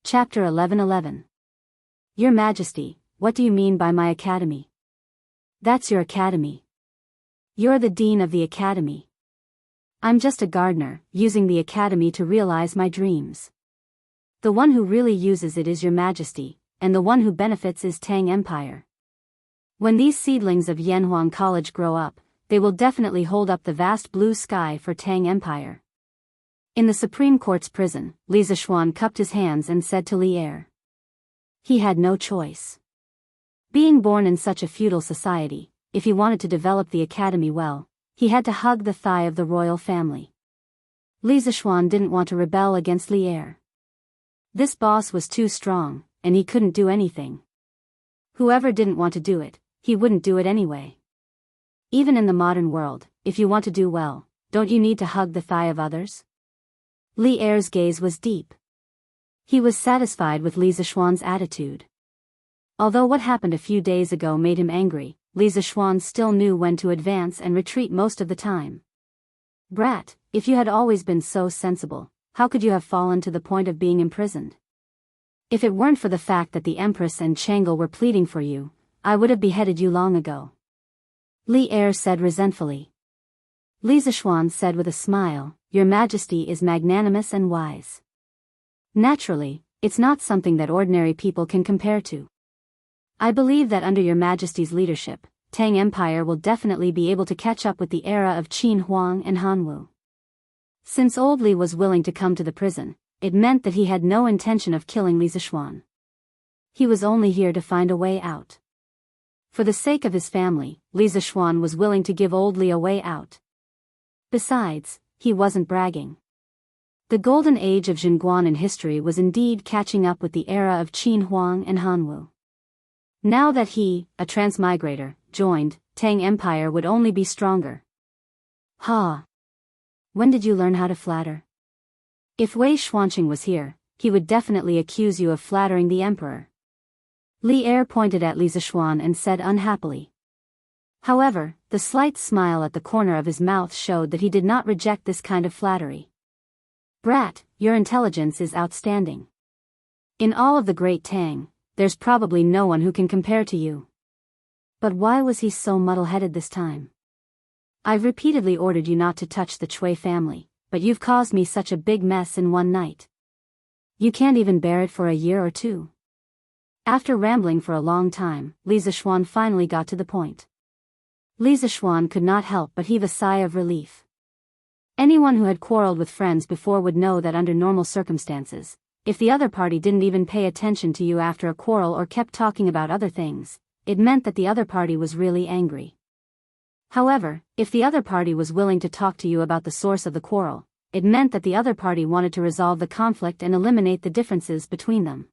Chapter 11:11. Your Majesty, what do you mean by my academy? That's your academy. You're the dean of the academy. I'm just a gardener, using the academy to realize my dreams. The one who really uses it is your Majesty, and the one who benefits is Tang Empire. When these seedlings of Yanhuang College grow up, they will definitely hold up the vast blue sky for Tang Empire. In the Supreme Court's prison, Li Zishuan cupped his hands and said to Li Er. He had no choice. Being born in such a feudal society, if he wanted to develop the academy well, he had to hug the thigh of the royal family. Li Zishuan didn't want to rebel against Li Er. This boss was too strong, and he couldn't do anything. Whoever didn't want to do it, he wouldn't do it anyway. Even in the modern world, if you want to do well, don't you need to hug the thigh of others? Li Er's gaze was deep. He was satisfied with Li Zishuan's attitude. Although what happened a few days ago made him angry, Li Zishuan still knew when to advance and retreat most of the time. Brat, if you had always been so sensible, how could you have fallen to the point of being imprisoned? If it weren't for the fact that the Empress and Tranquil were pleading for you, I would have beheaded you long ago. Li Er said resentfully. Li Zishuan said with a smile, Your Majesty is magnanimous and wise. Naturally, it's not something that ordinary people can compare to. I believe that under Your Majesty's leadership, Tang Empire will definitely be able to catch up with the era of Qin Huang and Hanwu. Since old Li was willing to come to the prison, it meant that he had no intention of killing Li Zishuan. He was only here to find a way out. For the sake of his family, Li Zishuan was willing to give old Li a way out. Besides, he wasn't bragging. The golden age of Jianghu in history was indeed catching up with the era of Qin Huang and Hanwu. Now that he, a transmigrator, joined, Tang Empire would only be stronger. Ha! When did you learn how to flatter? If Wei Xuanqing was here, he would definitely accuse you of flattering the emperor. Li Er pointed at Li Zishuan and said unhappily. However, the slight smile at the corner of his mouth showed that he did not reject this kind of flattery. Brat, your intelligence is outstanding. In all of the great Tang, there's probably no one who can compare to you. But why was he so muddle-headed this time? I've repeatedly ordered you not to touch the Cui family, but you've caused me such a big mess in one night. You can't even bear it for a year or two. After rambling for a long time, Li Zishuan finally got to the point. Li Zishuan could not help but heave a sigh of relief. Anyone who had quarreled with friends before would know that under normal circumstances, if the other party didn't even pay attention to you after a quarrel or kept talking about other things, it meant that the other party was really angry. However, if the other party was willing to talk to you about the source of the quarrel, it meant that the other party wanted to resolve the conflict and eliminate the differences between them.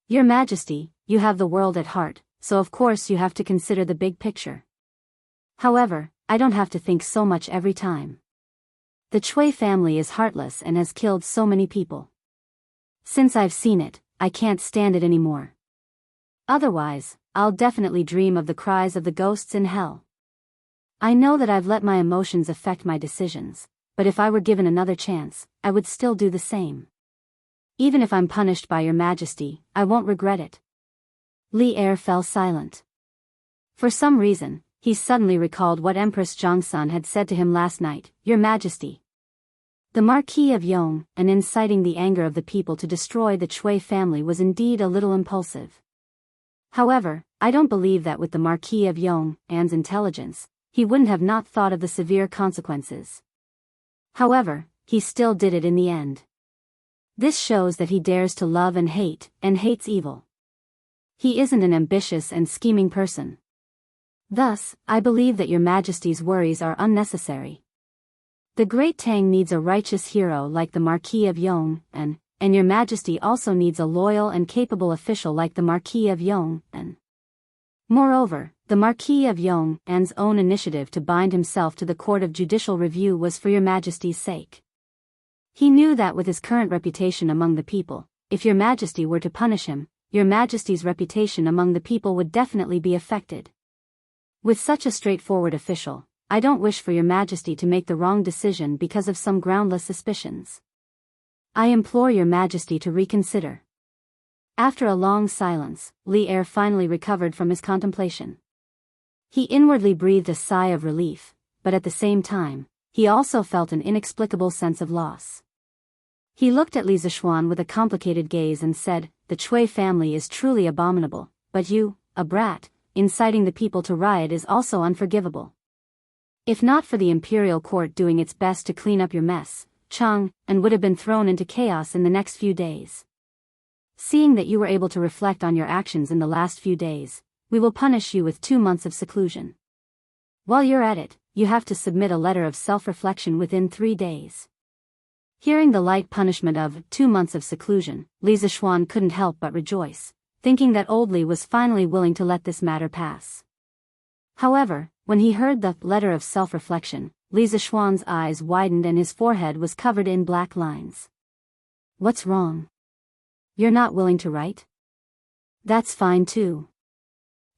Your Majesty, you have the world at heart, so of course you have to consider the big picture. However, I don't have to think so much every time. The Cui family is heartless and has killed so many people. Since I've seen it, I can't stand it anymore. Otherwise, I'll definitely dream of the cries of the ghosts in hell. I know that I've let my emotions affect my decisions, but if I were given another chance, I would still do the same. Even if I'm punished by Your Majesty, I won't regret it. Li Er fell silent. For some reason, he suddenly recalled what Empress Jiangsun had said to him last night, Your Majesty. The Marquis of Yong, and inciting the anger of the people to destroy the Cui family was indeed a little impulsive. However, I don't believe that with the Marquis of Yong and's intelligence, he wouldn't have not thought of the severe consequences. However, he still did it in the end. This shows that he dares to love and hates evil. He isn't an ambitious and scheming person. Thus, I believe that Your Majesty's worries are unnecessary. The Great Tang needs a righteous hero like the Marquis of Yong, and Your Majesty also needs a loyal and capable official like the Marquis of Yong, and moreover, the Marquis of Yong and's own initiative to bind himself to the Court of Judicial Review was for Your Majesty's sake. He knew that with his current reputation among the people, if Your Majesty were to punish him, Your Majesty's reputation among the people would definitely be affected. With such a straightforward official, I don't wish for Your Majesty to make the wrong decision because of some groundless suspicions. I implore Your Majesty to reconsider. After a long silence, Li Er finally recovered from his contemplation. He inwardly breathed a sigh of relief, but at the same time, he also felt an inexplicable sense of loss. He looked at Li Zishuan with a complicated gaze and said, "The Chui family is truly abominable, but you, a brat, inciting the people to riot is also unforgivable. If not for the imperial court doing its best to clean up your mess, Chang, and would have been thrown into chaos in the next few days. Seeing that you were able to reflect on your actions in the last few days, we will punish you with 2 months of seclusion. While you're at it, you have to submit a letter of self-reflection within 3 days." Hearing the light punishment of 2 months of seclusion, Li Zishuan couldn't help but rejoice, thinking that old Li was finally willing to let this matter pass. However, when he heard the letter of self-reflection, Li Zishuan's eyes widened and his forehead was covered in black lines. "What's wrong? You're not willing to write? That's fine too."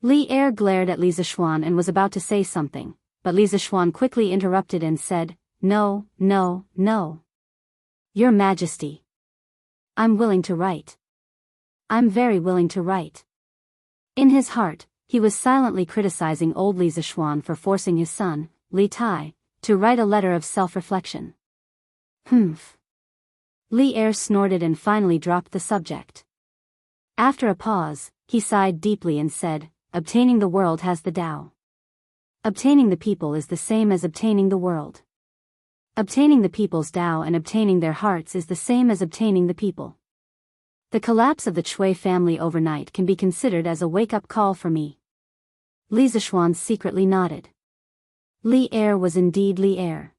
Li Er glared at Li Zishuan and was about to say something, but Li Zishuan quickly interrupted and said, "No, no, no. Your Majesty. I'm willing to write. I'm very willing to write." In his heart, he was silently criticizing old Li Zishuan for forcing his son, Li Tai, to write a letter of self-reflection. Humph. Li Er snorted and finally dropped the subject. After a pause, he sighed deeply and said, "Obtaining the world has the Tao. Obtaining the people is the same as obtaining the world. Obtaining the people's Tao and obtaining their hearts is the same as obtaining the people. The collapse of the Chui family overnight can be considered as a wake-up call for me." Li Zishuan secretly nodded. Li Er was indeed Li Er.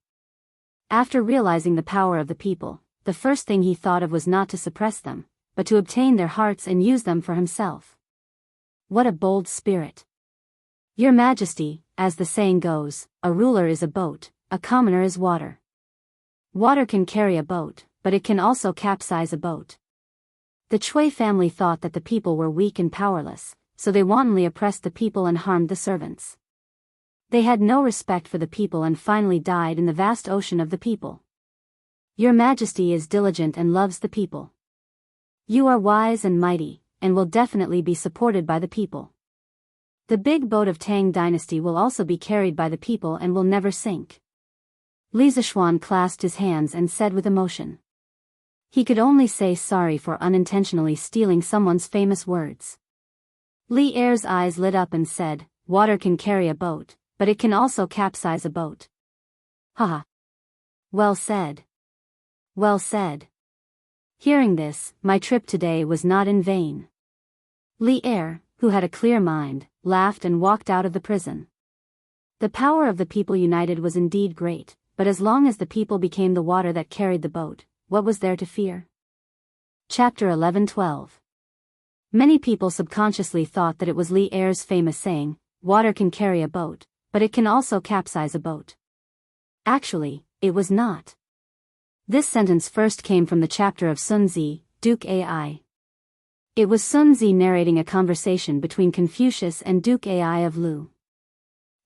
After realizing the power of the people, the first thing he thought of was not to suppress them, but to obtain their hearts and use them for himself. What a bold spirit. "Your Majesty, as the saying goes, a ruler is a boat, a commoner is water. Water can carry a boat, but it can also capsize a boat." The Chui family thought that the people were weak and powerless, so they wantonly oppressed the people and harmed the servants. They had no respect for the people and finally died in the vast ocean of the people. "Your Majesty is diligent and loves the people. You are wise and mighty, and will definitely be supported by the people. The big boat of Tang dynasty will also be carried by the people and will never sink." Li Zishuan clasped his hands and said with emotion. He could only say sorry for unintentionally stealing someone's famous words. Li Er's eyes lit up and said, "Water can carry a boat, but it can also capsize a boat." Haha. Well said. Well said. Hearing this, my trip today was not in vain. Li Er, who had a clear mind, laughed and walked out of the prison. The power of the people united was indeed great, but as long as the people became the water that carried the boat, what was there to fear? Chapter 11-12. Many people subconsciously thought that it was Li Er's famous saying, "Water can carry a boat, but it can also capsize a boat." Actually, it was not. This sentence first came from the chapter of Sun Zi, Duke Ai. It was Sun Zi narrating a conversation between Confucius and Duke Ai of Lu.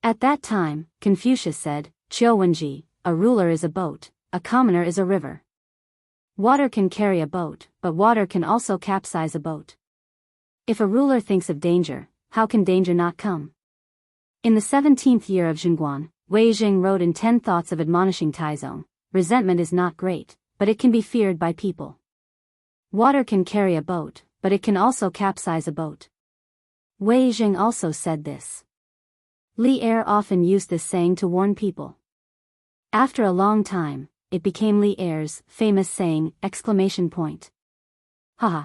At that time, Confucius said, "Qiu Wenji, a ruler is a boat, a commoner is a river. Water can carry a boat, but water can also capsize a boat. If a ruler thinks of danger, how can danger not come?" In the 17th year of Zhengguan, Wei Jing wrote in 10 Thoughts of Admonishing Taizong, "Resentment is not great, but it can be feared by people. Water can carry a boat, but it can also capsize a boat." Wei Jing also said this. Li Er often used this saying to warn people. After a long time, it became Li Er's famous saying, exclamation point. Haha.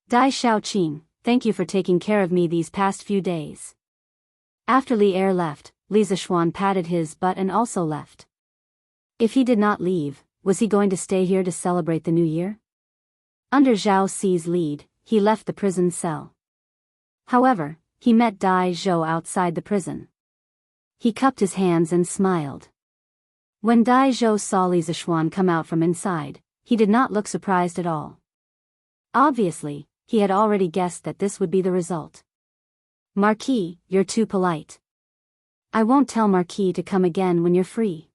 Dai Xiaoqing, thank you for taking care of me these past few days. After Li Er left, Li Zishuan patted his butt and also left. If he did not leave, was he going to stay here to celebrate the new year? Under Zhao Ci's lead, he left the prison cell. However, he met Dai Zhou outside the prison. He cupped his hands and smiled. When Dai Zhou saw Li Zishuan come out from inside, he did not look surprised at all. Obviously, he had already guessed that this would be the result. "Marquis, you're too polite. I won't tell Marquis to come again when you're free."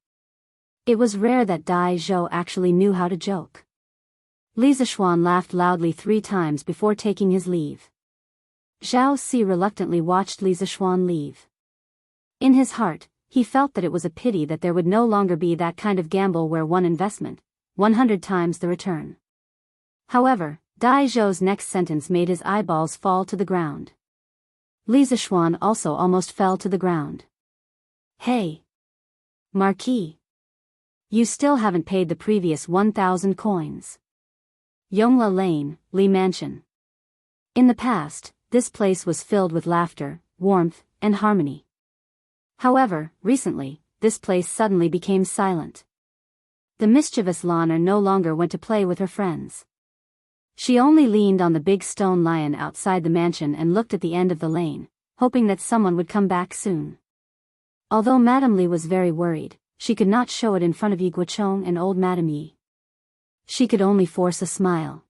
It was rare that Dai Zhou actually knew how to joke. Li Zishuan laughed loudly 3 times before taking his leave. Zhao Si reluctantly watched Li Zishuan leave. In his heart, he felt that it was a pity that there would no longer be that kind of gamble where one investment, 100 times the return. However, Dai Zhou's next sentence made his eyeballs fall to the ground. Li Zishuan also almost fell to the ground. Hey! Marquis! You still haven't paid the previous 1,000 coins. Yongla Lane, Li Mansion. In the past, this place was filled with laughter, warmth, and harmony. However, recently, this place suddenly became silent. The mischievous Lana no longer went to play with her friends. She only leaned on the big stone lion outside the mansion and looked at the end of the lane, hoping that someone would come back soon. Although Madame Li was very worried, she could not show it in front of Yi Guochong and old Madame Yi. She could only force a smile.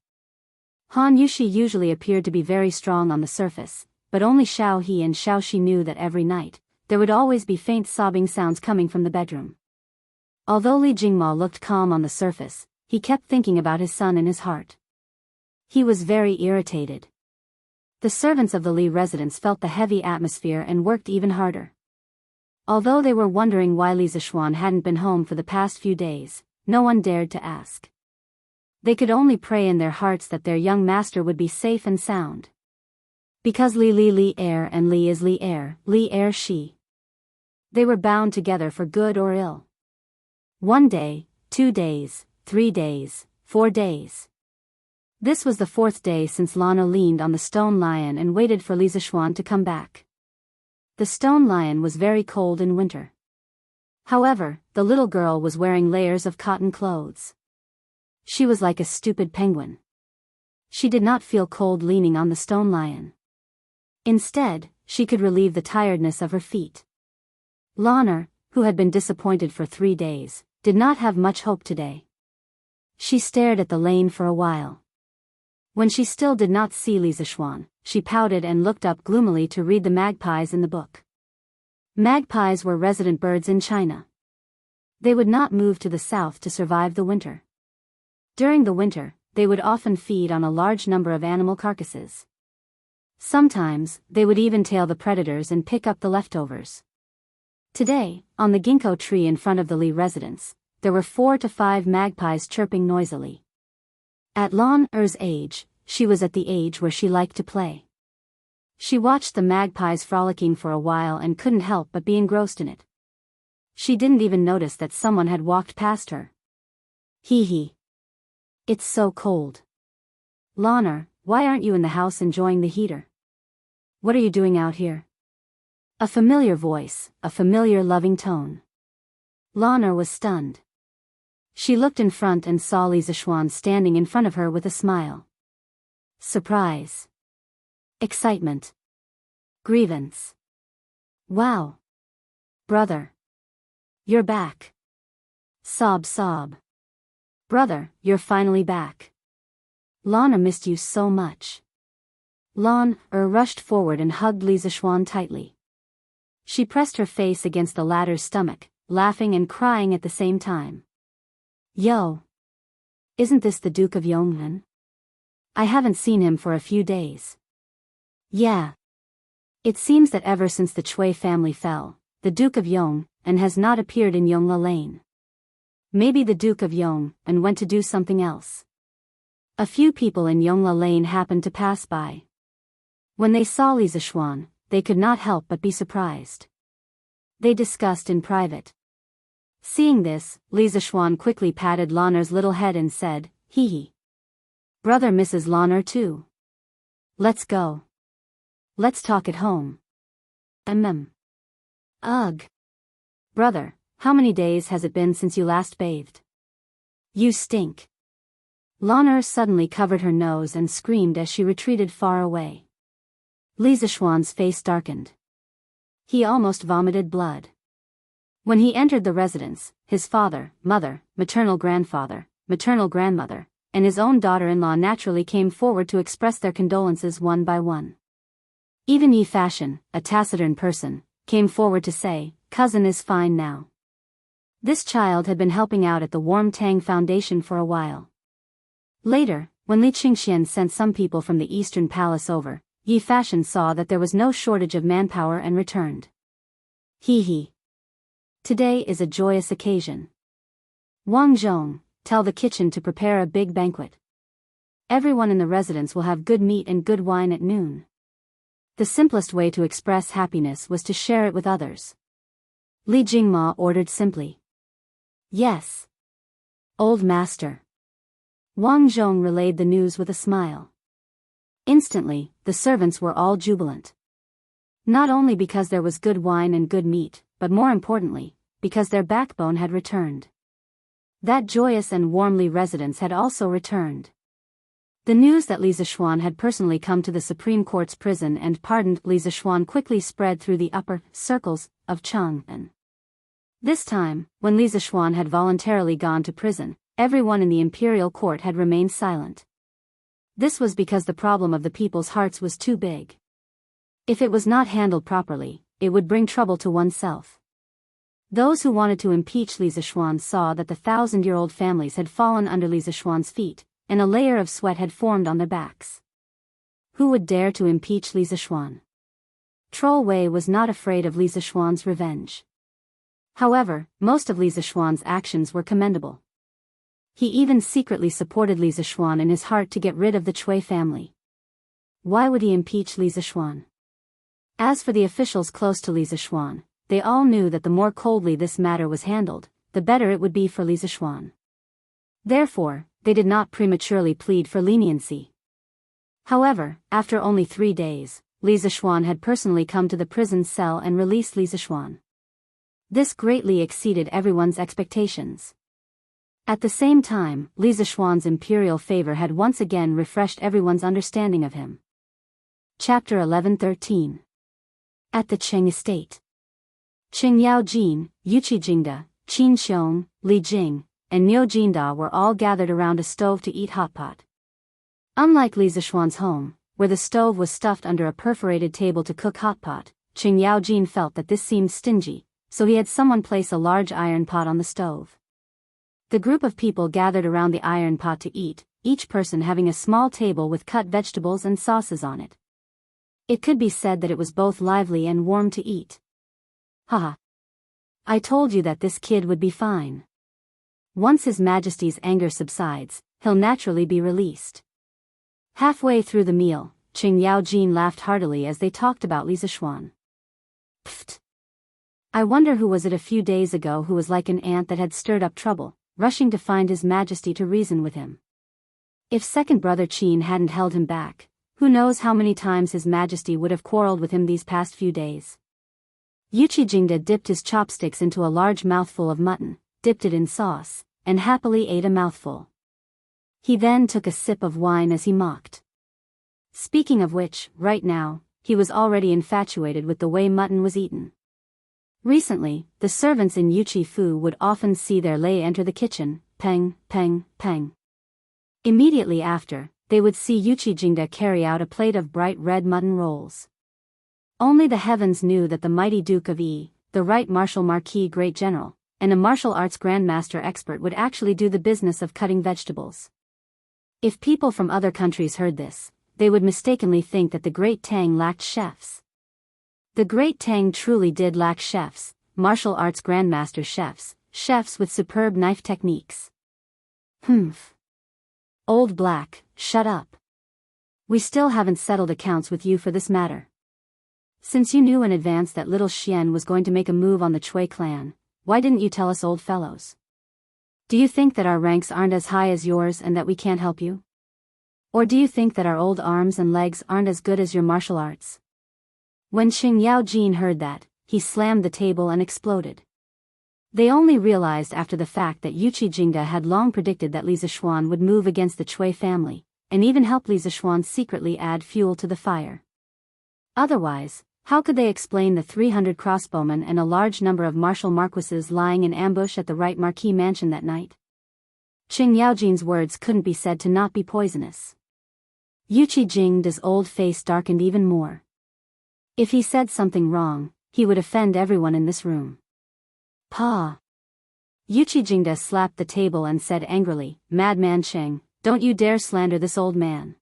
Han Yushi usually appeared to be very strong on the surface, but only Xiao He and Xiao Shi knew that every night, there would always be faint sobbing sounds coming from the bedroom. Although Li Jingma looked calm on the surface, he kept thinking about his son in his heart. He was very irritated. The servants of the Li residence felt the heavy atmosphere and worked even harder. Although they were wondering why Li Zishuan hadn't been home for the past few days, no one dared to ask. They could only pray in their hearts that their young master would be safe and sound. Because Li heir and Li is Li heir she. They were bound together for good or ill. 1 day, 2 days, 3 days, 4 days. This was the 4th day since Lana leaned on the stone lion and waited for Li Zishuan to come back. The stone lion was very cold in winter. However, the little girl was wearing layers of cotton clothes. She was like a stupid penguin. She did not feel cold leaning on the stone lion. Instead, she could relieve the tiredness of her feet. Lana, who had been disappointed for 3 days, did not have much hope today. She stared at the lane for a while. When she still did not see Li Zishuan, she pouted and looked up gloomily to read the magpies in the book. Magpies were resident birds in China. They would not move to the south to survive the winter. During the winter, they would often feed on a large number of animal carcasses. Sometimes, they would even tail the predators and pick up the leftovers. Today, on the ginkgo tree in front of the Li residence, there were 4 to 5 magpies chirping noisily. At Lan Er's age, she was at the age where she liked to play. She watched the magpies frolicking for a while and couldn't help but be engrossed in it. She didn't even notice that someone had walked past her. Hee hee. It's so cold. Lana, why aren't you in the house enjoying the heater? What are you doing out here? A familiar voice, a familiar loving tone. Lana was stunned. She looked in front and saw Li Zishuan standing in front of her with a smile. Surprise. Excitement. Grievance. Wow. Brother. You're back. Sob sob. Brother, you're finally back. Lana missed you so much. Lan rushed forward and hugged Li Zishuan tightly. She pressed her face against the latter's stomach, laughing and crying at the same time. Yo! Isn't this the Duke of Yonghan? I haven't seen him for a few days. Yeah. It seems that ever since the Chui family fell, the Duke of Yonghan has not appeared in Yongla Lane. Maybe the Duke of Yonghan went to do something else. A few people in Yongla Lane happened to pass by. When they saw Li Zishuan, they could not help but be surprised. They discussed in private. Seeing this, Li Zishuan quickly patted Lana's little head and said, hee hee. Brother misses Lana too. Let's go. Let's talk at home. Ugh. Brother, how many days has it been since you last bathed? You stink. Lana suddenly covered her nose and screamed as she retreated far away. Li Zishuan's face darkened. He almost vomited blood. When he entered the residence, his father, mother, maternal grandfather, maternal grandmother, and his own daughter-in-law naturally came forward to express their condolences one by one. Even Yi Fashion, a taciturn person, came forward to say, cousin is fine now. This child had been helping out at the Warm Tang Foundation for a while. Later, when Li Qingxian sent some people from the eastern palace over, Yi Fashion saw that there was no shortage of manpower and returned. Hee. Today is a joyous occasion. Wang Zhong, tell the kitchen to prepare a big banquet. Everyone in the residence will have good meat and good wine at noon. The simplest way to express happiness was to share it with others. Li Jingma ordered simply. Yes. Old master. Wang Zhong relayed the news with a smile. Instantly, the servants were all jubilant. Not only because there was good wine and good meat, but more importantly, because their backbone had returned. That joyous and warm Li residence had also returned. The news that Li Zishuan had personally come to the Supreme Court's prison and pardoned Li Zishuan quickly spread through the upper circles of Chang'an. This time, when Li Zishuan had voluntarily gone to prison, everyone in the imperial court had remained silent. This was because the problem of the people's hearts was too big. If it was not handled properly, it would bring trouble to oneself. Those who wanted to impeach Li Zishuan saw that the 1,000-year-old families had fallen under Li Zishuan's feet, and a layer of sweat had formed on their backs. Who would dare to impeach Li Zishuan? Troll Wei was not afraid of Li Zishuan's revenge. However, most of Li Zishuan's actions were commendable. He even secretly supported Li Zishuan in his heart to get rid of the Cui family. Why would he impeach Li Zishuan? As for the officials close to Li Zishuan, they all knew that the more coldly this matter was handled, the better it would be for Li Zishuan. Therefore, they did not prematurely plead for leniency. However, after only 3 days, Li Zishuan had personally come to the prison cell and released Li Zishuan. This greatly exceeded everyone's expectations. At the same time, Li Zishuan's imperial favor had once again refreshed everyone's understanding of him. Chapter 11-13. At the Qing estate. Qing Yaojin, Yuqi Jingda, Qin Xiong, Li Jing, and Niu Jinda were all gathered around a stove to eat hot pot. Unlike Li Zishuan's home, where the stove was stuffed under a perforated table to cook hot pot, Qing Yaojin felt that this seemed stingy, so he had someone place a large iron pot on the stove. The group of people gathered around the iron pot to eat, each person having a small table with cut vegetables and sauces on it. It could be said that it was both lively and warm to eat. Haha. I told you that this kid would be fine. Once His Majesty's anger subsides, he'll naturally be released. Halfway through the meal, Qing Yaojin laughed heartily as they talked about Li Zishuan. Pfft. I wonder who was it a few days ago who was like an ant that had stirred up trouble, rushing to find His Majesty to reason with him. If second brother Qin hadn't held him back, who knows how many times His Majesty would have quarreled with him these past few days. Yuqi Jingda dipped his chopsticks into a large mouthful of mutton, dipped it in sauce, and happily ate a mouthful. He then took a sip of wine as he mocked. Speaking of which, right now, he was already infatuated with the way mutton was eaten. Recently, the servants in Yuqi Fu would often see their lei enter the kitchen, peng, peng, peng. Immediately after, they would see Yuqi Jingda carry out a plate of bright red mutton rolls. Only the heavens knew that the mighty Duke of Yi, the Right Martial Marquis Great General, and a martial arts grandmaster expert would actually do the business of cutting vegetables. If people from other countries heard this, they would mistakenly think that the Great Tang lacked chefs. The Great Tang truly did lack chefs, martial arts grandmaster chefs, chefs with superb knife techniques. Humph. Old Black, shut up. We still haven't settled accounts with you for this matter. Since you knew in advance that little Xian was going to make a move on the Cui clan, why didn't you tell us, old fellows? Do you think that our ranks aren't as high as yours and that we can't help you? Or do you think that our old arms and legs aren't as good as your martial arts? When Qing Yaojin heard that, he slammed the table and exploded. They only realized after the fact that Yuqi Jingda had long predicted that Li Zishuan would move against the Cui family, and even help Li Zishuan secretly add fuel to the fire. Otherwise, how could they explain the 300 crossbowmen and a large number of martial marquises lying in ambush at the Right Marquis mansion that night? Qing Yaojin's words couldn't be said to not be poisonous. Yuqi Jingda's old face darkened even more. If he said something wrong, he would offend everyone in this room. Pa! Yuqi Jingda slapped the table and said angrily, Madman Cheng, don't you dare slander this old man.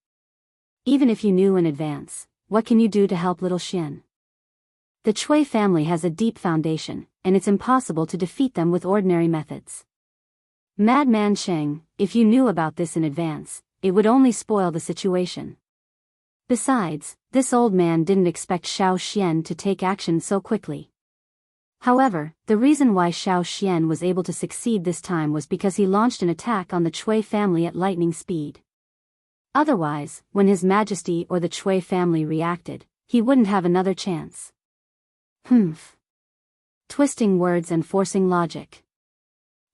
Even if you knew in advance, what can you do to help little Xian? The Chui family has a deep foundation, and it's impossible to defeat them with ordinary methods. Madman Sheng, if you knew about this in advance, it would only spoil the situation. Besides, this old man didn't expect Xiao Xian to take action so quickly. However, the reason why Xiao Xian was able to succeed this time was because he launched an attack on the Chui family at lightning speed. Otherwise, when His Majesty or the Chui family reacted, he wouldn't have another chance. Humph. Twisting words and forcing logic.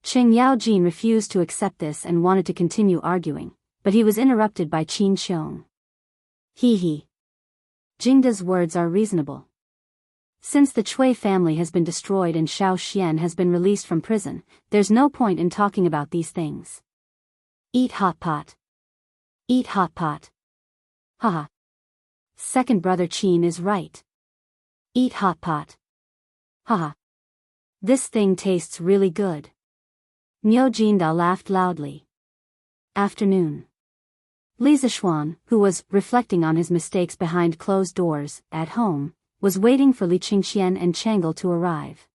Qing Yaojin refused to accept this and wanted to continue arguing, but he was interrupted by Qin Xiong. He. Jingda's words are reasonable. Since the Chui family has been destroyed and Xiao Xian has been released from prison, there's no point in talking about these things. Eat hot pot. Eat hot pot. Haha. Second brother Qin is right. Eat hot pot. Haha. This thing tastes really good. Niu Jinda laughed loudly. Afternoon. Li Zishuan, who was reflecting on his mistakes behind closed doors, at home, was waiting for Li Qingxian and Changle to arrive.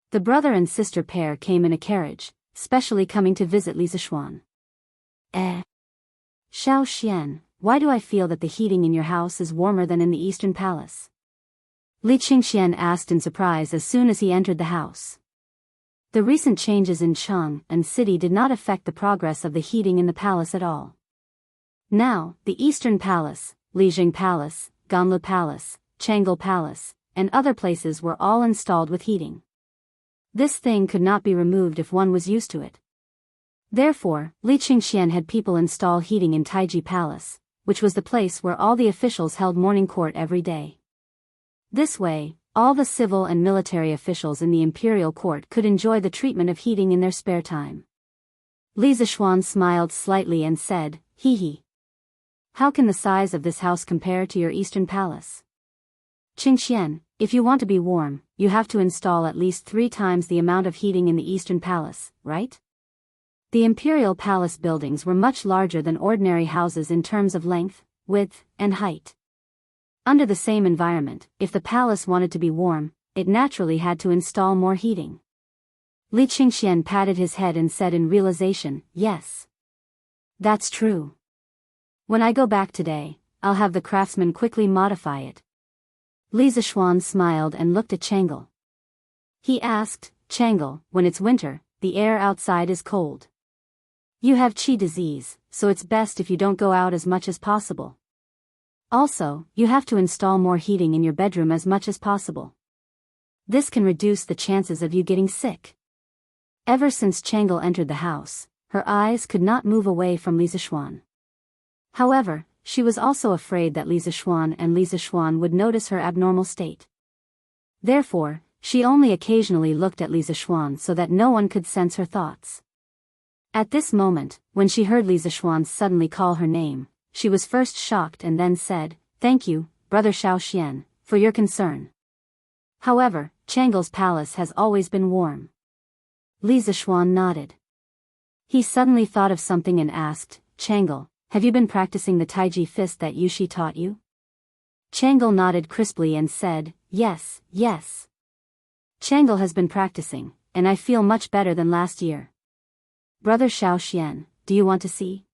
The brother and sister pair came in a carriage, specially coming to visit Li Zishuan. Xiao Xian, why do I feel that the heating in your house is warmer than in the Eastern Palace? Li Qingxian asked in surprise as soon as he entered the house. The recent changes in Chang'an City did not affect the progress of the heating in the palace at all. Now, the Eastern Palace, Lijing Palace, Ganlu Palace, Changle Palace, and other places were all installed with heating. This thing could not be removed if one was used to it. Therefore, Li Qingxian had people install heating in Taiji Palace, which was the place where all the officials held morning court every day. This way, all the civil and military officials in the imperial court could enjoy the treatment of heating in their spare time. Li Zishuan smiled slightly and said, Hee. How can the size of this house compare to your Eastern Palace? Qingxian, if you want to be warm, you have to install at least 3 times the amount of heating in the Eastern Palace, right? The imperial palace buildings were much larger than ordinary houses in terms of length, width, and height. Under the same environment, if the palace wanted to be warm, it naturally had to install more heating. Li Qingxian patted his head and said in realization, yes. That's true. When I go back today, I'll have the craftsmen quickly modify it. Li Zishuan smiled and looked at Changle. He asked, Changle, when it's winter, the air outside is cold. You have qi disease, so it's best if you don't go out as much as possible. Also, you have to install more heating in your bedroom as much as possible. This can reduce the chances of you getting sick. Ever since Changle entered the house, her eyes could not move away from Li Zishuan. However, she was also afraid that Li Zishuan would notice her abnormal state. Therefore, she only occasionally looked at Li Zishuan so that no one could sense her thoughts. At this moment, when she heard Li Zishuan suddenly call her name, she was first shocked and then said, Thank you, Brother Xiao Xian, for your concern. However, Changle's palace has always been warm. Li Zishuan nodded. He suddenly thought of something and asked, Changle, have you been practicing the Taiji fist that Yushi taught you? Changle nodded crisply and said, Yes. Changle has been practicing, and I feel much better than last year. Brother Xiao Xian, do you want to see?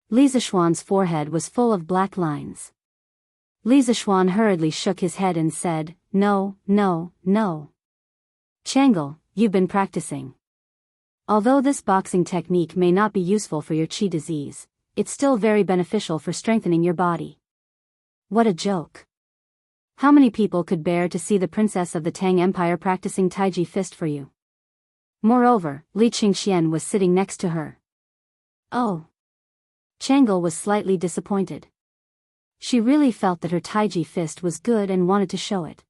Li Zishuan's forehead was full of black lines. Li Zishuan hurriedly shook his head and said, No. Changle, you've been practicing. Although this boxing technique may not be useful for your qi disease, it's still very beneficial for strengthening your body. What a joke. How many people could bear to see the princess of the Tang Empire practicing Taiji fist for you? Moreover, Li Qingxian was sitting next to her. Oh. Changle was slightly disappointed. She really felt that her Taiji fist was good and wanted to show it.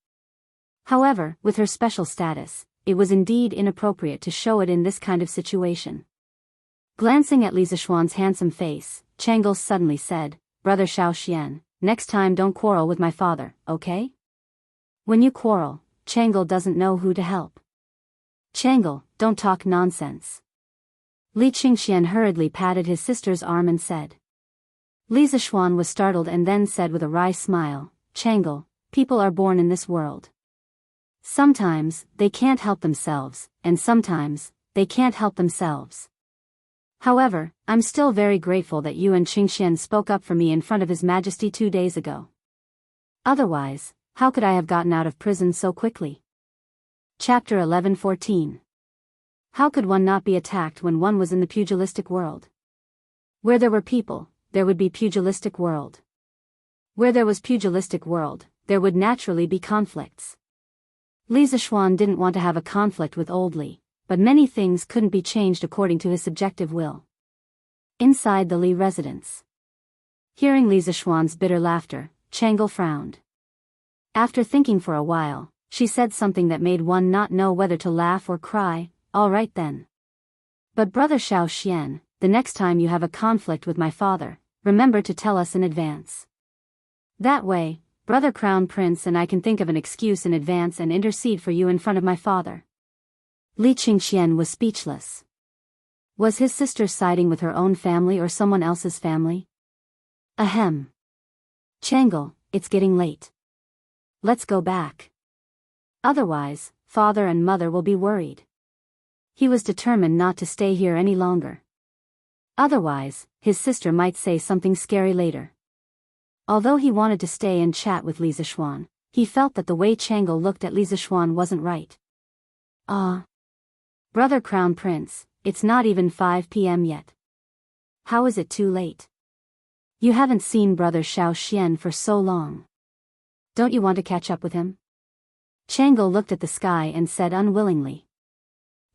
However, with her special status, it was indeed inappropriate to show it in this kind of situation. Glancing at Li Zishuan's handsome face, Changle suddenly said, Brother Xiao Xian, next time don't quarrel with my father, okay? When you quarrel, Changle doesn't know who to help. Changle, don't talk nonsense. Li Qingxian hurriedly patted his sister's arm and said. Li Zishuan was startled and then said with a wry smile, Tranquil, people are born in this world. Sometimes, they can't help themselves, and sometimes, they can't help themselves. However, I'm still very grateful that you and Qingxian spoke up for me in front of His Majesty 2 days ago. Otherwise, how could I have gotten out of prison so quickly? Chapter 11:14. How could one not be attacked when one was in the pugilistic world? Where there were people, there would be pugilistic world. Where there was pugilistic world, there would naturally be conflicts. Li Zishuan didn't want to have a conflict with Old Li, but many things couldn't be changed according to his subjective will. Inside the Li residence. Hearing Li Zishuan's bitter laughter, Tranquil frowned. After thinking for a while, she said something that made one not know whether to laugh or cry. All right then. But Brother Xiao Xian, the next time you have a conflict with my father, remember to tell us in advance. That way, Brother Crown Prince and I can think of an excuse in advance and intercede for you in front of my father. Li Qingxian was speechless. Was his sister siding with her own family or someone else's family? Ahem. Tranquil, it's getting late. Let's go back. Otherwise, father and mother will be worried. He was determined not to stay here any longer. Otherwise, his sister might say something scary later. Although he wanted to stay and chat with Li Zishuan, he felt that the way Tranquil looked at Li Zishuan wasn't right. Brother Crown Prince, it's not even 5 p.m. yet. How is it too late? You haven't seen Brother Xiao Xian for so long. Don't you want to catch up with him? Tranquil looked at the sky and said unwillingly.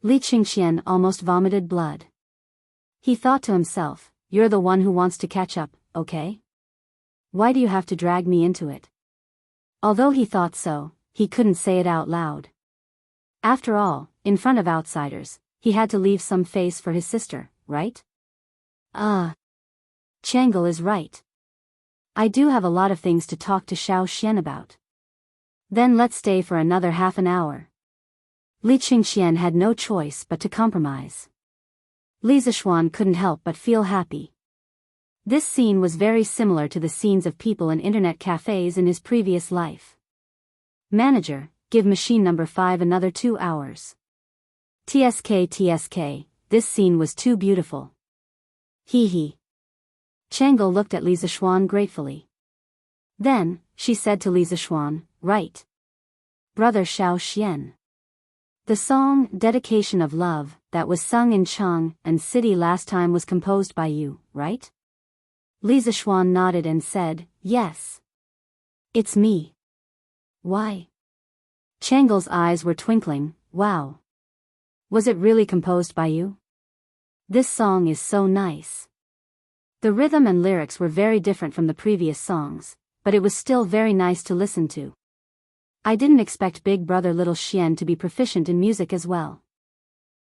Li Qingxian almost vomited blood. He thought to himself, you're the one who wants to catch up, okay? Why do you have to drag me into it? Although he thought so, he couldn't say it out loud. After all, in front of outsiders, he had to leave some face for his sister, right? Tranquil is right. I do have a lot of things to talk to Xiao Xian about. Then let's stay for another half an hour. Li Qingxian had no choice but to compromise. Li Zishuan couldn't help but feel happy. This scene was very similar to the scenes of people in internet cafes in his previous life. Manager, give machine number 5 another 2 hours. TSK, this scene was too beautiful. Hee. Tranquil looked at Li Zishuan gratefully. Then, she said to Li Zishuan, right. Brother Xiao Xian. The song, Dedication of Love, that was sung in Chang and City last time was composed by you, right? Li Zishuan nodded and said, yes. It's me. Why? Tranquil's eyes were twinkling, wow. Was it really composed by you? This song is so nice. The rhythm and lyrics were very different from the previous songs, but it was still very nice to listen to. I didn't expect Big Brother Little Xian to be proficient in music as well.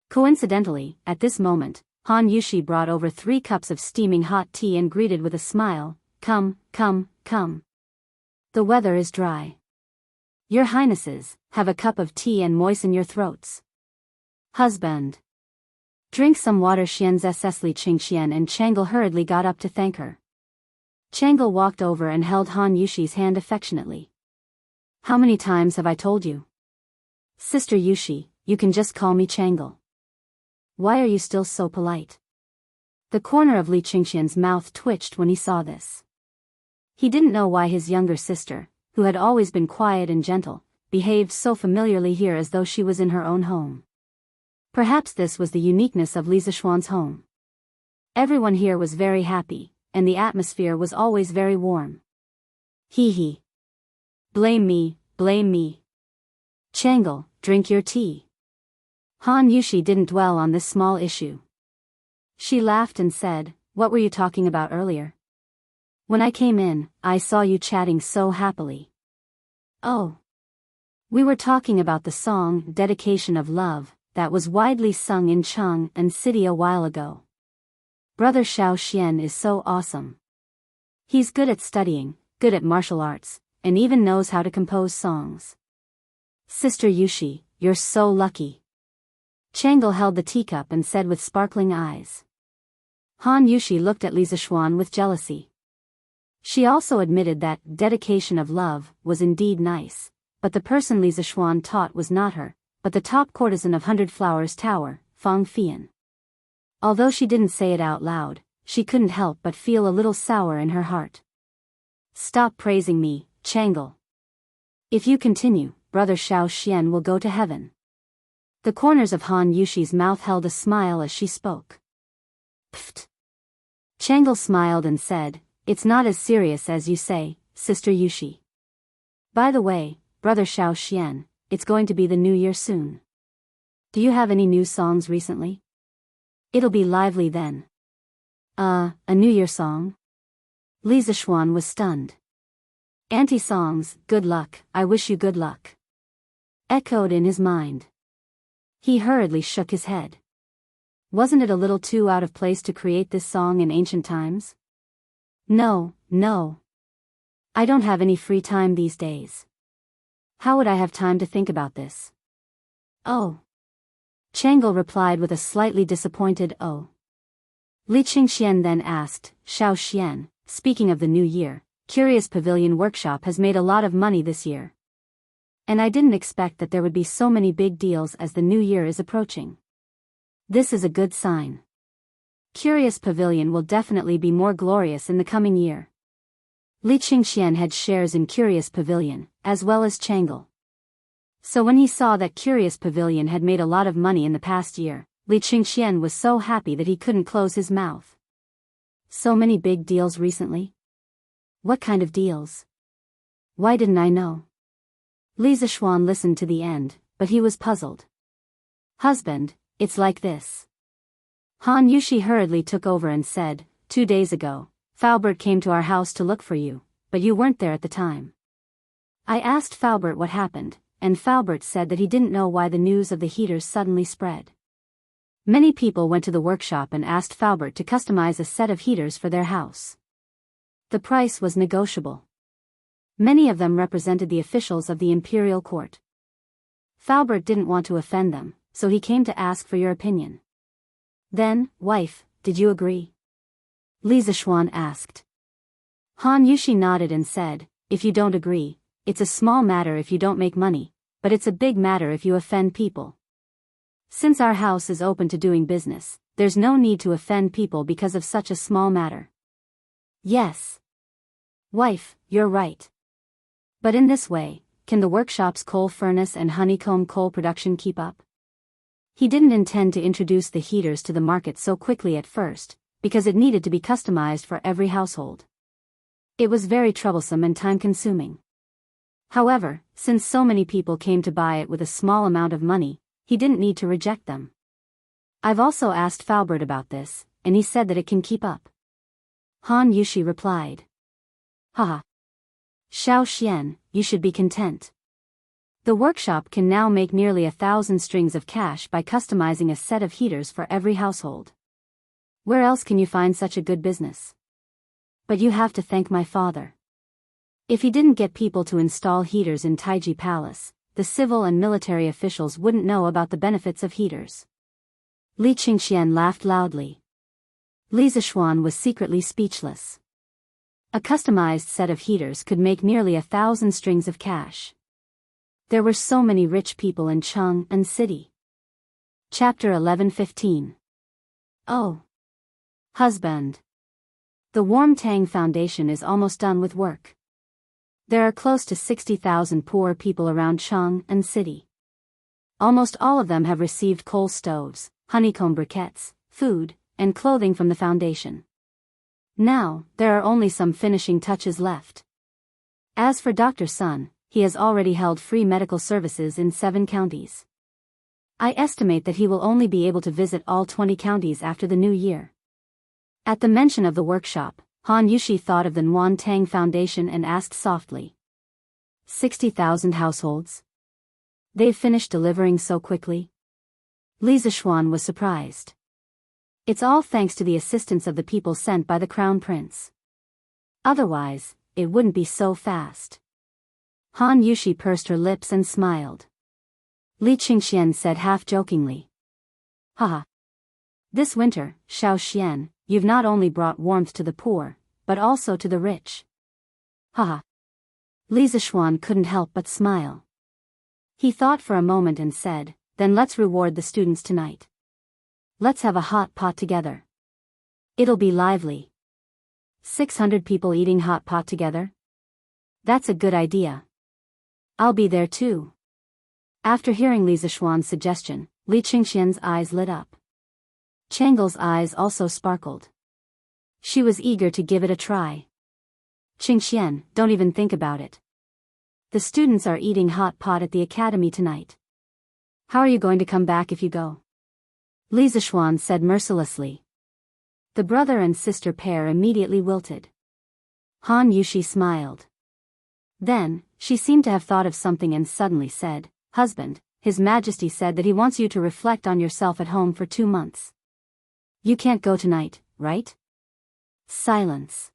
Coincidentally, at this moment, Han Yushi brought over 3 cups of steaming hot tea and greeted with a smile, come. The weather is dry. Your Highnesses, have a cup of tea and moisten your throats. Husband. Drink some water. Xian's Li Qingxian and Tranquil hurriedly got up to thank her. Tranquil walked over and held Han Yushi's hand affectionately. How many times have I told you? Sister Yushi, you can just call me Tranquil. Why are you still so polite? The corner of Li Qingxian's mouth twitched when he saw this. He didn't know why his younger sister, who had always been quiet and gentle, behaved so familiarly here as though she was in her own home. Perhaps this was the uniqueness of Li Zishuan's home. Everyone here was very happy, and the atmosphere was always very warm. Hee. Blame me. Tranquil, drink your tea. Han Yushi didn't dwell on this small issue. She laughed and said, what were you talking about earlier? When I came in, I saw you chatting so happily. Oh. We were talking about the song, Dedication of Love, that was widely sung in Chang and City a while ago. Brother Xiao Xian is so awesome. He's good at studying, good at martial arts, and even knows how to compose songs. Sister Yushi, you're so lucky. Tranquil held the teacup and said with sparkling eyes. Han Yushi looked at Li Zishuan with jealousy. She also admitted that dedication of love was indeed nice, but the person Li Zishuan taught was not her, but the top courtesan of 100 Flowers Tower, Fang Fian. Although she didn't say it out loud, she couldn't help but feel a little sour in her heart. Stop praising me, Tranquil. If you continue, Brother Xiao Xian will go to heaven. The corners of Han Yushi's mouth held a smile as she spoke. Pfft. Tranquil smiled and said, "It's not as serious as you say, Sister Yushi. By the way, Brother Xiao Xian, it's going to be the new year soon. Do you have any new songs recently? It'll be lively then." A New Year song? Li Zishuan was stunned. Anti-songs, good luck, I wish you good luck, echoed in his mind. He hurriedly shook his head. Wasn't it a little too out of place to create this song in ancient times? No. I don't have any free time these days. How would I have time to think about this? Oh. Tranquil replied with a slightly disappointed oh. Li Qingxian then asked, Xiao Xian, speaking of the new year, Curious Pavilion Workshop has made a lot of money this year. And I didn't expect that there would be so many big deals as the new year is approaching. This is a good sign. Curious Pavilion will definitely be more glorious in the coming year. Li Qingxian had shares in Curious Pavilion, as well as Tranquil. So when he saw that Curious Pavilion had made a lot of money in the past year, Li Qingxian was so happy that he couldn't close his mouth. So many big deals recently? What kind of deals? Why didn't I know? Li Zishuan listened to the end, but he was puzzled. Husband, it's like this. Han Yushi hurriedly took over and said, 2 days ago, Faubert came to our house to look for you, but you weren't there at the time. I asked Faubert what happened, and Faubert said that he didn't know why the news of the heaters suddenly spread. Many people went to the workshop and asked Faubert to customize a set of heaters for their house. The price was negotiable. Many of them represented the officials of the imperial court. Faubert didn't want to offend them, so he came to ask for your opinion. Then, wife, did you agree? Li Zishuan asked. Han Yushi nodded and said, if you don't agree, it's a small matter if you don't make money, but it's a big matter if you offend people. Since our house is open to doing business, there's no need to offend people because of such a small matter. Yes. Wife, you're right. But in this way, can the workshop's coal furnace and honeycomb coal production keep up? He didn't intend to introduce the heaters to the market so quickly at first, because it needed to be customized for every household. It was very troublesome and time-consuming. However, since so many people came to buy it with a small amount of money, he didn't need to reject them. I've also asked Faubert about this, and he said that it can keep up. Han Yushi replied. Haha. Xiao Xian, you should be content. The workshop can now make nearly 1,000 strings of cash by customizing a set of heaters for every household. Where else can you find such a good business? But you have to thank my father. If he didn't get people to install heaters in Taiji Palace, the civil and military officials wouldn't know about the benefits of heaters. Li Qingxian laughed loudly. Li Zishuan was secretly speechless. A customized set of heaters could make nearly 1,000 strings of cash. There were so many rich people in Jianghu City. Chapter 11:15. Oh. Husband. The Warm Tang Foundation is almost done with work. There are close to 60,000 poor people around Jianghu City. Almost all of them have received coal stoves, honeycomb briquettes, food, and clothing from the foundation. Now, there are only some finishing touches left. As for Dr. Sun, he has already held free medical services in 7 counties. I estimate that he will only be able to visit all 20 counties after the new year. At the mention of the workshop, Han Yushi thought of the Nuan Tang Foundation and asked softly. 60,000 households? They've finished delivering so quickly? Li Zishuan was surprised. It's all thanks to the assistance of the people sent by the Crown Prince. Otherwise, it wouldn't be so fast. Han Yushi pursed her lips and smiled. Li Qingxian said half-jokingly. Haha. This winter, Xiao, you've not only brought warmth to the poor, but also to the rich. Haha. Li Zishuan couldn't help but smile. He thought for a moment and said, then let's reward the students tonight. Let's have a hot pot together. It'll be lively. 600 people eating hot pot together? That's a good idea. I'll be there too. After hearing Li Zishuan's suggestion, Li Qingxian's eyes lit up. Changle's eyes also sparkled. She was eager to give it a try. Qingxian, don't even think about it. The students are eating hot pot at the academy tonight. How are you going to come back if you go? Li Zishuan said mercilessly. The brother and sister pair immediately wilted. Han Yushi smiled. Then, she seemed to have thought of something and suddenly said, Husband, His Majesty said that he wants you to reflect on yourself at home for 2 months. You can't go tonight, right? Silence.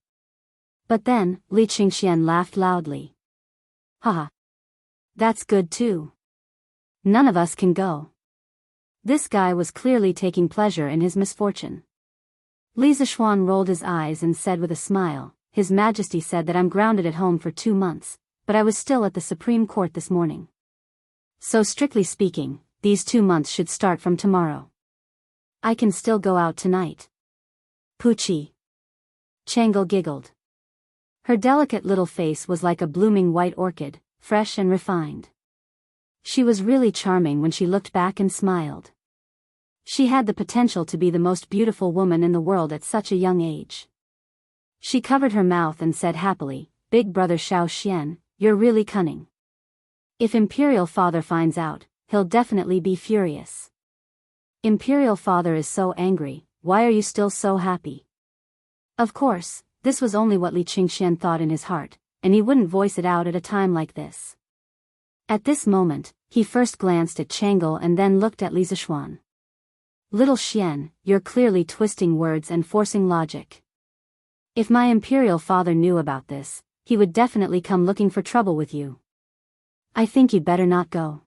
But then, Li Qingxian laughed loudly. Haha. That's good too. None of us can go. This guy was clearly taking pleasure in his misfortune. Li Zishuan rolled his eyes and said with a smile, His Majesty said that I'm grounded at home for 2 months, but I was still at the Supreme Court this morning. So strictly speaking, these 2 months should start from tomorrow. I can still go out tonight. Poochie. Changle giggled. Her delicate little face was like a blooming white orchid, fresh and refined. She was really charming when she looked back and smiled. She had the potential to be the most beautiful woman in the world at such a young age. She covered her mouth and said happily, Big brother Xiao, you're really cunning. If Imperial Father finds out, he'll definitely be furious. Imperial Father is so angry, why are you still so happy? Of course, this was only what Li Qingxian thought in his heart, and he wouldn't voice it out at a time like this. At this moment, he first glanced at Changle and then looked at Li Zishuan. Little Xian, you're clearly twisting words and forcing logic. If my Imperial Father knew about this, he would definitely come looking for trouble with you. I think you'd better not go.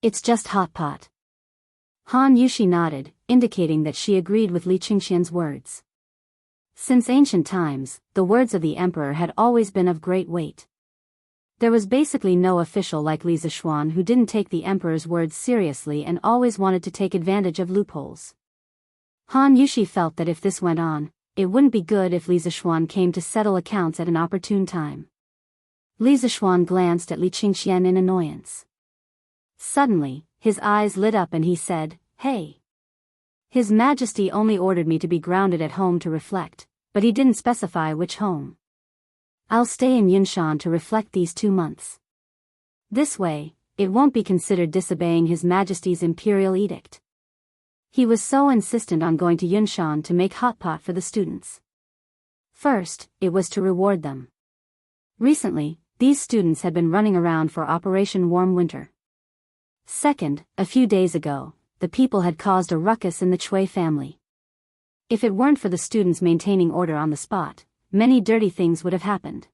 It's just hot pot. Han Yushi nodded, indicating that she agreed with Li Qingxian's words. Since ancient times, the words of the emperor had always been of great weight. There was basically no official like Li Zishuan who didn't take the emperor's words seriously and always wanted to take advantage of loopholes. Han Yushi felt that if this went on, it wouldn't be good if Li Zishuan came to settle accounts at an opportune time. Li Zishuan glanced at Li Qingxian in annoyance. Suddenly, his eyes lit up and he said, Hey! His Majesty only ordered me to be grounded at home to reflect, but he didn't specify which home. I'll stay in Yunshan to reflect these 2 months. This way, it won't be considered disobeying His Majesty's imperial edict. He was so insistent on going to Yunshan to make hot pot for the students. First, it was to reward them. Recently, these students had been running around for Operation Warm Winter. Second, a few days ago, the people had caused a ruckus in the Chui family. If it weren't for the students maintaining order on the spot, many dirty things would have happened.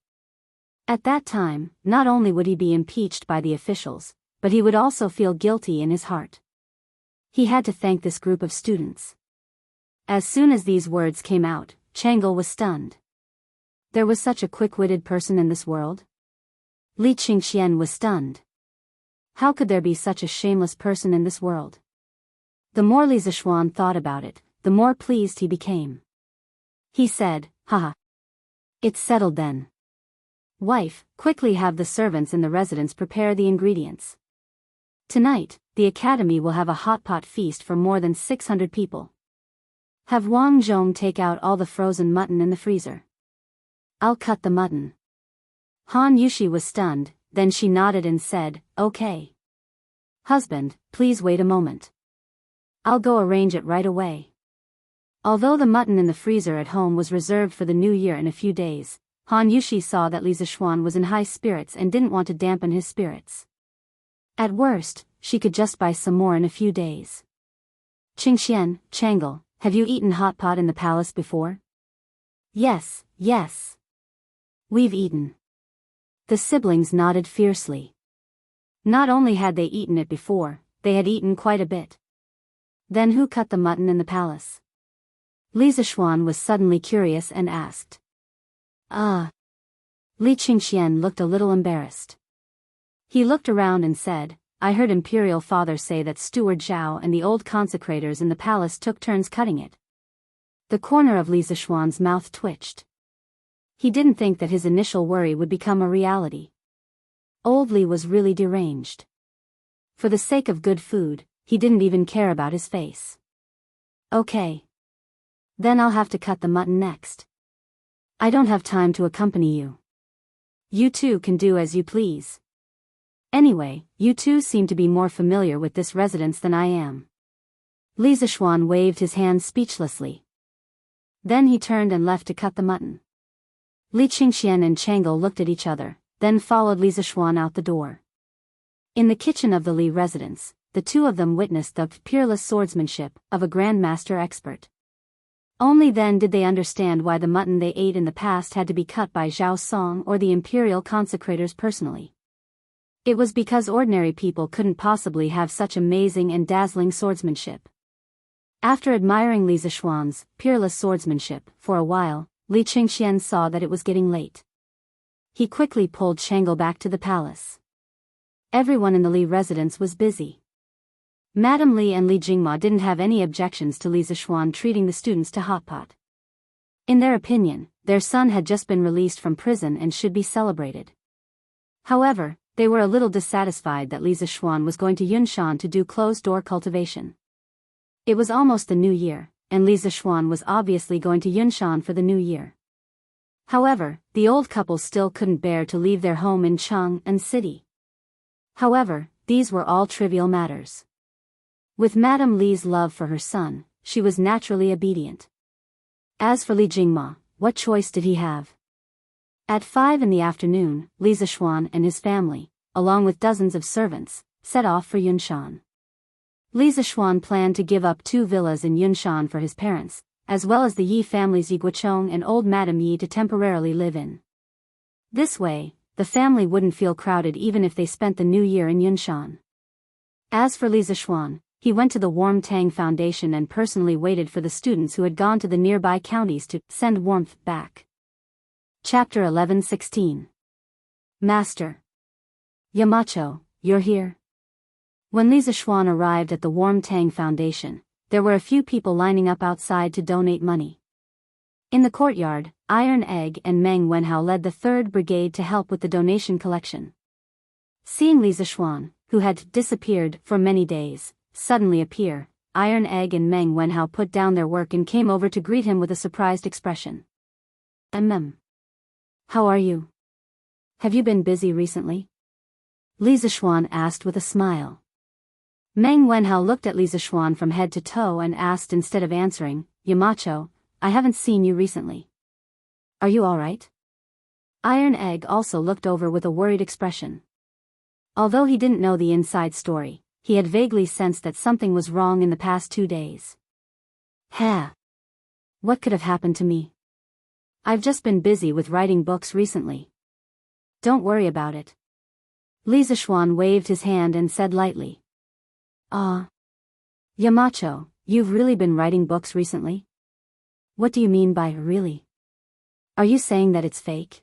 At that time, not only would he be impeached by the officials, but he would also feel guilty in his heart. He had to thank this group of students. As soon as these words came out, Changle was stunned. There was such a quick-witted person in this world? Li Qingxian was stunned. How could there be such a shameless person in this world? The more Li Zishuan thought about it, the more pleased he became. He said, Haha. It's settled then. Wife, quickly have the servants in the residence prepare the ingredients. Tonight, the academy will have a hot pot feast for more than 600 people. Have Wang Zhong take out all the frozen mutton in the freezer. I'll cut the mutton. Han Yushi was stunned, then she nodded and said, Okay. Husband, please wait a moment. I'll go arrange it right away. Although the mutton in the freezer at home was reserved for the new year in a few days, Han Yushi saw that Li Zishuan was in high spirits and didn't want to dampen his spirits. At worst, she could just buy some more in a few days. Qingxian, Changle, have you eaten hot pot in the palace before? Yes, yes. We've eaten. The siblings nodded fiercely. Not only had they eaten it before, they had eaten quite a bit. Then who cut the mutton in the palace? Li Zishuan was suddenly curious and asked. Li Qingxian looked a little embarrassed. He looked around and said, I heard Imperial Father say that Steward Zhao and the old consecrators in the palace took turns cutting it. The corner of Li Zishuan's mouth twitched. He didn't think that his initial worry would become a reality. Old Li was really deranged. For the sake of good food, he didn't even care about his face. Okay. Then I'll have to cut the mutton next. I don't have time to accompany you. You two can do as you please. Anyway, you two seem to be more familiar with this residence than I am. Li Zishuan waved his hand speechlessly. Then he turned and left to cut the mutton. Li Qingxian and Tranquil looked at each other, then followed Li Zishuan out the door. In the kitchen of the Li residence, the two of them witnessed the peerless swordsmanship of a grandmaster expert. Only then did they understand why the mutton they ate in the past had to be cut by Zhao Song or the imperial consecrators personally. It was because ordinary people couldn't possibly have such amazing and dazzling swordsmanship. After admiring Li Zishuan's peerless swordsmanship for a while, Li Qingxian saw that it was getting late. He quickly pulled Tranquil back to the palace. Everyone in the Li residence was busy. Madame Li and Li Jingma didn't have any objections to Li Zishuan treating the students to hot pot. In their opinion, their son had just been released from prison and should be celebrated. However, they were a little dissatisfied that Li Zishuan was going to Yunshan to do closed-door cultivation. It was almost the new year, and Li Zishuan was obviously going to Yunshan for the new year. However, the old couple still couldn't bear to leave their home in Chang'an City. However, these were all trivial matters. With Madame Li's love for her son, she was naturally obedient. As for Li Jingma, what choice did he have? At 5 in the afternoon, Li Zishuan and his family, along with dozens of servants, set off for Yunshan. Li Zishuan planned to give up 2 villas in Yunshan for his parents, as well as the Yi families Yi Guochong and old Madame Yi to temporarily live in. This way, the family wouldn't feel crowded even if they spent the new year in Yunshan. As for Li Zishuan, he went to the Warm Tang Foundation and personally waited for the students who had gone to the nearby counties to send warmth back. Chapter 11:16. Master. Yamacho, you're here. When Li Zishuan arrived at the Warm Tang Foundation, there were a few people lining up outside to donate money. In the courtyard, Iron Egg and Meng Wenhao led the 3rd Brigade to help with the donation collection. Seeing Li Zishuan, who had disappeared for many days, suddenly appear, Iron Egg and Meng Wenhao put down their work and came over to greet him with a surprised expression. How are you? Have you been busy recently? Li Zishuan asked with a smile. Meng Wenhao looked at Li Zishuan from head to toe and asked instead of answering, Yamacho, I haven't seen you recently. Are you alright? Iron Egg also looked over with a worried expression. Although he didn't know the inside story, he had vaguely sensed that something was wrong in the past 2 days. What could have happened to me? I've just been busy with writing books recently. Don't worry about it. Li Zishuan waved his hand and said lightly. Yamacho, you've really been writing books recently? What do you mean by really? Are you saying that it's fake?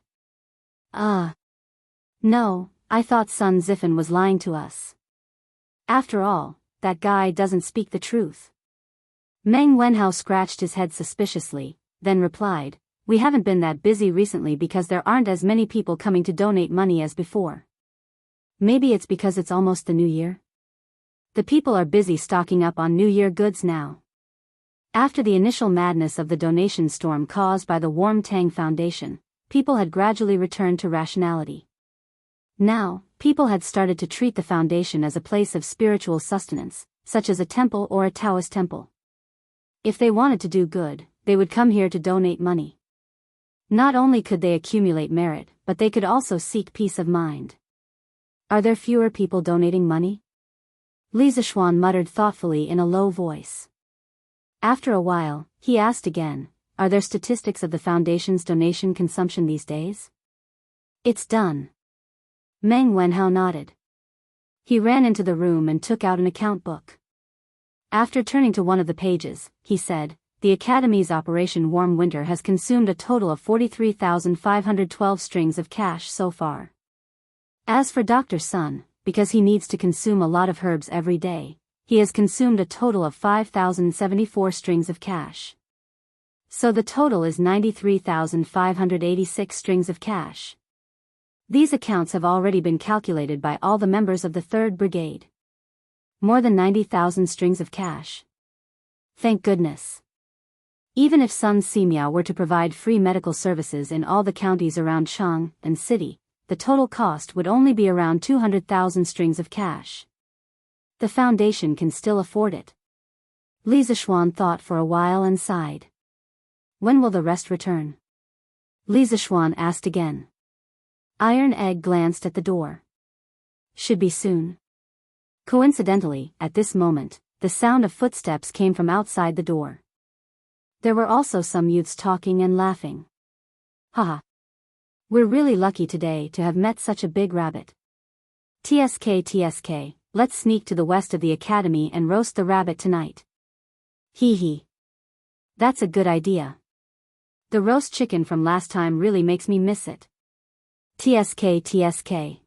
No, I thought Sun Zifan was lying to us. After all, that guy doesn't speak the truth. Meng Wenhao scratched his head suspiciously, then replied, We haven't been that busy recently because there aren't as many people coming to donate money as before. Maybe it's because it's almost the new year? The people are busy stocking up on New Year goods now. After the initial madness of the donation storm caused by the Warm Tang Foundation, people had gradually returned to rationality. Now, people had started to treat the foundation as a place of spiritual sustenance, such as a temple or a Taoist temple. If they wanted to do good, they would come here to donate money. Not only could they accumulate merit, but they could also seek peace of mind. Are there fewer people donating money? Li Zishuan muttered thoughtfully in a low voice. After a while, he asked again, Are there statistics of the foundation's donation consumption these days? It's done. Meng Wenhao nodded. He ran into the room and took out an account book. After turning to one of the pages, he said, "The Academy's Operation Warm Winter has consumed a total of 43,512 strings of cash so far. As for Dr. Sun, because he needs to consume a lot of herbs every day, he has consumed a total of 5,074 strings of cash. So the total is 93,586 strings of cash. These accounts have already been calculated by all the members of the 3rd Brigade. More than 90,000 strings of cash. Thank goodness. Even if Sun Simiao were to provide free medical services in all the counties around Chang and city, the total cost would only be around 200,000 strings of cash. The Foundation can still afford it." Li Zishuan thought for a while and sighed. "When will the rest return?" Li Zishuan asked again. Iron Egg glanced at the door. "Should be soon." Coincidentally, at this moment, the sound of footsteps came from outside the door. There were also some youths talking and laughing. "Haha. We're really lucky today to have met such a big rabbit. TSK, let's sneak to the west of the academy and roast the rabbit tonight. Hee hee. That's a good idea. The roast chicken from last time really makes me miss it. TSK.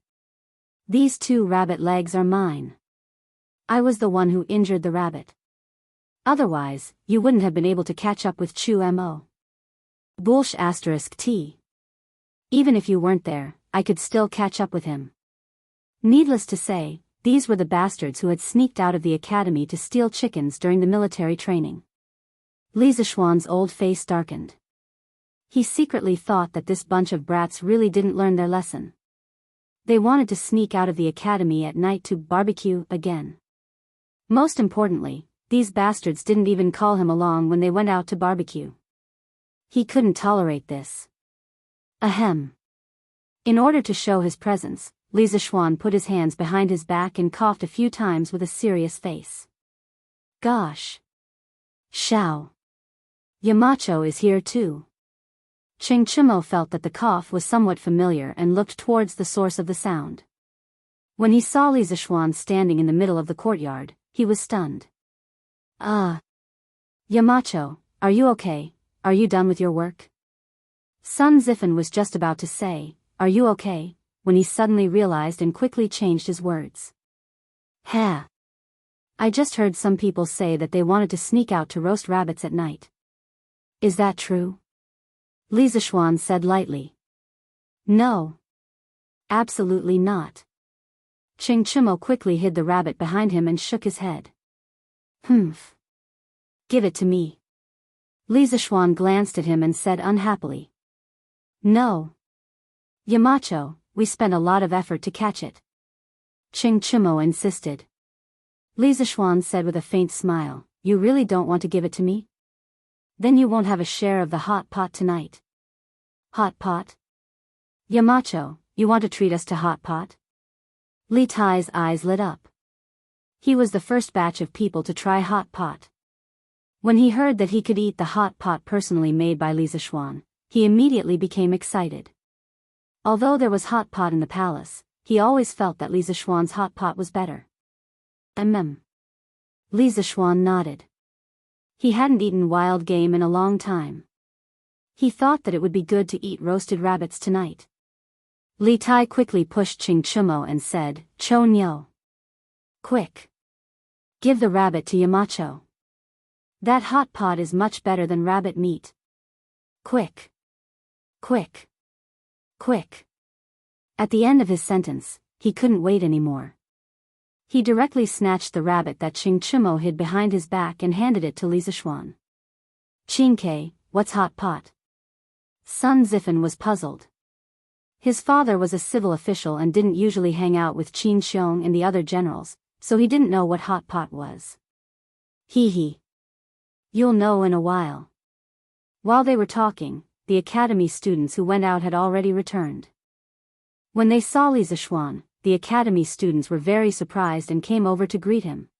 These 2 rabbit legs are mine. I was the one who injured the rabbit. Otherwise, you wouldn't have been able to catch up with Chu Mo. Bullsh *T. Even if you weren't there, I could still catch up with him." Needless to say, these were the bastards who had sneaked out of the academy to steal chickens during the military training. Li Zishuan's old face darkened. He secretly thought that this bunch of brats really didn't learn their lesson. They wanted to sneak out of the academy at night to barbecue again. Most importantly, these bastards didn't even call him along when they went out to barbecue. He couldn't tolerate this. Ahem. In order to show his presence, Li Zishuan put his hands behind his back and coughed a few times with a serious face. "Gosh. Shao. Yamacho is here too." Ching Chimo felt that the cough was somewhat familiar and looked towards the source of the sound. When he saw Li Zishuan standing in the middle of the courtyard, he was stunned. Yamacho, are you okay? Are you done with your work?" Sun Zifen was just about to say, "Are you okay?" when he suddenly realized and quickly changed his words. "Ha! I just heard some people say that they wanted to sneak out to roast rabbits at night. Is that true?" Li Zishuan said lightly. "No. Absolutely not." Ching Chimo quickly hid the rabbit behind him and shook his head. "Humph. Give it to me." Li Zishuan glanced at him and said unhappily. "No. Yamacho, we spent a lot of effort to catch it." Ching Chimo insisted. Li Zishuan said with a faint smile, "You really don't want to give it to me? Then you won't have a share of the hot pot tonight." "Hot pot? Yamacho, you want to treat us to hot pot?" Li Tai's eyes lit up. He was the first batch of people to try hot pot. When he heard that he could eat the hot pot personally made by Li Zishuan, he immediately became excited. Although there was hot pot in the palace, he always felt that Li Zishuan's hot pot was better. Li Zishuan nodded. He hadn't eaten wild game in a long time. He thought that it would be good to eat roasted rabbits tonight. Li Tai quickly pushed Ching Chumo and said, "Cho Nyo. Quick. Give the rabbit to Yamacho. That hot pot is much better than rabbit meat. Quick. Quick. Quick." At the end of his sentence, he couldn't wait anymore. He directly snatched the rabbit that Ching Chumo hid behind his back and handed it to Li Zishuan. "Chingke, what's hot pot?" Sun Zifen was puzzled. His father was a civil official and didn't usually hang out with Qin Xiong and the other generals, so he didn't know what hot pot was. Hee. You'll know in a while." While they were talking, the academy students who went out had already returned. When they saw Li Zishuan, the academy students were very surprised and came over to greet him.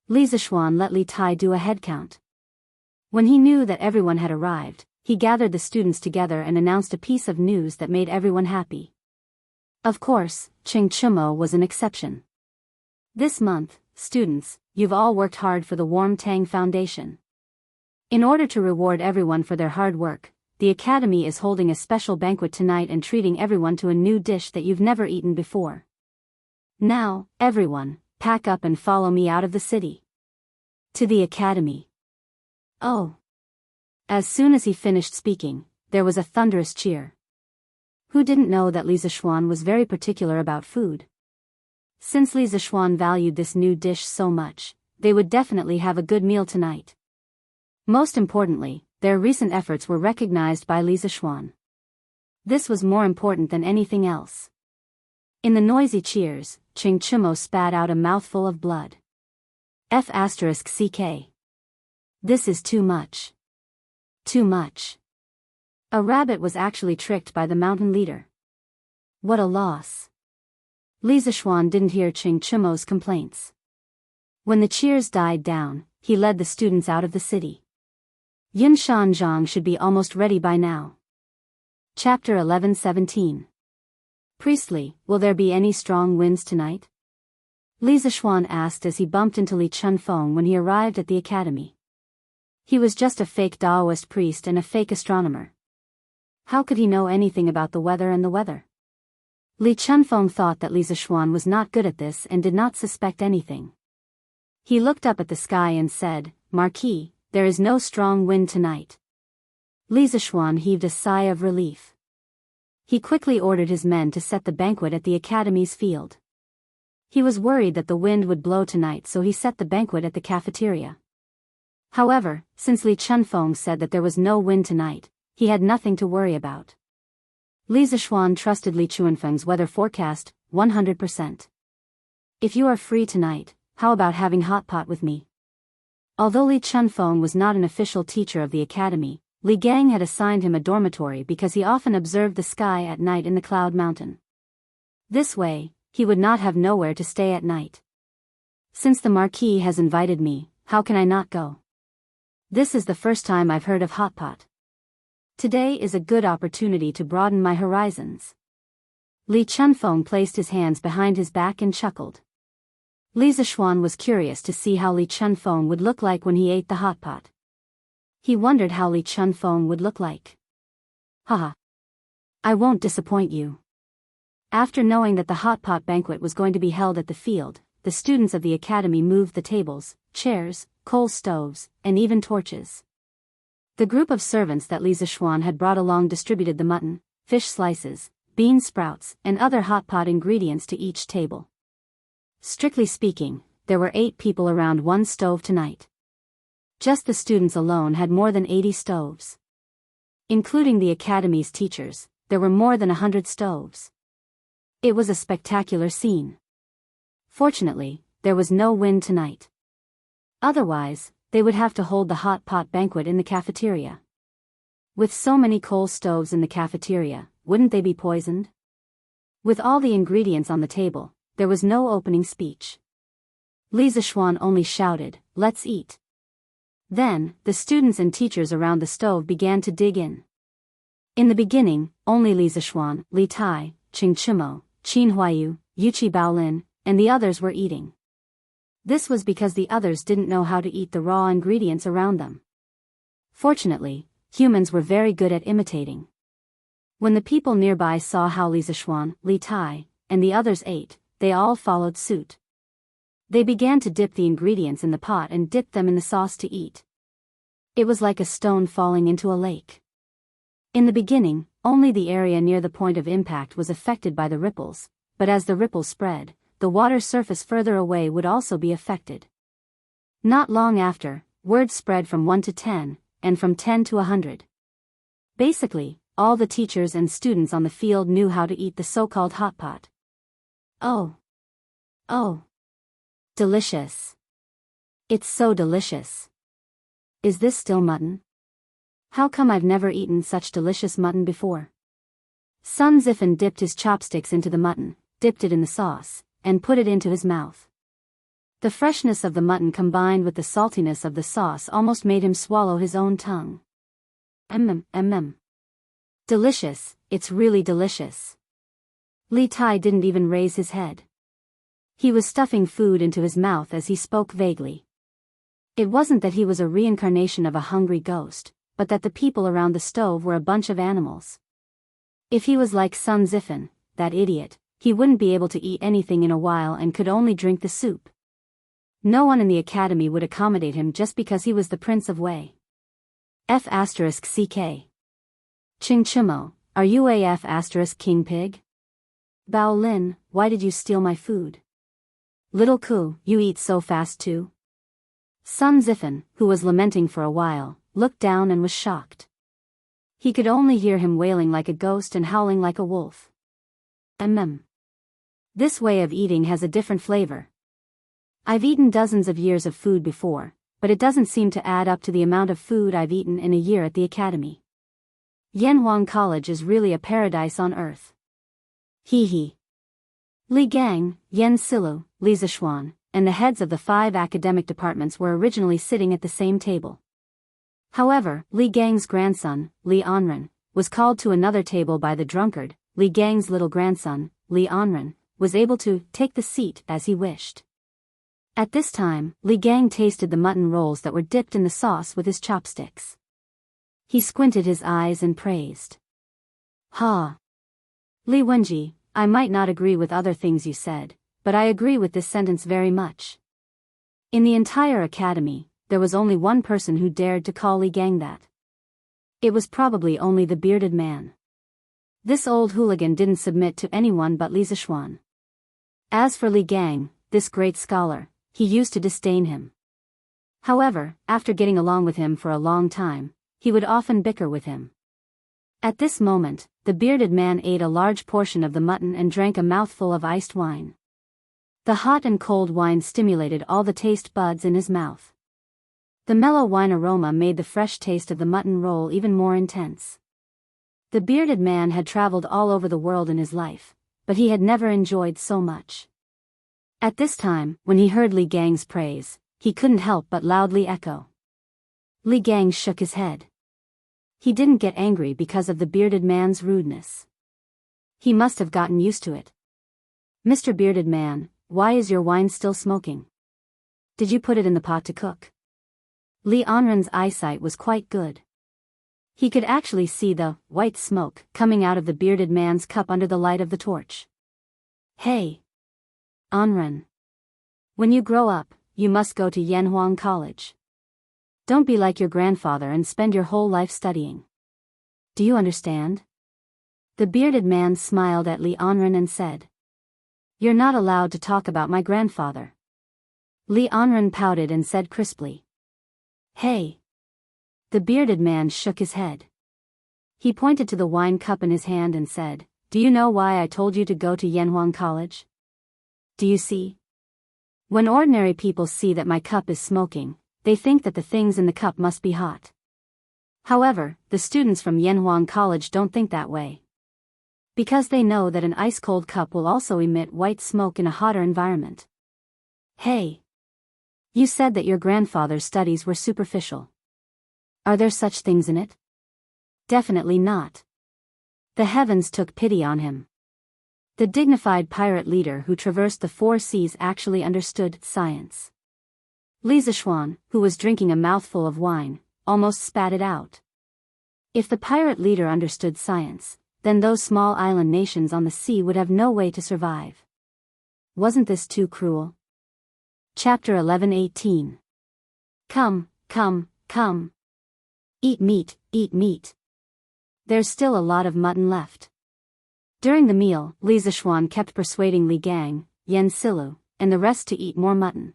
Li Zishuan let Li Tai do a head count. When he knew that everyone had arrived, he gathered the students together and announced a piece of news that made everyone happy. Of course, Ching Chumo was an exception. This month, students, you've all worked hard for the Warm Tang Foundation. In order to reward everyone for their hard work, the Academy is holding a special banquet tonight and treating everyone to a new dish that you've never eaten before. Now, everyone, pack up and follow me out of the city. To the Academy. Oh. As soon as he finished speaking, there was a thunderous cheer. Who didn't know that Li Zishuan was very particular about food? Since Li Zishuan valued this new dish so much, they would definitely have a good meal tonight. Most importantly, their recent efforts were recognized by Li Zishuan. This was more important than anything else. In the noisy cheers, Ching Chimo spat out a mouthful of blood. F***ck. This is too much. Too much. A rabbit was actually tricked by the mountain leader. What a loss. Li Zishuan didn't hear Ching Chimo's complaints. When the cheers died down, he led the students out of the city. Yunshan Zhang should be almost ready by now. Chapter 11:17. Priestly, will there be any strong winds tonight? Li Zishuan asked as he bumped into Li Chunfeng when he arrived at the academy. He was just a fake Daoist priest and a fake astronomer. How could he know anything about the weather and the weather? Li Chunfeng thought that Li Zishuan was not good at this and did not suspect anything. He looked up at the sky and said, Marquis, there is no strong wind tonight. Li Zishuan heaved a sigh of relief. He quickly ordered his men to set the banquet at the academy's field. He was worried that the wind would blow tonight, so he set the banquet at the cafeteria. However, since Li Chunfeng said that there was no wind tonight, he had nothing to worry about. Li Zishuan trusted Li Chunfeng's weather forecast, 100%. If you are free tonight, how about having hot pot with me? Although Li Chunfeng was not an official teacher of the academy, Li Gang had assigned him a dormitory because he often observed the sky at night in the Cloud Mountain. This way, he would not have nowhere to stay at night. Since the Marquis has invited me, how can I not go? This is the first time I've heard of hot pot. Today is a good opportunity to broaden my horizons. Li Chunfeng placed his hands behind his back and chuckled. Li Zishuan was curious to see how Li Chunfeng would look like when he ate the hot pot. He wondered how Li Chunfeng would look like. Haha. I won't disappoint you. After knowing that the hot pot banquet was going to be held at the field, the students of the academy moved the tables, chairs, coal stoves, and even torches. The group of servants that Li Zishuan had brought along distributed the mutton, fish slices, bean sprouts, and other hot pot ingredients to each table. Strictly speaking, there were 8 people around one stove tonight. Just the students alone had more than 80 stoves. Including the academy's teachers, there were more than 100 stoves. It was a spectacular scene. Fortunately, there was no wind tonight. Otherwise, they would have to hold the hot pot banquet in the cafeteria. With so many coal stoves in the cafeteria, wouldn't they be poisoned? With all the ingredients on the table, there was no opening speech. Li Zishuan only shouted, "Let's eat." Then, the students and teachers around the stove began to dig in. In the beginning, only Li Zishuan, Li Tai, Ching Chimo, Qin Huayu, Yuqi Baolin, and the others were eating. This was because the others didn't know how to eat the raw ingredients around them. Fortunately, humans were very good at imitating. When the people nearby saw how Li Zishuan, Li Tai, and the others ate, they all followed suit. They began to dip the ingredients in the pot and dip them in the sauce to eat. It was like a stone falling into a lake. In the beginning, only the area near the point of impact was affected by the ripples, but as the ripples spread, the water surface further away would also be affected. Not long after, word spread from 1 to 10, and from 10 to 100. Basically, all the teachers and students on the field knew how to eat the so-called hot pot. Oh. Delicious. It's so delicious. Is this still mutton? How come I've never eaten such delicious mutton before? Sun Zifen dipped his chopsticks into the mutton, dipped it in the sauce, and put it into his mouth. The freshness of the mutton combined with the saltiness of the sauce almost made him swallow his own tongue. Delicious, it's really delicious. Li Tai didn't even raise his head. He was stuffing food into his mouth as he spoke vaguely. It wasn't that he was a reincarnation of a hungry ghost, but that the people around the stove were a bunch of animals. If he was like Sun Zifen, that idiot, he wouldn't be able to eat anything in a while and could only drink the soup. No one in the academy would accommodate him just because he was the Prince of Wei. F***ck. Ching Chimo, are you a F***king pig? Bao Lin, why did you steal my food? Little Ku, you eat so fast too? Sun Zifen, who was lamenting for a while, looked down and was shocked. He could only hear him wailing like a ghost and howling like a wolf. This way of eating has a different flavor. I've eaten dozens of years of food before, but it doesn't seem to add up to the amount of food I've eaten in a year at the academy. Yanhuang College is really a paradise on earth. Hee hee. Li Gang, Yen Silu, Li Zishuan, and the heads of the 5 academic departments were originally sitting at the same table. However, Li Gang's grandson, Li Anren, was called to another table by the drunkard. Li Gang's little grandson, Li Anren, was able to take the seat as he wished. At this time, Li Gang tasted the mutton rolls that were dipped in the sauce with his chopsticks. He squinted his eyes and praised. Ha! Li Wenji, I might not agree with other things you said, but I agree with this sentence very much. In the entire academy, there was only one person who dared to call Li Gang that. It was probably only the bearded man. This old hooligan didn't submit to anyone but Li Zishuan. As for Li Gang, this great scholar, he used to disdain him. However, after getting along with him for a long time, he would often bicker with him. At this moment, the bearded man ate a large portion of the mutton and drank a mouthful of iced wine. The hot and cold wine stimulated all the taste buds in his mouth. The mellow wine aroma made the fresh taste of the mutton roll even more intense. The bearded man had traveled all over the world in his life, but he had never enjoyed so much. At this time, when he heard Li Gang's praise, he couldn't help but loudly echo. Li Gang shook his head. He didn't get angry because of the bearded man's rudeness. He must have gotten used to it. Mr. Bearded Man, why is your wine still smoking? Did you put it in the pot to cook? Li Anren's eyesight was quite good. He could actually see the white smoke coming out of the bearded man's cup under the light of the torch. Hey! Anren. When you grow up, you must go to Yanhuang College. Don't be like your grandfather and spend your whole life studying. Do you understand? The bearded man smiled at Li Anren and said. You're not allowed to talk about my grandfather. Li Anren pouted and said crisply. Hey! The bearded man shook his head. He pointed to the wine cup in his hand and said, Do you know why I told you to go to Yanhuang College? Do you see? When ordinary people see that my cup is smoking, they think that the things in the cup must be hot. However, the students from Yanhuang College don't think that way. Because they know that an ice-cold cup will also emit white smoke in a hotter environment. Hey! You said that your grandfather's studies were superficial. Are there such things in it? Definitely not. The heavens took pity on him. The dignified pirate leader who traversed the 4 seas actually understood science. Li Zishuan, who was drinking a mouthful of wine, almost spat it out. If the pirate leader understood science, then those small island nations on the sea would have no way to survive. Wasn't this too cruel? Chapter 11:18. Come, come, come. Eat meat, eat meat. There's still a lot of mutton left. During the meal, Li Zishuan kept persuading Li Gang, Yen Silu, and the rest to eat more mutton.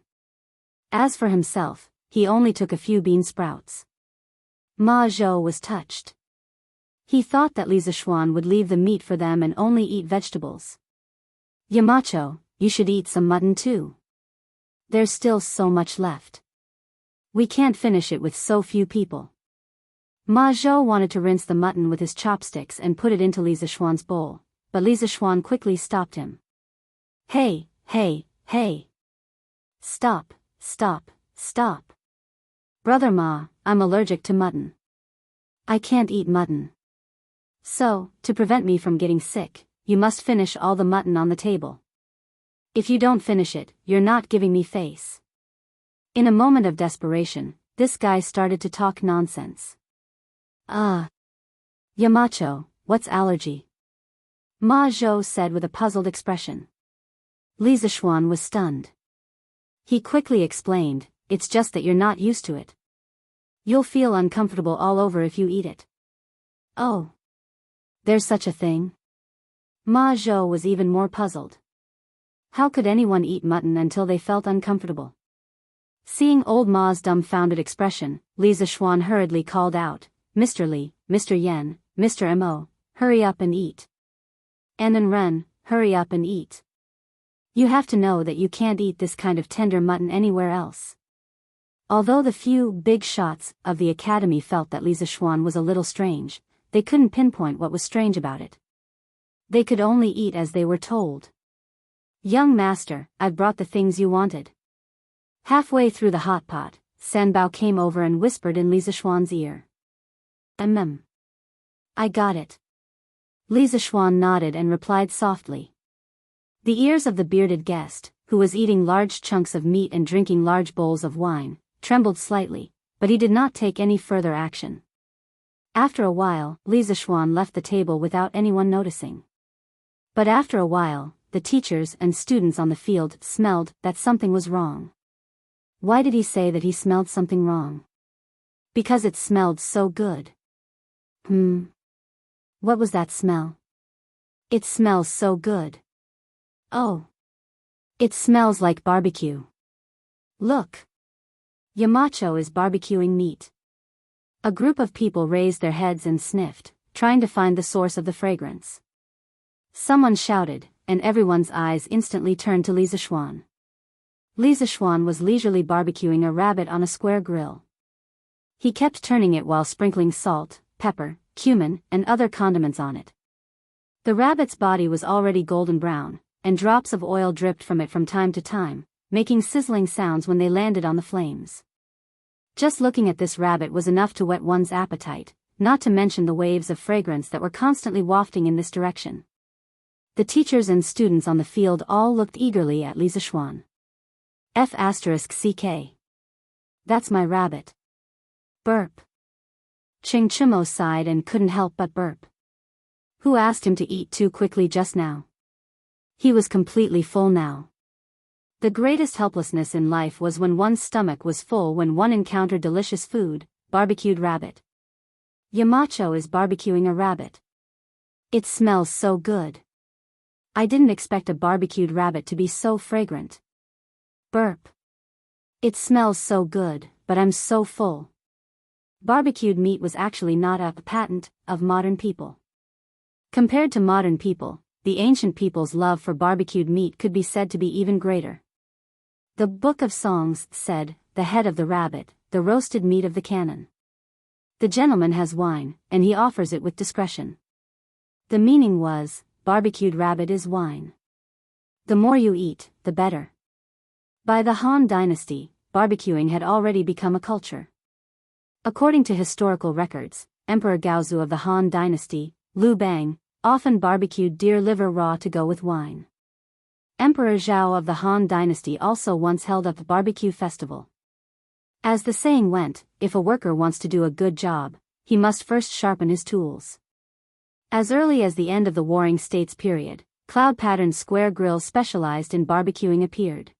As for himself, he only took a few bean sprouts. Ma Zhou was touched. He thought that Li Zishuan would leave the meat for them and only eat vegetables. Yamacho, you should eat some mutton too. There's still so much left. We can't finish it with so few people. Ma Zhou wanted to rinse the mutton with his chopsticks and put it into Li Zishuan's bowl, but Li Zishuan quickly stopped him. Hey, hey, hey. Stop, stop, stop. Brother Ma, I'm allergic to mutton. I can't eat mutton. So, to prevent me from getting sick, you must finish all the mutton on the table. If you don't finish it, you're not giving me face. In a moment of desperation, this guy started to talk nonsense. Yamacho, what's allergy? Ma Zhou said with a puzzled expression. Li Zishuan was stunned. He quickly explained, it's just that you're not used to it. You'll feel uncomfortable all over if you eat it. Oh. There's such a thing? Ma Zhou was even more puzzled. How could anyone eat mutton until they felt uncomfortable? Seeing old Ma's dumbfounded expression, Li Zishuan hurriedly called out, Mr. Li, Mr. Yen, Mr. Mo, hurry up and eat. And Ren, hurry up and eat. You have to know that you can't eat this kind of tender mutton anywhere else. Although the few big shots of the academy felt that Li Zishuan was a little strange, they couldn't pinpoint what was strange about it. They could only eat as they were told. Young master, I've brought the things you wanted. Halfway through the hot pot, Sanbao came over and whispered in Li Zishuan's ear. I got it. Li Zishuan nodded and replied softly. The ears of the bearded guest, who was eating large chunks of meat and drinking large bowls of wine, trembled slightly, but he did not take any further action. After a while, Li Zishuan left the table without anyone noticing. But after a while, the teachers and students on the field smelled that something was wrong. Why did he say that he smelled something wrong? Because it smelled so good. What was that smell? It smells so good. Oh. It smells like barbecue. Look. Yamacho is barbecuing meat. A group of people raised their heads and sniffed, trying to find the source of the fragrance. Someone shouted, and everyone's eyes instantly turned to Li Zishuan. Li Zishuan was leisurely barbecuing a rabbit on a square grill. He kept turning it while sprinkling salt, pepper, cumin, and other condiments on it. The rabbit's body was already golden brown, and drops of oil dripped from it from time to time, making sizzling sounds when they landed on the flames. Just looking at this rabbit was enough to whet one's appetite, not to mention the waves of fragrance that were constantly wafting in this direction. The teachers and students on the field all looked eagerly at Li Zishuan. F***CK. That's my rabbit. Burp. Ching Chimo sighed and couldn't help but burp. Who asked him to eat too quickly just now? He was completely full now. The greatest helplessness in life was when one's stomach was full when one encountered delicious food, barbecued rabbit. Yamacho is barbecuing a rabbit. It smells so good. I didn't expect a barbecued rabbit to be so fragrant. Burp. It smells so good, but I'm so full. Barbecued meat was actually not a patent of modern people. Compared to modern people, the ancient people's love for barbecued meat could be said to be even greater. The Book of Songs said, the head of the rabbit, the roasted meat of the cannon. The gentleman has wine, and he offers it with discretion. The meaning was, barbecued rabbit is wine. The more you eat, the better. By the Han Dynasty, barbecuing had already become a culture. According to historical records, Emperor Gaozu of the Han Dynasty, Liu Bang, often barbecued deer liver raw to go with wine. Emperor Zhao of the Han Dynasty also once held up a barbecue festival. As the saying went, if a worker wants to do a good job, he must first sharpen his tools. As early as the end of the Warring States period, cloud-patterned square grills specialized in barbecuing appeared.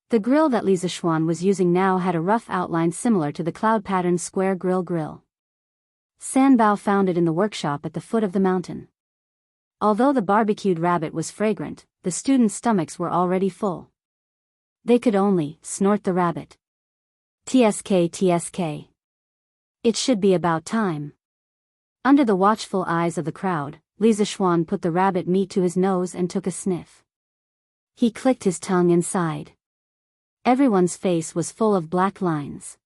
The grill that Li Zishuan was using now had a rough outline similar to the cloud-patterned square grill. Sanbao found it in the workshop at the foot of the mountain. Although the barbecued rabbit was fragrant, the students' stomachs were already full. They could only snort the rabbit. TSK. It should be about time. Under the watchful eyes of the crowd, Li Zishuan put the rabbit meat to his nose and took a sniff. He clicked his tongue and sighed. Everyone's face was full of black lines.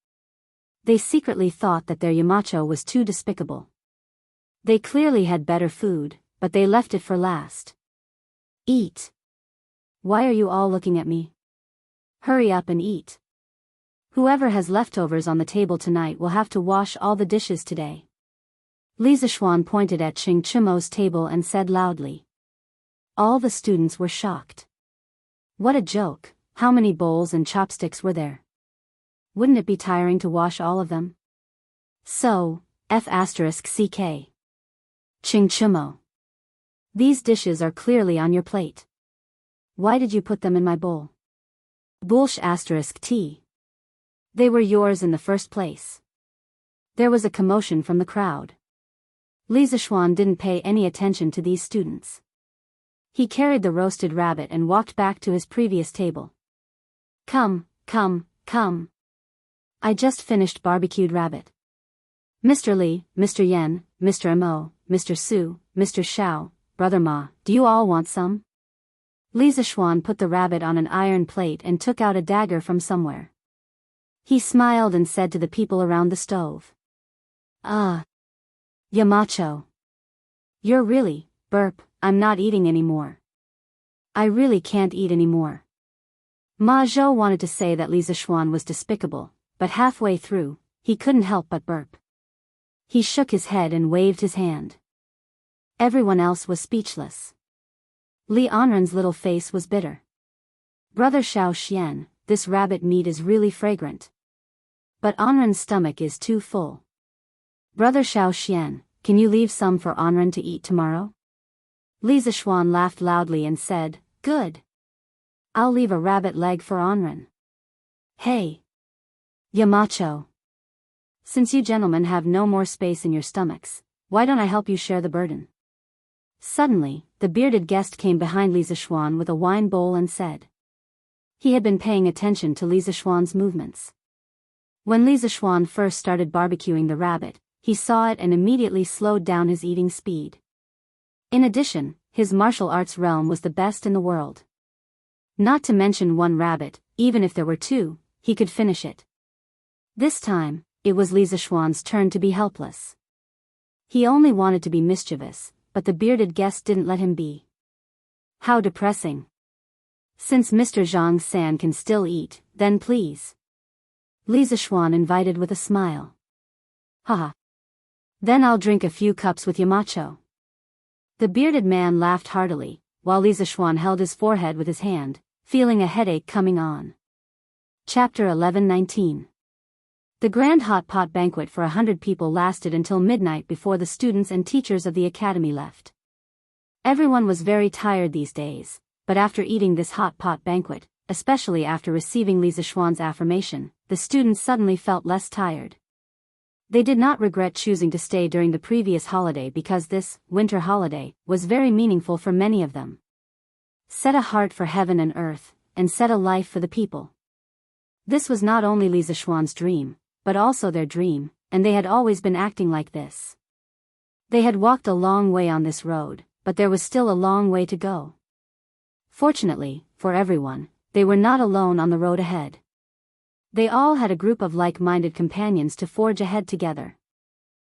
They secretly thought that their Yamacho was too despicable. They clearly had better food, but they left it for last. Eat. Why are you all looking at me? Hurry up and eat. Whoever has leftovers on the table tonight will have to wash all the dishes today. Li Zishuan pointed at Ching Chimo's table and said loudly. All the students were shocked. What a joke, how many bowls and chopsticks were there? Wouldn't it be tiring to wash all of them? So, F***ck. Ching chumo. These dishes are clearly on your plate. Why did you put them in my bowl? Bullsh *t. They were yours in the first place. There was a commotion from the crowd. Li Zishuan didn't pay any attention to these students. He carried the roasted rabbit and walked back to his previous table. Come. I just finished barbecued rabbit. Mr. Li, Mr. Yen, Mr. Mo, Mr. Su, Mr. Xiao, Brother Ma, do you all want some? Li Zishuan put the rabbit on an iron plate and took out a dagger from somewhere. He smiled and said to the people around the stove. Yamacho. You're really, I'm not eating anymore. I really can't eat anymore. Ma Zhou wanted to say that Li Zishuan was despicable, but halfway through, he couldn't help but burp. He shook his head and waved his hand. Everyone else was speechless. Li Anren's little face was bitter. Brother Xiao Xian, this rabbit meat is really fragrant. But Anren's stomach is too full. Brother Xiao Xian, can you leave some for Anren to eat tomorrow? Li Zishuan laughed loudly and said, Good. I'll leave a rabbit leg for Anren. Hey. Yamacho. Since you gentlemen have no more space in your stomachs, why don't I help you share the burden? Suddenly, the bearded guest came behind Li Zishuan with a wine bowl and said. He had been paying attention to Li Zishuan's movements. When Li Zishuan first started barbecuing the rabbit, he saw it and immediately slowed down his eating speed. In addition, his martial arts realm was the best in the world. Not to mention one rabbit, even if there were two, he could finish it. This time, it was Li Zishuan's turn to be helpless. He only wanted to be mischievous, but the bearded guest didn't let him be. How depressing. Since Mr. Zhang San can still eat, then please. Li Zishuan invited with a smile. Haha. Then I'll drink a few cups with Yamacho. The bearded man laughed heartily, while Li Zishuan held his forehead with his hand, feeling a headache coming on. Chapter 11:19. The grand hot pot banquet for 100 people lasted until midnight before the students and teachers of the academy left. Everyone was very tired these days, but after eating this hot pot banquet, especially after receiving Li Zishuan's affirmation, the students suddenly felt less tired. They did not regret choosing to stay during the previous holiday because this, winter holiday, was very meaningful for many of them. Set a heart for heaven and earth, and set a life for the people. This was not only Li Zishuan's dream, but also their dream, and they had always been acting like this. They had walked a long way on this road, but there was still a long way to go. Fortunately, for everyone, they were not alone on the road ahead. They all had a group of like-minded companions to forge ahead together.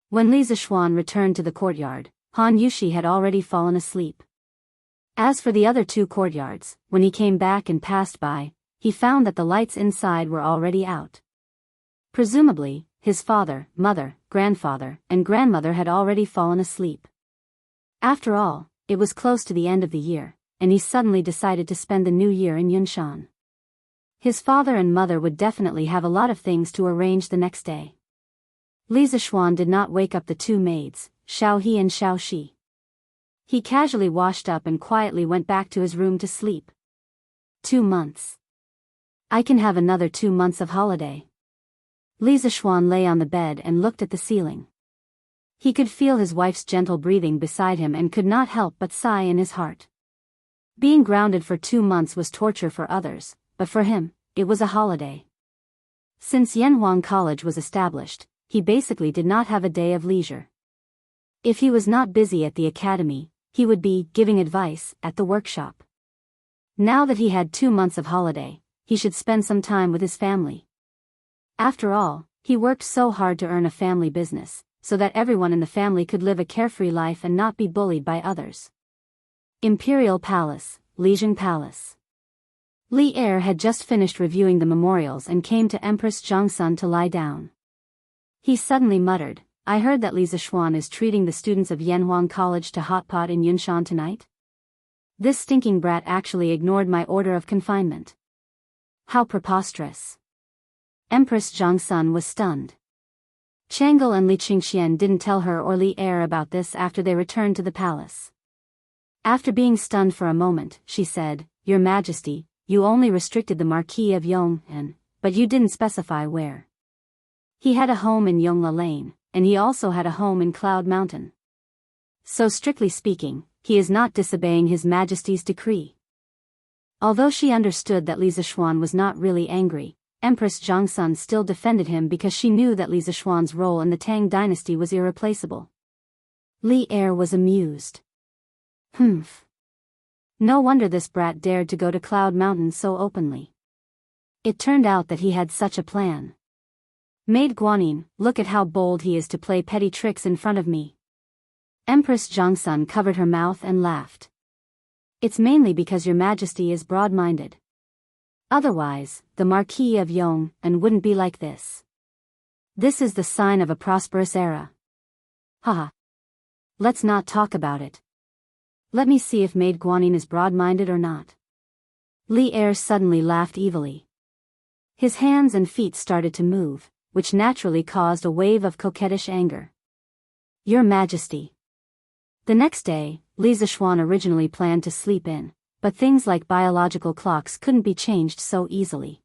When Li Zishuan returned to the courtyard, Han Yushi had already fallen asleep. As for the other two courtyards, when he came back and passed by, he found that the lights inside were already out. Presumably, his father, mother, grandfather, and grandmother had already fallen asleep. After all, it was close to the end of the year, and he suddenly decided to spend the new year in Yunshan. His father and mother would definitely have a lot of things to arrange the next day. Li Zishuan did not wake up the two maids, Xiao He and Xiao Shi. He casually washed up and quietly went back to his room to sleep. 2 months. I can have another 2 months of holiday. Li Zishuan lay on the bed and looked at the ceiling. He could feel his wife's gentle breathing beside him and could not help but sigh in his heart. Being grounded for 2 months was torture for others, but for him, it was a holiday. Since Yanhuang College was established, he basically did not have a day of leisure. If he was not busy at the academy, he would be giving advice at the workshop. Now that he had 2 months of holiday, he should spend some time with his family. After all, he worked so hard to earn a family business, so that everyone in the family could live a carefree life and not be bullied by others. Imperial Palace, Lijiang Palace. Li Er had just finished reviewing the memorials and came to Empress Zhangsun to lie down. He suddenly muttered, I heard that Li Zishuan is treating the students of Yanhuang College to hot pot in Yunshan tonight. This stinking brat actually ignored my order of confinement. How preposterous. Empress Jiangsun was stunned. Tranquil and Li Qingxian didn't tell her or Li Er about this after they returned to the palace. After being stunned for a moment, she said, "Your Majesty, you only restricted the Marquis of Yong'an, but you didn't specify where. He had a home in Yongla Lane, and he also had a home in Cloud Mountain. So strictly speaking, he is not disobeying His Majesty's decree." Although she understood that Li Zishuan was not really angry, Empress Jiangsun still defended him because she knew that Li Zishuan's role in the Tang dynasty was irreplaceable. Li Er was amused. Humph. No wonder this brat dared to go to Cloud Mountain so openly. It turned out that he had such a plan. Maid Guanyin, look at how bold he is to play petty tricks in front of me. Empress Jiangsun covered her mouth and laughed. It's mainly because Your Majesty is broad-minded. Otherwise, the Marquis of Yong'an wouldn't be like this. This is the sign of a prosperous era. Haha. Let's not talk about it. Let me see if Maid Guanyin is broad-minded or not. Li Er suddenly laughed evilly. His hands and feet started to move, which naturally caused a wave of coquettish anger. Your Majesty. The next day, Li Zishuan originally planned to sleep in, but things like biological clocks couldn't be changed so easily.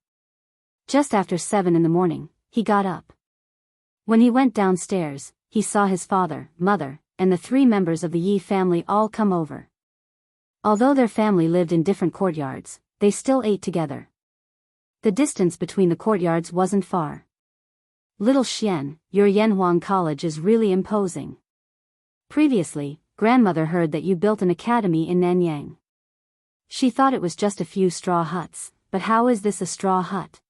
Just after 7 in the morning, he got up. When he went downstairs, he saw his father, mother, and the 3 members of the Yi family all come over. Although their family lived in different courtyards, they still ate together. The distance between the courtyards wasn't far. Little Xian, your Yanhuang College is really imposing. Previously, grandmother heard that you built an academy in Nanyang. She thought it was just a few straw huts, but how is this a straw hut?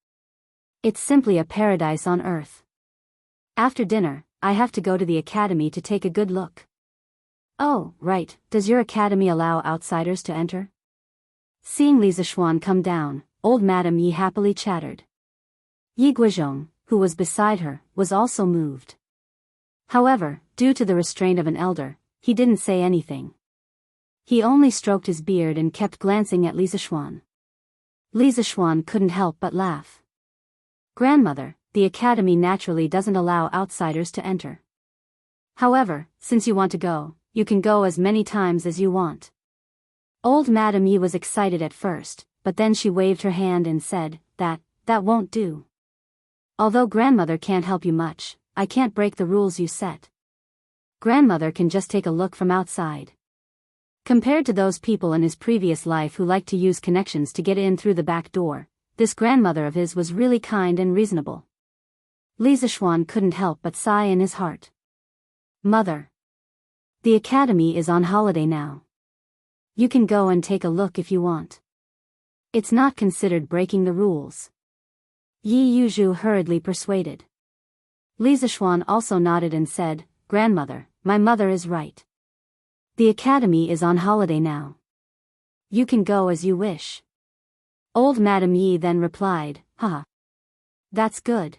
It's simply a paradise on earth. After dinner, I have to go to the academy to take a good look. Oh, right, does your academy allow outsiders to enter? Seeing Li Zishuan come down, old Madame Yi happily chattered. Yi Guizhong, who was beside her, was also moved. However, due to the restraint of an elder, he didn't say anything. He only stroked his beard and kept glancing at Li Zishuan. Li Zishuan couldn't help but laugh. Grandmother, the academy naturally doesn't allow outsiders to enter. However, since you want to go, you can go as many times as you want. Old Madame Yi was excited at first, but then she waved her hand and said, that won't do. Although grandmother can't help you much, I can't break the rules you set. Grandmother can just take a look from outside. Compared to those people in his previous life who liked to use connections to get in through the back door, this grandmother of his was really kind and reasonable. Li Zishuan couldn't help but sigh in his heart. Mother. The academy is on holiday now. You can go and take a look if you want. It's not considered breaking the rules. Yi Yuzhu hurriedly persuaded. Li Zishuan also nodded and said, Grandmother, my mother is right. The academy is on holiday now. You can go as you wish. Old Madame Yi then replied, Haha. That's good.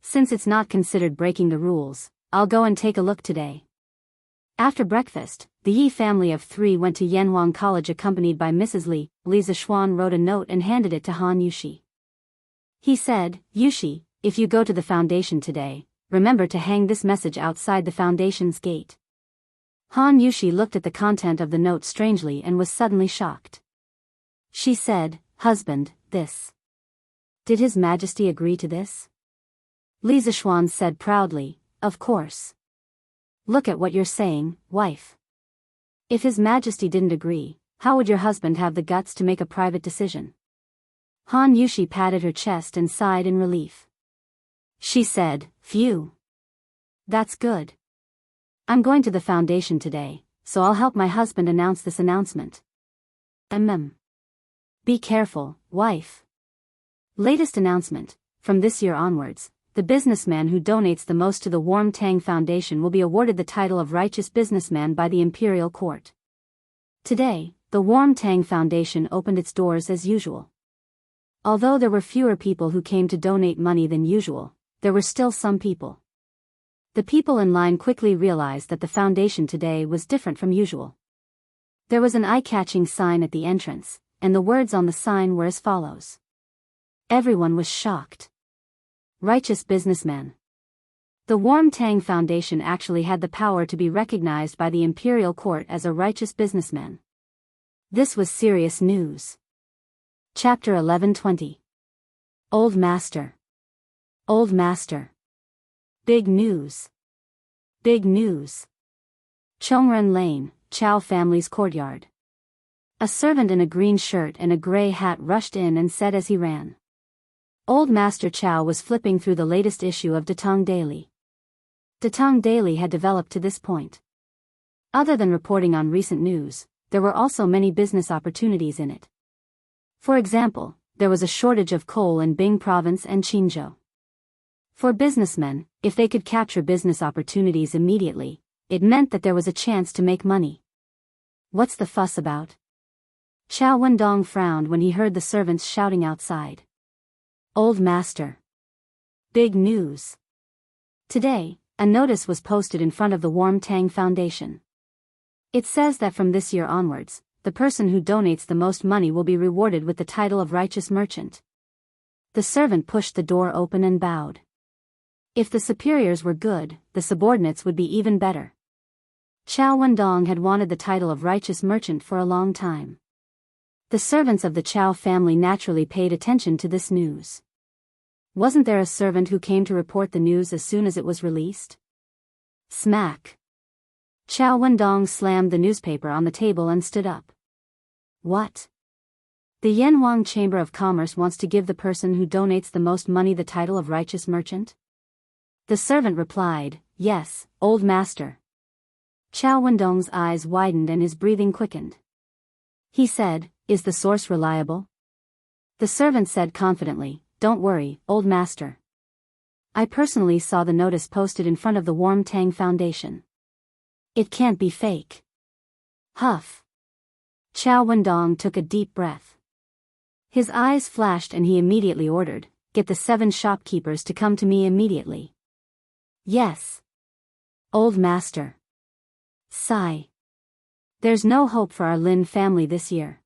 Since it's not considered breaking the rules, I'll go and take a look today. After breakfast, the Yi family of 3 went to Yanhuang College accompanied by Mrs. Li. Li Zishuan wrote a note and handed it to Han Yushi. He said, Yushi, if you go to the foundation today, remember to hang this message outside the foundation's gate. Han Yushi looked at the content of the note strangely and was suddenly shocked. She said, Husband, this. Did His Majesty agree to this? Li Zishuan said proudly, Of course. Look at what you're saying, wife. If His Majesty didn't agree, how would your husband have the guts to make a private decision? Han Yushi patted her chest and sighed in relief. She said, Phew. That's good. I'm going to the foundation today, so I'll help my husband announce this announcement. Be careful, wife. Latest announcement, from this year onwards, the businessman who donates the most to the Warm Tang Foundation will be awarded the title of Righteous Businessman by the Imperial Court. Today, the Warm Tang Foundation opened its doors as usual. Although there were fewer people who came to donate money than usual, there were still some people. The people in line quickly realized that the foundation today was different from usual. There was an eye-catching sign at the entrance, and the words on the sign were as follows. Everyone was shocked. Righteous businessman. The Warm Tang Foundation actually had the power to be recognized by the imperial court as a righteous businessman. This was serious news. Chapter 11:20. Old Master. Old Master. Big news. Big news. Chongren Lane, Chow family's courtyard. A servant in a green shirt and a gray hat rushed in and said as he ran. Old Master Chow was flipping through the latest issue of Datong Daily. Datong Daily had developed to this point. Other than reporting on recent news, there were also many business opportunities in it. For example, there was a shortage of coal in Bing Province and Qinzhou. For businessmen, if they could capture business opportunities immediately, it meant that there was a chance to make money. What's the fuss about? Chow Wendong frowned when he heard the servants shouting outside. Old Master. Big news. Today, a notice was posted in front of the Warm Tang Foundation. It says that from this year onwards, the person who donates the most money will be rewarded with the title of Righteous Merchant. The servant pushed the door open and bowed. If the superiors were good, the subordinates would be even better. Chow Wendong had wanted the title of Righteous Merchant for a long time. The servants of the Chow family naturally paid attention to this news. Wasn't there a servant who came to report the news as soon as it was released? Smack. Chow Wendong slammed the newspaper on the table and stood up. What? The Yanhuang Chamber of Commerce wants to give the person who donates the most money the title of Righteous Merchant? The servant replied, Yes, old master. Chow Wendong's eyes widened and his breathing quickened. He said, Is the source reliable? The servant said confidently, Don't worry, old master. I personally saw the notice posted in front of the Warm Tang Foundation. It can't be fake. Huff. Chow Wendong took a deep breath. His eyes flashed and he immediately ordered, Get the 7 shopkeepers to come to me immediately. Yes. Old master. Sigh. There's no hope for our Lin family this year.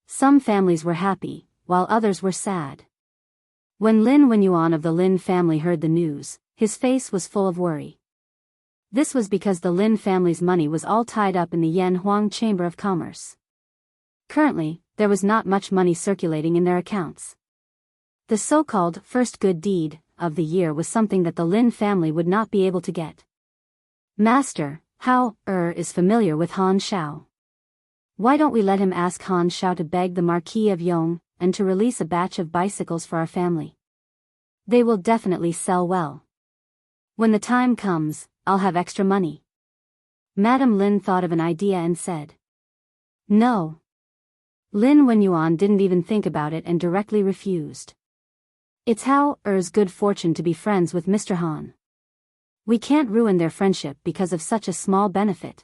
Some families were happy, while others were sad. When Lin Wenyuan of the Lin family heard the news, his face was full of worry. This was because the Lin family's money was all tied up in the Yanhuang Chamber of Commerce. Currently, there was not much money circulating in their accounts. The so-called first good deed of the year was something that the Lin family would not be able to get. Master, Hao is familiar with Han Shao. Why don't we let him ask Han Shao to beg the Marquis of Yong and to release a batch of bicycles for our family? They will definitely sell well. When the time comes, I'll have extra money. Madame Lin thought of an idea and said. No. Lin Wenyuan didn't even think about it and directly refused. It's Hao Er's good fortune to be friends with Mr. Han. We can't ruin their friendship because of such a small benefit.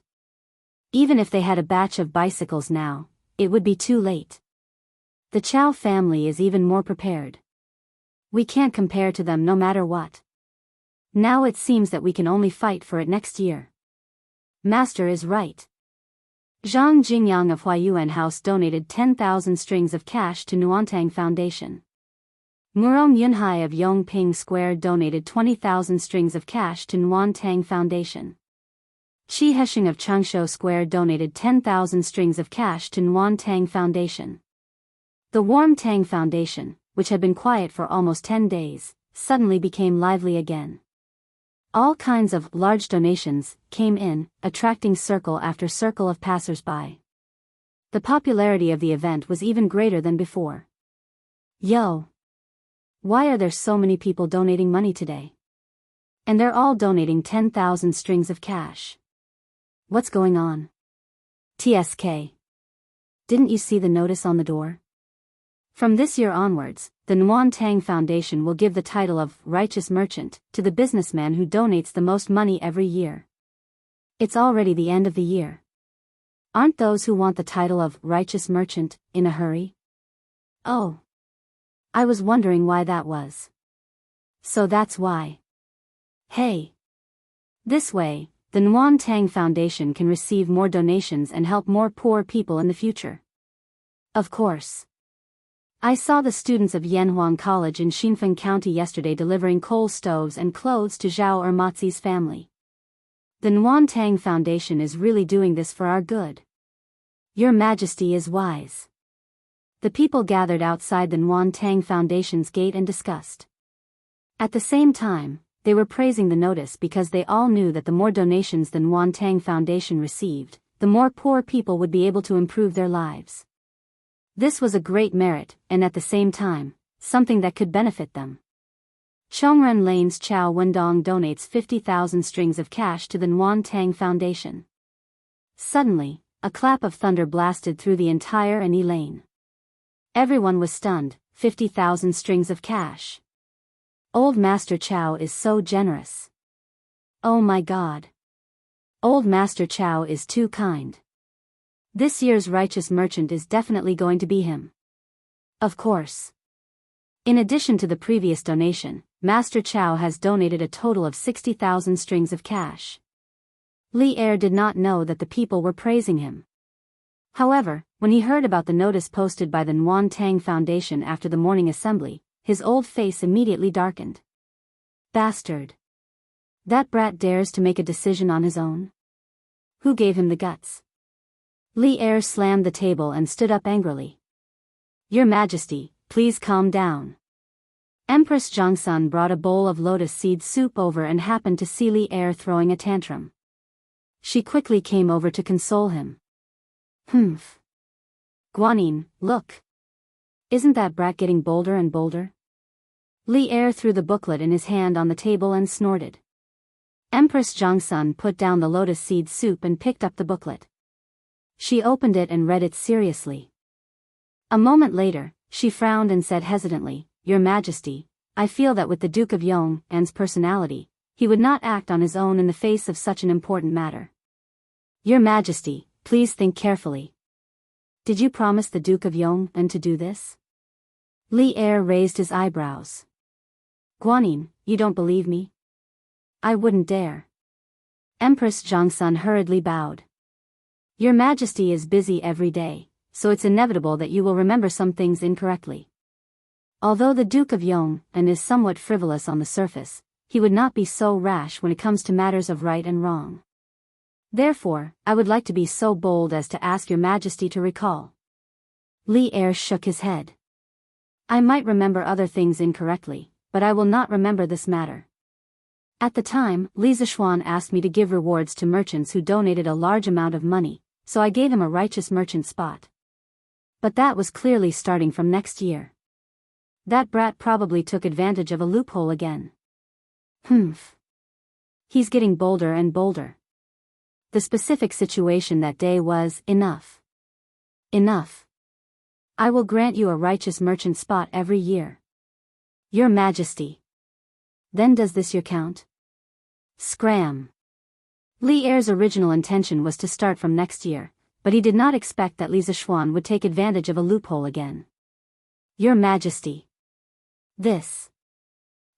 Even if they had a batch of bicycles now, it would be too late. The Chow family is even more prepared. We can't compare to them no matter what. Now it seems that we can only fight for it next year. Master is right. Zhang Jingyang of Huayuan House donated 10,000 strings of cash to Nuantang Foundation. Murong Yunhai of Yongping Square donated 20,000 strings of cash to Nuantang Foundation. Qi Hesheng of Changshu Square donated 10,000 strings of cash to Nuantang Foundation. The Warm Tang Foundation, which had been quiet for almost 10 days, suddenly became lively again. All kinds of large donations came in, attracting circle after circle of passers-by. The popularity of the event was even greater than before. Yo! Why are there so many people donating money today? And they're all donating 10,000 strings of cash. What's going on? TSK. Didn't you see the notice on the door? From this year onwards, the Nuantang Foundation will give the title of Righteous Merchant to the businessman who donates the most money every year. It's already the end of the year. Aren't those who want the title of Righteous Merchant in a hurry? Oh. I was wondering why that was. So that's why. Hey. This way, the Nuan Tang Foundation can receive more donations and help more poor people in the future. Of course. I saw the students of Yanhuang College in Xinfeng County yesterday delivering coal stoves and clothes to Zhao Ermatzi's family. The Nuan Tang Foundation is really doing this for our good. Your Majesty is wise. The people gathered outside the Nuan Tang Foundation's gate and discussed. At the same time, they were praising the notice because they all knew that the more donations the Nuan Tang Foundation received, the more poor people would be able to improve their lives. This was a great merit, and at the same time, something that could benefit them. Chongren Lane's Chao Wendong donates 50,000 strings of cash to the Nuan Tang Foundation. Suddenly, a clap of thunder blasted through the entire Ani lane. Everyone was stunned. 50,000 strings of cash. Old Master Chao is so generous. Oh my God. Old Master Chao is too kind. This year's righteous merchant is definitely going to be him. Of course. In addition to the previous donation, Master Chao has donated a total of 60,000 strings of cash. Li Er did not know that the people were praising him. However, when he heard about the notice posted by the Nuan Tang Foundation after the morning assembly, his old face immediately darkened. Bastard. That brat dares to make a decision on his own? Who gave him the guts? Li Er slammed the table and stood up angrily. Your Majesty, please calm down. Empress Jianghu brought a bowl of lotus seed soup over and happened to see Li Er throwing a tantrum. She quickly came over to console him. Humph. Guanyin, look. Isn't that brat getting bolder and bolder? Li Er threw the booklet in his hand on the table and snorted. Empress Jianghu put down the lotus seed soup and picked up the booklet. She opened it and read it seriously. A moment later, she frowned and said hesitantly, Your Majesty, I feel that with the Duke of Yong'an's personality, he would not act on his own in the face of such an important matter. Your Majesty, please think carefully. Did you promise the Duke of Yong'an to do this? Li Er raised his eyebrows. Guanyin, you don't believe me? I wouldn't dare. Empress Jianghu hurriedly bowed. Your Majesty is busy every day, so it's inevitable that you will remember some things incorrectly. Although the Duke of Yong'an is somewhat frivolous on the surface, he would not be so rash when it comes to matters of right and wrong. Therefore, I would like to be so bold as to ask Your Majesty to recall. Li Er shook his head. I might remember other things incorrectly, but I will not remember this matter. At the time, Li Zishuan asked me to give rewards to merchants who donated a large amount of money, so I gave him a righteous merchant spot. But that was clearly starting from next year. That brat probably took advantage of a loophole again. Humph. He's getting bolder and bolder. The specific situation that day was enough. Enough. I will grant you a righteous merchant spot every year. Your Majesty. Then does this year count? Scram. Li Er's original intention was to start from next year, but he did not expect that Li Zishuan would take advantage of a loophole again. Your Majesty. This.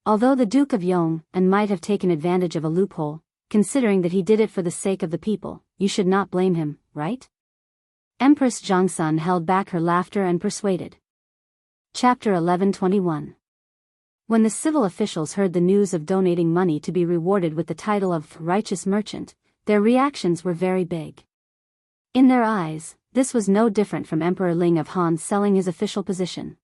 Although the Duke of Yong'an might have taken advantage of a loophole, considering that he did it for the sake of the people, you should not blame him, right? Empress Jianghu held back her laughter and persuaded. Chapter 1121. When the civil officials heard the news of donating money to be rewarded with the title of righteous merchant, their reactions were very big. In their eyes, this was no different from Emperor Ling of Han selling his official position.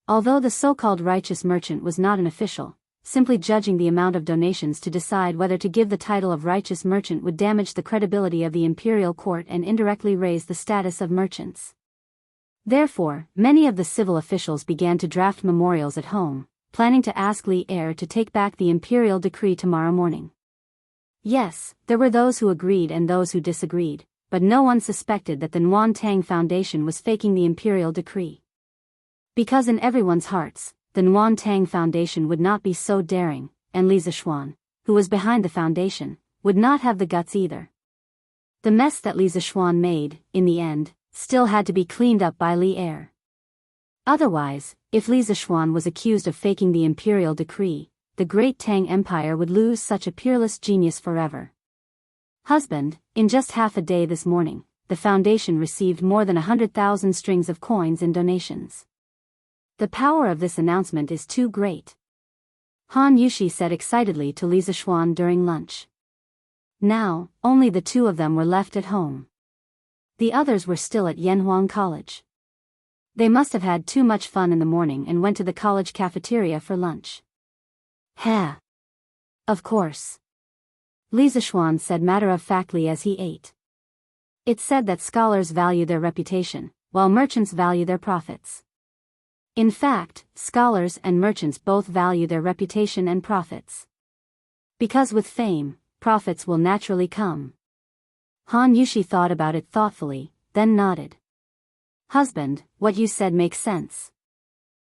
Although the so-called righteous merchant was not an official, simply judging the amount of donations to decide whether to give the title of righteous merchant would damage the credibility of the imperial court and indirectly raise the status of merchants. Therefore, many of the civil officials began to draft memorials at home, planning to ask Li Er to take back the imperial decree tomorrow morning. Yes, there were those who agreed and those who disagreed, but no one suspected that the Nuan Tang Foundation was faking the imperial decree. Because in everyone's hearts, the Nuan Tang Foundation would not be so daring, and Li Zishuan, who was behind the foundation, would not have the guts either. The mess that Li Zishuan made, in the end, still had to be cleaned up by Li Er. Otherwise, if Li Zishuan was accused of faking the imperial decree, the great Tang Empire would lose such a peerless genius forever. Husband, in just half a day this morning, the Foundation received more than 100,000 strings of coins in donations. The power of this announcement is too great. Han Yushi said excitedly to Li Zishuan during lunch. Now, only the two of them were left at home. The others were still at Yanhuang College. They must have had too much fun in the morning and went to the college cafeteria for lunch. Ha! Of course. Li Zishuan said matter-of-factly as he ate. It's said that scholars value their reputation, while merchants value their profits. In fact, scholars and merchants both value their reputation and profits. Because with fame, profits will naturally come. Han Yushi thought about it thoughtfully, then nodded. Husband, what you said makes sense.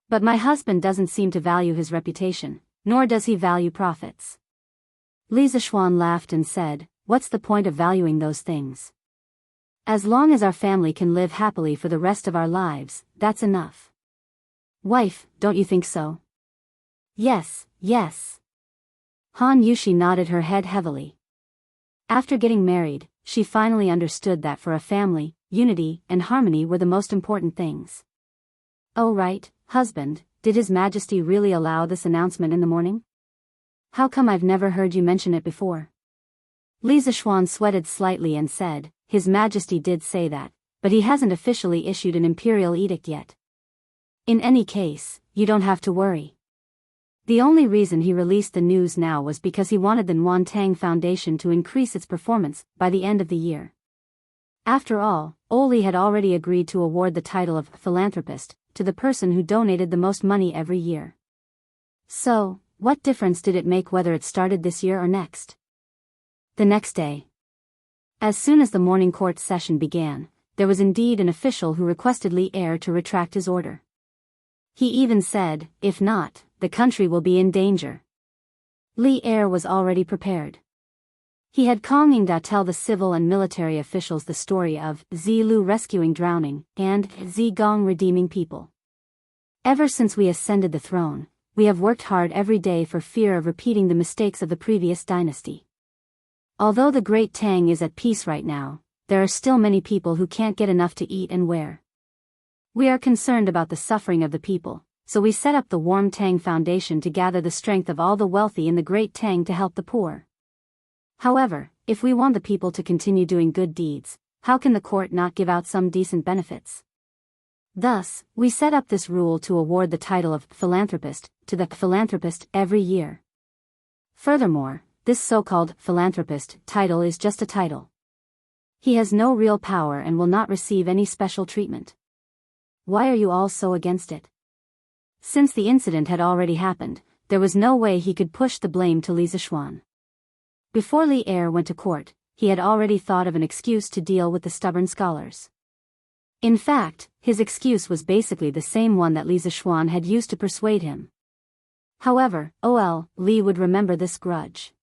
But my husband doesn't seem to value his reputation, nor does he value profits. Li Zishuan laughed and said, what's the point of valuing those things? As long as our family can live happily for the rest of our lives, that's enough. Wife, don't you think so? Yes, yes. Han Yushi nodded her head heavily. After getting married, she finally understood that for a family, unity and harmony were the most important things. Oh right, husband, did His Majesty really allow this announcement in the morning? How come I've never heard you mention it before? Li Zishuan sweated slightly and said, His Majesty did say that, but he hasn't officially issued an imperial edict yet. In any case, you don't have to worry. The only reason he released the news now was because he wanted the Nuantang Foundation to increase its performance by the end of the year. After all, Oli had already agreed to award the title of philanthropist to the person who donated the most money every year. So, what difference did it make whether it started this year or next? The next day. As soon as the morning court session began, there was indeed an official who requested Li Er to retract his order. He even said, if not, the country will be in danger. Li Er was already prepared. He had Kong Yingda tell the civil and military officials the story of Zi Lu rescuing drowning and Zi Gong redeeming people. Ever since we ascended the throne, we have worked hard every day for fear of repeating the mistakes of the previous dynasty. Although the Great Tang is at peace right now, there are still many people who can't get enough to eat and wear. We are concerned about the suffering of the people, so we set up the Warm Tang Foundation to gather the strength of all the wealthy in the Great Tang to help the poor. However, if we want the people to continue doing good deeds, how can the court not give out some decent benefits? Thus, we set up this rule to award the title of philanthropist to the philanthropist every year. Furthermore, this so-called philanthropist title is just a title. He has no real power and will not receive any special treatment. Why are you all so against it? Since the incident had already happened, there was no way he could push the blame to Li Zishuan. Before Li Er went to court, he had already thought of an excuse to deal with the stubborn scholars. In fact, his excuse was basically the same one that Li Zishuan had used to persuade him. However, Li would remember this grudge.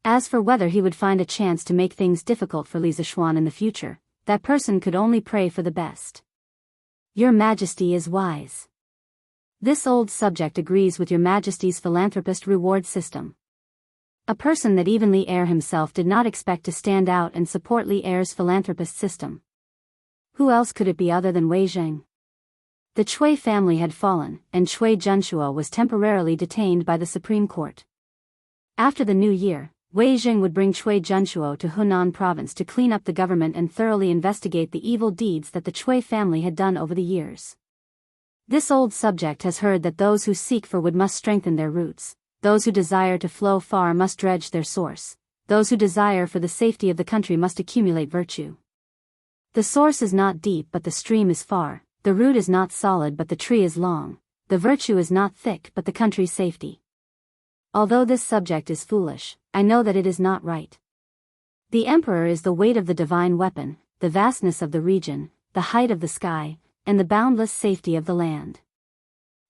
As for whether he would find a chance to make things difficult for Li Zishuan in the future, that person could only pray for the best. Your Majesty is wise. This old subject agrees with Your Majesty's philanthropist reward system. A person that even Li Er himself did not expect to stand out and support Li Er's philanthropist system. Who else could it be other than Wei Zheng? The Cui family had fallen, and Cui Junshuo was temporarily detained by the Supreme Court. After the new year, Wei Zheng would bring Cui Junshuo to Hunan province to clean up the government and thoroughly investigate the evil deeds that the Cui family had done over the years. This old subject has heard that those who seek for wood must strengthen their roots, those who desire to flow far must dredge their source, those who desire for the safety of the country must accumulate virtue. The source is not deep but the stream is far, the root is not solid but the tree is long, the virtue is not thick but the country's safety. Although this subject is foolish, I know that it is not right. The emperor is the weight of the divine weapon, the vastness of the region, the height of the sky, and the boundless safety of the land.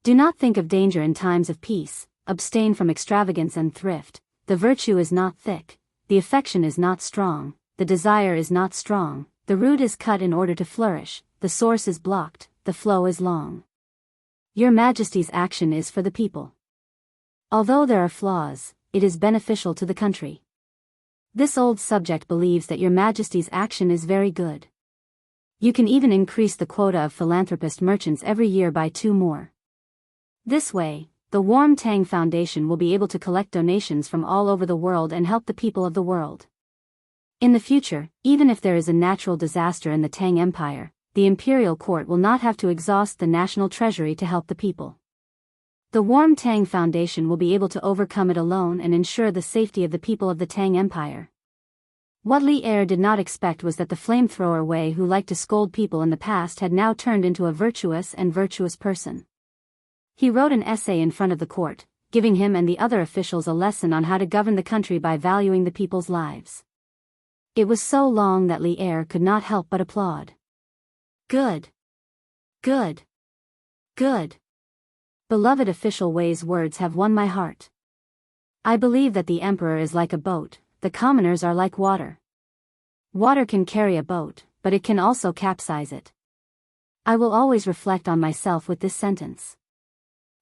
Do not think of danger in times of peace, abstain from extravagance and thrift, the virtue is not thick, the affection is not strong, the desire is not strong, the root is cut in order to flourish, the source is blocked, the flow is long. Your Majesty's action is for the people. Although there are flaws, it is beneficial to the country. This old subject believes that your Majesty's action is very good. You can even increase the quota of philanthropist merchants every year by 2 more. This way, the Warm Tang Foundation will be able to collect donations from all over the world and help the people of the world. In the future, even if there is a natural disaster in the Tang Empire, the imperial court will not have to exhaust the national treasury to help the people. The Warm Tang Foundation will be able to overcome it alone and ensure the safety of the people of the Tang Empire. What Li Er did not expect was that the flamethrower Wei, who liked to scold people in the past, had now turned into a virtuous person. He wrote an essay in front of the court, giving him and the other officials a lesson on how to govern the country by valuing the people's lives. It was so long that Li Er could not help but applaud. Good. Good. Good. Beloved official Wei's words have won my heart. I believe that the emperor is like a boat, the commoners are like water. Water can carry a boat, but it can also capsize it. I will always reflect on myself with this sentence.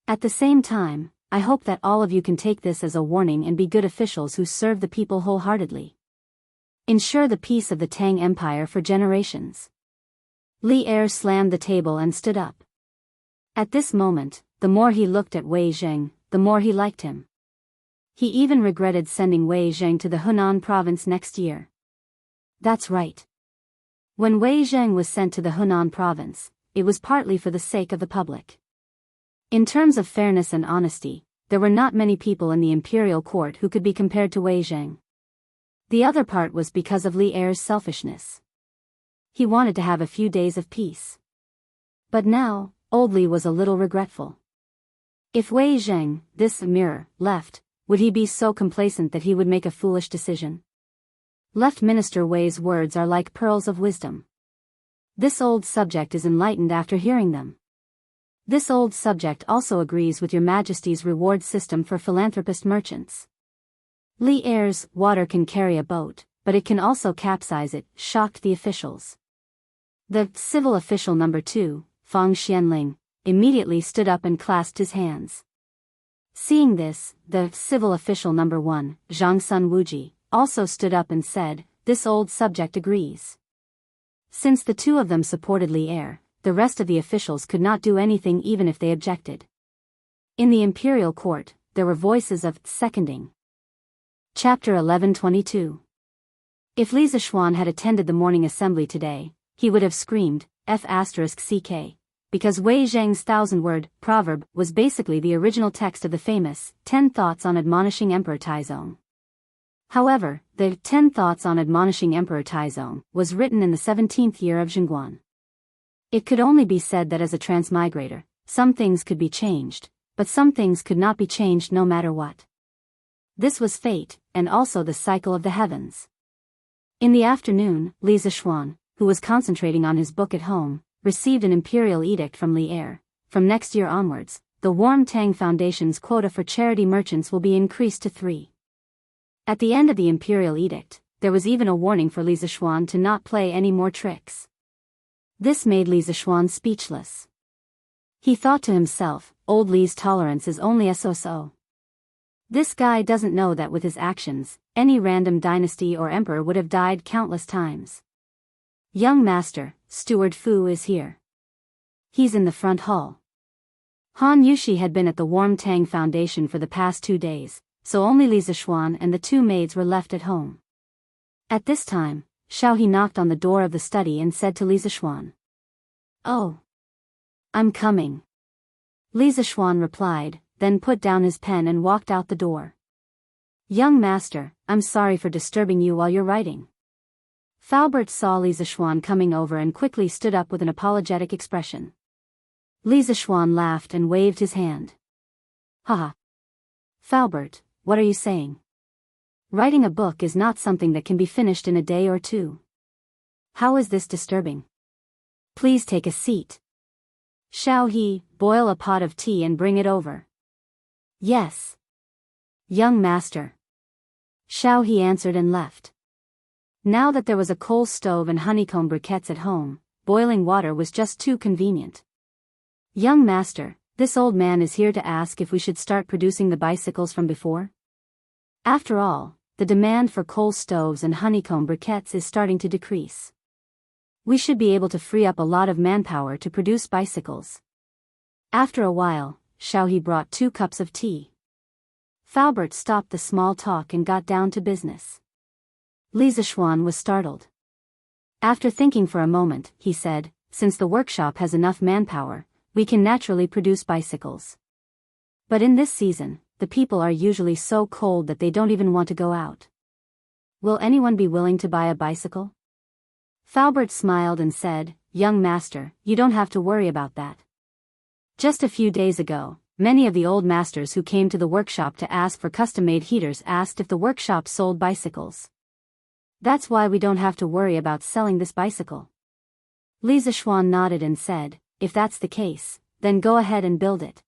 At the same time, I hope that all of you can take this as a warning and be good officials who serve the people wholeheartedly. Ensure the peace of the Tang Empire for generations. Li Er slammed the table and stood up. At this moment, the more he looked at Wei Zheng, the more he liked him. He even regretted sending Wei Zheng to the Hunan province next year. That's right. When Wei Zheng was sent to the Hunan province, it was partly for the sake of the public. In terms of fairness and honesty, there were not many people in the imperial court who could be compared to Wei Zheng. The other part was because of Li Er's selfishness. He wanted to have a few days of peace. But now, old Li was a little regretful. If Wei Zheng, this mirror, left, would he be so complacent that he would make a foolish decision? Left Minister Wei's words are like pearls of wisdom. This old subject is enlightened after hearing them. This old subject also agrees with your Majesty's reward system for philanthropist merchants. Li Er's water can carry a boat, but it can also capsize it, shocked the officials. The civil official number 2, Fang Xianling, immediately stood up and clasped his hands. Seeing this, the civil official number 1, Zhang Sun Wuji, also stood up and said, "This old subject agrees." Since the two of them supported Li Er, the rest of the officials could not do anything even if they objected. In the imperial court, there were voices of seconding. Chapter 1122. If Li Zishuan had attended the morning assembly today, he would have screamed, F***ck, because Wei Zheng's 1,000-word proverb was basically the original text of the famous 10 Thoughts on Admonishing Emperor Taizong. However, the 10 Thoughts on Admonishing Emperor Taizong was written in the 17th year of Zhengguan. It could only be said that as a transmigrator, some things could be changed, but some things could not be changed no matter what. This was fate, and also the cycle of the heavens. In the afternoon, Li Zishuan, who was concentrating on his book at home, received an imperial edict from Li Er. From next year onwards, the Warm Tang Foundation's quota for charity merchants will be increased to 3. At the end of the imperial edict, there was even a warning for Li Zishuan to not play any more tricks. This made Li Zishuan speechless. He thought to himself, old Li's tolerance is only so. This guy doesn't know that with his actions, any random dynasty or emperor would have died countless times. Young master, Steward Fu is here. He's in the front hall. Han Yushi had been at the Warm Tang Foundation for the past 2 days, so only Li Zishuan and the 2 maids were left at home. At this time, Xiao He knocked on the door of the study and said to Li Zishuan, "Oh. I'm coming." Li Zishuan replied, then put down his pen and walked out the door. "Young master, I'm sorry for disturbing you while you're writing." Faubert saw Li Zishuan coming over and quickly stood up with an apologetic expression. Li Zishuan laughed and waved his hand. "Haha. Faubert, what are you saying? Writing a book is not something that can be finished in a day or 2. How is this disturbing? Please take a seat. Xiao He, boil a pot of tea and bring it over." "Yes. Young master." Xiao He answered and left. Now that there was a coal stove and honeycomb briquettes at home, boiling water was just too convenient. "Young master, this old man is here to ask if we should start producing the bicycles from before. After all, the demand for coal stoves and honeycomb briquettes is starting to decrease. We should be able to free up a lot of manpower to produce bicycles. After a while, Xiaohe brought 2 cups of tea. Faubert stopped the small talk and got down to business. Li Zishuan was startled. After thinking for a moment, he said, since the workshop has enough manpower, we can naturally produce bicycles. But in this season, the people are usually so cold that they don't even want to go out. Will anyone be willing to buy a bicycle? Faubert smiled and said, young master, you don't have to worry about that. Just a few days ago, many of the old masters who came to the workshop to ask for custom-made heaters asked if the workshop sold bicycles. That's why we don't have to worry about selling this bicycle. Li Zishuan nodded and said, if that's the case, then go ahead and build it.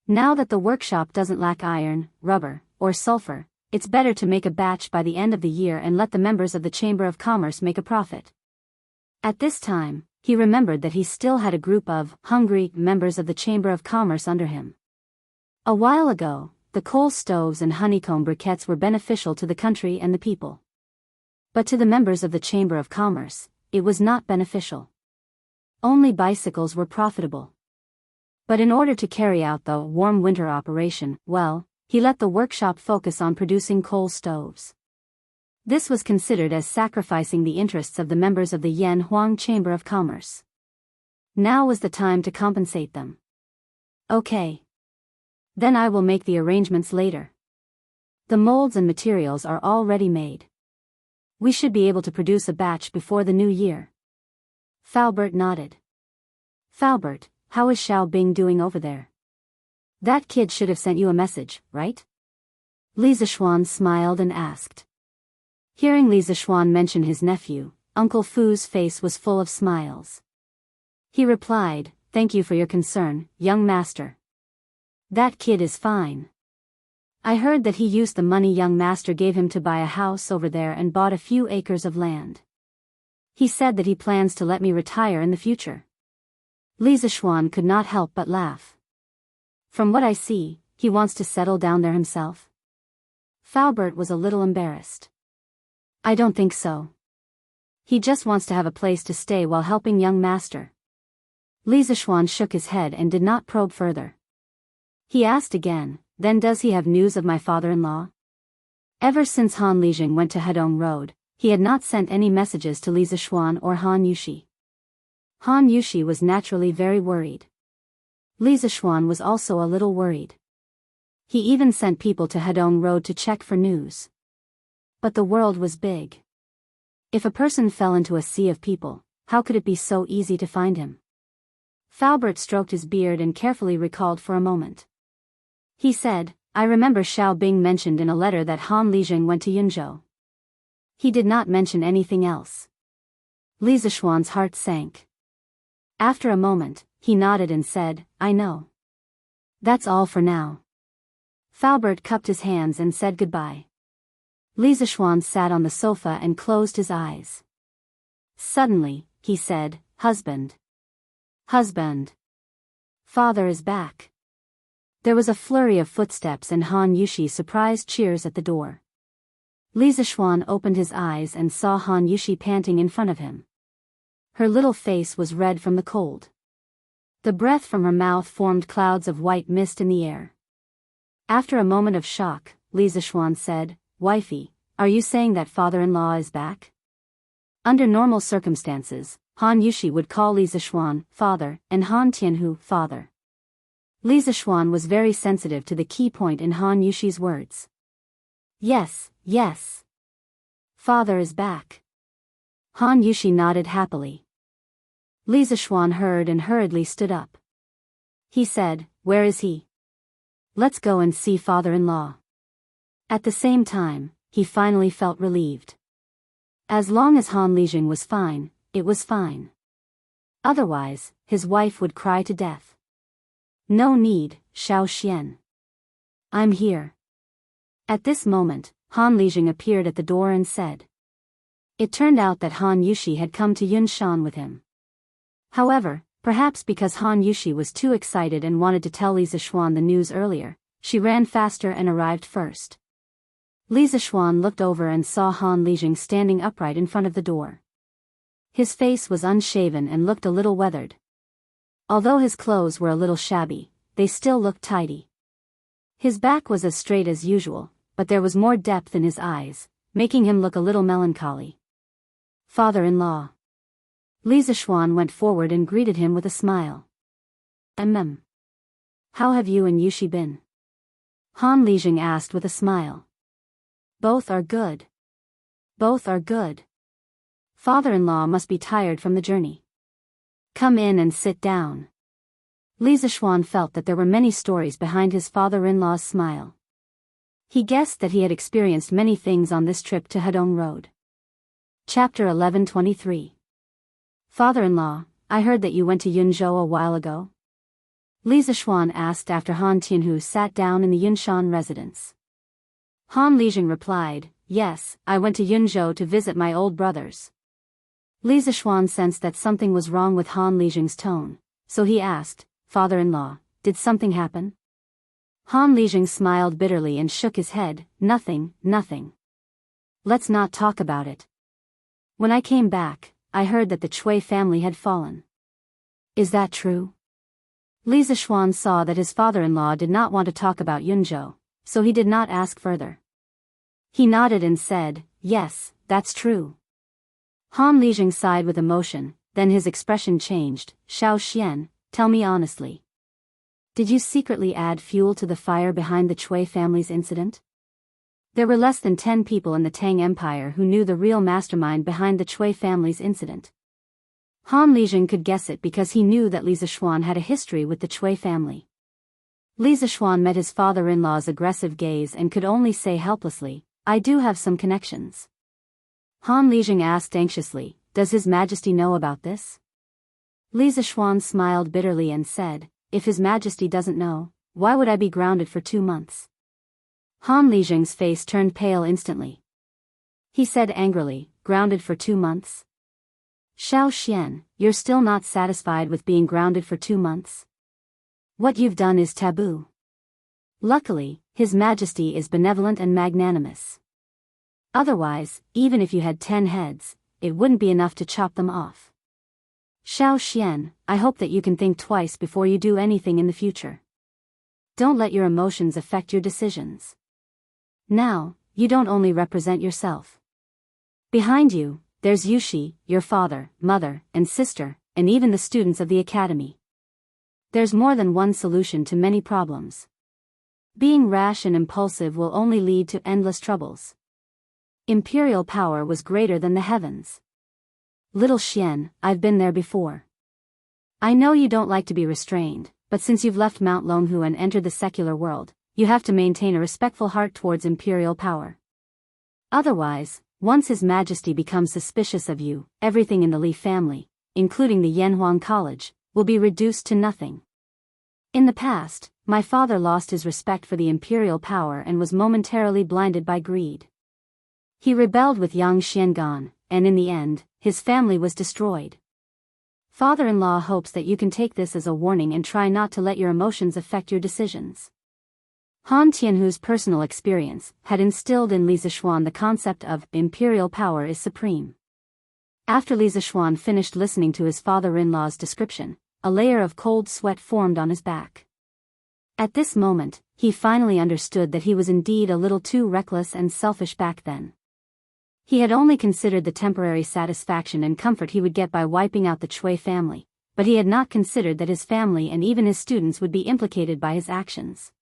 Now that the workshop doesn't lack iron, rubber, or sulfur, it's better to make a batch by the end of the year and let the members of the Chamber of Commerce make a profit. At this time, he remembered that he still had a group of hungry members of the Chamber of Commerce under him. A while ago, the coal stoves and honeycomb briquettes were beneficial to the country and the people. But to the members of the Chamber of Commerce, it was not beneficial. Only bicycles were profitable. But in order to carry out the warm winter operation, well, he let the workshop focus on producing coal stoves. This was considered as sacrificing the interests of the members of the Yan Huang Chamber of Commerce. Now was the time to compensate them. Okay. Then I will make the arrangements later. The molds and materials are already made. We should be able to produce a batch before the new year. Faubert nodded. Faubert, how is Xiao Bing doing over there? That kid should have sent you a message, right? Li Zishuan smiled and asked. Hearing Li Zishuan mention his nephew, Uncle Fu's face was full of smiles. He replied, thank you for your concern, young master. That kid is fine. I heard that he used the money young master gave him to buy a house over there and bought a few acres of land. He said that he plans to let me retire in the future. Li Zishuan could not help but laugh. From what I see, he wants to settle down there himself. Faubert was a little embarrassed. I don't think so. He just wants to have a place to stay while helping young master. Li Zishuan shook his head and did not probe further. He asked again, then does he have news of my father-in-law? Ever since Han Lijing went to Hedong Road, he had not sent any messages to Li Zishuan or Han Yushi. Han Yushi was naturally very worried. Li Zishuan was also a little worried. He even sent people to Hedong Road to check for news. But the world was big. If a person fell into a sea of people, how could it be so easy to find him? Faubert stroked his beard and carefully recalled for a moment. He said, I remember Xiao Bing mentioned in a letter that Han Lijing went to Yunzhou. He did not mention anything else. Li Zishuan's heart sank. After a moment, he nodded and said, I know. That's all for now. Faubert cupped his hands and said goodbye. Li Zishuan sat on the sofa and closed his eyes. Suddenly, he said, Husband. Husband. Father is back. There was a flurry of footsteps and Han Yushi surprised cheers at the door. Li Zishuan opened his eyes and saw Han Yushi panting in front of him. Her little face was red from the cold. The breath from her mouth formed clouds of white mist in the air. After a moment of shock, Li Zishuan said, Wifey, are you saying that father-in-law is back? Under normal circumstances, Han Yushi would call Li Zishuan father and Han Tianhu father. Li Zishuan was very sensitive to the key point in Han Yushi's words. Yes, yes. Father is back. Han Yushi nodded happily. Li Zishuan heard and hurriedly stood up. He said, Where is he? Let's go and see father-in-law. At the same time, he finally felt relieved. As long as Han Lijing was fine, it was fine. Otherwise, his wife would cry to death. No need, Xiao Xian. I'm here. At this moment, Han Lijing appeared at the door and said. It turned out that Han Yushi had come to Yunshan with him. However, perhaps because Han Yushi was too excited and wanted to tell Li Zishuan the news earlier, she ran faster and arrived first. Li Zishuan looked over and saw Han Lijing standing upright in front of the door. His face was unshaven and looked a little weathered. Although his clothes were a little shabby, they still looked tidy. His back was as straight as usual, but there was more depth in his eyes, making him look a little melancholy. Father-in-law. Li Zishuan went forward and greeted him with a smile. How have you and Yushi been? Han Lijing asked with a smile. Both are good. Both are good. Father-in-law must be tired from the journey. Come in and sit down. Li Zishuan felt that there were many stories behind his father-in-law's smile. He guessed that he had experienced many things on this trip to Hedong Road. Chapter 11:23. Father-in-law, I heard that you went to Yunzhou a while ago? Li Zishuan asked after Han Tianhu sat down in the Yunshan residence. Han Lijing replied, yes, I went to Yunzhou to visit my old brothers. Li Zishuan sensed that something was wrong with Han Lijing's tone, so he asked, Father-in-law, did something happen? Han Lijing smiled bitterly and shook his head, nothing. Let's not talk about it. When I came back, I heard that the Chui family had fallen. Is that true? Li Zishuan saw that his father-in-law did not want to talk about Yunzhou, so he did not ask further. He nodded and said, yes, that's true. Han Lijing sighed with emotion, then his expression changed. Xiao Xian, tell me honestly. Did you secretly add fuel to the fire behind the Chui family's incident? There were less than 10 people in the Tang Empire who knew the real mastermind behind the Chui family's incident. Han Lijing could guess it because he knew that Li Zishuan had a history with the Chui family. Li Zishuan met his father-in-law's aggressive gaze and could only say helplessly, I do have some connections. Han Lijing asked anxiously, does His Majesty know about this? Li Zishuan smiled bitterly and said, if His Majesty doesn't know, why would I be grounded for 2 months? Han Lijing's face turned pale instantly. He said angrily, grounded for 2 months? Xiao Xian, you're still not satisfied with being grounded for 2 months? What you've done is taboo. Luckily, His Majesty is benevolent and magnanimous. Otherwise, even if you had 10 heads, it wouldn't be enough to chop them off. Xiao Xian, I hope that you can think twice before you do anything in the future. Don't let your emotions affect your decisions. Now, you don't only represent yourself. Behind you, there's Yushi, your father, mother, and sister, and even the students of the academy. There's more than one solution to many problems. Being rash and impulsive will only lead to endless troubles. Imperial power was greater than the heavens. Little Xian, I've been there before. I know you don't like to be restrained, but since you've left Mount Longhu and entered the secular world, you have to maintain a respectful heart towards imperial power. Otherwise, once His Majesty becomes suspicious of you, everything in the Li family, including the Yanhuang College, will be reduced to nothing. In the past, my father lost his respect for the imperial power and was momentarily blinded by greed. He rebelled with Yang Xiangan, and in the end, his family was destroyed. Father-in-law hopes that you can take this as a warning and try not to let your emotions affect your decisions. Han Tianhu's personal experience had instilled in Li Zishuan the concept of imperial power is supreme. After Li Zishuan finished listening to his father-in-law's description, a layer of cold sweat formed on his back. At this moment, he finally understood that he was indeed a little too reckless and selfish back then. He had only considered the temporary satisfaction and comfort he would get by wiping out the Chui family, but he had not considered that his family and even his students would be implicated by his actions.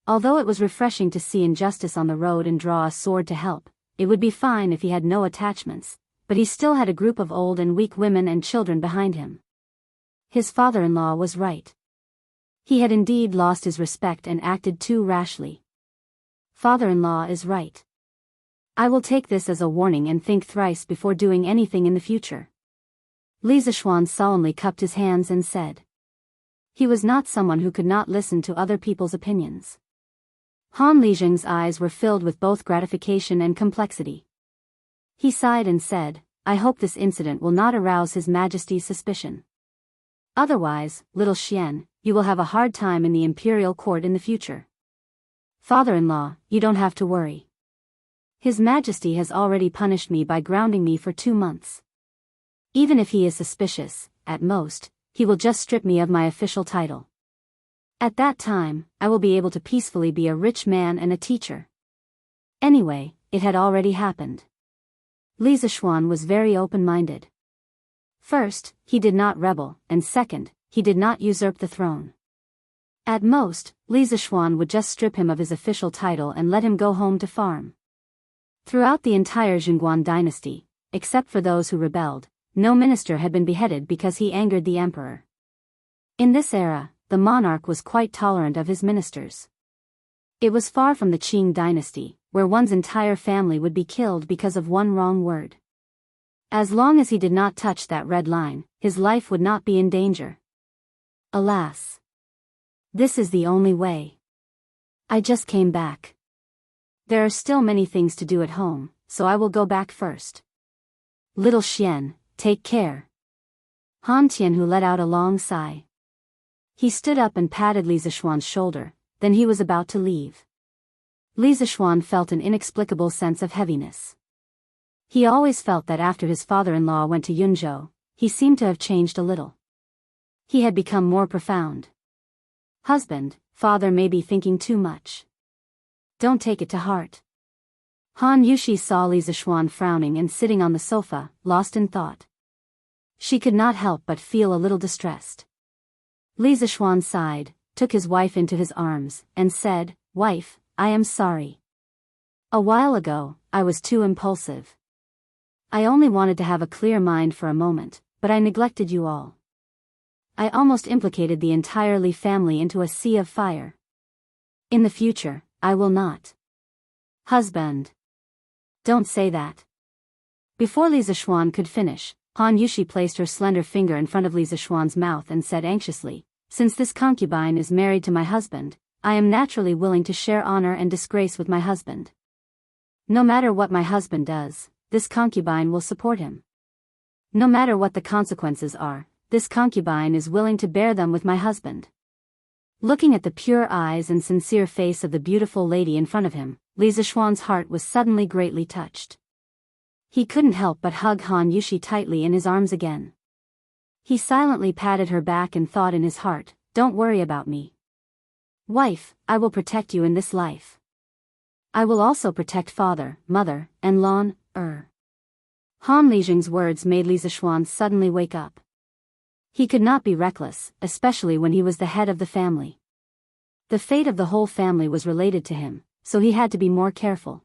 Although it was refreshing to see injustice on the road and draw a sword to help, it would be fine if he had no attachments, but he still had a group of old and weak women and children behind him. His father-in-law was right. He had indeed lost his respect and acted too rashly. Father-in-law is right. I will take this as a warning and think thrice before doing anything in the future. Li Zishuan solemnly cupped his hands and said. He was not someone who could not listen to other people's opinions. Han Lijing's eyes were filled with both gratification and complexity. He sighed and said, I hope this incident will not arouse His Majesty's suspicion. Otherwise, little Xian, you will have a hard time in the imperial court in the future. Father-in-law, you don't have to worry. His Majesty has already punished me by grounding me for 2 months. Even if he is suspicious, at most, he will just strip me of my official title. At that time, I will be able to peacefully be a rich man and a teacher. Anyway, it had already happened. Li Zishuan was very open-minded. First, he did not rebel, and second, he did not usurp the throne. At most, Li Zishuan would just strip him of his official title and let him go home to farm. Throughout the entire Zhongguan dynasty, except for those who rebelled, no minister had been beheaded because he angered the emperor. In this era, the monarch was quite tolerant of his ministers. It was far from the Qing dynasty, where one's entire family would be killed because of one wrong word. As long as he did not touch that red line, his life would not be in danger. Alas! This is the only way. I just came back. There are still many things to do at home, so I will go back first. Little Xian, take care. Han Tianhu let out a long sigh. He stood up and patted Li Zishuan's shoulder, then he was about to leave. Li Zishuan felt an inexplicable sense of heaviness. He always felt that after his father-in-law went to Yunzhou, he seemed to have changed a little. He had become more profound. Husband, father may be thinking too much. Don't take it to heart. Han Yushi saw Li Zishuan frowning and sitting on the sofa, lost in thought. She could not help but feel a little distressed. Li Zishuan sighed, took his wife into his arms, and said, "Wife, I am sorry. A while ago, I was too impulsive. I only wanted to have a clear mind for a moment, but I neglected you all. I almost implicated the entire Li family into a sea of fire. In the future, I will not." Husband. Don't say that. Before Li Zishuan could finish, Han Yushi placed her slender finger in front of Li Zishuan's mouth and said anxiously, "Since this concubine is married to my husband, I am naturally willing to share honor and disgrace with my husband. No matter what my husband does, this concubine will support him. No matter what the consequences are, this concubine is willing to bear them with my husband." Looking at the pure eyes and sincere face of the beautiful lady in front of him, Li Zishuan's heart was suddenly greatly touched. He couldn't help but hug Han Yushi tightly in his arms again. He silently patted her back and thought in his heart, "Don't worry about me. Wife, I will protect you in this life. I will also protect father, mother, and Han Lijing's words made Li Zishuan suddenly wake up. He could not be reckless, especially when he was the head of the family. The fate of the whole family was related to him, so he had to be more careful.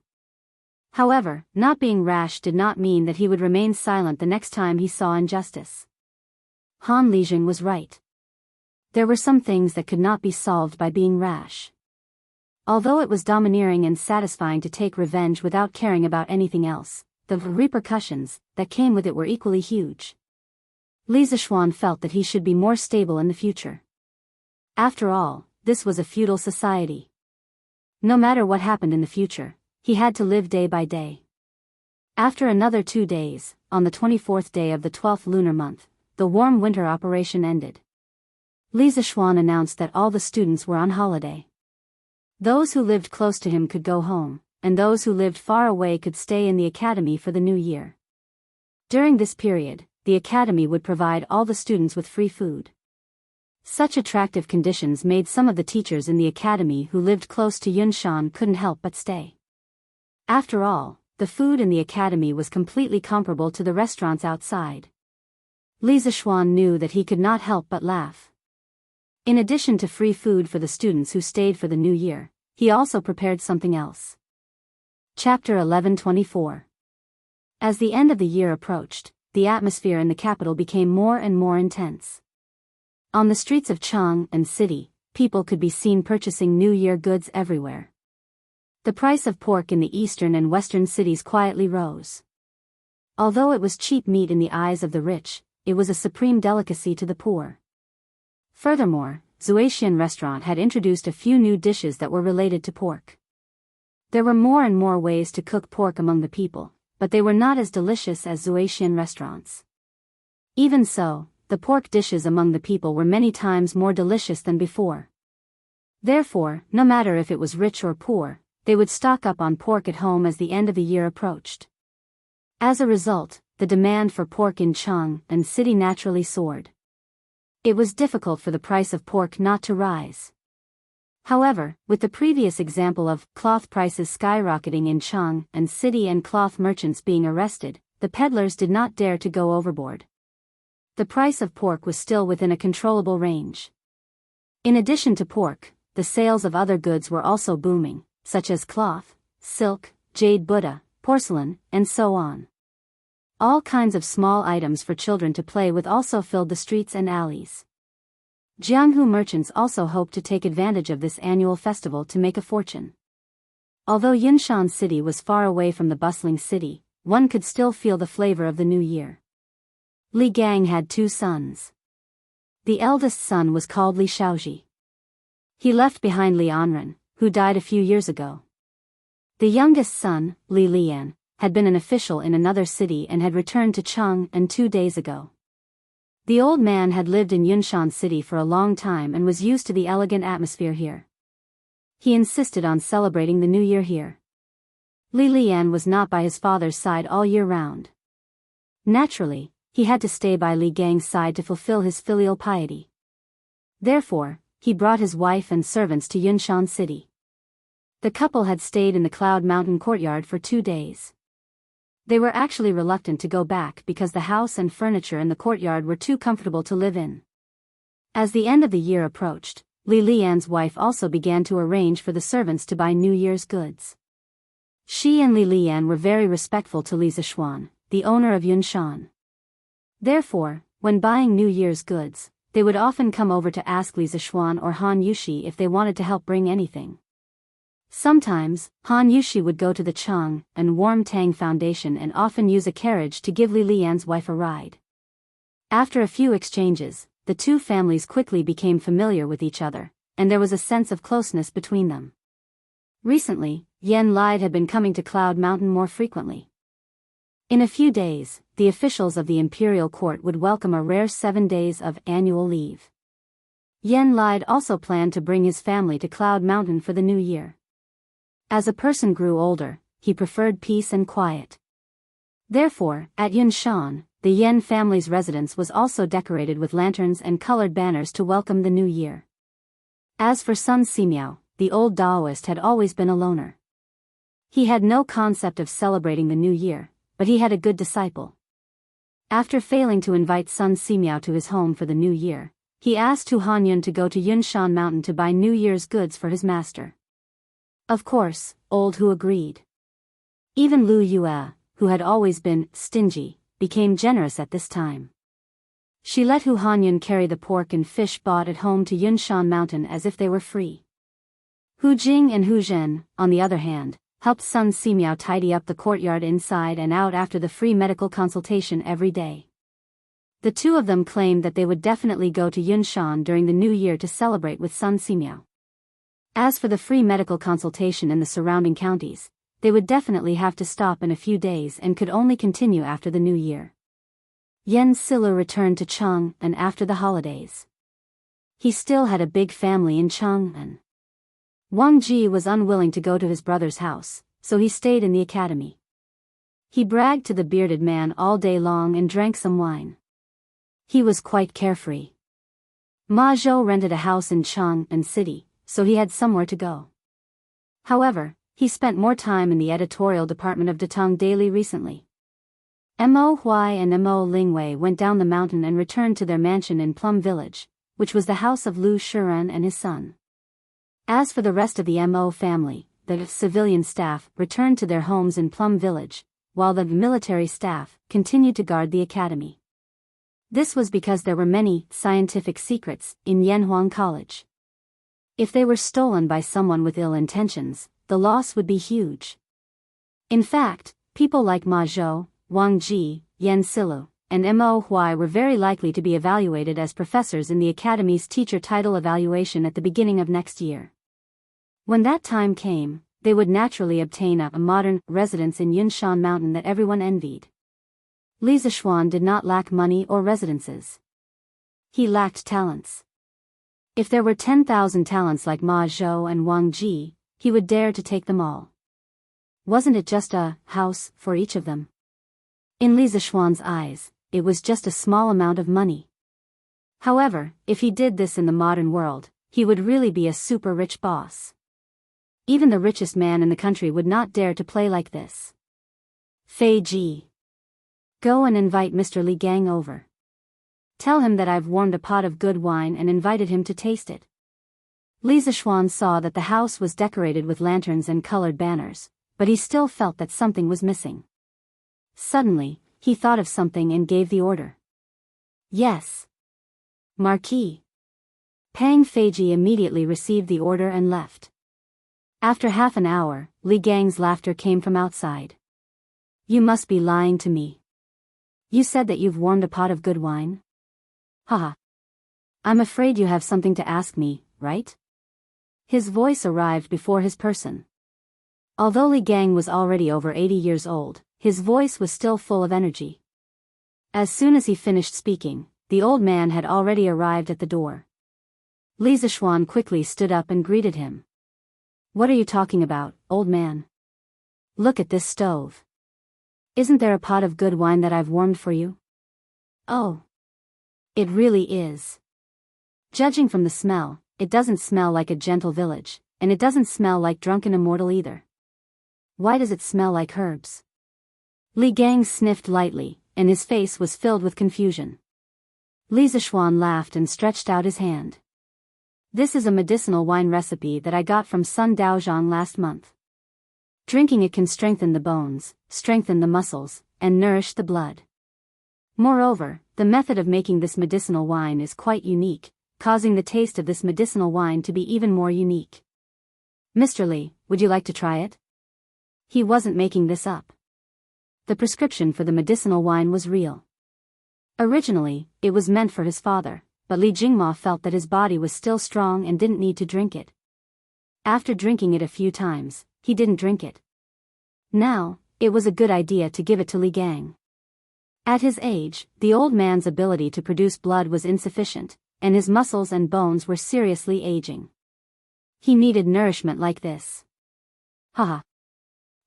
However, not being rash did not mean that he would remain silent the next time he saw injustice. Han Lijing was right. There were some things that could not be solved by being rash. Although it was domineering and satisfying to take revenge without caring about anything else, the repercussions that came with it were equally huge. Li Zishuan felt that he should be more stable in the future. After all, this was a feudal society. No matter what happened in the future, he had to live day by day. After another 2 days, on the 24th day of the 12th lunar month, the warm winter operation ended. Li Zishuan announced that all the students were on holiday. Those who lived close to him could go home, and those who lived far away could stay in the academy for the new year. During this period, the academy would provide all the students with free food. Such attractive conditions made some of the teachers in the academy who lived close to Yunshan couldn't help but stay. After all, the food in the academy was completely comparable to the restaurants outside. Li Zishuan knew that he could not help but laugh. In addition to free food for the students who stayed for the new year, he also prepared something else. Chapter 1124. As the end of the year approached, the atmosphere in the capital became more and more intense. On the streets of Chang and city, people could be seen purchasing New Year goods everywhere. The price of pork in the eastern and western cities quietly rose. Although it was cheap meat in the eyes of the rich, it was a supreme delicacy to the poor. Furthermore, Zuaxian restaurant had introduced a few new dishes that were related to pork. There were more and more ways to cook pork among the people, but they were not as delicious as Zuaxian restaurants. Even so, the pork dishes among the people were many times more delicious than before. Therefore, no matter if it was rich or poor, they would stock up on pork at home as the end of the year approached. As a result, the demand for pork in Jianghu city naturally soared. It was difficult for the price of pork not to rise. However, with the previous example of cloth prices skyrocketing in Jianghu city and cloth merchants being arrested, the peddlers did not dare to go overboard. The price of pork was still within a controllable range. In addition to pork, the sales of other goods were also booming, such as cloth, silk, jade Buddha, porcelain, and so on. All kinds of small items for children to play with also filled the streets and alleys. Jianghu merchants also hoped to take advantage of this annual festival to make a fortune. Although Yinshan city was far away from the bustling city, one could still feel the flavor of the new year. Li Gang had 2 sons. The eldest son was called Li Shaoji. He left behind Li Anren, who died a few years ago. The youngest son, Li Lian, had been an official in another city and had returned to Jianghu 2 days ago. The old man had lived in Yinshan city for a long time and was used to the elegant atmosphere here. He insisted on celebrating the new year here. Li Lian was not by his father's side all year round. Naturally, he had to stay by Li Gang's side to fulfill his filial piety. Therefore, he brought his wife and servants to Yinshan city. The couple had stayed in the Cloud Mountain courtyard for 2 days. They were actually reluctant to go back because the house and furniture in the courtyard were too comfortable to live in. As the end of the year approached, Li Lian's wife also began to arrange for the servants to buy New Year's goods. She and Li Lian were very respectful to Li Zishuan, the owner of Yinshan. Therefore, when buying New Year's goods, they would often come over to ask Li Zishuan or Han Yushi if they wanted to help bring anything. Sometimes, Han Yushi would go to the Chang and Warm Tang Foundation and often use a carriage to give Li Lian's wife a ride. After a few exchanges, the 2 families quickly became familiar with each other, and there was a sense of closeness between them. Recently, Yan Lide had been coming to Cloud Mountain more frequently. In a few days, the officials of the imperial court would welcome a rare 7 days of annual leave. Yan Lide also planned to bring his family to Cloud Mountain for the new year. As a person grew older, he preferred peace and quiet. Therefore, at Yinshan, the Yan family's residence was also decorated with lanterns and colored banners to welcome the new year. As for Sun Simiao, the old Daoist had always been a loner. He had no concept of celebrating the new year, but he had a good disciple. After failing to invite Sun Simiao to his home for the new year, he asked Hu Hanyun to go to Yinshan Mountain to buy New Year's goods for his master. Of course, old Hu agreed. Even Lu Yue, who had always been stingy, became generous at this time. She let Hu Hanyun carry the pork and fish bought at home to Yinshan Mountain as if they were free. Hu Jing and Hu Zhen, on the other hand, helped Sun Simiao tidy up the courtyard inside and out after the free medical consultation every day. The 2 of them claimed that they would definitely go to Yinshan during the new year to celebrate with Sun Simiao. As for the free medical consultation in the surrounding counties, they would definitely have to stop in a few days and could only continue after the new year. Yen Silu returned to Chang'an after the holidays. He still had a big family in Chang'an. Wang Ji was unwilling to go to his brother's house, so he stayed in the academy. He bragged to the bearded man all day long and drank some wine. He was quite carefree. Ma Zhou rented a house in Chang'an city, so he had somewhere to go. However, he spent more time in the editorial department of Datong Daily recently. Mo Huai and Mo Lingwei went down the mountain and returned to their mansion in Plum Village, which was the house of Lu Shiren and his son. As for the rest of the Mo family, the civilian staff returned to their homes in Plum Village, while the military staff continued to guard the academy. This was because there were many scientific secrets in Yanhuang College. If they were stolen by someone with ill intentions, the loss would be huge. In fact, people like Ma Zhou, Wang Ji, Yen Silu, and Mo Huai were very likely to be evaluated as professors in the academy's teacher title evaluation at the beginning of next year. When that time came, they would naturally obtain a modern residence in Yinshan Mountain that everyone envied. Li Zishuan did not lack money or residences. He lacked talents. If there were 10,000 talents like Ma Zhou and Wang Ji, he would dare to take them all. Wasn't it just a house for each of them? In Li Zishuan's eyes, it was just a small amount of money. However, if he did this in the modern world, he would really be a super rich boss. Even the richest man in the country would not dare to play like this. Fei Ji. Go and invite Mr. Li Gang over. Tell him that I've warmed a pot of good wine and invited him to taste it. Li Zishuan saw that the house was decorated with lanterns and colored banners, but he still felt that something was missing. Suddenly, he thought of something and gave the order. Yes. Marquis. Pang Feiji immediately received the order and left. After half an hour, Li Gang's laughter came from outside. You must be lying to me. You said that you've warmed a pot of good wine? Haha. I'm afraid you have something to ask me, right? His voice arrived before his person. Although Li Gang was already over 80 years old, his voice was still full of energy. As soon as he finished speaking, the old man had already arrived at the door. Li Zishuan quickly stood up and greeted him. What are you talking about, old man? Look at this stove. Isn't there a pot of good wine that I've warmed for you? Oh. It really is. Judging from the smell, it doesn't smell like a gentle village, and it doesn't smell like drunken immortal either. Why does it smell like herbs? Li Gang sniffed lightly, and his face was filled with confusion. Li Zishuan laughed and stretched out his hand. This is a medicinal wine recipe that I got from Sun Daozhang last month. Drinking it can strengthen the bones, strengthen the muscles, and nourish the blood. Moreover, the method of making this medicinal wine is quite unique, causing the taste of this medicinal wine to be even more unique. Mr. Li, would you like to try it? He wasn't making this up. The prescription for the medicinal wine was real. Originally, it was meant for his father, but Li Jingma felt that his body was still strong and didn't need to drink it. After drinking it a few times, he didn't drink it. Now, it was a good idea to give it to Li Gang. At his age, the old man's ability to produce blood was insufficient, and his muscles and bones were seriously aging. He needed nourishment like this. Haha.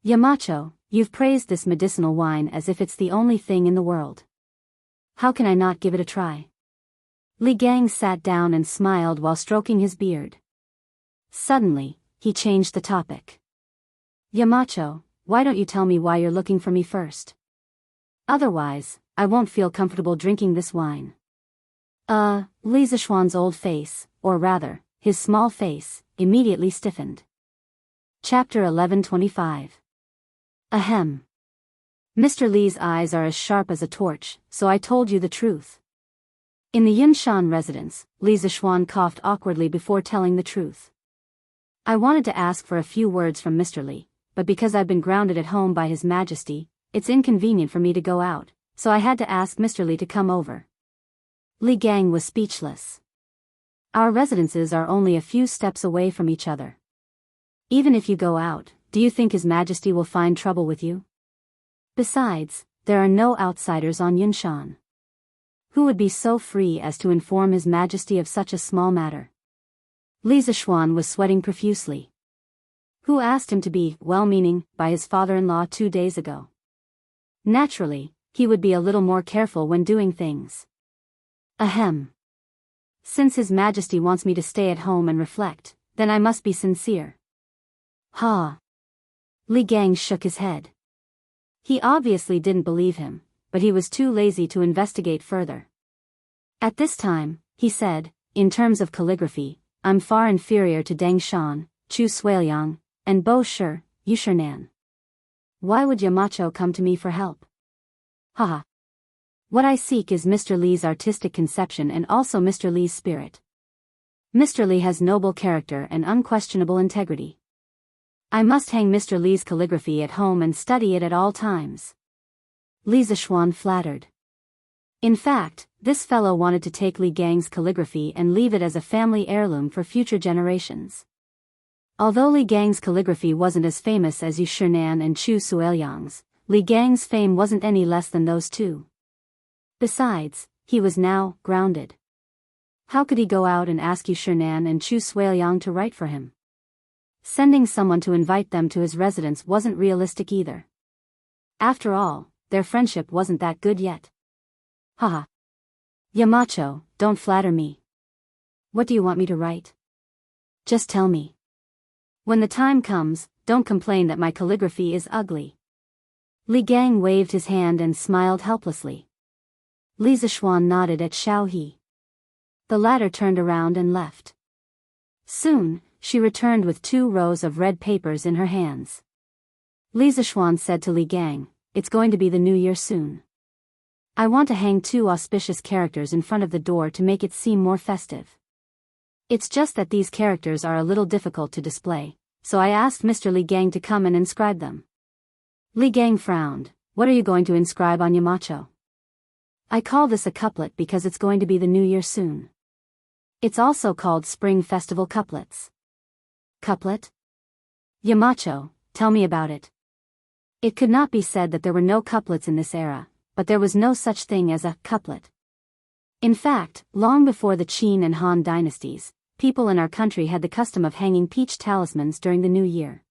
Yamacho, you've praised this medicinal wine as if it's the only thing in the world. How can I not give it a try? Li Gang sat down and smiled while stroking his beard. Suddenly, he changed the topic. Yamacho, why don't you tell me why you're looking for me first? Otherwise, I won't feel comfortable drinking this wine. Li Zishuan's old face, or rather, his small face, immediately stiffened. Chapter 1125. Ahem. Mr. Li's eyes are as sharp as a torch, so I told you the truth. In the Yunshan residence, Li Zishuan coughed awkwardly before telling the truth. I wanted to ask for a few words from Mr. Li, but because I've been grounded at home by His Majesty, it's inconvenient for me to go out, so I had to ask Mr. Li to come over. Li Gang was speechless. Our residences are only a few steps away from each other. Even if you go out, do you think His Majesty will find trouble with you? Besides, there are no outsiders on Yunshan. Who would be so free as to inform His Majesty of such a small matter? Li Zishuan was sweating profusely. Who asked him to be well-meaning by his father-in-law 2 days ago? Naturally, he would be a little more careful when doing things. Ahem. Since His Majesty wants me to stay at home and reflect, then I must be sincere. Ha. Li Gang shook his head. He obviously didn't believe him, but he was too lazy to investigate further. At this time, he said, in terms of calligraphy, I'm far inferior to Deng Shan, Chu Suiliang, and Bo Shi, Yu Shinan. Why would Yamacho come to me for help? Haha. What I seek is Mr. Li's artistic conception and also Mr. Li's spirit. Mr. Li has noble character and unquestionable integrity. I must hang Mr. Li's calligraphy at home and study it at all times. Li Zishuan flattered. In fact, this fellow wanted to take Li Gang's calligraphy and leave it as a family heirloom for future generations. Although Li Gang's calligraphy wasn't as famous as Yu Shinan and Chu Suiliang's, Li Gang's fame wasn't any less than those two. Besides, he was now grounded. How could he go out and ask Yu Shinan and Chu Suiliang to write for him? Sending someone to invite them to his residence wasn't realistic either. After all, their friendship wasn't that good yet. Haha. Yamacho, don't flatter me. What do you want me to write? Just tell me. When the time comes, don't complain that my calligraphy is ugly. Li Gang waved his hand and smiled helplessly. Li Zishuan nodded at Xiao He. The latter turned around and left. Soon, she returned with 2 rows of red papers in her hands. Li Zishuan said to Li Gang, "It's going to be the new year soon. I want to hang 2 auspicious characters in front of the door to make it seem more festive. It's just that these characters are a little difficult to display, so I asked Mr. Li Gang to come and inscribe them." Li Gang frowned. "What are you going to inscribe on Yamacho?" "I call this a couplet because it's going to be the new year soon. It's also called Spring Festival Couplets." "Couplet? Yamacho, tell me about it." It could not be said that there were no couplets in this era, but there was no such thing as a couplet. In fact, long before the Qin and Han dynasties, people in our country had the custom of hanging peach talismans during the new year.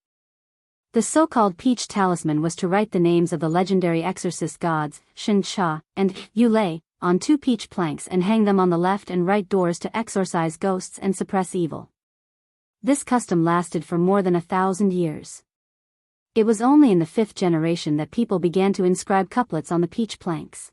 The so-called peach talisman was to write the names of the legendary exorcist gods, Shen Cha and Yulei, on 2 peach planks and hang them on the left and right doors to exorcise ghosts and suppress evil. This custom lasted for more than 1,000 years. It was only in the 5th generation that people began to inscribe couplets on the peach planks.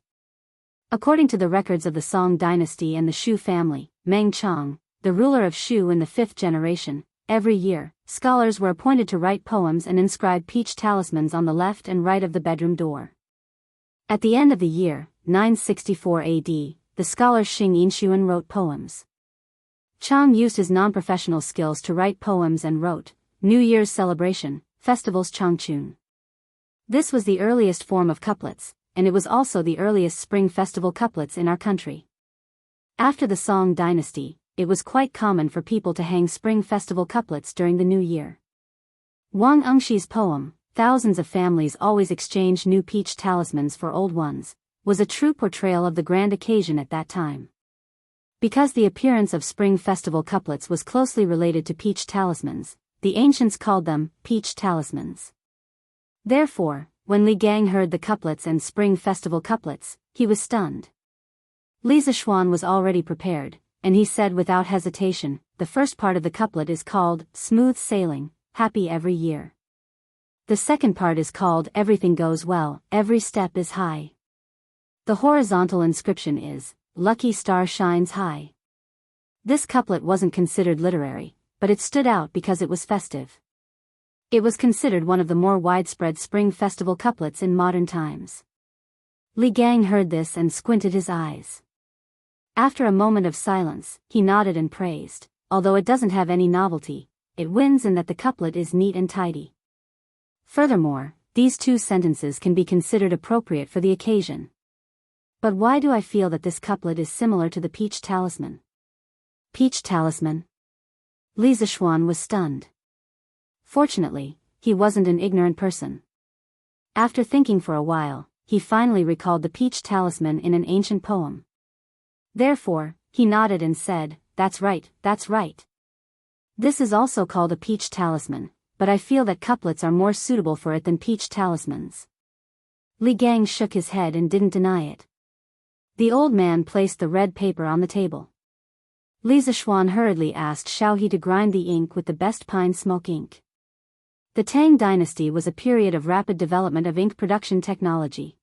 According to the records of the Song dynasty and the Shu family, Meng Chang, the ruler of Shu in the 5th generation, every year, scholars were appointed to write poems and inscribe peach talismans on the left and right of the bedroom door. At the end of the year, 964 AD, the scholar Xing Yinshuan wrote poems. Chang used his non-professional skills to write poems and wrote New Year's celebration, festivals Changchun. This was the earliest form of couplets, and it was also the earliest spring festival couplets in our country. After the Song dynasty, it was quite common for people to hang spring festival couplets during the new year. Wang Engshi's poem, "Thousands of families always exchange new peach talismans for old ones," was a true portrayal of the grand occasion at that time. Because the appearance of spring festival couplets was closely related to peach talismans, the ancients called them peach talismans. Therefore, when Li Gang heard the couplets and spring festival couplets, he was stunned. Li Zishuan was already prepared, and he said without hesitation, "The first part of the couplet is called Smooth Sailing, Happy Every Year. The second part is called Everything Goes Well, Every Step is High. The horizontal inscription is Lucky Star Shines High." This couplet wasn't considered literary, but it stood out because it was festive. It was considered one of the more widespread spring festival couplets in modern times. Li Gang heard this and squinted his eyes. After a moment of silence, he nodded and praised, "Although it doesn't have any novelty, it wins in that the couplet is neat and tidy. Furthermore, these 2 sentences can be considered appropriate for the occasion." But why do I feel that this couplet is similar to the peach talisman? Peach talisman? Li Zishuan was stunned. Fortunately, he wasn't an ignorant person. After thinking for a while, he finally recalled the peach talisman in an ancient poem. Therefore, he nodded and said, that's right. This is also called a peach talisman, but I feel that couplets are more suitable for it than peach talismans." Li Gang shook his head and didn't deny it. The old man placed the red paper on the table. Li Zishuan hurriedly asked Xiao He to grind the ink with the best pine smoke ink. The Tang dynasty was a period of rapid development of ink production technology.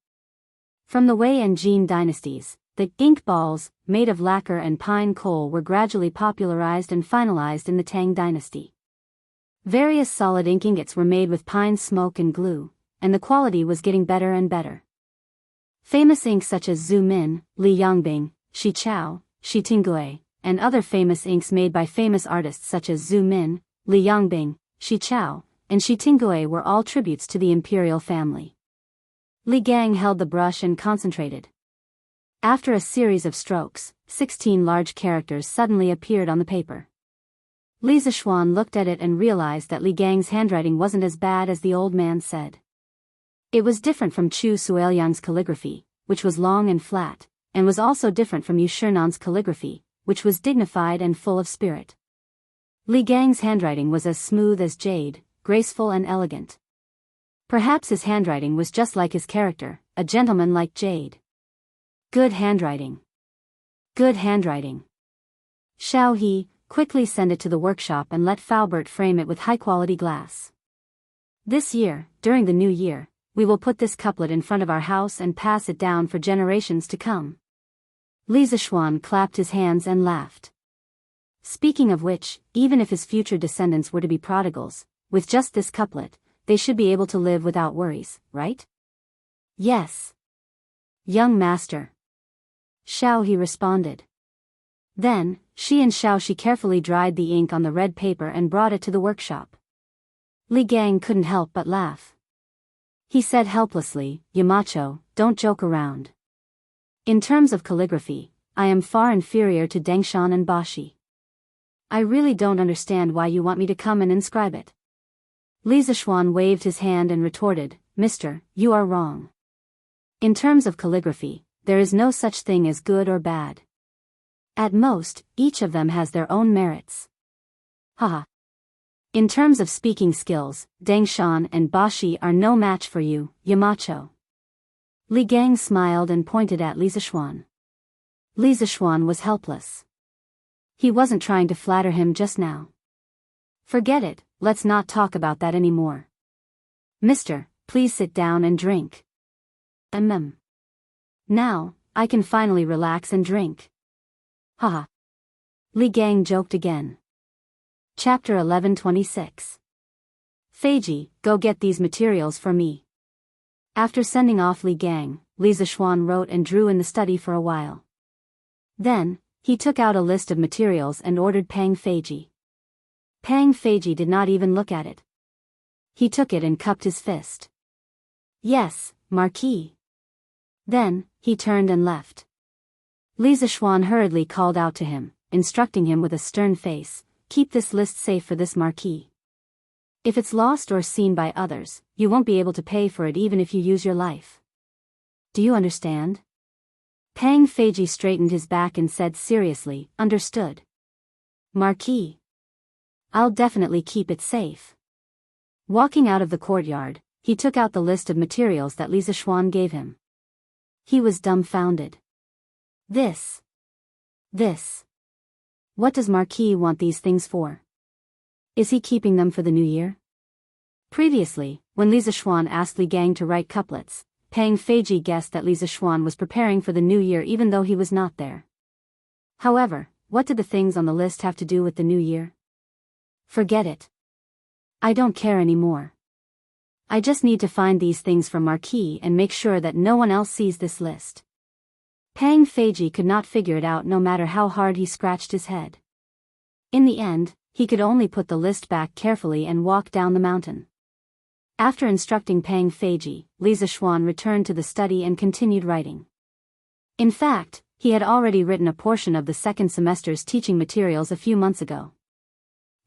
From the Wei and Jin dynasties, the ink balls, made of lacquer and pine coal, were gradually popularized and finalized in the Tang dynasty. Various solid ink ingots were made with pine smoke and glue, and the quality was getting better and better. Famous inks such as Zhu Min, Li Yangbing, Shi Chao, Shi Tinggui, and other famous inks made by famous artists such as Zhu Min, Li Yangbing, Shi Chao, and Shi Tinggui were all tributes to the imperial family. Li Gang held the brush and concentrated. After a series of strokes, 16 large characters suddenly appeared on the paper. Li Zishuan looked at it and realized that Li Gang's handwriting wasn't as bad as the old man said. It was different from Chu Suiliang's calligraphy, which was long and flat, and was also different from Yu Shernan's calligraphy, which was dignified and full of spirit. Li Gang's handwriting was as smooth as jade, graceful and elegant. Perhaps his handwriting was just like his character, a gentleman like jade. Good handwriting. Good handwriting. Shall he, quickly send it to the workshop and let Faubert frame it with high-quality glass. This year, during the new year, we will put this couplet in front of our house and pass it down for generations to come. Li Zishuan clapped his hands and laughed. Speaking of which, even if his future descendants were to be prodigals, with just this couplet, they should be able to live without worries, right? Yes. Young master. Shao He responded. Then, she carefully dried the ink on the red paper and brought it to the workshop. Li Gang couldn't help but laugh. He said helplessly, Yamacho, don't joke around. In terms of calligraphy, I am far inferior to Dengshan and Bashi. I really don't understand why you want me to come and inscribe it. Li Zishuan waved his hand and retorted, Mister, you are wrong. In terms of calligraphy, there is no such thing as good or bad. At most, each of them has their own merits. Haha. In terms of speaking skills, Dengshan and Bashi are no match for you, Yamacho. Li Gang smiled and pointed at Li Zishuan. Li Zishuan was helpless. He wasn't trying to flatter him just now. Forget it, let's not talk about that anymore. Mister, please sit down and drink. Now, I can finally relax and drink. Haha. Li Gang joked again. Chapter 1126. Feiji, go get these materials for me. After sending off Li Gang, Li Zishuan wrote and drew in the study for a while. Then, he took out a list of materials and ordered Pang Feiji. Pang Feiji did not even look at it. He took it and cupped his fist. Yes, Marquis. Then, he turned and left. Li Zishuan hurriedly called out to him, instructing him with a stern face, keep this list safe for this Marquis. If it's lost or seen by others, you won't be able to pay for it even if you use your life. Do you understand? Pang Feiji straightened his back and said seriously, understood. Marquis. I'll definitely keep it safe. Walking out of the courtyard, he took out the list of materials that Li Zishuan gave him. He was dumbfounded. This. What does Marquis want these things for? Is he keeping them for the new year? Previously, when Li Zishuan asked Li Gang to write couplets, Pang Feiji guessed that Li Zishuan was preparing for the new year even though he was not there. However, what did the things on the list have to do with the new year? Forget it. I don't care anymore. I just need to find these things for Marquis and make sure that no one else sees this list. Pang Feiji could not figure it out no matter how hard he scratched his head. In the end, he could only put the list back carefully and walk down the mountain. After instructing Pang Feiji, Li Zishuan returned to the study and continued writing. In fact, he had already written a portion of the second semester's teaching materials a few months ago.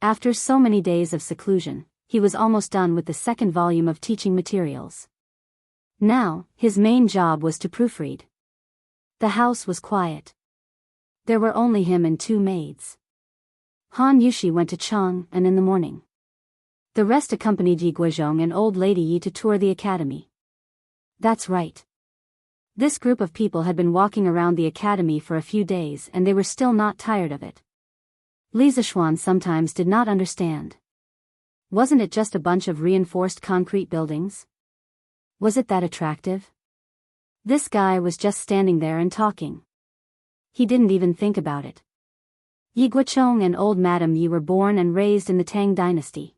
After so many days of seclusion, he was almost done with the second volume of teaching materials. Now, his main job was to proofread. The house was quiet. There were only him and two maids. Han Yushi went to Chang'an in the morning. The rest accompanied Yi Guozhong and old lady Yi to tour the academy. That's right. This group of people had been walking around the academy for a few days and they were still not tired of it. Li Zishuan sometimes did not understand. Wasn't it just a bunch of reinforced concrete buildings? Was it that attractive? This guy was just standing there and talking. He didn't even think about it. Yi Guochong and old Madame Yi were born and raised in the Tang dynasty.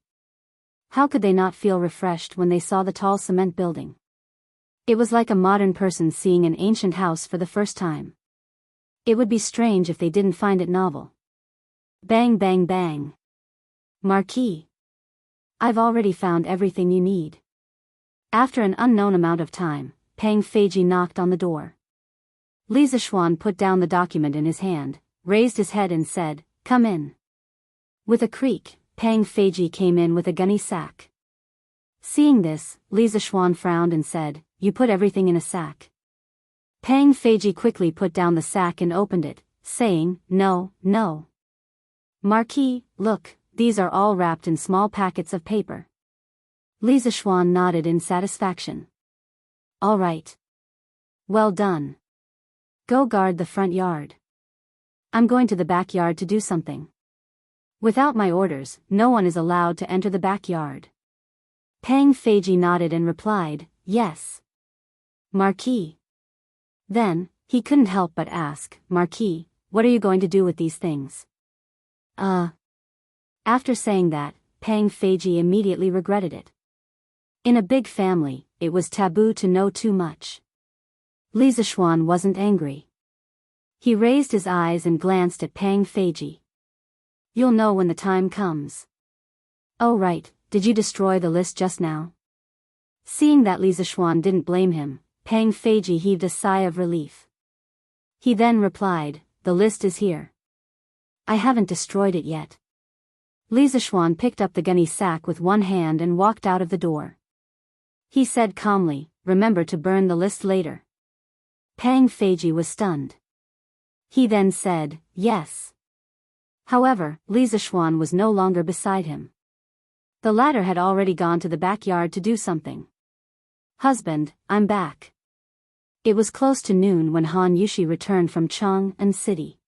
How could they not feel refreshed when they saw the tall cement building? It was like a modern person seeing an ancient house for the first time. It would be strange if they didn't find it novel. Bang bang bang. Marquis. I've already found everything you need. After an unknown amount of time, Pang Feiji knocked on the door. Li Zishuan put down the document in his hand, raised his head and said, "Come in." With a creak, Pang Feiji came in with a gunny sack. Seeing this, Li Zishuan frowned and said, "You put everything in a sack." Pang Feiji quickly put down the sack and opened it, saying, "No, no. Marquis, look, these are all wrapped in small packets of paper. Li Zishuan nodded in satisfaction. All right. Well done. Go guard the front yard. I'm going to the backyard to do something. Without my orders, no one is allowed to enter the backyard. Pang Feiji nodded and replied, yes. Marquis. Then, he couldn't help but ask, Marquis, what are you going to do with these things? After saying that, Pang Feiji immediately regretted it. In a big family, it was taboo to know too much. Li Zishuan wasn't angry. He raised his eyes and glanced at Pang Feiji. You'll know when the time comes. Oh right, did you destroy the list just now? Seeing that Li Zishuan didn't blame him, Pang Feiji heaved a sigh of relief. He then replied, the list is here. I haven't destroyed it yet. Li Zishuan picked up the gunny sack with one hand and walked out of the door. He said calmly, remember to burn the list later. Pang Feiji was stunned. He then said, yes. However, Li Zishuan was no longer beside him. The latter had already gone to the backyard to do something. Husband, I'm back. It was close to noon when Han Yushi returned from Chang'an City.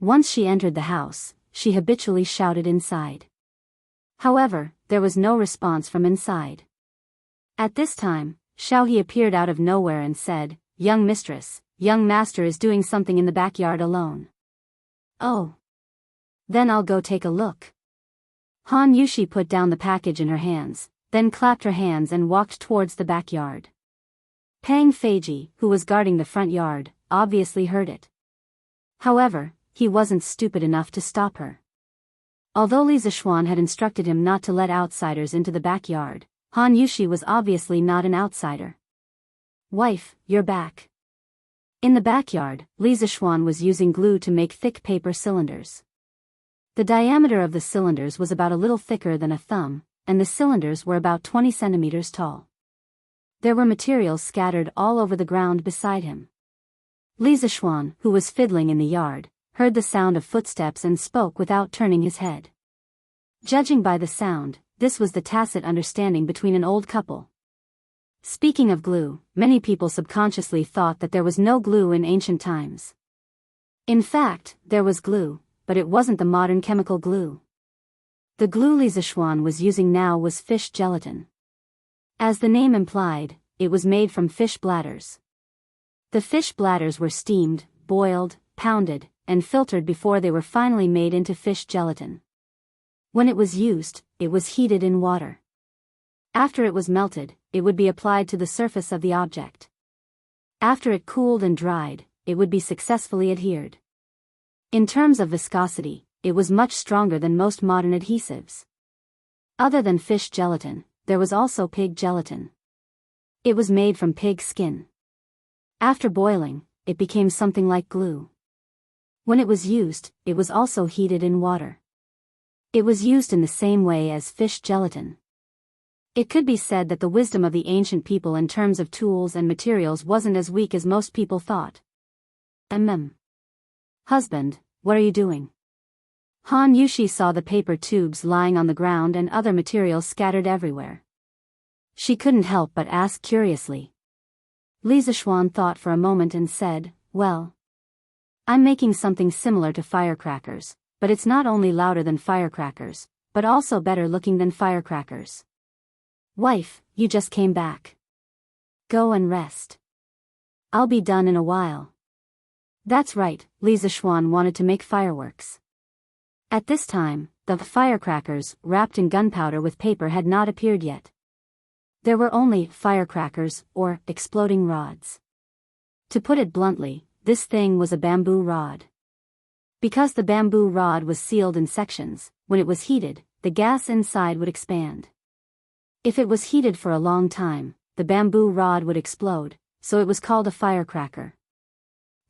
Once she entered the house, she habitually shouted inside. However, there was no response from inside. At this time, Xiaohe appeared out of nowhere and said, young mistress, young master is doing something in the backyard alone. Oh. Then I'll go take a look. Han Yushi put down the package in her hands, then clapped her hands and walked towards the backyard. Pang Feiji, who was guarding the front yard, obviously heard it. However, he wasn't stupid enough to stop her. Although Li Zishuan had instructed him not to let outsiders into the backyard, Han Yushi was obviously not an outsider. Wife, you're back. In the backyard, Li Zishuan was using glue to make thick paper cylinders. The diameter of the cylinders was about a little thicker than a thumb, and the cylinders were about 20 centimeters tall. There were materials scattered all over the ground beside him. Li Zishuan, who was fiddling in the yard, heard the sound of footsteps and spoke without turning his head. Judging by the sound, this was the tacit understanding between an old couple. Speaking of glue, many people subconsciously thought that there was no glue in ancient times. In fact, there was glue, but it wasn't the modern chemical glue. The glue Li Zishuan was using now was fish gelatin. As the name implied, it was made from fish bladders. The fish bladders were steamed, boiled, pounded, and filtered before they were finally made into fish gelatin. When it was used, it was heated in water. After it was melted, it would be applied to the surface of the object. After it cooled and dried, it would be successfully adhered. In terms of viscosity, it was much stronger than most modern adhesives. Other than fish gelatin, there was also pig gelatin. It was made from pig skin. After boiling, it became something like glue. When it was used, it was also heated in water. It was used in the same way as fish gelatin. It could be said that the wisdom of the ancient people in terms of tools and materials wasn't as weak as most people thought. Husband, what are you doing? Han Yushi saw the paper tubes lying on the ground and other materials scattered everywhere. She couldn't help but ask curiously. Li Zishuan thought for a moment and said, well, I'm making something similar to firecrackers, but it's not only louder than firecrackers, but also better looking than firecrackers. Wife, you just came back. Go and rest. I'll be done in a while. That's right, Li Zishuan wanted to make fireworks. At this time, the firecrackers, wrapped in gunpowder with paper, had not appeared yet. There were only firecrackers, or exploding rods. To put it bluntly, this thing was a bamboo rod. Because the bamboo rod was sealed in sections, when it was heated, the gas inside would expand. If it was heated for a long time, the bamboo rod would explode, so it was called a firecracker.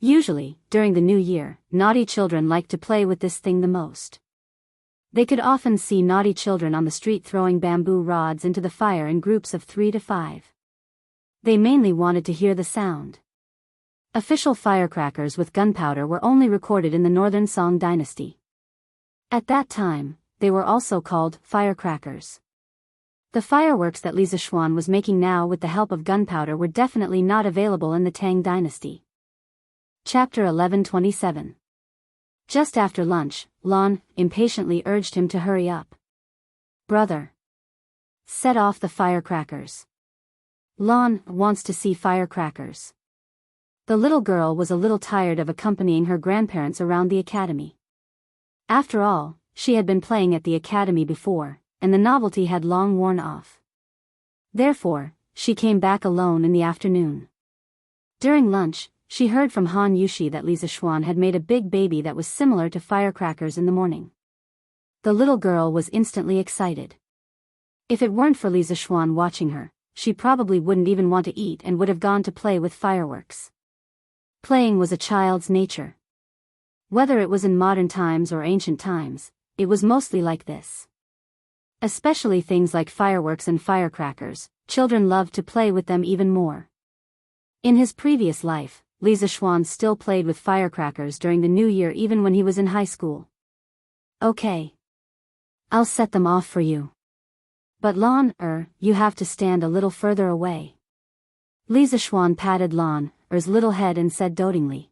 Usually, during the new year, naughty children liked to play with this thing the most. They could often see naughty children on the street throwing bamboo rods into the fire in groups of 3 to 5. They mainly wanted to hear the sound. Official firecrackers with gunpowder were only recorded in the Northern Song dynasty. At that time, they were also called firecrackers. The fireworks that Li Zixuan was making now with the help of gunpowder were definitely not available in the Tang dynasty. Chapter 1127. Just after lunch, Lan impatiently urged him to hurry up. Brother, set off the firecrackers. Lan wants to see firecrackers. The little girl was a little tired of accompanying her grandparents around the academy. After all, she had been playing at the academy before, and the novelty had long worn off. Therefore, she came back alone in the afternoon. During lunch, she heard from Han Yushi that Li Zixuan had made a big baby that was similar to firecrackers in the morning. The little girl was instantly excited. If it weren't for Li Zixuan watching her, she probably wouldn't even want to eat and would have gone to play with fireworks. Playing was a child's nature. Whether it was in modern times or ancient times, it was mostly like this. Especially things like fireworks and firecrackers, children loved to play with them even more. In his previous life, Li Zixuan still played with firecrackers during the New Year even when he was in high school. Okay. I'll set them off for you. But Lan, you have to stand a little further away. Li Zixuan patted Lan's little head and said dotingly.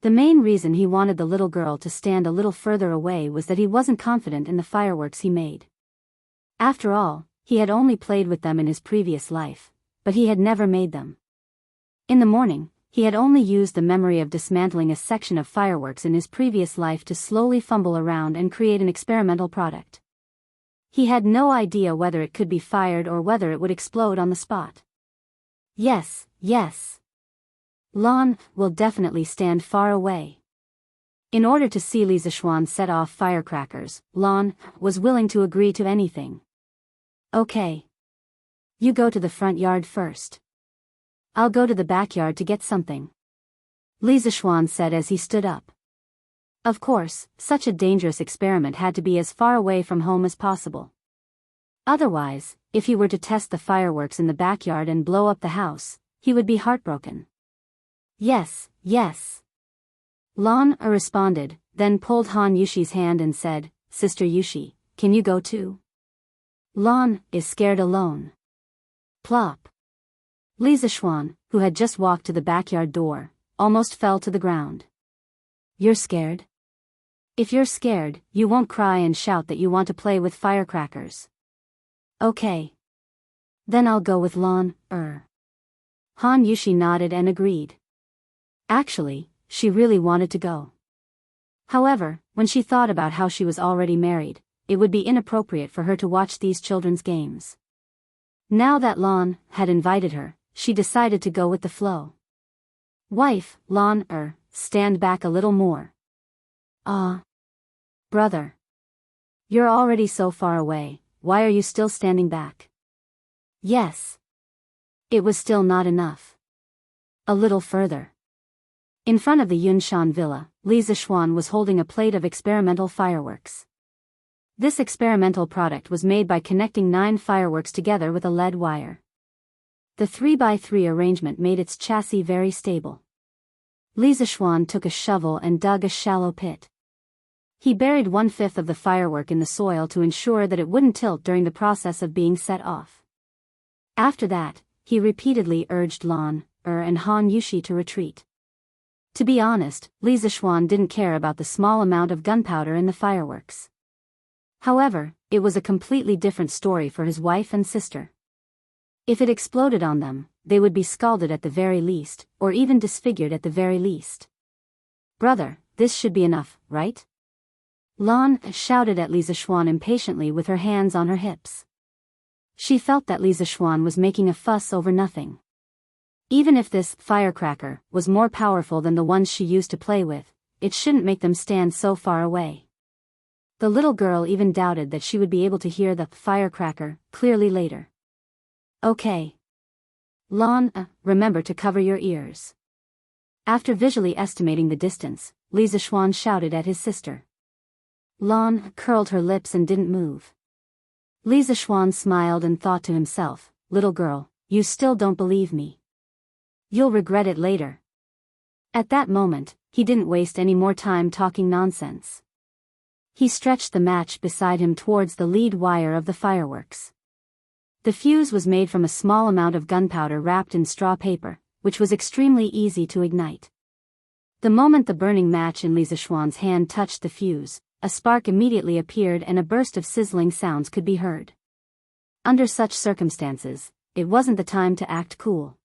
The main reason he wanted the little girl to stand a little further away was that he wasn't confident in the fireworks he made. After all, he had only played with them in his previous life, but he had never made them. In the morning, he had only used the memory of dismantling a section of fireworks in his previous life to slowly fumble around and create an experimental product. He had no idea whether it could be fired or whether it would explode on the spot. Yes. Lan will definitely stand far away. In order to see Li Zixuan set off firecrackers, Lan was willing to agree to anything. Okay. You go to the front yard first. I'll go to the backyard to get something. Li Zixuan said as he stood up. Of course, such a dangerous experiment had to be as far away from home as possible. Otherwise, if he were to test the fireworks in the backyard and blow up the house, he would be heartbroken. Yes. Lan responded, then pulled Han Yushi's hand and said, Sister Yushi, can you go too? Lan is scared alone. Plop. Li Zixuan, who had just walked to the backyard door, almost fell to the ground. You're scared? If you're scared, you won't cry and shout that you want to play with firecrackers. Okay. Then I'll go with Lan. Han Yushi nodded and agreed. Actually, she really wanted to go. However, when she thought about how she was already married, it would be inappropriate for her to watch these children's games. Now that Lan had invited her, she decided to go with the flow. Wife, Lan, stand back a little more. Brother. You're already so far away, why are you still standing back? Yes. It was still not enough. A little further. In front of the Yunshan villa, Li Zixuan was holding a plate of experimental fireworks. This experimental product was made by connecting 9 fireworks together with a lead wire. The 3x3 arrangement made its chassis very stable. Li Zixuan took a shovel and dug a shallow pit. He buried 1/5 of the firework in the soil to ensure that it wouldn't tilt during the process of being set off. After that, he repeatedly urged Lan, and Han Yushi to retreat. To be honest, Li Zixuan didn't care about the small amount of gunpowder in the fireworks. However, it was a completely different story for his wife and sister. If it exploded on them, they would be scalded at the very least, or even disfigured at the very least. Brother, this should be enough, right? Lan shouted at Li Zixuan impatiently with her hands on her hips. She felt that Li Zixuan was making a fuss over nothing. Even if this firecracker was more powerful than the ones she used to play with, it shouldn't make them stand so far away. The little girl even doubted that she would be able to hear the firecracker clearly later. Okay. Lan, remember to cover your ears. After visually estimating the distance, Li Zixuan shouted at his sister. Lan curled her lips and didn't move. Li Zixuan smiled and thought to himself, little girl, you still don't believe me. You'll regret it later. At that moment, he didn't waste any more time talking nonsense. He stretched the match beside him towards the lead wire of the fireworks. The fuse was made from a small amount of gunpowder wrapped in straw paper, which was extremely easy to ignite. The moment the burning match in Li Zishuan's hand touched the fuse, a spark immediately appeared and a burst of sizzling sounds could be heard. Under such circumstances, it wasn't the time to act cool.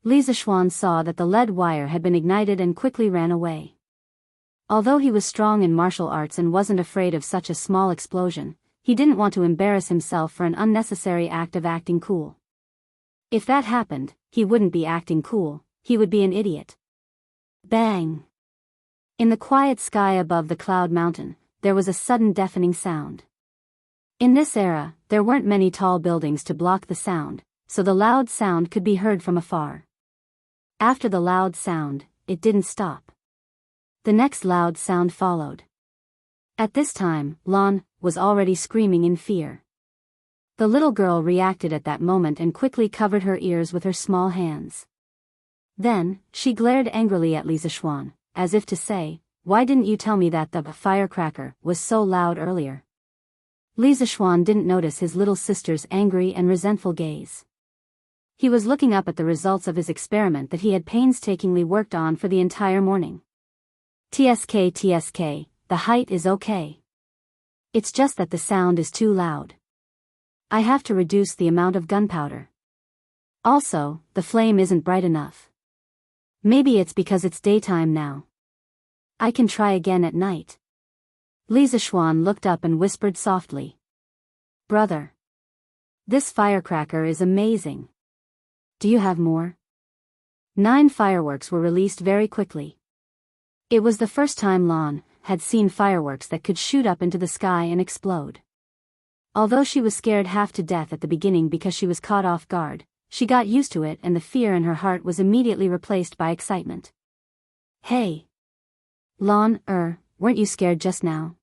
Li Zishuan saw that the lead wire had been ignited and quickly ran away. Although he was strong in martial arts and wasn't afraid of such a small explosion, he didn't want to embarrass himself for an unnecessary act of acting cool. If that happened, he wouldn't be acting cool, he would be an idiot. Bang! In the quiet sky above the cloud mountain, there was a sudden deafening sound. In this era, there weren't many tall buildings to block the sound, so the loud sound could be heard from afar. After the loud sound, it didn't stop. The next loud sound followed. At this time, Lan was already screaming in fear. The little girl reacted at that moment and quickly covered her ears with her small hands. Then, she glared angrily at Li Zishuan, as if to say, "Why didn't you tell me that the firecracker was so loud earlier?" Li Zishuan didn't notice his little sister's angry and resentful gaze. He was looking up at the results of his experiment that he had painstakingly worked on for the entire morning. TSK, the height is okay. It's just that the sound is too loud. I have to reduce the amount of gunpowder. Also, the flame isn't bright enough. Maybe it's because it's daytime now. I can try again at night. Li Zishuan looked up and whispered softly. Brother. This firecracker is amazing. Do you have more? 9 fireworks were released very quickly. It was the first time Lan had seen fireworks that could shoot up into the sky and explode. Although she was scared half to death at the beginning because she was caught off guard, she got used to it and the fear in her heart was immediately replaced by excitement. Hey! Lan, weren't you scared just now?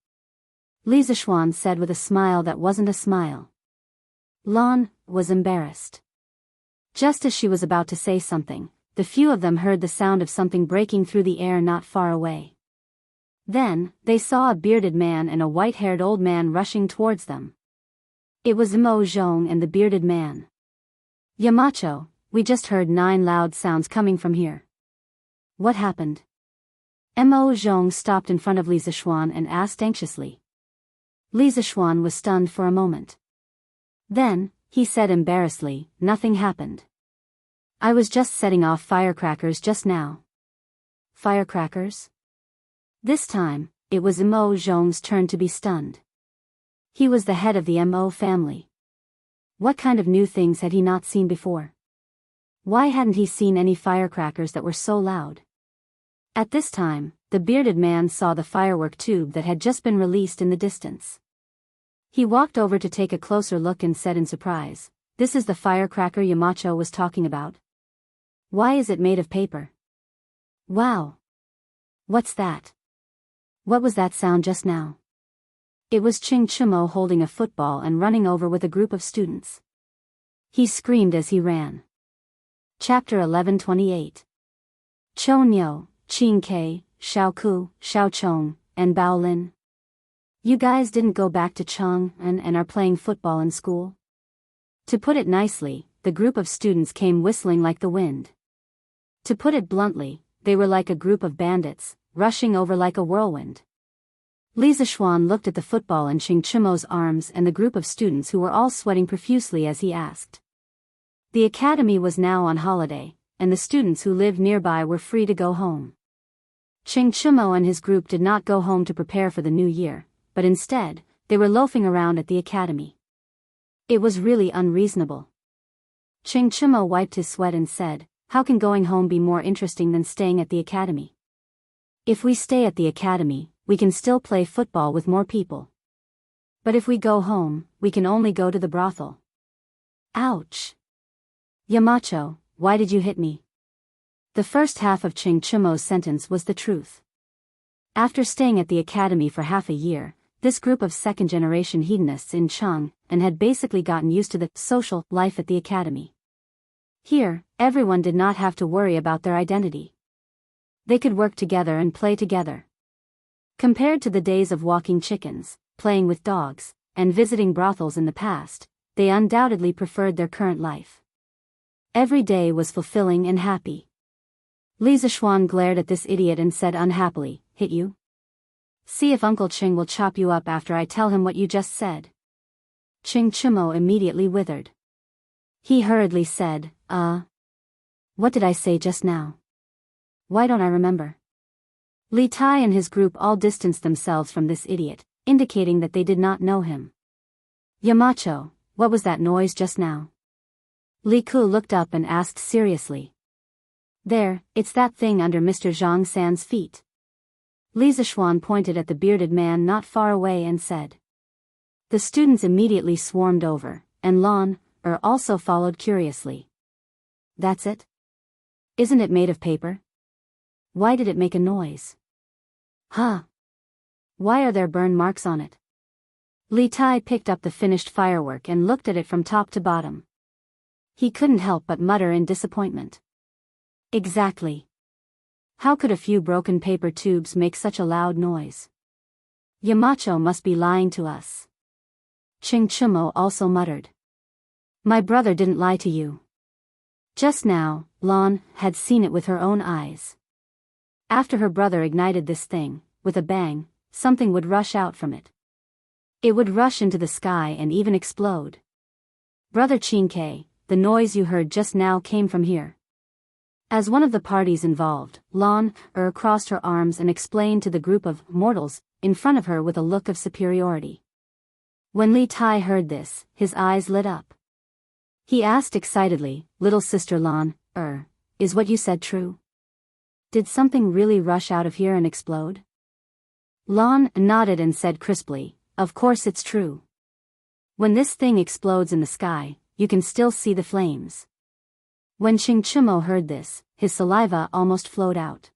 Li Zishuan said with a smile that wasn't a smile. Lan was embarrassed. Just as she was about to say something, the few of them heard the sound of something breaking through the air not far away. Then, they saw a bearded man and a white-haired old man rushing towards them. It was Mo Zhong and the bearded man. Yamacho, we just heard 9 loud sounds coming from here. What happened? Mo Zhong stopped in front of Li Zishuan and asked anxiously. Li Zishuan was stunned for a moment. Then, he said embarrassedly, nothing happened. I was just setting off firecrackers just now. Firecrackers? This time, it was Mo Zhong's turn to be stunned. He was the head of the Mo family. What kind of new things had he not seen before? Why hadn't he seen any firecrackers that were so loud? At this time, the bearded man saw the firework tube that had just been released in the distance. He walked over to take a closer look and said in surprise, "This is the firecracker Yamacho was talking about. Why is it made of paper? Wow! What's that? What was that sound just now?" It was Ching Chumo holding a football and running over with a group of students. He screamed as he ran. Chapter 11:28. Chou Niu, Qing Ke, Xiao Ku, Xiao Chong, and Bao Lin. You guys didn't go back to Cheng and are playing football in school? To put it nicely, the group of students came whistling like the wind. To put it bluntly, they were like a group of bandits, rushing over like a whirlwind. Li Zishuan looked at the football in Ching Chumo's arms and the group of students who were all sweating profusely as he asked. The academy was now on holiday, and the students who lived nearby were free to go home. Ching Chumo and his group did not go home to prepare for the new year, but instead, they were loafing around at the academy. It was really unreasonable. Ching Chumo wiped his sweat and said, "How can going home be more interesting than staying at the academy? If we stay at the academy, we can still play football with more people. But if we go home, we can only go to the brothel." Ouch! Yamacho, why did you hit me? The first half of Ching Chumo's sentence was the truth. After staying at the academy for half a year, this group of second-generation hedonists in Cheng and had basically gotten used to the social life at the academy. Here, everyone did not have to worry about their identity. They could work together and play together. Compared to the days of walking chickens, playing with dogs, and visiting brothels in the past, they undoubtedly preferred their current life. Every day was fulfilling and happy. Li Zishuan glared at this idiot and said unhappily, "Hit you? See if Uncle Ching will chop you up after I tell him what you just said." Ching Chimo immediately withered. He hurriedly said, what did I say just now? Why don't I remember?" Li Tai and his group all distanced themselves from this idiot, indicating that they did not know him. "Yamacho, what was that noise just now?" Li Ku looked up and asked seriously. "There, it's that thing under Mr. Zhang San's feet." Li Zishuan pointed at the bearded man not far away and said. The students immediately swarmed over, and Lan also followed curiously. "That's it? Isn't it made of paper? Why did it make a noise? Huh? Why are there burn marks on it?" Li Tai picked up the finished firework and looked at it from top to bottom. He couldn't help but mutter in disappointment. Exactly. How could a few broken paper tubes make such a loud noise? Yamacho must be lying to us. Ching Chimo also muttered. "My brother didn't lie to you." Just now, Lan had seen it with her own eyes. After her brother ignited this thing, with a bang, something would rush out from it. It would rush into the sky and even explode. "Brother Qingke, the noise you heard just now came from here." As one of the parties involved, Lan crossed her arms and explained to the group of mortals in front of her with a look of superiority. When Li Tai heard this, his eyes lit up. He asked excitedly, "Little sister Lan, is what you said true? Did something really rush out of here and explode?" Lan nodded and said crisply, "Of course it's true. When this thing explodes in the sky, you can still see the flames." When Ching Chimo heard this, his saliva almost flowed out.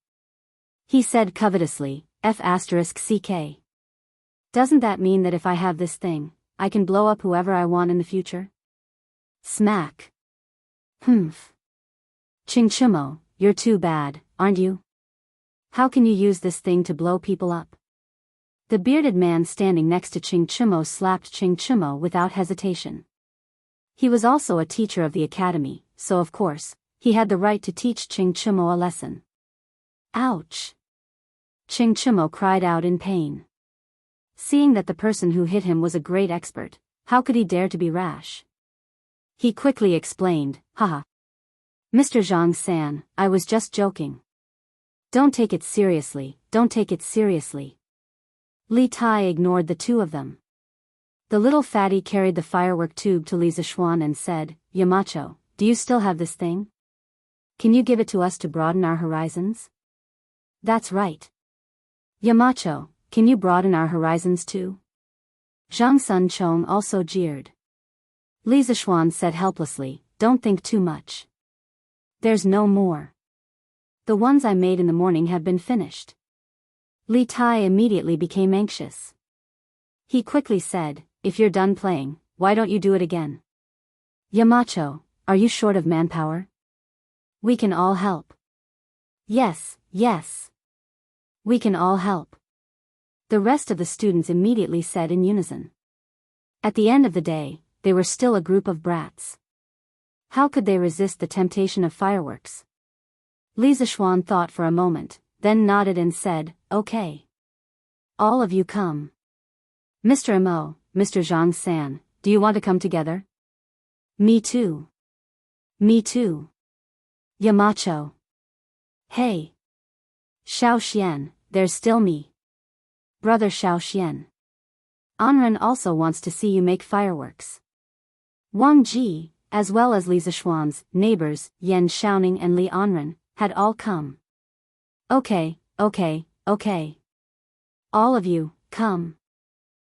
He said covetously, F***CK. "Doesn't that mean that if I have this thing, I can blow up whoever I want in the future?" Smack. "Humph. Ching Chimo, you're too bad, aren't you? How can you use this thing to blow people up?" The bearded man standing next to Ching Chimo slapped Ching Chimo without hesitation. He was also a teacher of the academy, so of course, he had the right to teach Ching Chimo a lesson. Ouch! Ching Chimo cried out in pain. Seeing that the person who hit him was a great expert, how could he dare to be rash? He quickly explained, "Haha. Mr. Zhang San, I was just joking. Don't take it seriously, don't take it seriously." Li Tai ignored the two of them. The little fatty carried the firework tube to Li Zishuan and said, "Yamacho, do you still have this thing? Can you give it to us to broaden our horizons?" "That's right. Yamacho, can you broaden our horizons too?" Zhang Sun Chong also jeered. Li Zishuan said helplessly, "Don't think too much. There's no more. The ones I made in the morning have been finished." Li Tai immediately became anxious. He quickly said, "If you're done playing, why don't you do it again?" "Yamacho, are you short of manpower? We can all help." Yes. We can all help." The rest of the students immediately said in unison. At the end of the day, they were still a group of brats. How could they resist the temptation of fireworks? Li Zishuan thought for a moment, then nodded and said, "Okay. All of you come. Mr. Mo, Mr. Zhang San, do you want to come together?" Me too. Me too. Yamacho. Hey. Xiao Xian, there's still me. Brother Xiao Xian. Anren also wants to see you make fireworks. Wang Ji, as well as Li Zishuan's neighbors, Yan Xiaoning and Li Anren, had all come. Okay. All of you, come.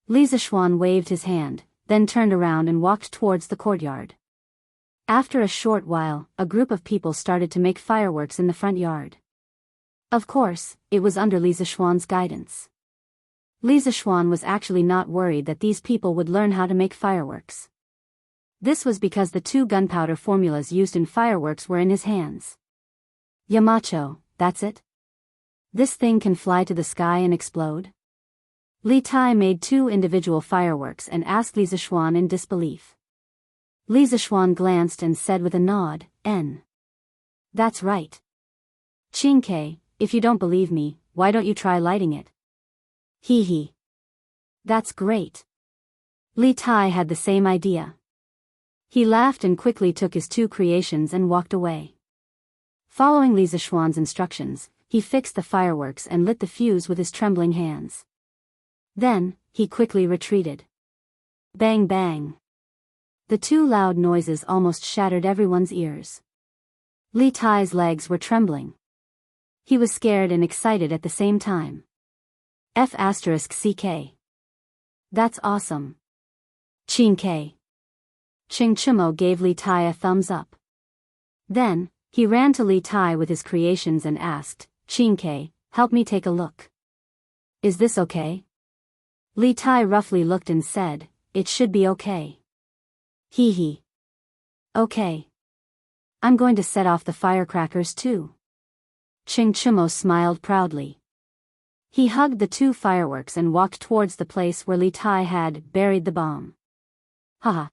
Li Zishuan waved his hand, then turned around and walked towards the courtyard. After a short while, a group of people started to make fireworks in the front yard. Of course, it was under Li Zishuan's guidance. Li Zishuan was actually not worried that these people would learn how to make fireworks. This was because the two gunpowder formulas used in fireworks were in his hands. Yamacho, that's it? This thing can fly to the sky and explode? Li Tai made 2 individual fireworks and asked Li Zishuan in disbelief. Li Zishuan glanced and said with a nod, "N. That's right. Qingke, if you don't believe me, why don't you try lighting it?" Hee hee. That's great. Li Tai had the same idea. He laughed and quickly took his 2 creations and walked away. Following Li Zishuan's instructions, he fixed the fireworks and lit the fuse with his trembling hands. Then, he quickly retreated. Bang bang. The 2 loud noises almost shattered everyone's ears. Li Tai's legs were trembling. He was scared and excited at the same time. F***CK. That's awesome. Qingke. Ching Chimo gave Li Tai a thumbs up. Then, he ran to Li Tai with his creations and asked, "Qingke, help me take a look. Is this okay?" Li Tai roughly looked and said, "It should be okay." Hee hee. Okay. I'm going to set off the firecrackers too. Ching Chimo smiled proudly. He hugged the 2 fireworks and walked towards the place where Li Tai had buried the bomb. Haha.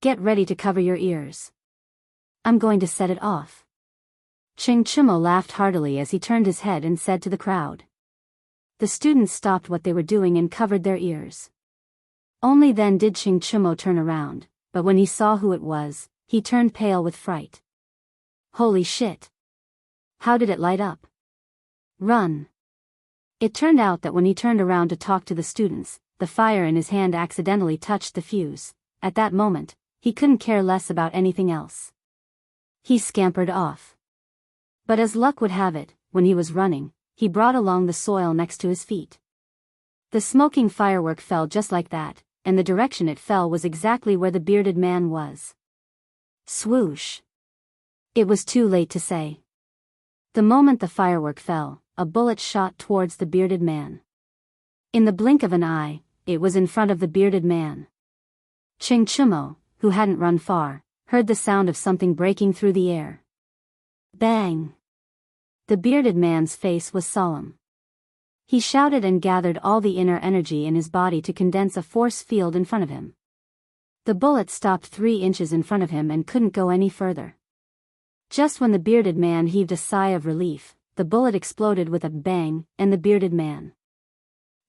Get ready to cover your ears. I'm going to set it off. Ching Chimo laughed heartily as he turned his head and said to the crowd. The students stopped what they were doing and covered their ears. Only then did Ching Chimo turn around, but when he saw who it was, he turned pale with fright. Holy shit! How did it light up? Run! It turned out that when he turned around to talk to the students, the fire in his hand accidentally touched the fuse. At that moment, he couldn't care less about anything else. He scampered off. But as luck would have it, when he was running, he brought along the soil next to his feet. The smoking firework fell just like that, and the direction it fell was exactly where the bearded man was. Swoosh! It was too late to say. The moment the firework fell, a bullet shot towards the bearded man. In the blink of an eye, it was in front of the bearded man. Ching Chimo, who hadn't run far, heard the sound of something breaking through the air. Bang! The bearded man's face was solemn. He shouted and gathered all the inner energy in his body to condense a force field in front of him. The bullet stopped 3 inches in front of him and couldn't go any further. Just when the bearded man heaved a sigh of relief, the bullet exploded with a bang, and the bearded man.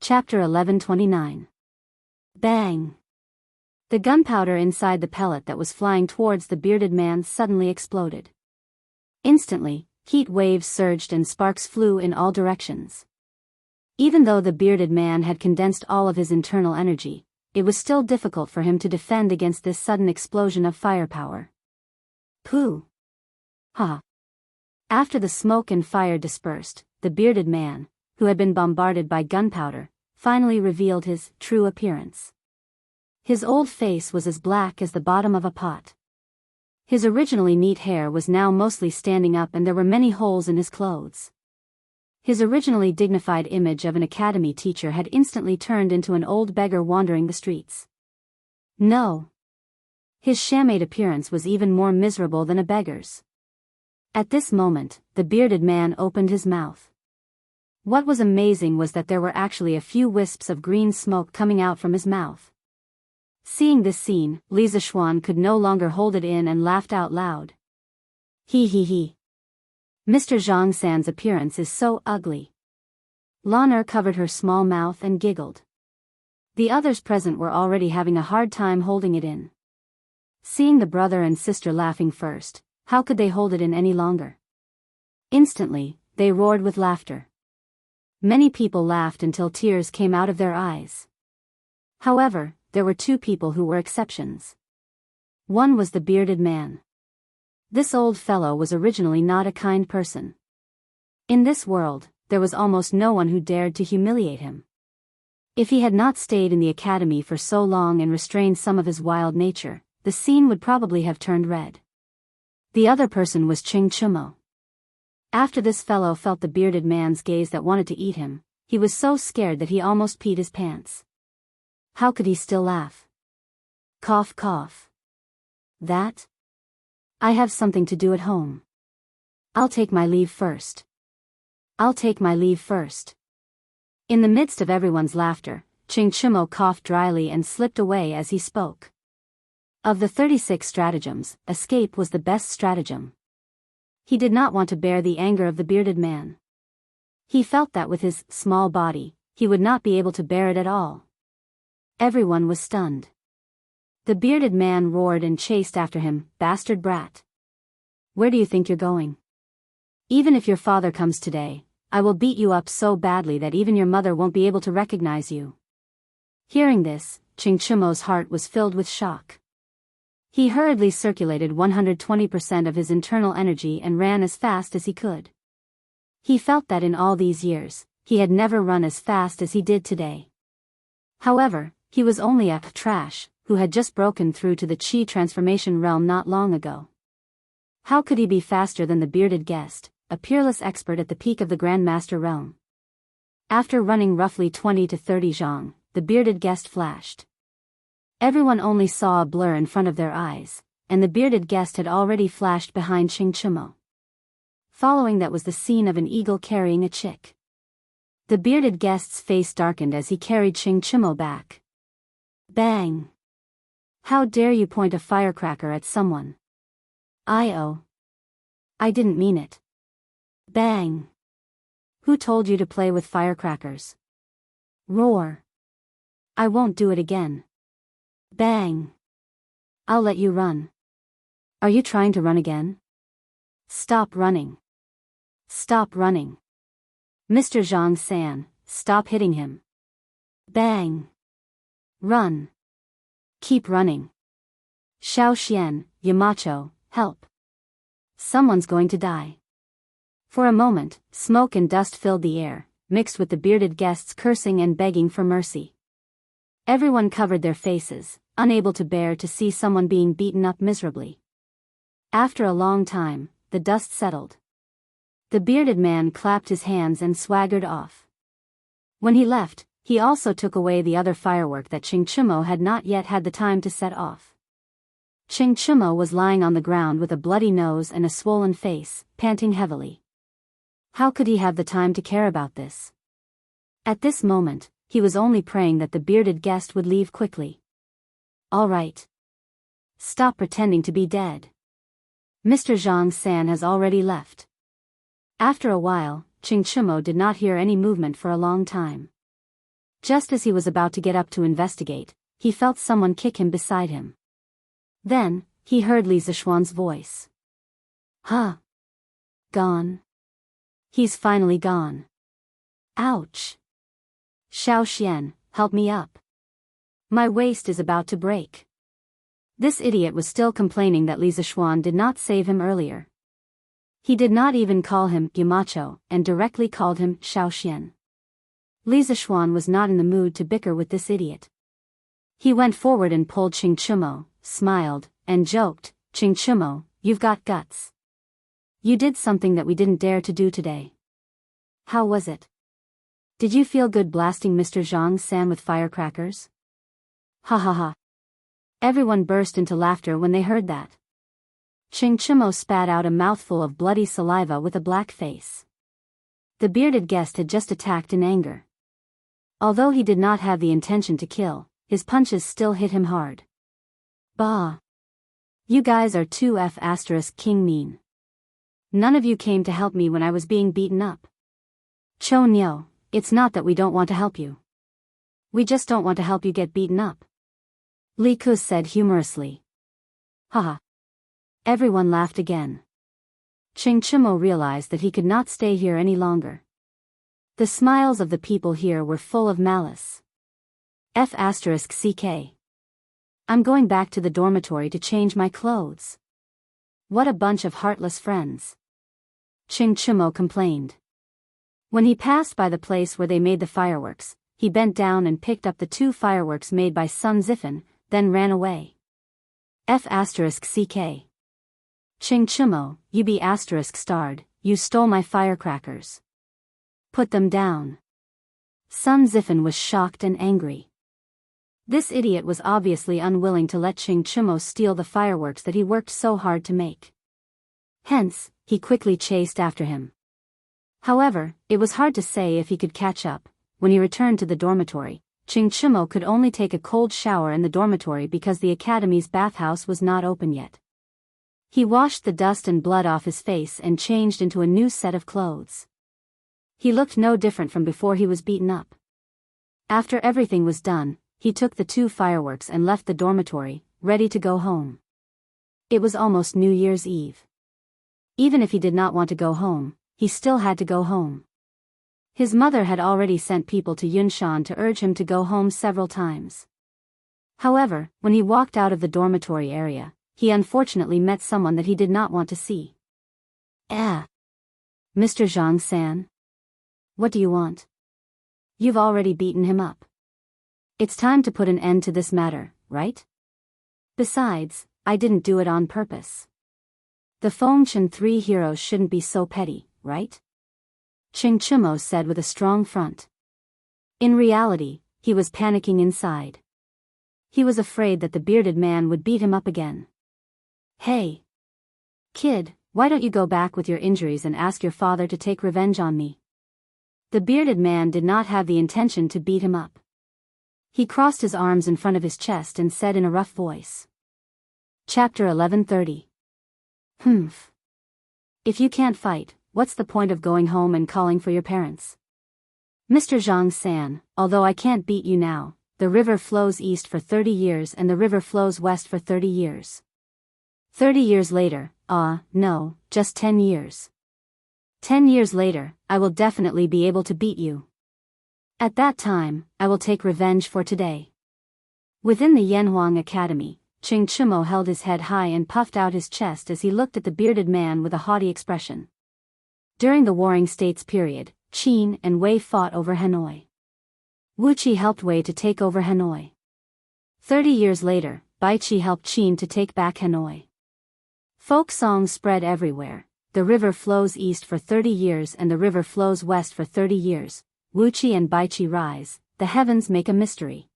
Chapter 1129. Bang! The gunpowder inside the pellet that was flying towards the bearded man suddenly exploded. Instantly, heat waves surged and sparks flew in all directions. Even though the bearded man had condensed all of his internal energy, it was still difficult for him to defend against this sudden explosion of firepower. Pooh! Ha! After the smoke and fire dispersed, the bearded man, who had been bombarded by gunpowder, finally revealed his true appearance. His old face was as black as the bottom of a pot. His originally neat hair was now mostly standing up and there were many holes in his clothes. His originally dignified image of an academy teacher had instantly turned into an old beggar wandering the streets. No. His shamade appearance was even more miserable than a beggar's. At this moment, the bearded man opened his mouth. What was amazing was that there were actually a few wisps of green smoke coming out from his mouth. Seeing this scene, Li Zishuan could no longer hold it in and laughed out loud. Hee hee hee. Mr. Zhang San's appearance is so ugly. Lan Er covered her small mouth and giggled. The others present were already having a hard time holding it in. Seeing the brother and sister laughing first, how could they hold it in any longer? Instantly, they roared with laughter. Many people laughed until tears came out of their eyes. However, there were 2 people who were exceptions. One was the bearded man. This old fellow was originally not a kind person. In this world, there was almost no one who dared to humiliate him. If he had not stayed in the academy for so long and restrained some of his wild nature, the scene would probably have turned red. The other person was Ching Chimo. After this fellow felt the bearded man's gaze that wanted to eat him, he was so scared that he almost peed his pants. How could he still laugh? Cough cough. That? I have something to do at home. I'll take my leave first. I'll take my leave first. In the midst of everyone's laughter, Chingchimo coughed dryly and slipped away as he spoke. Of the 36 stratagems, escape was the best stratagem. He did not want to bear the anger of the bearded man. He felt that with his small body, he would not be able to bear it at all. Everyone was stunned. The bearded man roared and chased after him, "Bastard brat! Where do you think you're going? Even if your father comes today, I will beat you up so badly that even your mother won't be able to recognize you." Hearing this, Chingchimo's heart was filled with shock. He hurriedly circulated 120% of his internal energy and ran as fast as he could. He felt that in all these years, he had never run as fast as he did today. However, he was only a trash who had just broken through to the Qi transformation realm not long ago. How could he be faster than the bearded guest, a peerless expert at the peak of the Grandmaster realm? After running roughly 20 to 30 zhang, the bearded guest flashed. Everyone only saw a blur in front of their eyes, and the bearded guest had already flashed behind Chingchimo. Following that was the scene of an eagle carrying a chick. The bearded guest's face darkened as he carried Chingchimo back. Bang! How dare you point a firecracker at someone? I didn't mean it. Bang! Who told you to play with firecrackers? Roar! I won't do it again. Bang! I'll let you run. Are you trying to run again? Stop running. Stop running. Mr. Zhang San, stop hitting him. Bang! Run. Keep running. Xiao Xian, Yamacho, help. Someone's going to die. For a moment, smoke and dust filled the air, mixed with the bearded guests cursing and begging for mercy. Everyone covered their faces, unable to bear to see someone being beaten up miserably. After a long time, the dust settled. The bearded man clapped his hands and swaggered off. When he left, he also took away the other firework that Chingchimo had not yet had the time to set off. Chingchimo was lying on the ground with a bloody nose and a swollen face, panting heavily. How could he have the time to care about this? At this moment, he was only praying that the bearded guest would leave quickly. All right. Stop pretending to be dead. Mr. Zhang San has already left. After a while, Chingchimo did not hear any movement for a long time. Just as he was about to get up to investigate, he felt someone kick him beside him. Then, he heard Li Zishuan's voice. Huh? Gone? He's finally gone. Ouch. Xiao Xian, help me up. My waist is about to break. This idiot was still complaining that Li Zishuan did not save him earlier. He did not even call him Yamacho and directly called him Xiao Xian. Li Zishuan was not in the mood to bicker with this idiot. He went forward and pulled Chingchimo, smiled, and joked, Chingchimo, you've got guts. You did something that we didn't dare to do today. How was it? Did you feel good blasting Mr. Zhang San with firecrackers? Ha ha ha. Everyone burst into laughter when they heard that. Chingchimo spat out a mouthful of bloody saliva with a black face. The bearded guest had just attacked in anger. Although he did not have the intention to kill, his punches still hit him hard. Bah! You guys are too King mean. None of you came to help me when I was being beaten up. Cho Nyo, it's not that we don't want to help you. We just don't want to help you get beaten up. Li Kus said humorously. Haha. Everyone laughed again. Chingchimo realized that he could not stay here any longer. The smiles of the people here were full of malice. *CK. I'm going back to the dormitory to change my clothes. What a bunch of heartless friends. Chingchimo complained. When he passed by the place where they made the fireworks, he bent down and picked up the 2 fireworks made by Sun Zifan, then ran away. *CK. Chingchimo, you be *starred, you stole my firecrackers. Put them down. Sun Zifan was shocked and angry. This idiot was obviously unwilling to let Chingchimo steal the fireworks that he worked so hard to make. Hence, he quickly chased after him. However, it was hard to say if he could catch up. When he returned to the dormitory, Chimo could only take a cold shower in the dormitory because the academy's bathhouse was not open yet. He washed the dust and blood off his face and changed into a new set of clothes. He looked no different from before he was beaten up. After everything was done, he took the 2 fireworks and left the dormitory, ready to go home. It was almost New Year's Eve. Even if he did not want to go home, he still had to go home. His mother had already sent people to Yunshan to urge him to go home several times. However, when he walked out of the dormitory area, he unfortunately met someone that he did not want to see. Mr. Zhang-san? What do you want? You've already beaten him up. It's time to put an end to this matter, right? Besides, I didn't do it on purpose. The Fengchen 3 heroes shouldn't be so petty, right? Chimo said with a strong front. In reality, he was panicking inside. He was afraid that the bearded man would beat him up again. Hey! Kid, why don't you go back with your injuries and ask your father to take revenge on me? The bearded man did not have the intention to beat him up. He crossed his arms in front of his chest and said in a rough voice. Chapter 1130. If you can't fight, what's the point of going home and calling for your parents? Mr. Zhang-san, although I can't beat you now, the river flows east for 30 years and the river flows west for 30 years. 30 years later, no, just 10 years. 10 years later, I will definitely be able to beat you. At that time, I will take revenge for today. Within the Yanhuang Academy, Chimo held his head high and puffed out his chest as he looked at the bearded man with a haughty expression. During the Warring States period, Qin and Wei fought over Hanoi. Wuqi helped Wei to take over Hanoi. 30 years later, Baiqi helped Qin to take back Hanoi. Folk songs spread everywhere. The river flows east for 30 years and the river flows west for 30 years. Wuqi and Baiqi rise, the heavens make a mystery.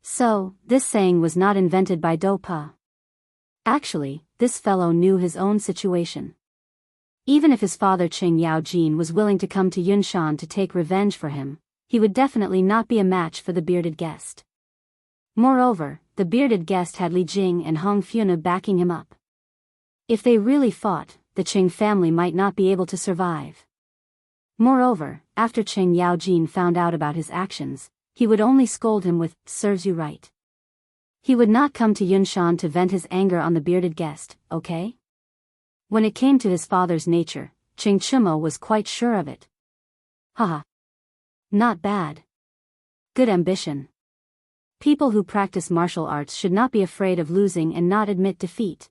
So, this saying was not invented by Do Pa. Actually, this fellow knew his own situation. Even if his father Qing Yaojin was willing to come to Yunshan to take revenge for him, he would definitely not be a match for the bearded guest. Moreover, the bearded guest had Li Jing and Hong Funa backing him up. If they really fought, the Qing family might not be able to survive. Moreover, after Qing Yaojin found out about his actions, he would only scold him with, "Serves you right." He would not come to Yunshan to vent his anger on the bearded guest, okay? When it came to his father's nature, Chimo was quite sure of it. Haha. Not bad. Good ambition. People who practice martial arts should not be afraid of losing and not admit defeat.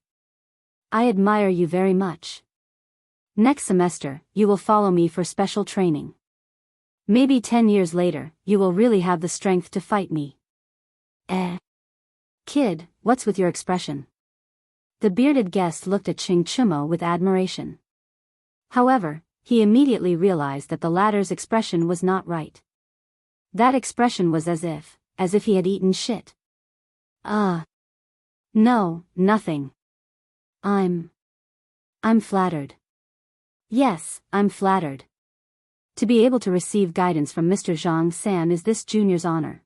I admire you very much. Next semester, you will follow me for special training. Maybe 10 years later, you will really have the strength to fight me. Kid, what's with your expression? The bearded guest looked at Chimo with admiration. However, he immediately realized that the latter's expression was not right. That expression was as if he had eaten shit. No, nothing. I'm flattered. Yes, I'm flattered. To be able to receive guidance from Mr. Zhang-san is this junior's honor.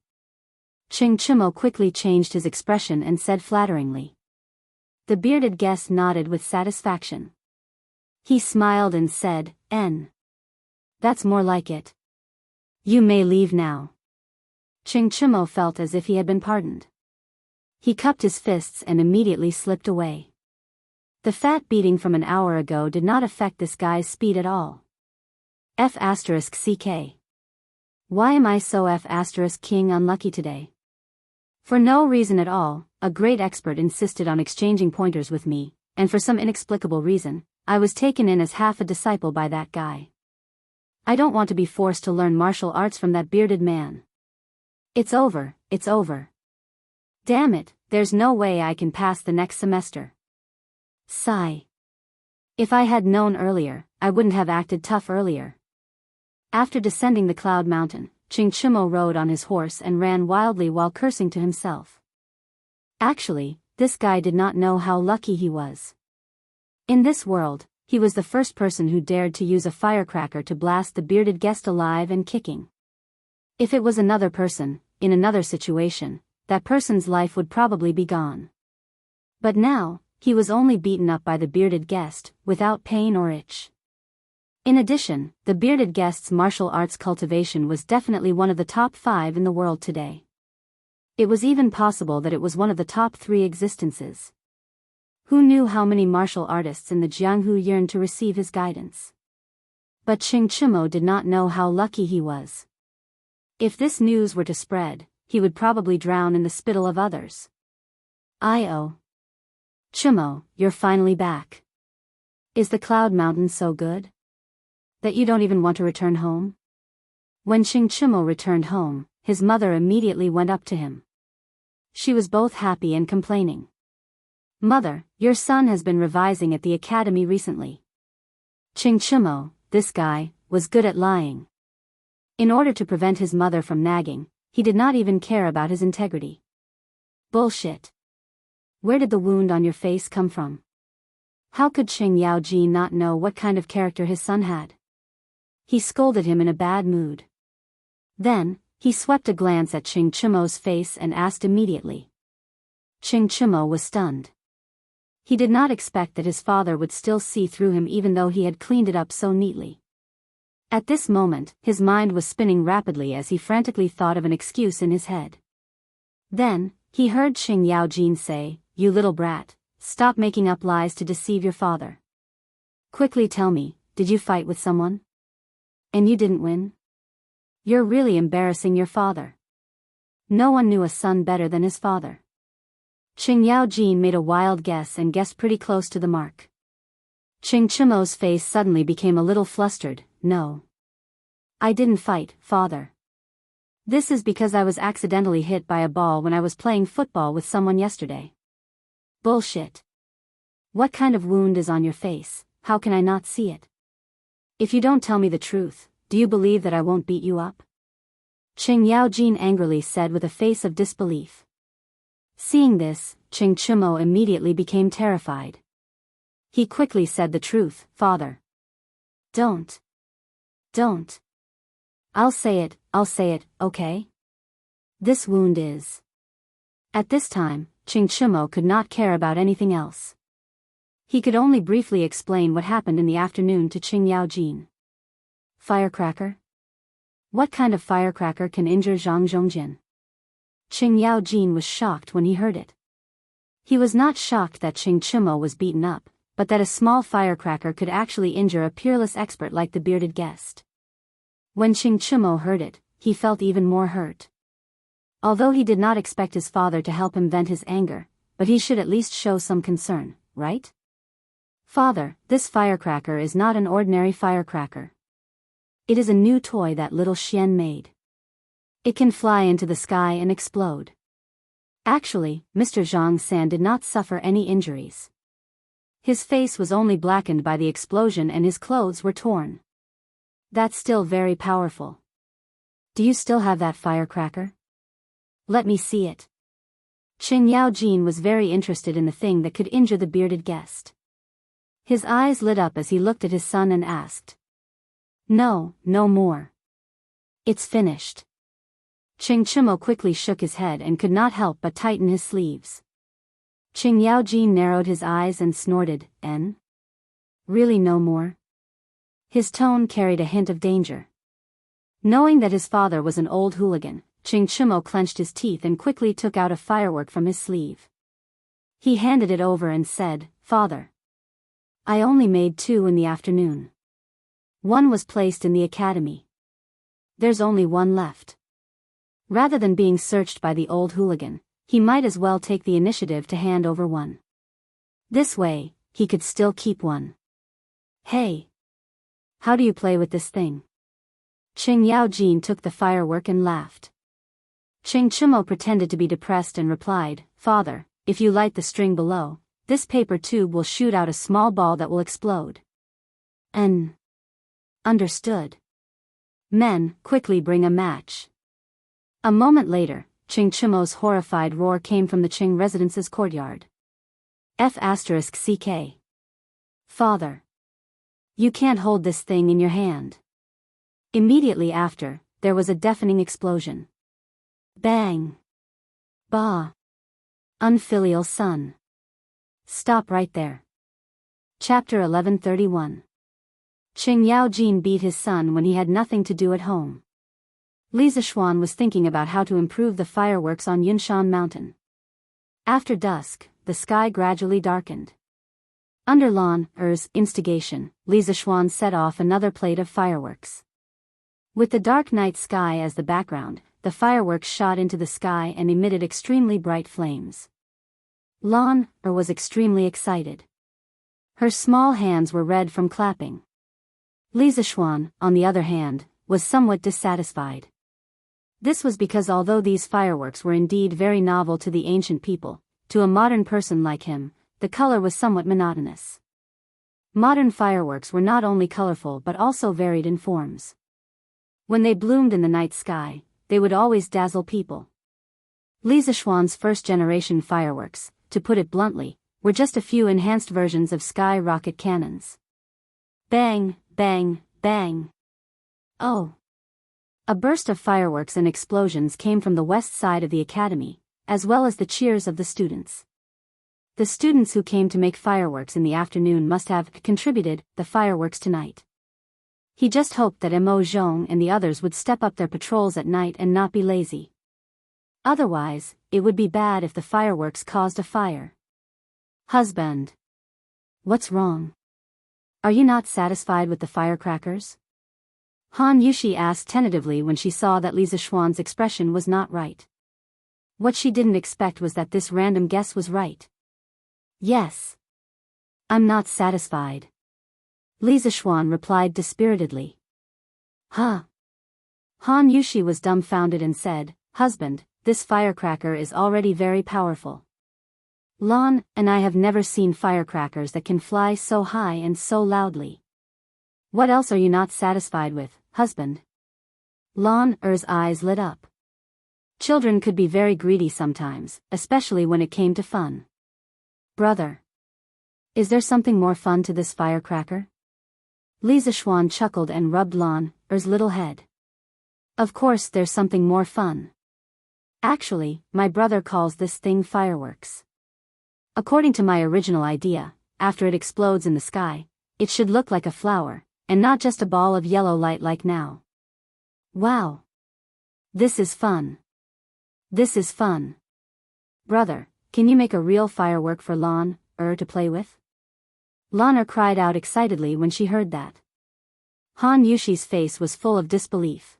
Chimo quickly changed his expression and said flatteringly. The bearded guest nodded with satisfaction. He smiled and said, That's more like it. You may leave now. Chimo felt as if he had been pardoned. He cupped his fists and immediately slipped away. The fat beating from an hour ago did not affect this guy's speed at all. F***CK. Why am I so F***king unlucky today? For no reason at all, a great expert insisted on exchanging pointers with me, and for some inexplicable reason, I was taken in as half a disciple by that guy. I don't want to be forced to learn martial arts from that bearded man. It's over, it's over. Damn it, there's no way I can pass the next semester. Sigh. If I had known earlier, I wouldn't have acted tough earlier. After descending the cloud mountain, Chimo rode on his horse and ran wildly while cursing to himself. Actually, this guy did not know how lucky he was. In this world, he was the first person who dared to use a firecracker to blast the bearded guest alive and kicking. If it was another person, in another situation, that person's life would probably be gone. But now, he was only beaten up by the bearded guest, without pain or itch. In addition, the bearded guest's martial arts cultivation was definitely one of the top 5 in the world today. It was even possible that it was one of the top 3 existences. Who knew how many martial artists in the Jianghu yearned to receive his guidance? But Qing Chimo did not know how lucky he was. If this news were to spread, he would probably drown in the spittle of others. I.O. Chimo, you're finally back. Is the Cloud Mountain so good that you don't even want to return home? When Qing Chimo returned home, his mother immediately went up to him. She was both happy and complaining. Mother, your son has been revising at the academy recently. Qing Chimo, this guy, was good at lying. In order to prevent his mother from nagging, he did not even care about his integrity. Bullshit. Where did the wound on your face come from? How could Qing Yaojin not know what kind of character his son had? He scolded him in a bad mood. Then, he swept a glance at Qing Chimo's face and asked immediately. Qing Chimo was stunned. He did not expect that his father would still see through him even though he had cleaned it up so neatly. At this moment, his mind was spinning rapidly as he frantically thought of an excuse in his head. Then, he heard Qing Yaojin say, "You little brat, stop making up lies to deceive your father. Quickly tell me, did you fight with someone? And you didn't win? You're really embarrassing your father." No one knew a son better than his father. Qing Yaojin made a wild guess and guessed pretty close to the mark. Qing Chimo's face suddenly became a little flustered. "No. I didn't fight, father. This is because I was accidentally hit by a ball when I was playing football with someone yesterday." Bullshit. What kind of wound is on your face? How can I not see it? If you don't tell me the truth, do you believe that I won't beat you up? Qing Yaojin angrily said with a face of disbelief. Seeing this, Qing Chimo immediately became terrified. He quickly said the truth, "Father. Don't. I'll say it, okay? This wound is..." At this time, Qing Chimo could not care about anything else. He could only briefly explain what happened in the afternoon to Qing Yaojin. Firecracker? What kind of firecracker can injure Zhang Zhongjin? Qing Yaojin was shocked when he heard it. He was not shocked that Qing Chimo was beaten up, but that a small firecracker could actually injure a peerless expert like the bearded guest. When Qing Chimo heard it, he felt even more hurt. Although he did not expect his father to help him vent his anger, but he should at least show some concern, right? "Father, this firecracker is not an ordinary firecracker. It is a new toy that little Xian made. It can fly into the sky and explode." Actually, Mr. Zhang San did not suffer any injuries. His face was only blackened by the explosion and his clothes were torn. That's still very powerful. Do you still have that firecracker? Let me see it. Qing Yaojin was very interested in the thing that could injure the bearded guest. His eyes lit up as he looked at his son and asked. "No, no more. It's finished." Qing Chimo quickly shook his head and could not help but tighten his sleeves. Qing Yaojin narrowed his eyes and snorted, "En? Really no more?" His tone carried a hint of danger. Knowing that his father was an old hooligan, Qing Chimo clenched his teeth and quickly took out a firework from his sleeve. He handed it over and said, "Father. I only made 2 in the afternoon. One was placed in the academy. There's only 1 left." Rather than being searched by the old hooligan, he might as well take the initiative to hand over 1. This way, he could still keep 1. "Hey. How do you play with this thing?" Qing Yaojin took the firework and laughed. Qing Chimo pretended to be depressed and replied, "Father, if you light the string below, this paper tube will shoot out a small ball that will explode." Understood. Men, quickly bring a match." A moment later, Qing Chimo's horrified roar came from the Qing residence's courtyard. F***ck. "Father. You can't hold this thing in your hand. Immediately after, there was a deafening explosion. Bang! Bah! Unfilial son. Stop right there. Chapter 1131. Qing Yaojin beat his son when he had nothing to do at home. Li Zixuan was thinking about how to improve the fireworks on Yunshan Mountain. After dusk, the sky gradually darkened. Under Lan Er's instigation, Li Zixuan set off another plate of fireworks. With the dark night sky as the background, the fireworks shot into the sky and emitted extremely bright flames. Lan Er was extremely excited. Her small hands were red from clapping. Li Zixuan, on the other hand, was somewhat dissatisfied. This was because although these fireworks were indeed very novel to the ancient people, to a modern person like him, the color was somewhat monotonous. Modern fireworks were not only colorful but also varied in forms. When they bloomed in the night sky, they would always dazzle people. Li Zixuan's first-generation fireworks, to put it bluntly, were just a few enhanced versions of sky rocket cannons. Bang, bang, bang. Oh! A burst of fireworks and explosions came from the west side of the academy, as well as the cheers of the students. The students who came to make fireworks in the afternoon must have contributed the fireworks tonight. He just hoped that Mo Zhong and the others would step up their patrols at night and not be lazy. Otherwise, it would be bad if the fireworks caused a fire. Husband. What's wrong? Are you not satisfied with the firecrackers? Han Yushi asked tentatively when she saw that Li Zixuan's expression was not right. What she didn't expect was that this random guess was right. Yes. I'm not satisfied. Li Zixuan replied dispiritedly. Huh? Han Yushi was dumbfounded and said, Husband, this firecracker is already very powerful. Lan and I have never seen firecrackers that can fly so high and so loudly. What else are you not satisfied with, husband? Lan Er's eyes lit up. Children could be very greedy sometimes, especially when it came to fun. Brother. Is there something more fun to this firecracker? Li Zixuan chuckled and rubbed Lan Er's little head. Of course there's something more fun. Actually, my brother calls this thing fireworks. According to my original idea, after it explodes in the sky, it should look like a flower, and not just a ball of yellow light like now. Wow! This is fun. This is fun. Brother, can you make a real firework for Lan Er to play with? Lan Er cried out excitedly when she heard that. Han Yushi's face was full of disbelief.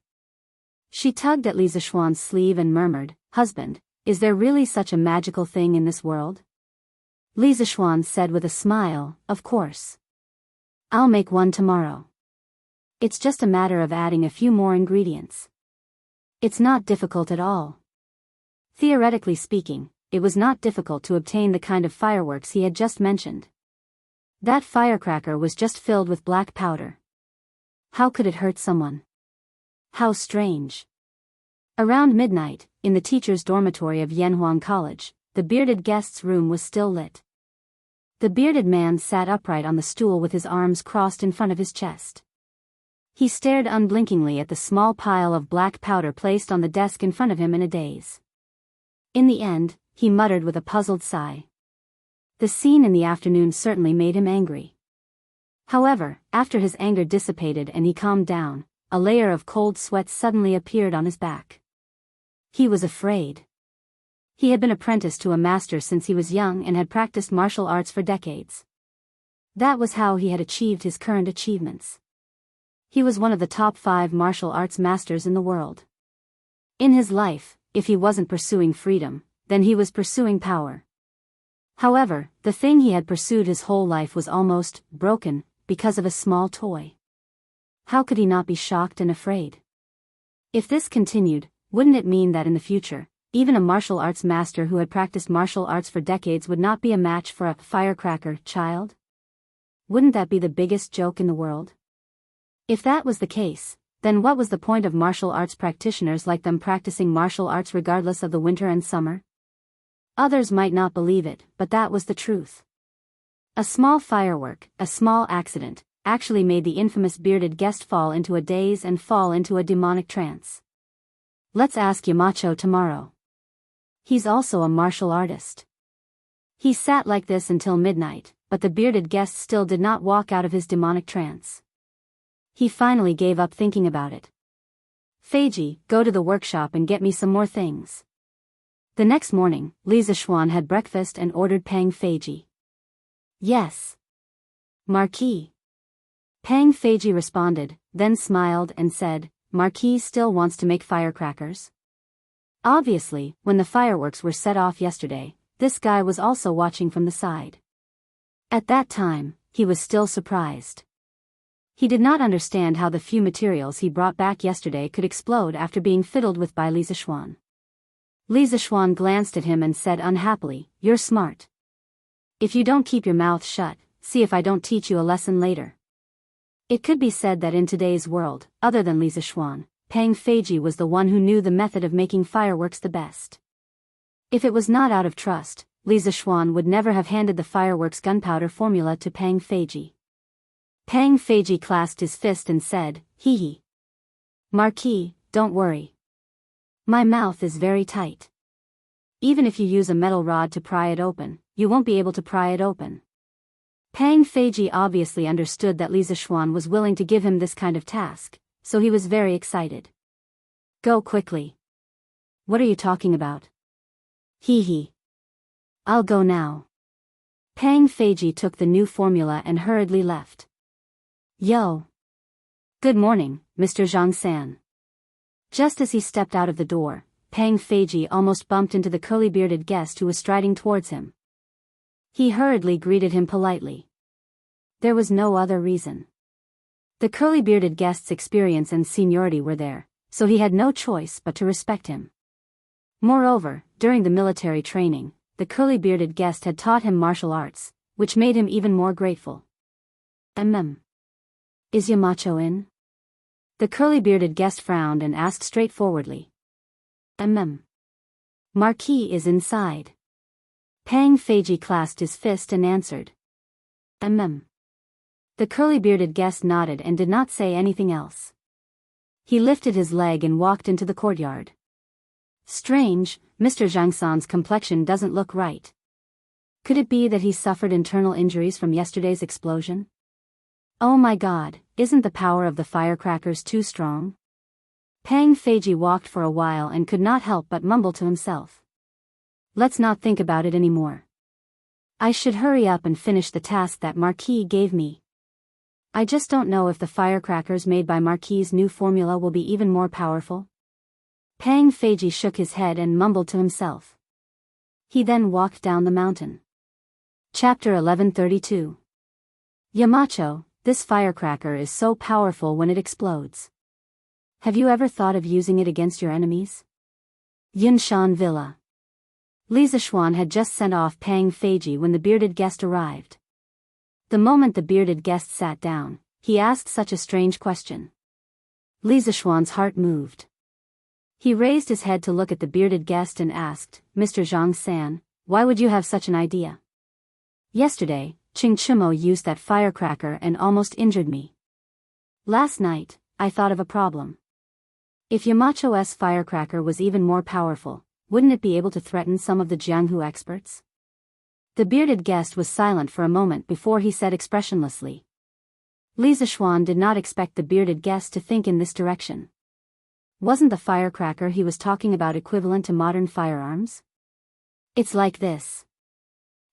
She tugged at Li Zixuan's sleeve and murmured, Husband, is there really such a magical thing in this world? Li Zixuan said with a smile, Of course. I'll make one tomorrow. It's just a matter of adding a few more ingredients. It's not difficult at all. Theoretically speaking, it was not difficult to obtain the kind of fireworks he had just mentioned. That firecracker was just filled with black powder. How could it hurt someone? How strange. Around midnight, in the teacher's dormitory of Yanhuang College, the bearded guest's room was still lit. The bearded man sat upright on the stool with his arms crossed in front of his chest. He stared unblinkingly at the small pile of black powder placed on the desk in front of him in a daze. In the end, he muttered with a puzzled sigh. The scene in the afternoon certainly made him angry. However, after his anger dissipated and he calmed down, a layer of cold sweat suddenly appeared on his back. He was afraid. He had been apprenticed to a master since he was young and had practiced martial arts for decades. That was how he had achieved his current achievements. He was one of the top 5 martial arts masters in the world. In his life, if he wasn't pursuing freedom, then he was pursuing power. However, the thing he had pursued his whole life was almost broken because of a small toy. How could he not be shocked and afraid? If this continued, wouldn't it mean that in the future, even a martial arts master who had practiced martial arts for decades would not be a match for a firecracker child? Wouldn't that be the biggest joke in the world? If that was the case, then what was the point of martial arts practitioners like them practicing martial arts regardless of the winter and summer? Others might not believe it, but that was the truth. A small firework, a small accident, actually made the infamous bearded guest fall into a daze and fall into a demonic trance. Let's ask Yamacho tomorrow. He's also a martial artist. He sat like this until midnight, but the bearded guest still did not walk out of his demonic trance. He finally gave up thinking about it. Feiji, go to the workshop and get me some more things. The next morning, Li Zixuan had breakfast and ordered Pang Feiji. Yes. Marquis. Pang Feiji responded, then smiled and said, Marquis still wants to make firecrackers? Obviously, when the fireworks were set off yesterday, this guy was also watching from the side. At that time, he was still surprised. He did not understand how the few materials he brought back yesterday could explode after being fiddled with by Li Zixuan. Li Zixuan glanced at him and said unhappily, You're smart. If you don't keep your mouth shut, see if I don't teach you a lesson later. It could be said that in today's world, other than Li Zixuan, Pang Feiji was the one who knew the method of making fireworks the best. If it was not out of trust, Li Zixuan would never have handed the fireworks gunpowder formula to Pang Feiji. Pang Feiji clasped his fist and said, Hee hee. Marquis, don't worry. My mouth is very tight. Even if you use a metal rod to pry it open, you won't be able to pry it open. Pang Feiji obviously understood that Li Zixuan was willing to give him this kind of task, so he was very excited. Go quickly. What are you talking about? Hee hee. I'll go now. Pang Feiji took the new formula and hurriedly left. Yo. Good morning, Mr. Zhang-san. Just as he stepped out of the door, Pang Feiji almost bumped into the curly-bearded guest who was striding towards him. He hurriedly greeted him politely. There was no other reason. The curly-bearded guest's experience and seniority were there, so he had no choice but to respect him. Moreover, during the military training, the curly-bearded guest had taught him martial arts, which made him even more grateful. Is Yamacho in? The curly-bearded guest frowned and asked straightforwardly. Marquis is inside. Pang Feiji clasped his fist and answered. The curly-bearded guest nodded and did not say anything else. He lifted his leg and walked into the courtyard. Strange, Mr. Zhangsan's complexion doesn't look right. Could it be that he suffered internal injuries from yesterday's explosion? Oh my god, isn't the power of the firecrackers too strong? Pang Feiji walked for a while and could not help but mumble to himself. Let's not think about it anymore. I should hurry up and finish the task that Marquis gave me. I just don't know if the firecrackers made by Marquis's new formula will be even more powerful. Pang Feiji shook his head and mumbled to himself. He then walked down the mountain. Chapter 1132. Yamacho, this firecracker is so powerful when it explodes. Have you ever thought of using it against your enemies? Yunshan Villa. Li Zixuan had just sent off Pang Feiji when the bearded guest arrived. The moment the bearded guest sat down, he asked such a strange question. Li Zixuan's heart moved. He raised his head to look at the bearded guest and asked, Mr. Zhang-san, why would you have such an idea? Yesterday, Ching Chimo used that firecracker and almost injured me. Last night, I thought of a problem. If Yamacho's firecracker was even more powerful, wouldn't it be able to threaten some of the Jianghu experts? The bearded guest was silent for a moment before he said expressionlessly. Li Zixuan did not expect the bearded guest to think in this direction. Wasn't the firecracker he was talking about equivalent to modern firearms? It's like this.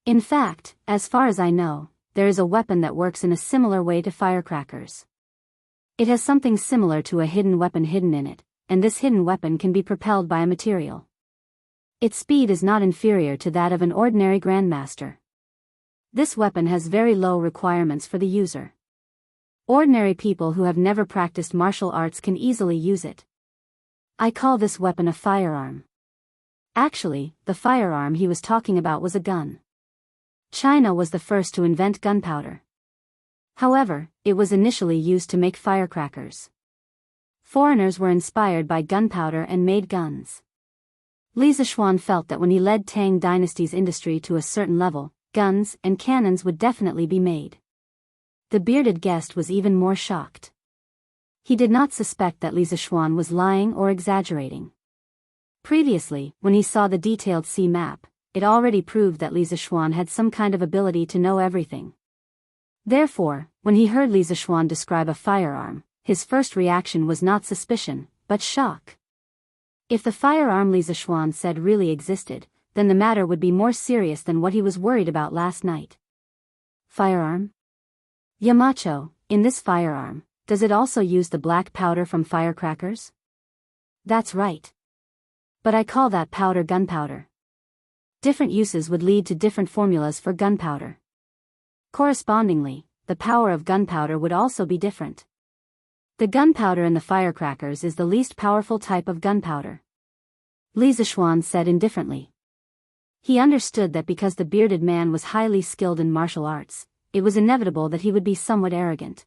In fact, as far as I know, there is a weapon that works in a similar way to firecrackers. It has something similar to a hidden weapon hidden in it, and this hidden weapon can be propelled by a material. Its speed is not inferior to that of an ordinary grandmaster. This weapon has very low requirements for the user. Ordinary people who have never practiced martial arts can easily use it. I call this weapon a firearm. Actually, the firearm he was talking about was a gun. China was the first to invent gunpowder. However, it was initially used to make firecrackers. Foreigners were inspired by gunpowder and made guns. Li Zixuan felt that when he led Tang Dynasty's industry to a certain level, guns and cannons would definitely be made. The bearded guest was even more shocked. He did not suspect that Li Zishuan was lying or exaggerating. Previously, when he saw the detailed sea map, it already proved that Li Zishuan had some kind of ability to know everything. Therefore, when he heard Li Zishuan describe a firearm, his first reaction was not suspicion, but shock. If the firearm Li Zishuan said really existed, then the matter would be more serious than what he was worried about last night. Firearm? Yamacho, in this firearm, does it also use the black powder from firecrackers? That's right. But I call that powder gunpowder. Different uses would lead to different formulas for gunpowder. Correspondingly, the power of gunpowder would also be different. The gunpowder in the firecrackers is the least powerful type of gunpowder. Li Zishuan said indifferently. He understood that because the bearded man was highly skilled in martial arts, it was inevitable that he would be somewhat arrogant.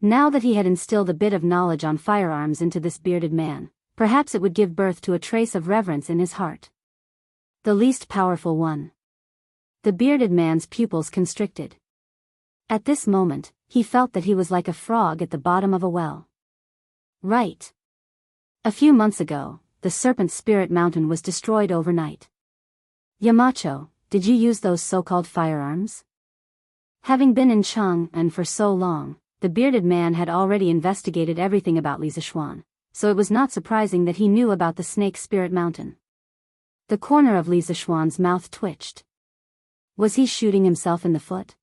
Now that he had instilled a bit of knowledge on firearms into this bearded man, perhaps it would give birth to a trace of reverence in his heart. The least powerful one. The bearded man's pupils constricted. At this moment, he felt that he was like a frog at the bottom of a well. Right. A few months ago, the Serpent Spirit Mountain was destroyed overnight. Yamacho, did you use those so-called firearms? Having been in Chang'an for so long, the bearded man had already investigated everything about Li Zishuan, so it was not surprising that he knew about the Snake Spirit Mountain. The corner of Li Zishuan's mouth twitched. Was he shooting himself in the foot?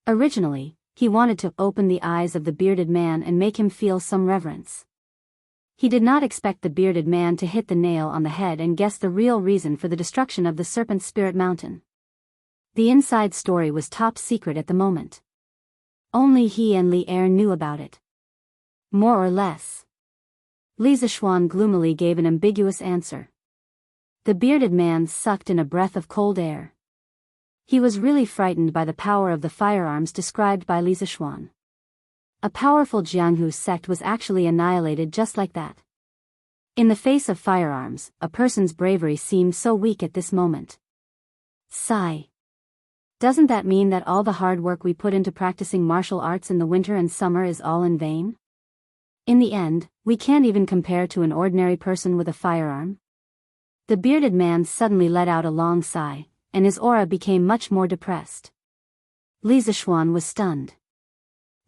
Originally, he wanted to open the eyes of the bearded man and make him feel some reverence. He did not expect the bearded man to hit the nail on the head and guess the real reason for the destruction of the Serpent Spirit Mountain. The inside story was top secret at the moment. Only he and Li Er knew about it. More or less. Li Zishuan gloomily gave an ambiguous answer. The bearded man sucked in a breath of cold air. He was really frightened by the power of the firearms described by Li Zishuan. A powerful Jianghu sect was actually annihilated just like that. In the face of firearms, a person's bravery seemed so weak at this moment. Sigh. Doesn't that mean that all the hard work we put into practicing martial arts in the winter and summer is all in vain? In the end, we can't even compare to an ordinary person with a firearm? The bearded man suddenly let out a long sigh, and his aura became much more depressed. Li Zishuan was stunned.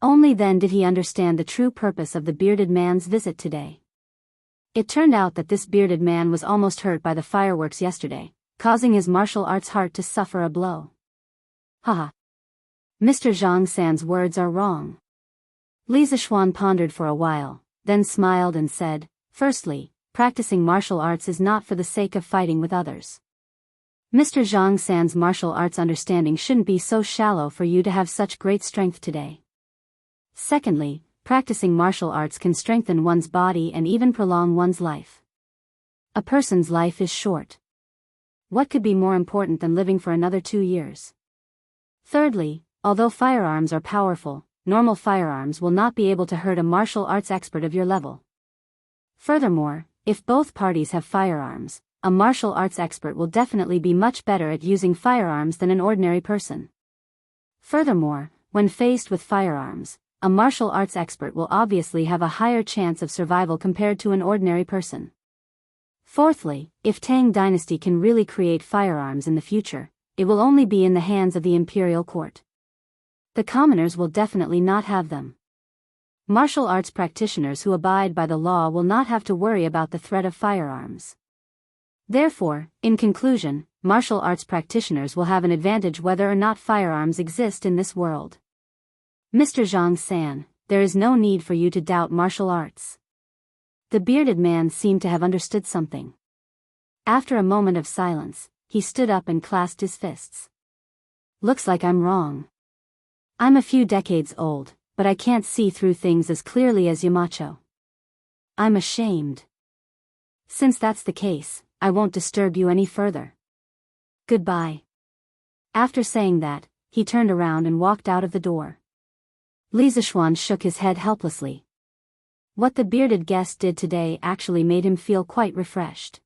Only then did he understand the true purpose of the bearded man's visit today. It turned out that this bearded man was almost hurt by the fireworks yesterday, causing his martial arts heart to suffer a blow. Haha. Mr. Zhang San's words are wrong. Li Zishuan pondered for a while, then smiled and said, firstly, practicing martial arts is not for the sake of fighting with others. Mr. Zhang San's martial arts understanding shouldn't be so shallow for you to have such great strength today. Secondly, practicing martial arts can strengthen one's body and even prolong one's life. A person's life is short. What could be more important than living for another 2 years? Thirdly, although firearms are powerful, normal firearms will not be able to hurt a martial arts expert of your level. Furthermore, if both parties have firearms, a martial arts expert will definitely be much better at using firearms than an ordinary person. Furthermore, when faced with firearms, a martial arts expert will obviously have a higher chance of survival compared to an ordinary person. Fourthly, if Tang Dynasty can really create firearms in the future, it will only be in the hands of the imperial court. The commoners will definitely not have them. Martial arts practitioners who abide by the law will not have to worry about the threat of firearms. Therefore, in conclusion, martial arts practitioners will have an advantage whether or not firearms exist in this world. Mr. Zhang San, there is no need for you to doubt martial arts. The bearded man seemed to have understood something. After a moment of silence, he stood up and clasped his fists. Looks like I'm wrong. I'm a few decades old, but I can't see through things as clearly as Yamacho. I'm ashamed. Since that's the case, I won't disturb you any further. Goodbye. After saying that, he turned around and walked out of the door. Li Zishuan shook his head helplessly. What the bearded guest did today actually made him feel quite refreshed.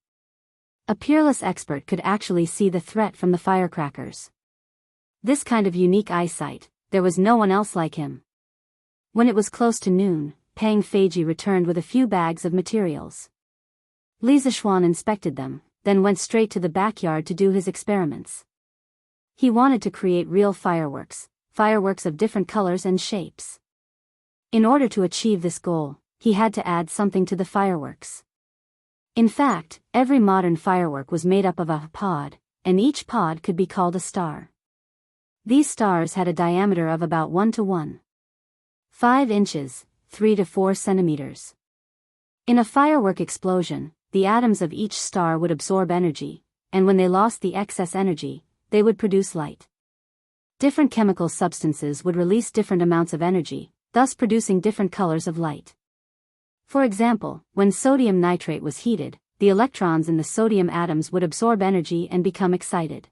A peerless expert could actually see the threat from the firecrackers. This kind of unique eyesight, there was no one else like him. When it was close to noon, Pang Feiji returned with a few bags of materials. Li Zixuan inspected them, then went straight to the backyard to do his experiments. He wanted to create real fireworks of different colors and shapes. In order to achieve this goal, he had to add something to the fireworks. In fact, every modern firework was made up of a pod, and each pod could be called a star. These stars had a diameter of about 1 to 1.5 inches, 3 to 4 centimeters. In a firework explosion, the atoms of each star would absorb energy, and when they lost the excess energy, they would produce light. Different chemical substances would release different amounts of energy, thus producing different colors of light. For example, when sodium nitrate was heated, the electrons in the sodium atoms would absorb energy and become excited.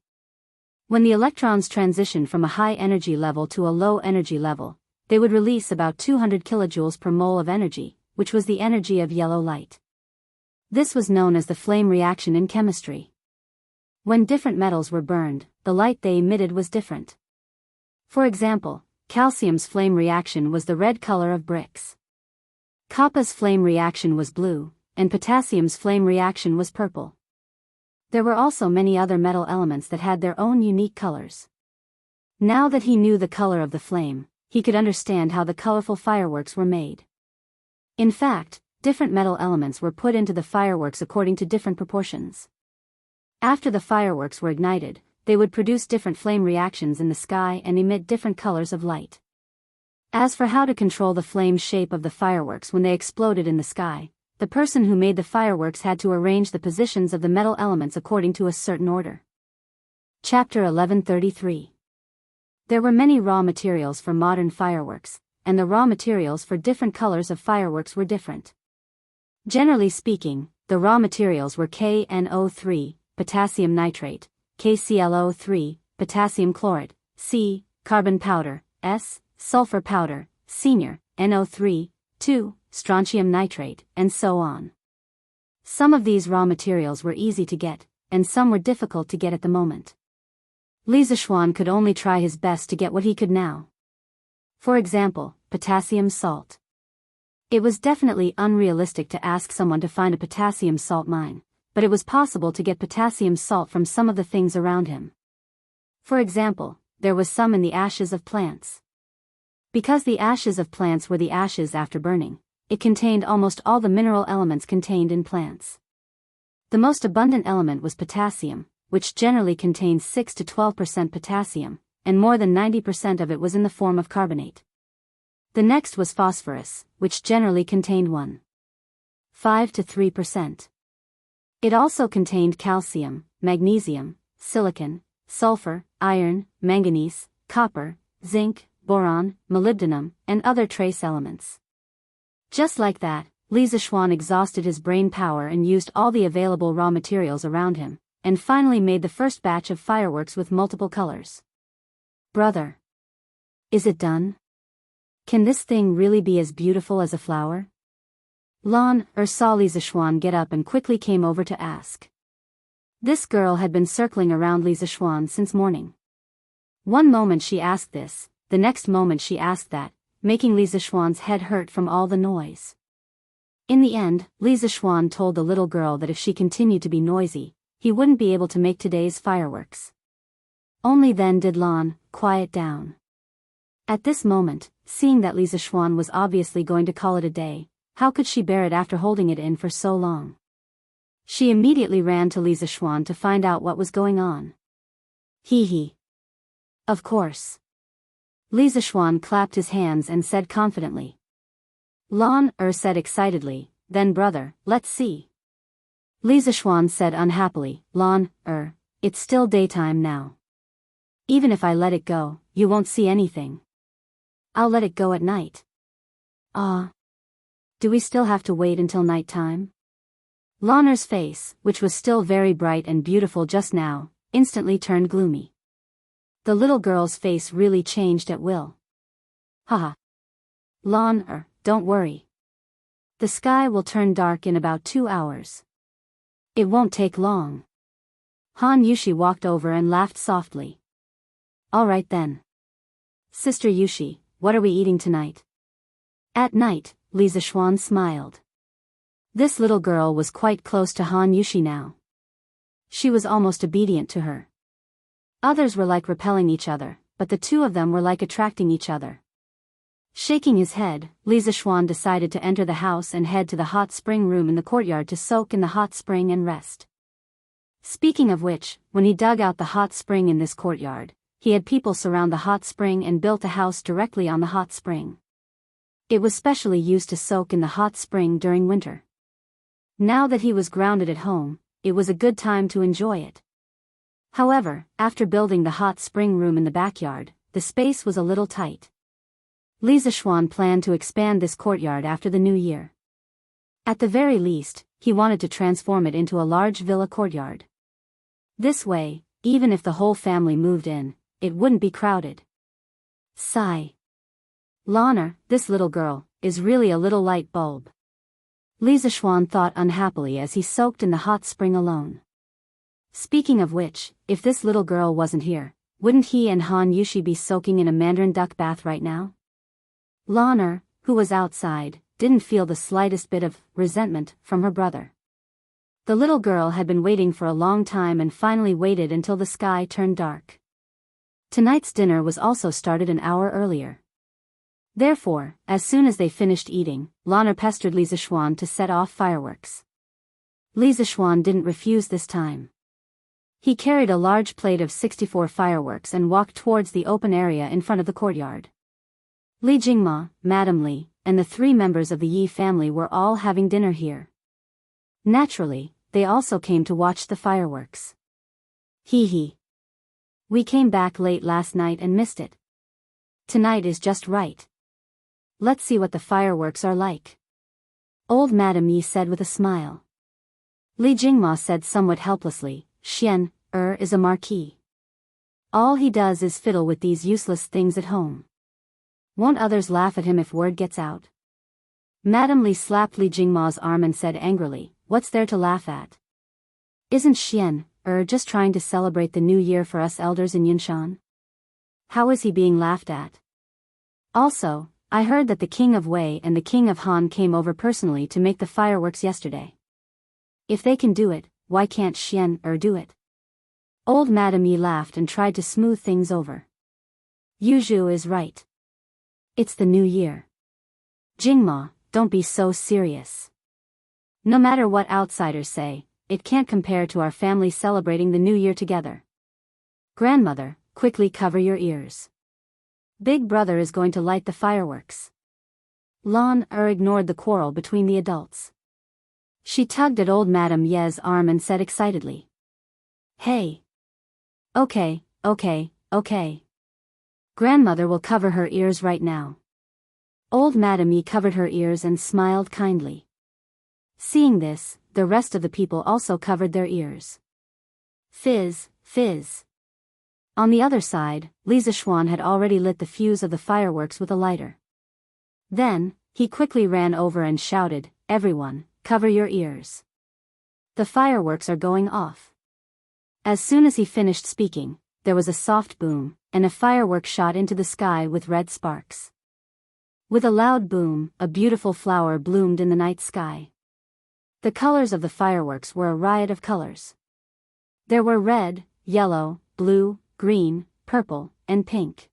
When the electrons transitioned from a high energy level to a low energy level, they would release about 200 kilojoules per mole of energy, which was the energy of yellow light. This was known as the flame reaction in chemistry. When different metals were burned, the light they emitted was different. For example, calcium's flame reaction was the red color of bricks. Copper's flame reaction was blue, and potassium's flame reaction was purple. There were also many other metal elements that had their own unique colors. Now that he knew the color of the flame, he could understand how the colorful fireworks were made. In fact, different metal elements were put into the fireworks according to different proportions. After the fireworks were ignited, they would produce different flame reactions in the sky and emit different colors of light. As for how to control the flame shape of the fireworks when they exploded in the sky, the person who made the fireworks had to arrange the positions of the metal elements according to a certain order. Chapter 1133. There were many raw materials for modern fireworks, and the raw materials for different colors of fireworks were different. Generally speaking, the raw materials were KNO3, potassium nitrate, KClO3, potassium chlorate, C, carbon powder, S, sulfur powder, senior, NO3, 2, strontium nitrate, and so on. Some of these raw materials were easy to get, and some were difficult to get at the moment. Li Zixuan could only try his best to get what he could now. For example, potassium salt. It was definitely unrealistic to ask someone to find a potassium salt mine, but it was possible to get potassium salt from some of the things around him. For example, there was some in the ashes of plants. Because the ashes of plants were the ashes after burning, it contained almost all the mineral elements contained in plants. The most abundant element was potassium, which generally contains 6 to 12% potassium, and more than 90% of it was in the form of carbonate. The next was phosphorus, which generally contained 1.5 to 3%. It also contained calcium, magnesium, silicon, sulfur, iron, manganese, copper, zinc, boron, molybdenum, and other trace elements. Just like that, Li Zixuan exhausted his brain power and used all the available raw materials around him, and finally made the first batch of fireworks with multiple colors. Brother. Is it done? Can this thing really be as beautiful as a flower? Lan saw Li Zixuan get up and quickly came over to ask. This girl had been circling around Li Zixuan since morning. One moment she asked this, the next moment she asked that, making Li Zixuan's head hurt from all the noise. In the end, Li Zixuan told the little girl that if she continued to be noisy, he wouldn't be able to make today's fireworks. Only then did Lan quiet down. At this moment, seeing that Li Zixuan was obviously going to call it a day, how could she bear it after holding it in for so long? She immediately ran to Li Zixuan to find out what was going on. He. Of course. Li Zixuan clapped his hands and said confidently. Lan said excitedly, then brother, let's see. Li Zixuan said unhappily, Lan it's still daytime now. Even if I let it go, you won't see anything. I'll let it go at night. Do we still have to wait until night time? Lan's face, which was still very bright and beautiful just now, instantly turned gloomy. The little girl's face really changed at will. Haha. Lan don't worry. The sky will turn dark in about 2 hours. It won't take long. Han Yushi walked over and laughed softly. All right then. Sister Yushi, what are we eating tonight? At night, Li Zishuan smiled. This little girl was quite close to Han Yushi now. She was almost obedient to her. Others were like repelling each other, but the two of them were like attracting each other. Shaking his head, Li Zishuan decided to enter the house and head to the hot spring room in the courtyard to soak in the hot spring and rest. Speaking of which, when he dug out the hot spring in this courtyard, he had people surround the hot spring and built a house directly on the hot spring. It was specially used to soak in the hot spring during winter. Now that he was grounded at home, it was a good time to enjoy it. However, after building the hot spring room in the backyard, the space was a little tight. Li Zishuan planned to expand this courtyard after the new year. At the very least, he wanted to transform it into a large villa courtyard. This way, even if the whole family moved in, it wouldn't be crowded. Sigh. Lana, this little girl, is really a little light bulb. Li Zishuan thought unhappily as he soaked in the hot spring alone. Speaking of which, if this little girl wasn't here, wouldn't he and Han Yushi be soaking in a mandarin duck bath right now? Lana, who was outside, didn't feel the slightest bit of resentment from her brother. The little girl had been waiting for a long time and finally waited until the sky turned dark. Tonight's dinner was also started an hour earlier. Therefore, as soon as they finished eating, Lana pestered Li Zishuan to set off fireworks. Li Zishuan didn't refuse this time. He carried a large plate of 64 fireworks and walked towards the open area in front of the courtyard. Li Jingma, Madame Li, and the 3 members of the Yi family were all having dinner here. Naturally, they also came to watch the fireworks. Hee hee. We came back late last night and missed it. Tonight is just right. Let's see what the fireworks are like. Old Madame Yi said with a smile. Li Jingma said somewhat helplessly, Xian, is a marquis. All he does is fiddle with these useless things at home. Won't others laugh at him if word gets out? Madame Li slapped Li Jingma's arm and said angrily, what's there to laugh at? Isn't Xian, just trying to celebrate the new year for us elders in Yunshan? How is he being laughed at? Also, I heard that the King of Wei and the King of Han came over personally to make the fireworks yesterday. If they can do it, why can't Xian do it? Old Madame Yi laughed and tried to smooth things over. Yuzhu is right. It's the new year. Jingma, don't be so serious. No matter what outsiders say, it can't compare to our family celebrating the new year together. Grandmother, quickly cover your ears. Big brother is going to light the fireworks. Lan ignored the quarrel between the adults. She tugged at old Madame Ye's arm and said excitedly. Hey. Okay. Grandmother will cover her ears right now. Old Madame Yi covered her ears and smiled kindly. Seeing this, the rest of the people also covered their ears. Fizz, fizz. On the other side, Li Zishuan had already lit the fuse of the fireworks with a lighter. Then, he quickly ran over and shouted, everyone, cover your ears. The fireworks are going off. As soon as he finished speaking, there was a soft boom, and a firework shot into the sky with red sparks. With a loud boom, a beautiful flower bloomed in the night sky. The colors of the fireworks were a riot of colors. There were red, yellow, blue, green, purple, and pink.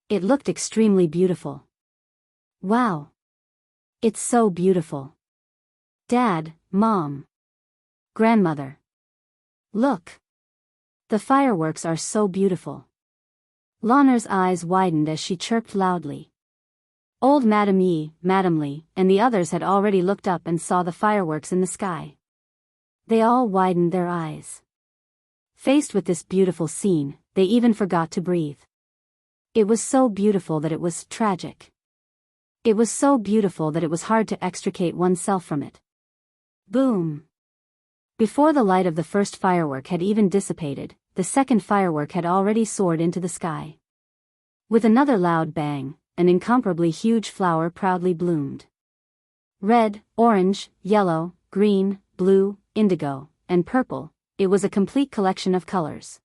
It looked extremely beautiful. Wow! It's so beautiful. Dad, Mom. Grandmother. Look! The fireworks are so beautiful. Lana's eyes widened as she chirped loudly. Old Madame Yi, Madame Li, and the others had already looked up and saw the fireworks in the sky. They all widened their eyes. Faced with this beautiful scene, they even forgot to breathe. It was so beautiful that it was tragic. It was so beautiful that it was hard to extricate oneself from it. Boom! Before the light of the first firework had even dissipated, the second firework had already soared into the sky. With another loud bang, an incomparably huge flower proudly bloomed. Red, orange, yellow, green, blue, indigo, and purple, it was a complete collection of colors.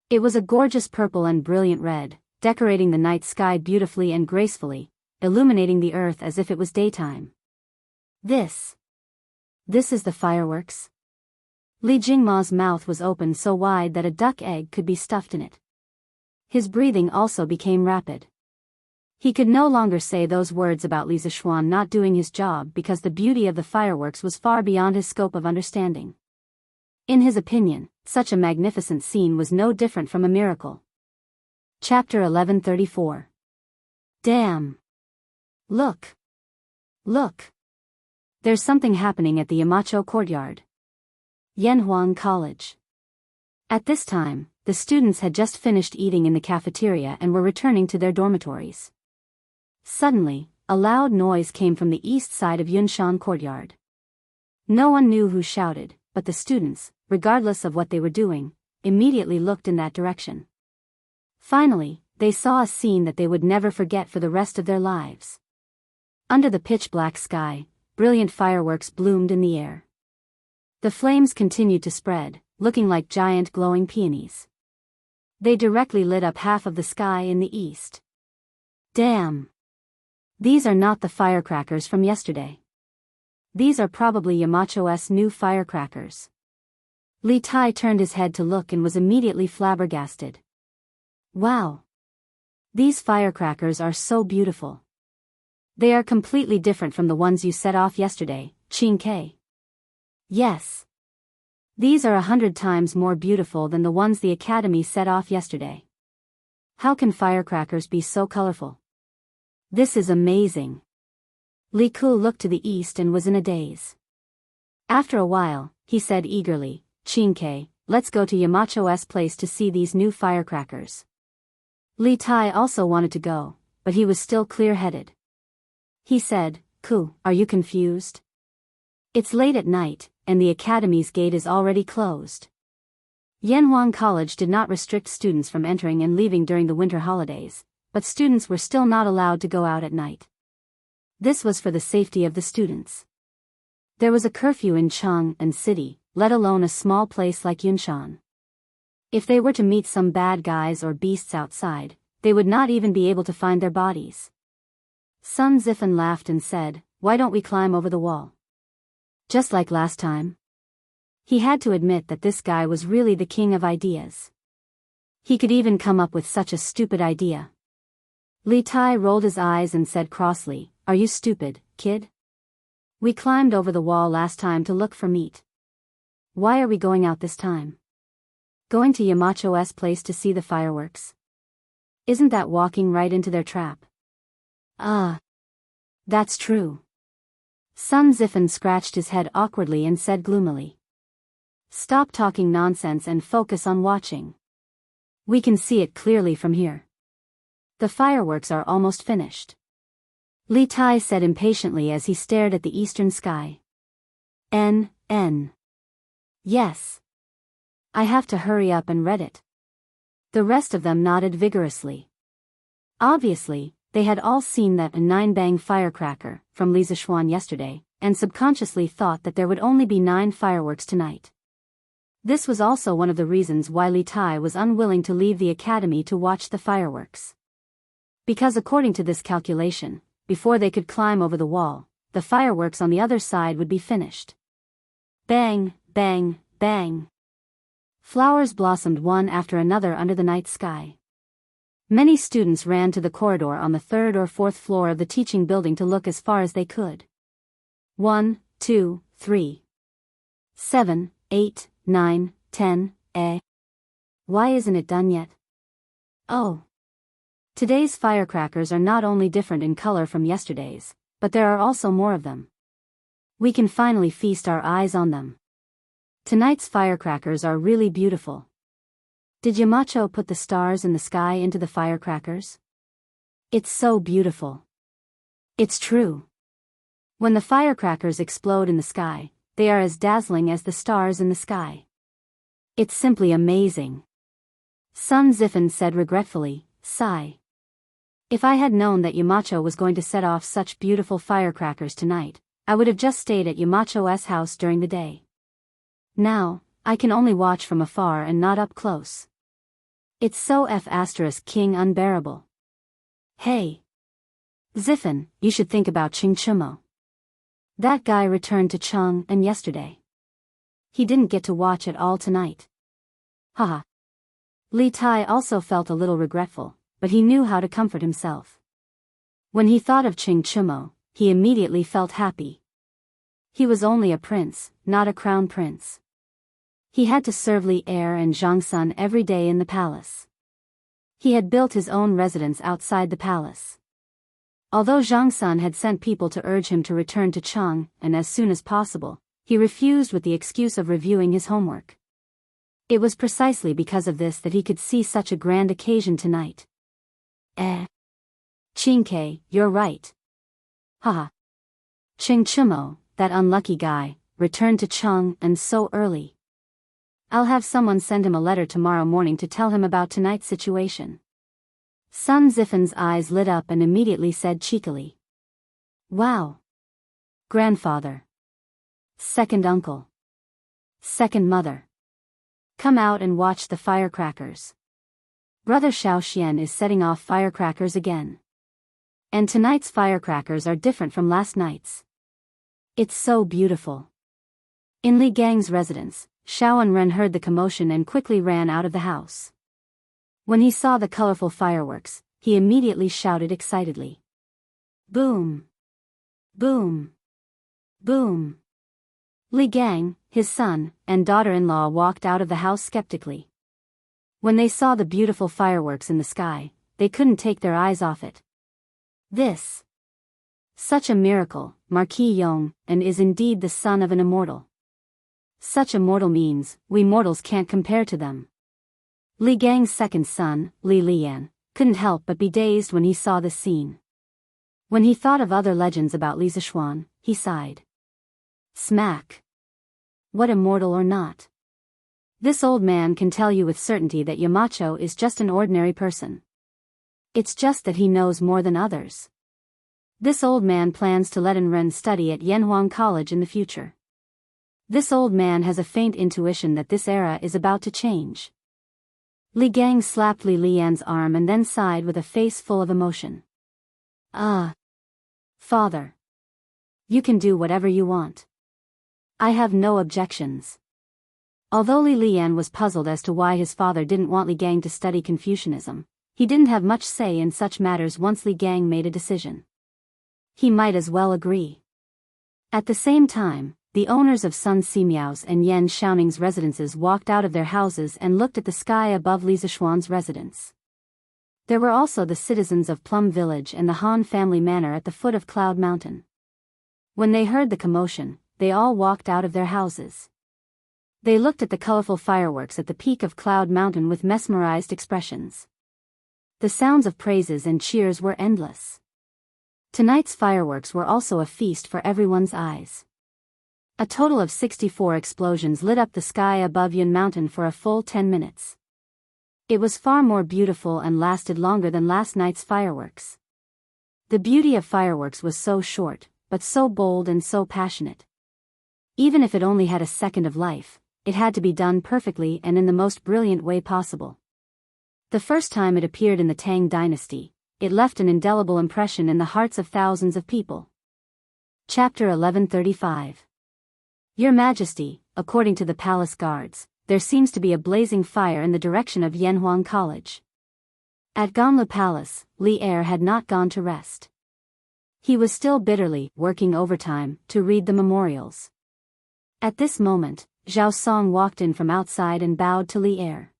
It was a gorgeous purple and brilliant red, decorating the night sky beautifully and gracefully, illuminating the earth as if it was daytime. This is the fireworks? Li Jingma's mouth was opened so wide that a duck egg could be stuffed in it. His breathing also became rapid. He could no longer say those words about Li Zishuan not doing his job because the beauty of the fireworks was far beyond his scope of understanding. In his opinion, such a magnificent scene was no different from a miracle. Chapter 1134. Damn! Look! Look! There's something happening at the Yamacho courtyard. Yanhuang College. At this time, the students had just finished eating in the cafeteria and were returning to their dormitories. Suddenly, a loud noise came from the east side of Yunshan courtyard. No one knew who shouted, but the students, regardless of what they were doing, immediately looked in that direction. Finally, they saw a scene that they would never forget for the rest of their lives. Under the pitch-black sky, brilliant fireworks bloomed in the air. The flames continued to spread, looking like giant glowing peonies. They directly lit up half of the sky in the east. Damn! These are not the firecrackers from yesterday. These are probably Yamacho's new firecrackers. Li Tai turned his head to look and was immediately flabbergasted. Wow! These firecrackers are so beautiful. They are completely different from the ones you set off yesterday, Qing. Yes. These are 100 times more beautiful than the ones the Academy set off yesterday. How can firecrackers be so colorful? This is amazing. Li Ku looked to the east and was in a daze. After a while, he said eagerly, Qing, let's go to Yamacho's place to see these new firecrackers. Li Tai also wanted to go, but he was still clear-headed. He said, Ku, are you confused? It's late at night, and the Academy's gate is already closed. Yanhuang College did not restrict students from entering and leaving during the winter holidays, but students were still not allowed to go out at night. This was for the safety of the students. There was a curfew in Chang'an City, let alone a small place like Yunshan. If they were to meet some bad guys or beasts outside, they would not even be able to find their bodies. Sun Zifan laughed and said, why don't we climb over the wall? Just like last time. He had to admit that this guy was really the king of ideas. He could even come up with such a stupid idea. Li Tai rolled his eyes and said crossly, are you stupid, kid? We climbed over the wall last time to look for meat. Why are we going out this time? Going to Yamacho's place to see the fireworks? Isn't that walking right into their trap? That's true. Sun Zifan scratched his head awkwardly and said gloomily. Stop talking nonsense and focus on watching. We can see it clearly from here. The fireworks are almost finished. Li Tai said impatiently as he stared at the eastern sky. Yes. I have to hurry up and read it. The rest of them nodded vigorously. Obviously, they had all seen that 9-bang firecracker from Li Zishuan yesterday, and subconsciously thought that there would only be 9 fireworks tonight. This was also one of the reasons why Li Tai was unwilling to leave the academy to watch the fireworks. Because according to this calculation, before they could climb over the wall, the fireworks on the other side would be finished. Bang, bang, bang. Flowers blossomed one after another under the night sky. Many students ran to the corridor on the 3rd or 4th floor of the teaching building to look as far as they could. 1, 2, 3. 7, 8, 9, 10, Why isn't it done yet? Oh. Today's firecrackers are not only different in color from yesterday's, but there are also more of them. We can finally feast our eyes on them. Tonight's firecrackers are really beautiful. Did Yamacho put the stars in the sky into the firecrackers? It's so beautiful. It's true. When the firecrackers explode in the sky, they are as dazzling as the stars in the sky. It's simply amazing. Sun Zifan said regretfully, sigh. If I had known that Yamacho was going to set off such beautiful firecrackers tonight, I would have just stayed at Yamacho's house during the day. Now, I can only watch from afar and not up close. It's so King unbearable. Hey. Ziffen, you should think about Ching Chumo. That guy returned to Cheng and yesterday. He didn't get to watch it all tonight. Haha. Li Tai also felt a little regretful, but he knew how to comfort himself. When he thought of Ching Chumo, he immediately felt happy. He was only a prince, not a crown prince. He had to serve Li Er and Zhang Sun every day in the palace. He had built his own residence outside the palace. Although Zhang Sun had sent people to urge him to return to Cheng, and as soon as possible, he refused with the excuse of reviewing his homework. It was precisely because of this that he could see such a grand occasion tonight. Qingke, you're right. Haha. Ching Chumo, that unlucky guy, returned to Cheng and so early. I'll have someone send him a letter tomorrow morning to tell him about tonight's situation. Sun Ziffen's eyes lit up and immediately said cheekily. Wow. Grandfather. Second uncle. Second mother. Come out and watch the firecrackers. Brother Xiaoxian is setting off firecrackers again. And tonight's firecrackers are different from last night's. It's so beautiful. In Li Gang's residence, Xiao Ren heard the commotion and quickly ran out of the house. When he saw the colorful fireworks, he immediately shouted excitedly. Boom! Boom! Boom! Li Gang, his son, and daughter-in-law walked out of the house skeptically. When they saw the beautiful fireworks in the sky, they couldn't take their eyes off it. This. Such a miracle, Marquis Yong, and is indeed the son of an immortal. Such immortal means, we mortals can't compare to them. Li Gang's second son, Li Lian, couldn't help but be dazed when he saw this scene. When he thought of other legends about Li Zishuan, he sighed. Smack. What immortal or not? This old man can tell you with certainty that Yamacho is just an ordinary person. It's just that he knows more than others. This old man plans to let Ren study at Yanhuang College in the future. This old man has a faint intuition that this era is about to change. Li Gang slapped Li Lian's arm and then sighed with a face full of emotion. Father. You can do whatever you want. I have no objections. Although Li Lian was puzzled as to why his father didn't want Li Gang to study Confucianism, he didn't have much say in such matters once Li Gang made a decision. He might as well agree. At the same time, the owners of Sun Simiao's and Yan Xiaoning's residences walked out of their houses and looked at the sky above Li Zishuan's residence. There were also the citizens of Plum Village and the Han family manor at the foot of Cloud Mountain. When they heard the commotion, they all walked out of their houses. They looked at the colorful fireworks at the peak of Cloud Mountain with mesmerized expressions. The sounds of praises and cheers were endless. Tonight's fireworks were also a feast for everyone's eyes. A total of 64 explosions lit up the sky above Yun Mountain for a full 10 minutes. It was far more beautiful and lasted longer than last night's fireworks. The beauty of fireworks was so short, but so bold and so passionate. Even if it only had a second of life, it had to be done perfectly and in the most brilliant way possible. The first time it appeared in the Tang dynasty, it left an indelible impression in the hearts of thousands of people. Chapter 1135. Your Majesty, according to the palace guards, there seems to be a blazing fire in the direction of Yanhuang College. At Ganlu Palace, Li Er had not gone to rest. He was still bitterly working overtime to read the memorials. At this moment, Zhao Song walked in from outside and bowed to Li Er.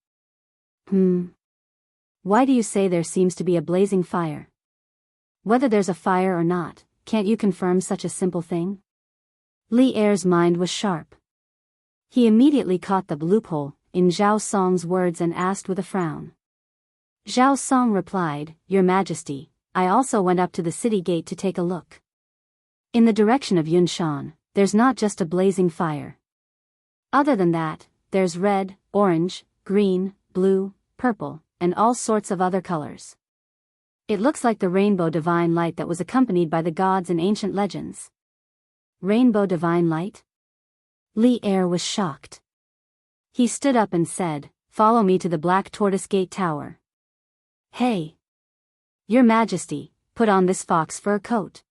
Why do you say there seems to be a blazing fire? Whether there's a fire or not, can't you confirm such a simple thing? Li Er's mind was sharp. He immediately caught the loophole in Zhao Song's words and asked with a frown. Zhao Song replied, Your Majesty, I also went up to the city gate to take a look. In the direction of Yunshan, there's not just a blazing fire. Other than that, there's red, orange, green, blue, purple, and all sorts of other colors. It looks like the rainbow divine light that was accompanied by the gods in ancient legends. Rainbow divine light? Li Er was shocked. He stood up and said, follow me to the Black Tortoise Gate Tower. Hey! Your Majesty, put on this fox fur coat.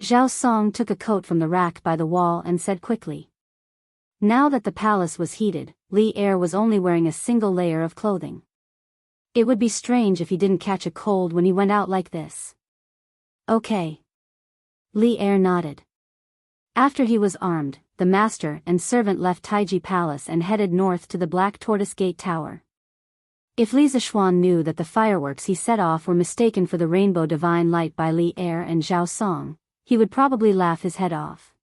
Zhao Song took a coat from the rack by the wall and said quickly. Now that the palace was heated, Li Er was only wearing a single layer of clothing. It would be strange if he didn't catch a cold when he went out like this. Okay. Li Er nodded. After he was armed, the master and servant left Taiji Palace and headed north to the Black Tortoise Gate Tower. If Li Zishuan knew that the fireworks he set off were mistaken for the rainbow divine light by Li Er and Zhao Song, he would probably laugh his head off.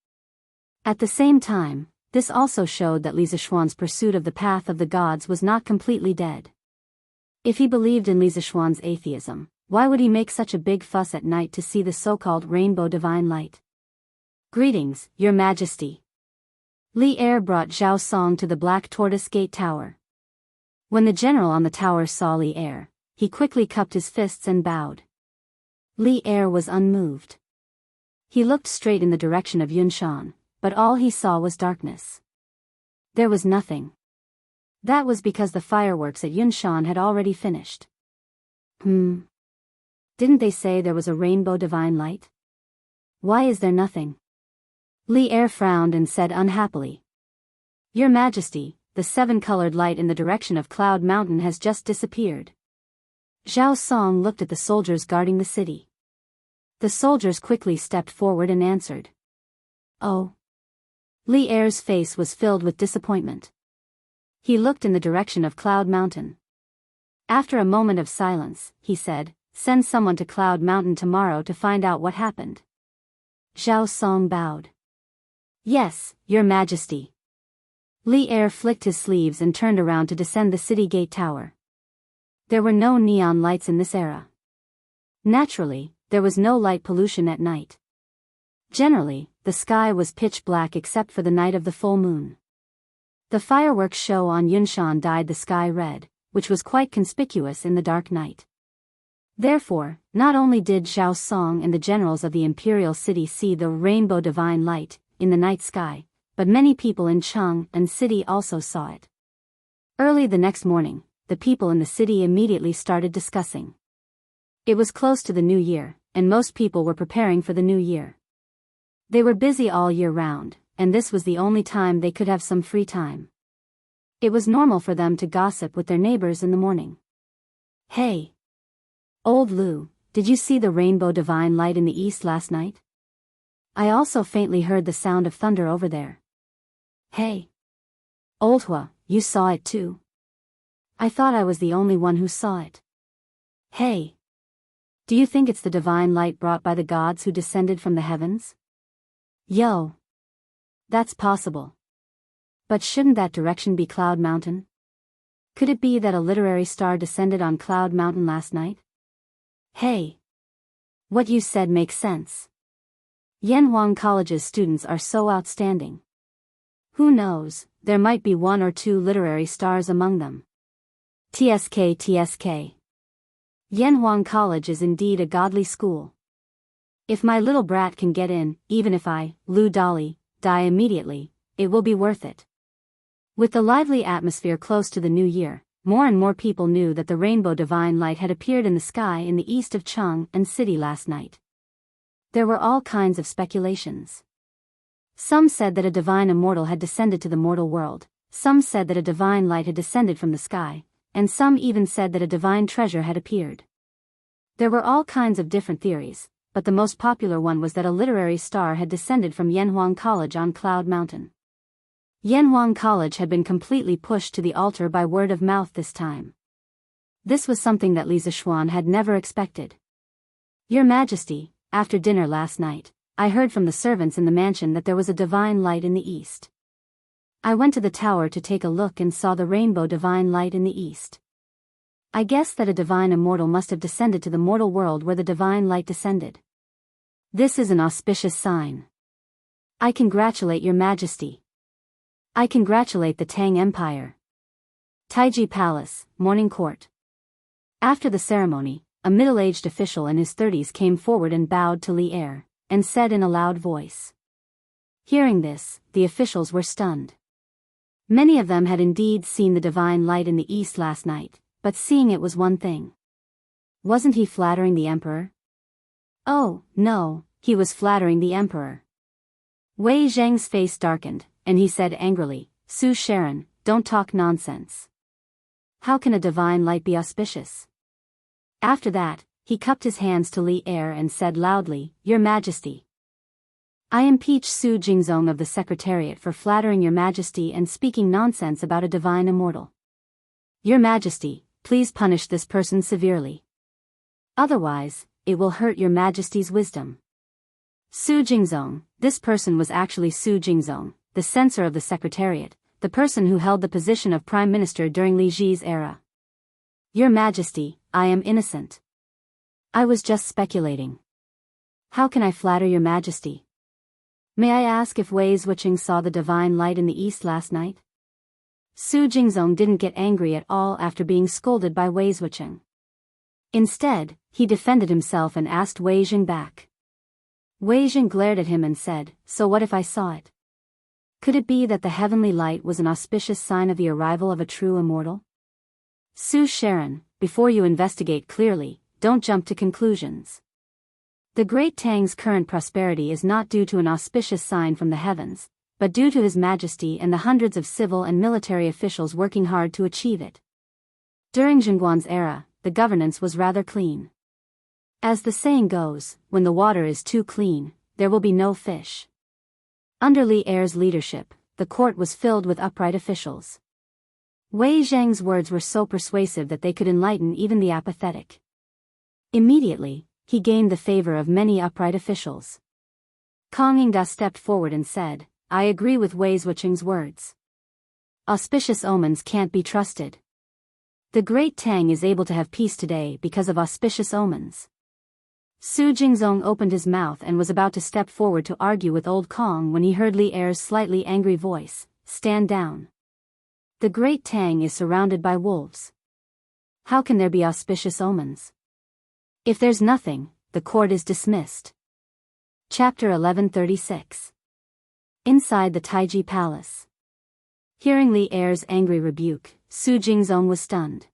At the same time, this also showed that Li Zishuan's pursuit of the path of the gods was not completely dead. If he believed in Li Zishuan's atheism, why would he make such a big fuss at night to see the so-called rainbow divine light? Greetings, Your Majesty. Li Er brought Zhao Song to the Black Tortoise Gate Tower. When the general on the tower saw Li Er, he quickly cupped his fists and bowed. Li Er was unmoved. He looked straight in the direction of Yunshan, but all he saw was darkness. There was nothing. That was because the fireworks at Yunshan had already finished. Didn't they say there was a rainbow divine light? Why is there nothing? Li Er frowned and said unhappily. Your Majesty, the seven-colored light in the direction of Cloud Mountain has just disappeared. Zhao Song looked at the soldiers guarding the city. The soldiers quickly stepped forward and answered. Oh. Li Er's face was filled with disappointment. He looked in the direction of Cloud Mountain. After a moment of silence, he said, send someone to Cloud Mountain tomorrow to find out what happened. Zhao Song bowed. Yes, Your Majesty. Li Er flicked his sleeves and turned around to descend the city gate tower. There were no neon lights in this era. Naturally, there was no light pollution at night. Generally, the sky was pitch black except for the night of the full moon. The fireworks show on Yunshan dyed the sky red, which was quite conspicuous in the dark night. Therefore, not only did Zhao Song and the generals of the imperial city see the rainbow divine light in the night sky, but many people in Cheng and city also saw it. Early the next morning, the people in the city immediately started discussing. It was close to the new year, and most people were preparing for the new year. They were busy all year round, and this was the only time they could have some free time. It was normal for them to gossip with their neighbors in the morning. Hey! Old Lu, did you see the rainbow divine light in the east last night? I also faintly heard the sound of thunder over there. Hey! Old Hua, you saw it too? I thought I was the only one who saw it. Hey! Do you think it's the divine light brought by the gods who descended from the heavens? Yo! That's possible. But shouldn't that direction be Cloud Mountain? Could it be that a literary star descended on Cloud Mountain last night? Hey! What you said makes sense. Yanhuang College's students are so outstanding. Who knows, there might be one or two literary stars among them. TSK. Yanhuang College is indeed a godly school. If my little brat can get in, even if I, Lu Dolly, die immediately, it will be worth it. With the lively atmosphere close to the new year, more and more people knew that the rainbow divine light had appeared in the sky in the east of Cheng and city last night. There were all kinds of speculations. Some said that a divine immortal had descended to the mortal world, some said that a divine light had descended from the sky, and some even said that a divine treasure had appeared. There were all kinds of different theories, but the most popular one was that a literary star had descended from Yanhuang College on Cloud Mountain. Yanhuang College had been completely pushed to the altar by word of mouth this time. This was something that Li Zishuan had never expected. Your Majesty, after dinner last night, I heard from the servants in the mansion that there was a divine light in the east. I went to the tower to take a look and saw the rainbow divine light in the east. I guess that a divine immortal must have descended to the mortal world where the divine light descended. This is an auspicious sign. I congratulate Your Majesty. I congratulate the Tang Empire. Taiji Palace, Morning Court. After the ceremony, a middle-aged official in his 30s came forward and bowed to Li Er, and said in a loud voice. Hearing this, the officials were stunned. Many of them had indeed seen the divine light in the east last night, but seeing it was one thing. Wasn't he flattering the emperor? Oh, no, he was flattering the emperor. Wei Zheng's face darkened, and he said angrily, Su Sharon, don't talk nonsense. How can a divine light be auspicious? After that, he cupped his hands to Li Er and said loudly, Your Majesty. I impeach Su Jingzong of the Secretariat for flattering Your Majesty and speaking nonsense about a divine immortal. Your Majesty, please punish this person severely. Otherwise, it will hurt Your Majesty's wisdom. Su Jingzong, this person was actually Su Jingzong, the censor of the Secretariat, the person who held the position of Prime Minister during Li Ji's era. Your Majesty, I am innocent. I was just speculating. How can I flatter Your Majesty? May I ask if Wei Zhuqing saw the divine light in the east last night? Su Jingzong didn't get angry at all after being scolded by Wei Zhuqing. Instead, he defended himself and asked Wei Zheng back. Wei Zheng glared at him and said, So what if I saw it? Could it be that the heavenly light was an auspicious sign of the arrival of a true immortal? Su Sharon, before you investigate clearly, don't jump to conclusions. The Great Tang's current prosperity is not due to an auspicious sign from the heavens, but due to His Majesty and the hundreds of civil and military officials working hard to achieve it. During Zhengguan's era, the governance was rather clean. As the saying goes, when the water is too clean, there will be no fish. Under Li Er's leadership, the court was filled with upright officials. Wei Zheng's words were so persuasive that they could enlighten even the apathetic. Immediately, he gained the favor of many upright officials. Kang Yingda stepped forward and said, I agree with Wei Zhuqing's words. Auspicious omens can't be trusted. The Great Tang is able to have peace today because of auspicious omens. Su Jingzong opened his mouth and was about to step forward to argue with Old Kong when he heard Li Er's slightly angry voice, Stand down. The Great Tang is surrounded by wolves. How can there be auspicious omens? If there's nothing, the court is dismissed. Chapter 1136. Inside the Taiji Palace. Hearing Li Er's angry rebuke, Su Jingzong was stunned.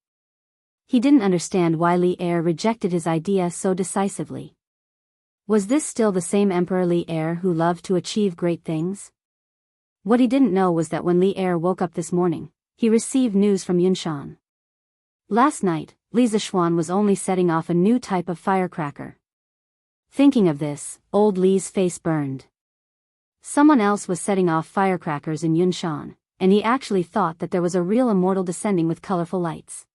He didn't understand why Li Er rejected his idea so decisively. Was this still the same Emperor Li Er who loved to achieve great things? What he didn't know was that when Li Er woke up this morning, he received news from Yunshan. Last night, Li Zishuan was only setting off a new type of firecracker. Thinking of this, old Li's face burned. Someone else was setting off firecrackers in Yunshan, and he actually thought that there was a real immortal descending with colorful lights.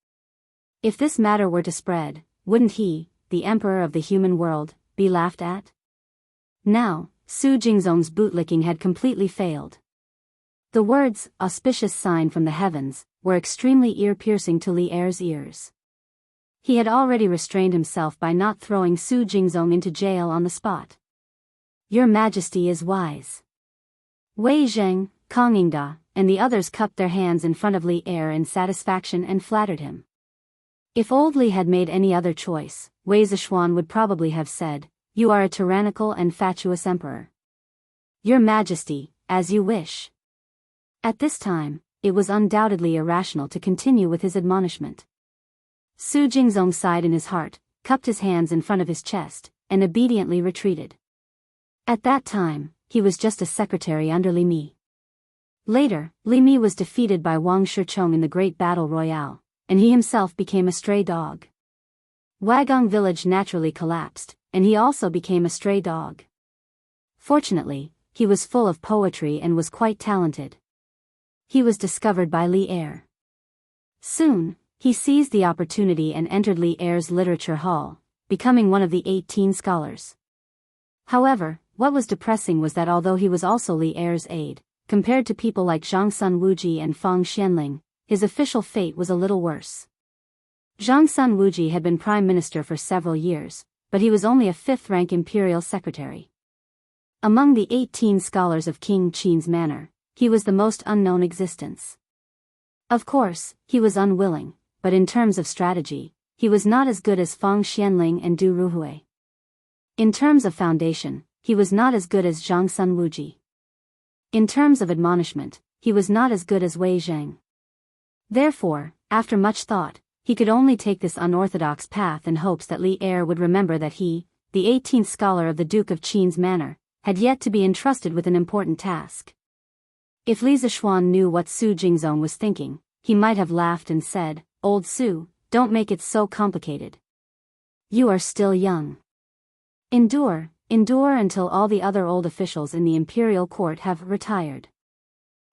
If this matter were to spread, wouldn't he, the emperor of the human world, be laughed at? Now, Su Jingzong's bootlicking had completely failed. The words, auspicious sign from the heavens, were extremely ear-piercing to Li Er's ears. He had already restrained himself by not throwing Su Jingzong into jail on the spot. Your Majesty is wise. Wei Zheng, Kang Yingda, and the others cupped their hands in front of Li Er in satisfaction and flattered him. If old Li had made any other choice, Wei Zishuan would probably have said, You are a tyrannical and fatuous emperor. Your Majesty, as you wish. At this time, it was undoubtedly irrational to continue with his admonishment. Su Jingzong sighed in his heart, cupped his hands in front of his chest, and obediently retreated. At that time, he was just a secretary under Li Mi. Later, Li Mi was defeated by Wang Shichong in the Great Battle Royale, and he himself became a stray dog. Wagong village naturally collapsed, and he also became a stray dog. Fortunately, he was full of poetry and was quite talented. He was discovered by Li Er. Soon, he seized the opportunity and entered Li Er's literature hall, becoming one of the 18 scholars. However, what was depressing was that although he was also Li Er's aide, compared to people like Zhang Sun Wuji and Fang Xianling, his official fate was a little worse. Zhang Sun Wuji had been prime minister for several years, but he was only a fifth-rank imperial secretary. Among the 18 scholars of King Qin's manor, he was the most unknown existence. Of course, he was unwilling, but in terms of strategy, he was not as good as Fang Xianling and Du Ruhui. In terms of foundation, he was not as good as Zhang Sun Wuji. In terms of admonishment, he was not as good as Wei Zheng. Therefore, after much thought, he could only take this unorthodox path in hopes that Li Er would remember that he, the 18th scholar of the Duke of Qin's manor, had yet to be entrusted with an important task. If Li Zishuan knew what Su Jingzong was thinking, he might have laughed and said, "Old Su, don't make it so complicated. You are still young. Endure until all the other old officials in the imperial court have retired.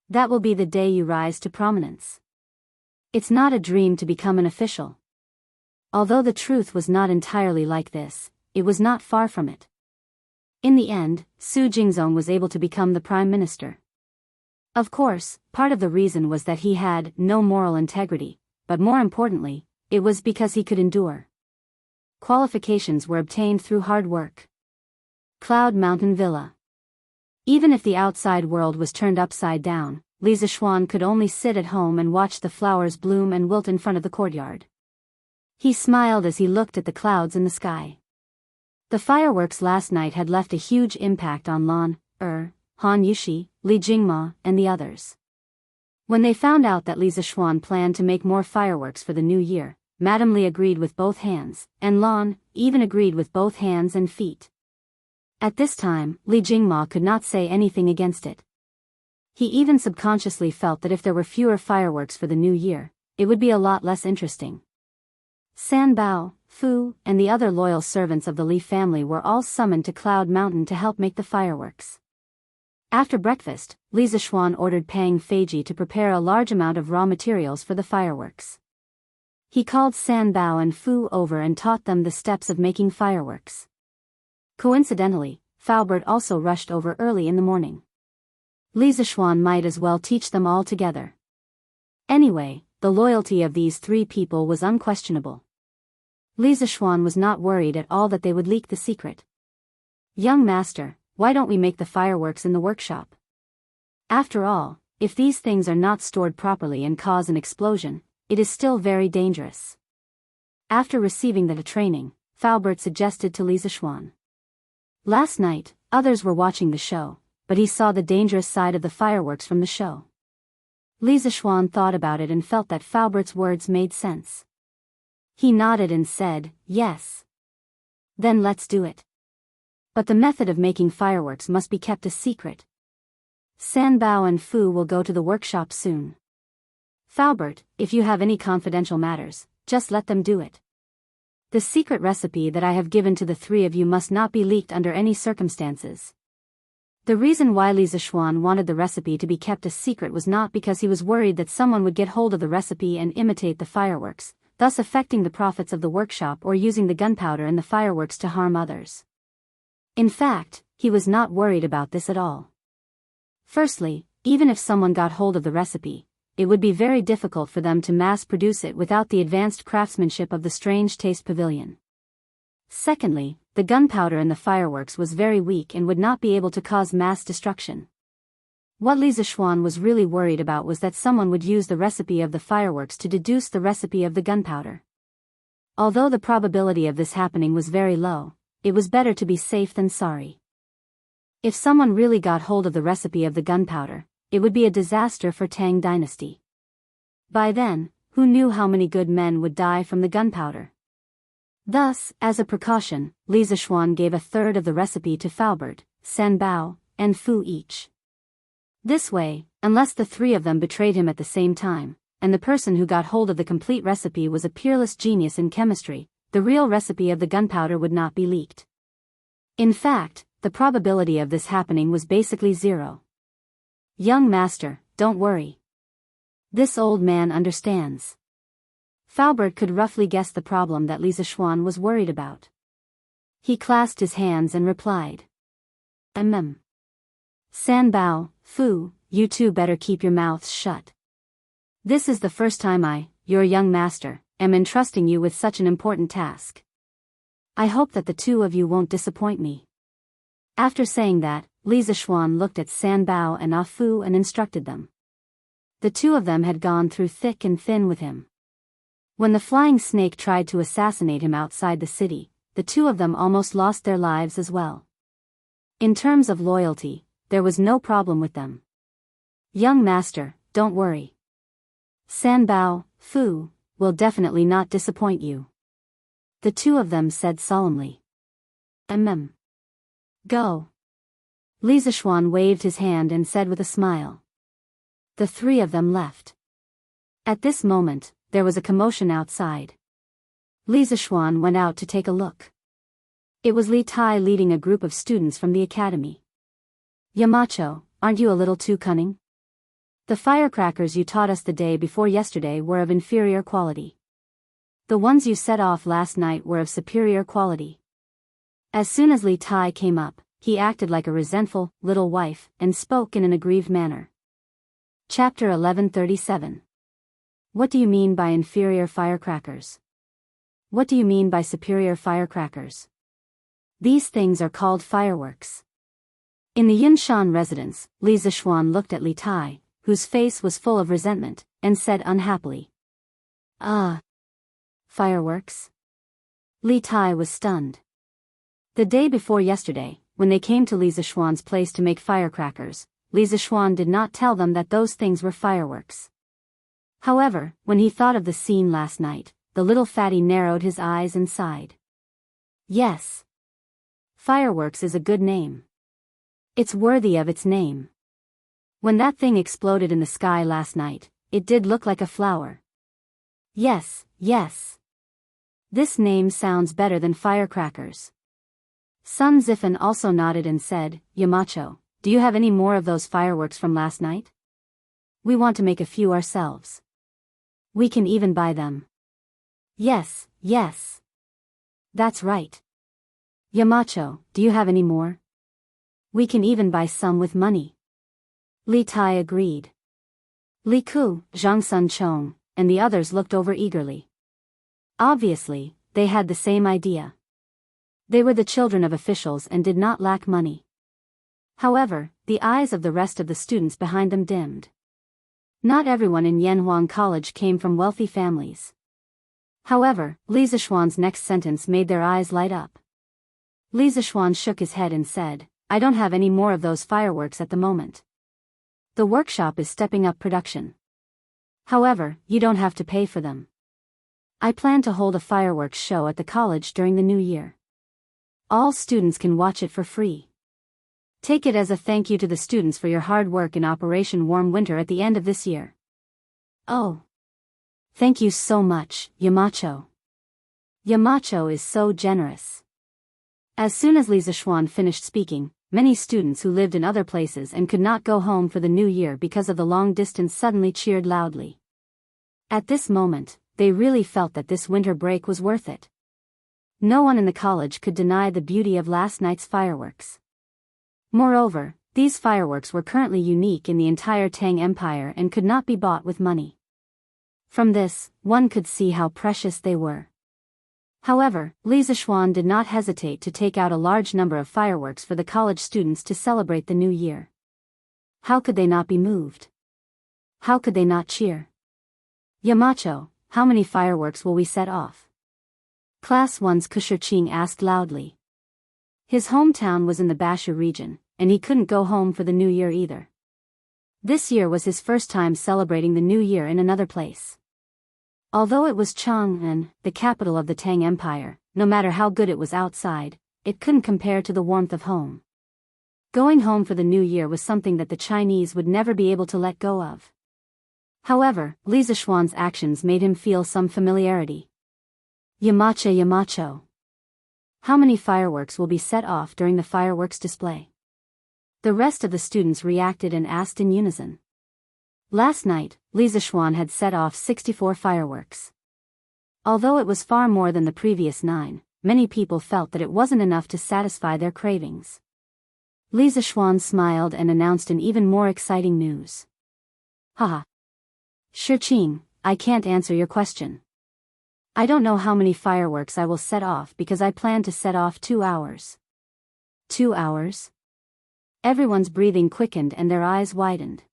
That will be the day you rise to prominence. It's not a dream to become an official." Although the truth was not entirely like this, it was not far from it. In the end, Su Jingzong was able to become the prime minister. Of course, part of the reason was that he had no moral integrity, but more importantly, it was because he could endure. Qualifications were obtained through hard work. Cloud Mountain Villa. Even if the outside world was turned upside down, Li Zishuan could only sit at home and watch the flowers bloom and wilt in front of the courtyard. He smiled as he looked at the clouds in the sky. The fireworks last night had left a huge impact on Lan, Han Yushi, Li Jingma, and the others. When they found out that Li Zishuan planned to make more fireworks for the new year, Madame Li agreed with both hands, and Lan even agreed with both hands and feet. At this time, Li Jingma could not say anything against it. He even subconsciously felt that if there were fewer fireworks for the new year, it would be a lot less interesting. San Bao, Fu, and the other loyal servants of the Li family were all summoned to Cloud Mountain to help make the fireworks. After breakfast, Li Zishuan ordered Pang Feiji to prepare a large amount of raw materials for the fireworks. He called San Bao and Fu over and taught them the steps of making fireworks. Coincidentally, Faubert also rushed over early in the morning. Li Zishuan might as well teach them all together. Anyway, the loyalty of these three people was unquestionable. Li Zishuan was not worried at all that they would leak the secret. "Young master, why don't we make the fireworks in the workshop? After all, if these things are not stored properly and cause an explosion, it is still very dangerous." After receiving the training, Faubert suggested to Li Zishuan. Last night, others were watching the show, but he saw the dangerous side of the fireworks from the show. Li Zishuan thought about it and felt that Faubert's words made sense. He nodded and said, "Yes. Then let's do it. But the method of making fireworks must be kept a secret. San Bao and Fu will go to the workshop soon. Faubert, if you have any confidential matters, just let them do it. The secret recipe that I have given to the three of you must not be leaked under any circumstances." The reason why Li Zishuan wanted the recipe to be kept a secret was not because he was worried that someone would get hold of the recipe and imitate the fireworks, thus affecting the profits of the workshop or using the gunpowder in the fireworks to harm others. In fact, he was not worried about this at all. Firstly, even if someone got hold of the recipe, it would be very difficult for them to mass-produce it without the advanced craftsmanship of the Strange Taste Pavilion. Secondly, the gunpowder in the fireworks was very weak and would not be able to cause mass destruction. What Li Zishuan was really worried about was that someone would use the recipe of the fireworks to deduce the recipe of the gunpowder. Although the probability of this happening was very low, it was better to be safe than sorry. If someone really got hold of the recipe of the gunpowder, it would be a disaster for Tang Dynasty. By then, who knew how many good men would die from the gunpowder? Thus, as a precaution, Li Zishuan gave a third of the recipe to Faubert, San Bao, and Fu each. This way, unless the three of them betrayed him at the same time, and the person who got hold of the complete recipe was a peerless genius in chemistry, the real recipe of the gunpowder would not be leaked. In fact, the probability of this happening was basically zero. "Young master, don't worry. This old man understands." Faubert could roughly guess the problem that Li Zishuan was worried about. He clasped his hands and replied, San Bao, Fu, you two better keep your mouths shut. This is the first time I, your young master, am entrusting you with such an important task. I hope that the two of you won't disappoint me." After saying that, Li Zishuan looked at San Bao and Ah Fu and instructed them. The two of them had gone through thick and thin with him. When the flying snake tried to assassinate him outside the city, the two of them almost lost their lives as well. In terms of loyalty, there was no problem with them. Young master, don't worry. Sanbao, Fu, will definitely not disappoint you. The two of them said solemnly. Go. Li Zishuan waved his hand and said with a smile. The three of them left. At this moment, there was a commotion outside. Li Zishuan went out to take a look. It was Li Tai leading a group of students from the academy. Yamacho, aren't you a little too cunning? The firecrackers you taught us the day before yesterday were of inferior quality. The ones you set off last night were of superior quality. As soon as Li Tai came up, he acted like a resentful, little wife, and spoke in an aggrieved manner. Chapter 1137. What do you mean by inferior firecrackers? What do you mean by superior firecrackers? These things are called fireworks. In the Yunshan residence, Li Zishuan looked at Li Tai, whose face was full of resentment, and said unhappily. Fireworks? Li Tai was stunned. The day before yesterday, when they came to Li Zishuan's place to make firecrackers, Li Zishuan did not tell them that those things were fireworks. However, when he thought of the scene last night, the little fatty narrowed his eyes and sighed. Yes. Fireworks is a good name. It's worthy of its name. When that thing exploded in the sky last night, it did look like a flower. Yes. This name sounds better than firecrackers. Sun Zifan also nodded and said, Yamacho, do you have any more of those fireworks from last night? We want to make a few ourselves. We can even buy them. Yes. That's right. Yamacho, do you have any more? We can even buy some with money. Li Tai agreed. Li Ku, Zhang Sun Chong, and the others looked over eagerly. Obviously, they had the same idea. They were the children of officials and did not lack money. However, the eyes of the rest of the students behind them dimmed. Not everyone in Yanhuang College came from wealthy families. However, Li Zishuan's next sentence made their eyes light up. Li Zishuan shook his head and said, I don't have any more of those fireworks at the moment. The workshop is stepping up production. However, you don't have to pay for them. I plan to hold a fireworks show at the college during the new year. All students can watch it for free. Take it as a thank you to the students for your hard work in Operation Warm Winter at the end of this year. Oh. Thank you so much, Yamacho. Yamacho is so generous. As soon as Li Zishuan finished speaking, many students who lived in other places and could not go home for the new year because of the long distance suddenly cheered loudly. At this moment, they really felt that this winter break was worth it. No one in the college could deny the beauty of last night's fireworks. Moreover, these fireworks were currently unique in the entire Tang Empire and could not be bought with money. From this, one could see how precious they were. However, Li Zishuan did not hesitate to take out a large number of fireworks for the college students to celebrate the new year. How could they not be moved? How could they not cheer? Yamacho, how many fireworks will we set off? Class 1's Kushirqing asked loudly. His hometown was in the Bashu region, and he couldn't go home for the new year either. This year was his first time celebrating the new year in another place. Although it was Chang'an, the capital of the Tang Empire, no matter how good it was outside, it couldn't compare to the warmth of home. Going home for the new year was something that the Chinese would never be able to let go of. However, Li Zishuan's actions made him feel some familiarity. Yamacho. How many fireworks will be set off during the fireworks display? The rest of the students reacted and asked in unison. Last night, Li Zishuan had set off 64 fireworks. Although it was far more than the previous 9, many people felt that it wasn't enough to satisfy their cravings. Li Zishuan smiled and announced an even more exciting news. Haha. Shirqing, I can't answer your question. I don't know how many fireworks I will set off because I plan to set off 2 hours. 2 hours? Everyone's breathing quickened and their eyes widened.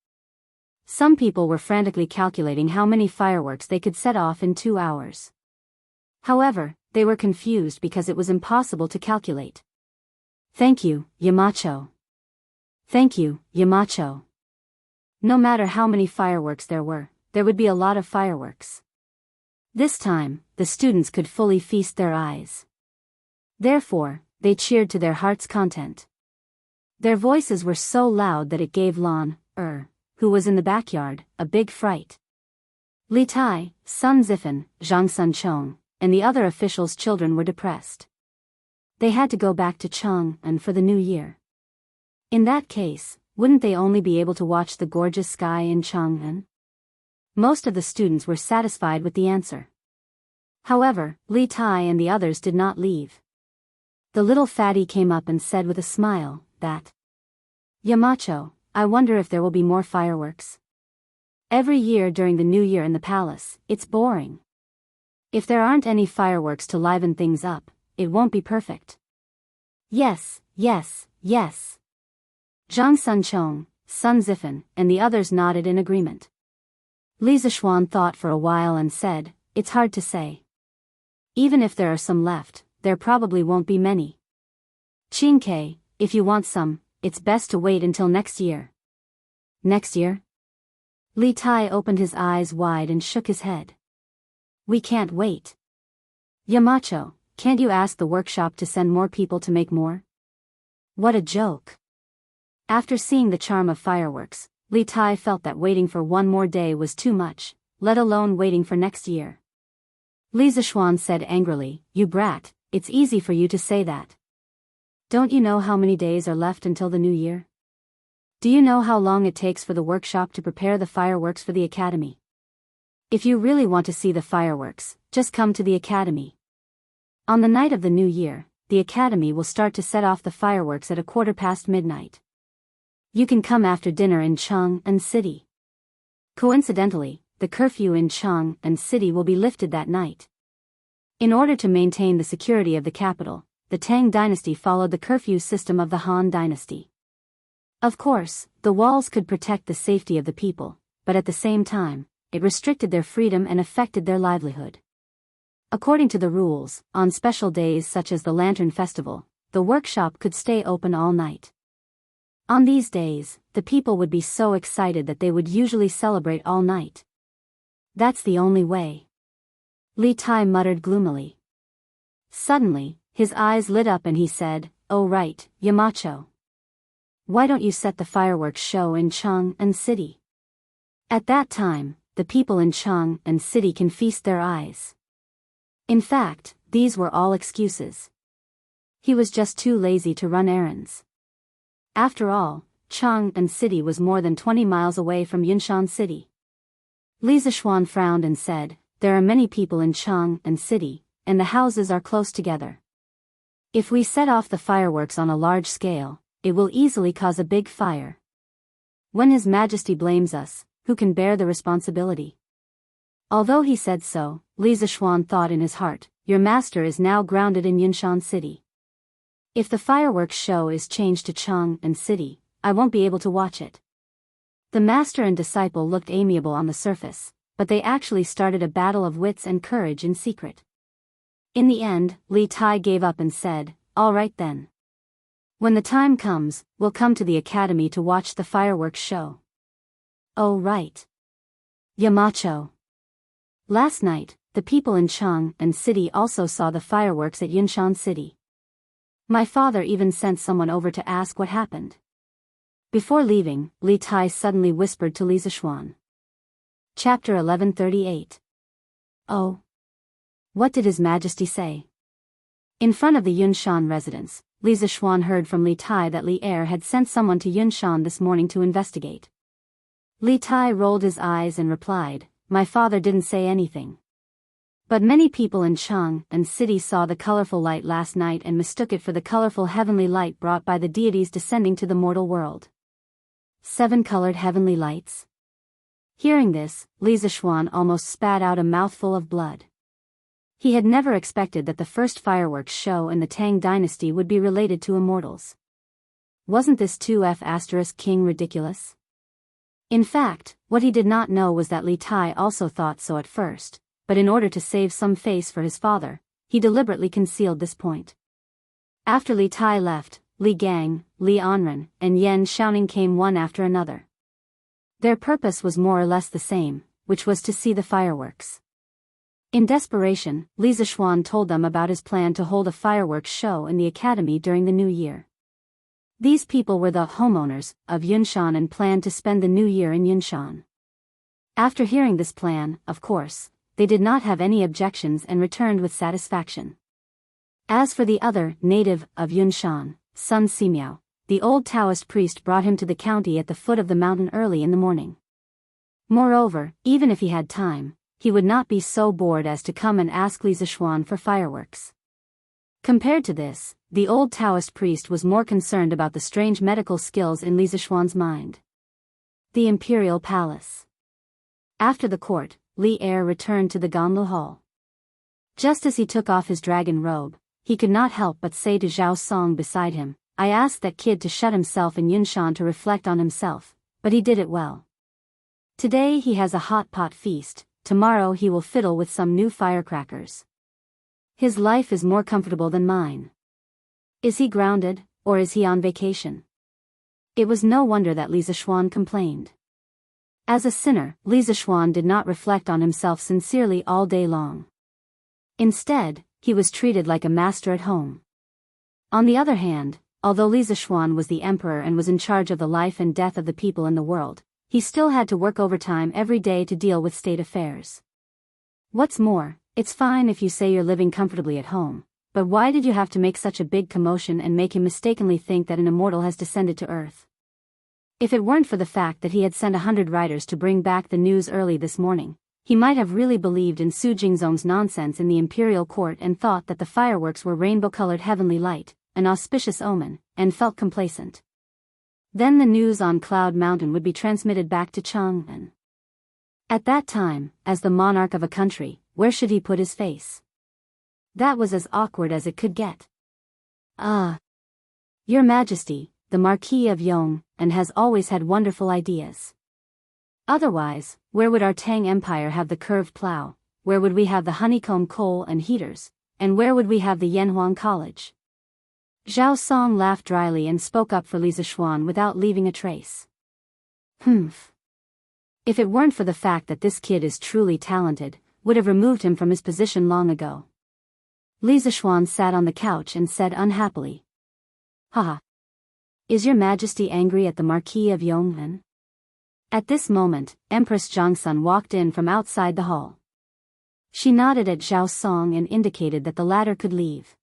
Some people were frantically calculating how many fireworks they could set off in 2 hours. However, they were confused because it was impossible to calculate. Thank you, Yamacho. Thank you, Yamacho. No matter how many fireworks there were, there would be a lot of fireworks. This time, the students could fully feast their eyes. Therefore, they cheered to their heart's content. Their voices were so loud that it gave Lan, who was in the backyard, a big fright. Li Tai, Sun Zifan, Zhang Sunchong, and the other officials' children were depressed. They had to go back to Chang'an for the new year. In that case, wouldn't they only be able to watch the gorgeous sky in Chang'an? Most of the students were satisfied with the answer. However, Li Tai and the others did not leave. The little fatty came up and said with a smile, that Yamacho, I wonder if there will be more fireworks. Every year during the new year in the palace, it's boring. If there aren't any fireworks to liven things up, it won't be perfect. Yes, yes, yes. Zhang Sunchong, Sun Zifan, and the others nodded in agreement. Li Zishuan thought for a while and said, it's hard to say. Even if there are some left, there probably won't be many. Qingke, if you want some, it's best to wait until next year. Next year? Li Tai opened his eyes wide and shook his head. We can't wait. Yamacho, can't you ask the workshop to send more people to make more? What a joke. After seeing the charm of fireworks, Li Tai felt that waiting for one more day was too much, let alone waiting for next year. Li Zishuan said angrily, you brat, it's easy for you to say that. Don't you know how many days are left until the new year? Do you know how long it takes for the workshop to prepare the fireworks for the academy? If you really want to see the fireworks, just come to the academy. On the night of the new year, the academy will start to set off the fireworks at midnight. midnight. You can come after dinner in Chang'an City. Coincidentally, the curfew in Chang'an City will be lifted that night. In order to maintain the security of the capital, the Tang dynasty followed the curfew system of the Han dynasty. Of course, the walls could protect the safety of the people, but at the same time, it restricted their freedom and affected their livelihood. According to the rules, on special days such as the Lantern Festival, the workshop could stay open all night. On these days, the people would be so excited that they would usually celebrate all night. That's the only way. Li Tai muttered gloomily. Suddenly, his eyes lit up and he said, oh right, Yamacho. Why don't you set the fireworks show in Chang'an City? At that time, the people in Chang'an City can feast their eyes. In fact, these were all excuses. He was just too lazy to run errands. After all, Chang'an City was more than 20 miles away from Yunshan City. Li Zishuan frowned and said, there are many people in Chang'an City, and the houses are close together. If we set off the fireworks on a large scale, it will easily cause a big fire. When His Majesty blames us, who can bear the responsibility? Although he said so, Li Zishuan thought in his heart, your master is now grounded in Yunshan City. If the fireworks show is changed to Chang'an City, I won't be able to watch it. The master and disciple looked amiable on the surface, but they actually started a battle of wits and courage in secret. In the end, Li Tai gave up and said, all right then. When the time comes, we'll come to the academy to watch the fireworks show. Oh right. Yamacho. Last night, the people in Chang'an City also saw the fireworks at Yunshan City. My father even sent someone over to ask what happened. Before leaving, Li Tai suddenly whispered to Li Zishuan. Chapter 1138. Oh. What did His Majesty say? In front of the Yunshan residence, Li Zishuan heard from Li Tai that Li Er had sent someone to Yunshan this morning to investigate. Li Tai rolled his eyes and replied, my father didn't say anything. But many people in Chang'an City saw the colorful light last night and mistook it for the colorful heavenly light brought by the deities descending to the mortal world. 7 colored heavenly lights. Hearing this, Li Zishuan almost spat out a mouthful of blood. He had never expected that the first fireworks show in the Tang dynasty would be related to immortals. Wasn't this 2F** king ridiculous? In fact, what he did not know was that Li Tai also thought so at first, but in order to save some face for his father, he deliberately concealed this point. After Li Tai left, Li Gang, Li Anren, and Yan Xiaoning came one after another. Their purpose was more or less the same, which was to see the fireworks. In desperation, Li Zishuan told them about his plan to hold a fireworks show in the academy during the new year. These people were the homeowners of Yunshan and planned to spend the new year in Yunshan. After hearing this plan, of course, they did not have any objections and returned with satisfaction. As for the other native of Yunshan, Sun Simiao, the old Taoist priest brought him to the county at the foot of the mountain early in the morning. Moreover, even if he had time, he would not be so bored as to come and ask Li Zishuan for fireworks. Compared to this, the old Taoist priest was more concerned about the strange medical skills in Li Zishuan's mind. The Imperial Palace. After the court, Li Er returned to the Ganlu Hall. Just as he took off his dragon robe, he could not help but say to Zhao Song beside him, "I asked that kid to shut himself in Yunshan to reflect on himself, but he did it well. Today he has a hot pot feast, tomorrow he will fiddle with some new firecrackers. His life is more comfortable than mine. Is he grounded, or is he on vacation?" It was no wonder that Li Zishuan complained. As a sinner, Li Zishuan did not reflect on himself sincerely all day long. Instead, he was treated like a master at home. On the other hand, although Li Zishuan was the emperor and was in charge of the life and death of the people in the world, he still had to work overtime every day to deal with state affairs. What's more, it's fine if you say you're living comfortably at home, but why did you have to make such a big commotion and make him mistakenly think that an immortal has descended to earth? If it weren't for the fact that he had sent 100 riders to bring back the news early this morning, he might have really believed in Su Jingzong's nonsense in the imperial court and thought that the fireworks were rainbow-colored heavenly light, an auspicious omen, and felt complacent. Then the news on Cloud Mountain would be transmitted back to Chang'an. At that time, as the monarch of a country, where should he put his face? That was as awkward as it could get. Your Majesty, the Marquis of Yong, and has always had wonderful ideas. Otherwise, where would our Tang Empire have the curved plow, where would we have the honeycomb coal and heaters, and where would we have the Yanhuang College? Zhao Song laughed dryly and spoke up for Li Zishuan without leaving a trace. If it weren't for the fact that this kid is truly talented, would have removed him from his position long ago. Li Zishuan sat on the couch and said unhappily, "Haha. Is your Majesty angry at the Marquis of Yong'an?" At this moment, Empress Jiangsun walked in from outside the hall. She nodded at Zhao Song and indicated that the latter could leave.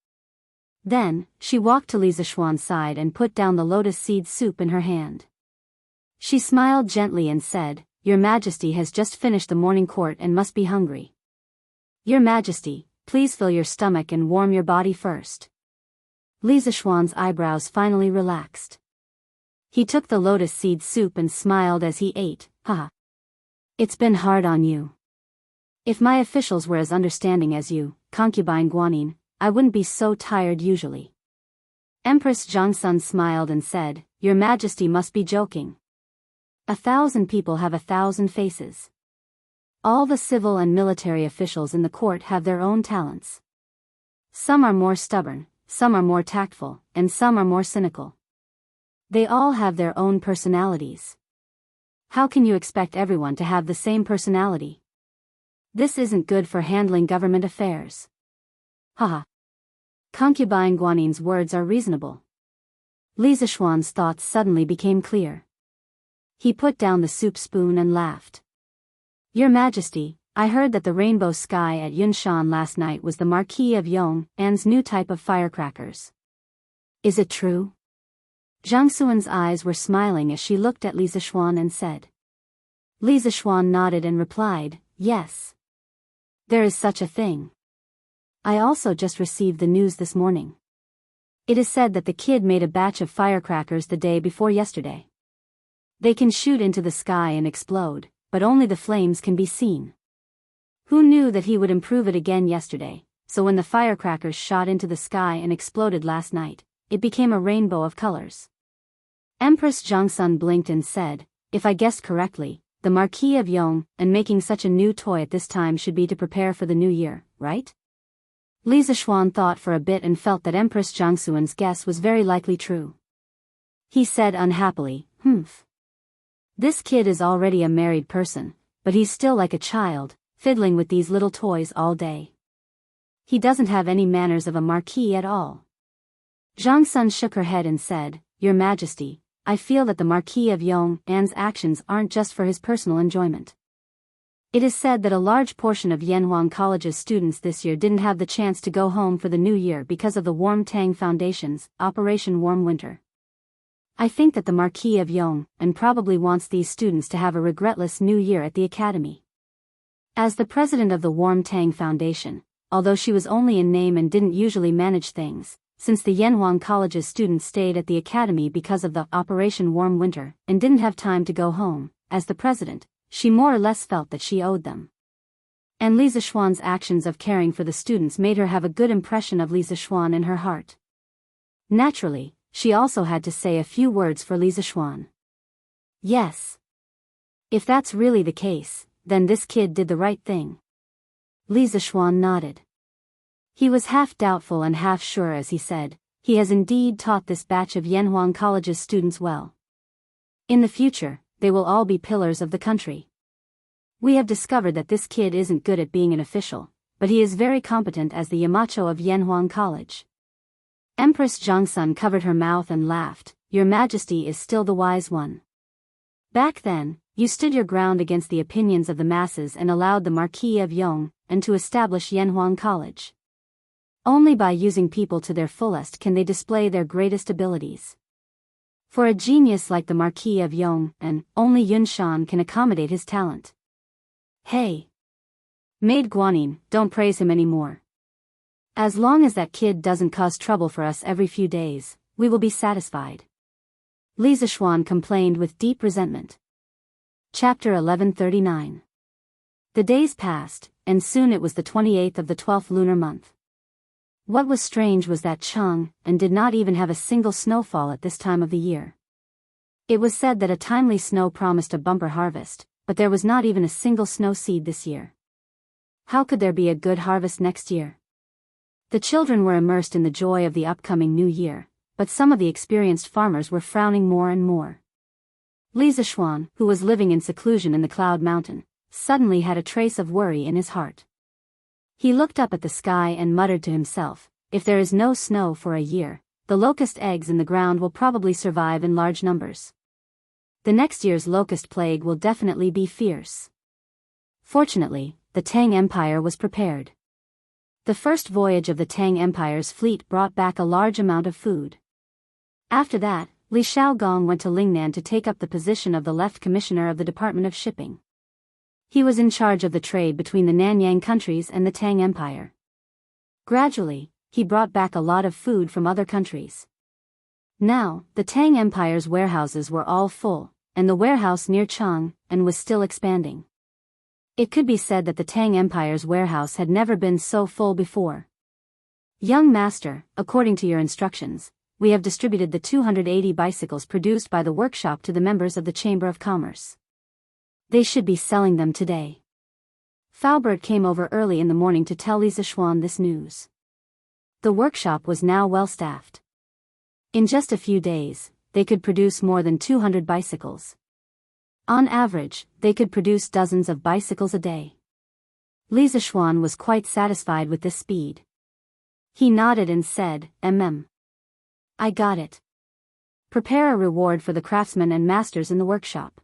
Then, she walked to Li Zishuan's side and put down the lotus seed soup in her hand. She smiled gently and said, "Your Majesty has just finished the morning court and must be hungry. Your Majesty, please fill your stomach and warm your body first." Li Zishuan's eyebrows finally relaxed. He took the lotus seed soup and smiled as he ate. "Haha. It's been hard on you. If my officials were as understanding as you, concubine Guanyin, I wouldn't be so tired usually." Empress Jiangsun smiled and said, "Your Majesty must be joking. 1,000 people have 1,000 faces. All the civil and military officials in the court have their own talents. Some are more stubborn, some are more tactful, and some are more cynical. They all have their own personalities. How can you expect everyone to have the same personality? This isn't good for handling government affairs." Haha. Concubine Guanin's words are reasonable. Li Zishuan's thoughts suddenly became clear. He put down the soup spoon and laughed. "Your Majesty, I heard that the rainbow sky at Yunshan last night was the Marquis of Yong'an's new type of firecrackers. Is it true?" Zhang Suan's eyes were smiling as she looked at Li Zishuan and said. Li Zishuan nodded and replied, "Yes. There is such a thing. I also just received the news this morning. It is said that the kid made a batch of firecrackers the day before yesterday. They can shoot into the sky and explode, but only the flames can be seen. Who knew that he would improve it again yesterday, so when the firecrackers shot into the sky and exploded last night, it became a rainbow of colors." Empress Jiangsun blinked and said, "If I guessed correctly, the Marquis of Yong and making such a new toy at this time should be to prepare for the new year, right?" Li Zishuan thought for a bit and felt that Empress Jiangsuan's guess was very likely true. He said unhappily, This kid is already a married person, but he's still like a child, fiddling with these little toys all day. He doesn't have any manners of a marquis at all. Zhang Sun shook her head and said, Your Majesty, I feel that the Marquis of Yong'an's actions aren't just for his personal enjoyment. It is said that a large portion of Yanhuang College's students this year didn't have the chance to go home for the new year because of the Warm Tang Foundation's Operation Warm Winter. I think that the Marquis of Yong'an probably wants these students to have a regretless new year at the academy. As the president of the Warm Tang Foundation, although she was only in name and didn't usually manage things, since the Yanhuang College's students stayed at the academy because of the Operation Warm Winter and didn't have time to go home, as the president, she more or less felt that she owed them. And Li Zixuan's actions of caring for the students made her have a good impression of Li Zixuan in her heart. Naturally, she also had to say a few words for Li Zixuan. Yes. If that's really the case, then this kid did the right thing. Li Zixuan nodded. He was half doubtful and half sure as he said, he has indeed taught this batch of Yanhuang College's students well. In the future, they will all be pillars of the country. We have discovered that this kid isn't good at being an official, but he is very competent as the Yamacho of Yanhuang College. Empress Jiangsun covered her mouth and laughed, Your Majesty is still the wise one. Back then, you stood your ground against the opinions of the masses and allowed the Marquis of Yong'an to establish Yanhuang College. Only by using people to their fullest can they display their greatest abilities. For a genius like the Marquis of Yong'an, only Yunshan can accommodate his talent. Hey! Maid Guanyin, don't praise him anymore. As long as that kid doesn't cause trouble for us every few days, we will be satisfied. Li Zixuan complained with deep resentment. Chapter 1139. The days passed, and soon it was the 28th of the 12th lunar month. What was strange was that Chang'an did not even have a single snowfall at this time of the year. It was said that a timely snow promised a bumper harvest, but there was not even a single snow seed this year. How could there be a good harvest next year? The children were immersed in the joy of the upcoming new year, but some of the experienced farmers were frowning more and more. Li Zixuan, who was living in seclusion in the Cloud Mountain, suddenly had a trace of worry in his heart. He looked up at the sky and muttered to himself, If there is no snow for a year, the locust eggs in the ground will probably survive in large numbers. The next year's locust plague will definitely be fierce. Fortunately, the Tang Empire was prepared. The first voyage of the Tang Empire's fleet brought back a large amount of food. After that, Li Shaogong went to Lingnan to take up the position of the Left Commissioner of the Department of Shipping. He was in charge of the trade between the Nanyang countries and the Tang Empire. Gradually, he brought back a lot of food from other countries. Now, the Tang Empire's warehouses were all full, and the warehouse near Chang'an was still expanding. It could be said that the Tang Empire's warehouse had never been so full before. Young master, according to your instructions, we have distributed the 280 bicycles produced by the workshop to the members of the Chamber of Commerce. They should be selling them today. Faubert came over early in the morning to tell Li Zixuan this news. The workshop was now well staffed. In just a few days, they could produce more than 200 bicycles. On average, they could produce dozens of bicycles a day. Li Zixuan was quite satisfied with this speed. He nodded and said, I got it. Prepare a reward for the craftsmen and masters in the workshop.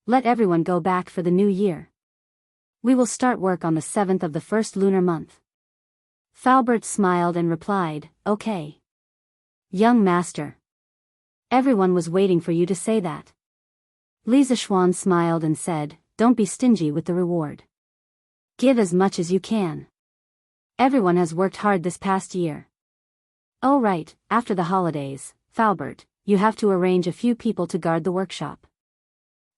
Let everyone go back for the new year. We will start work on the 7th of the first lunar month. Faubert smiled and replied, Okay. Young master. Everyone was waiting for you to say that. Li Zixuan smiled and said, Don't be stingy with the reward. Give as much as you can. Everyone has worked hard this past year. Oh right, after the holidays, Faubert, you have to arrange a few people to guard the workshop.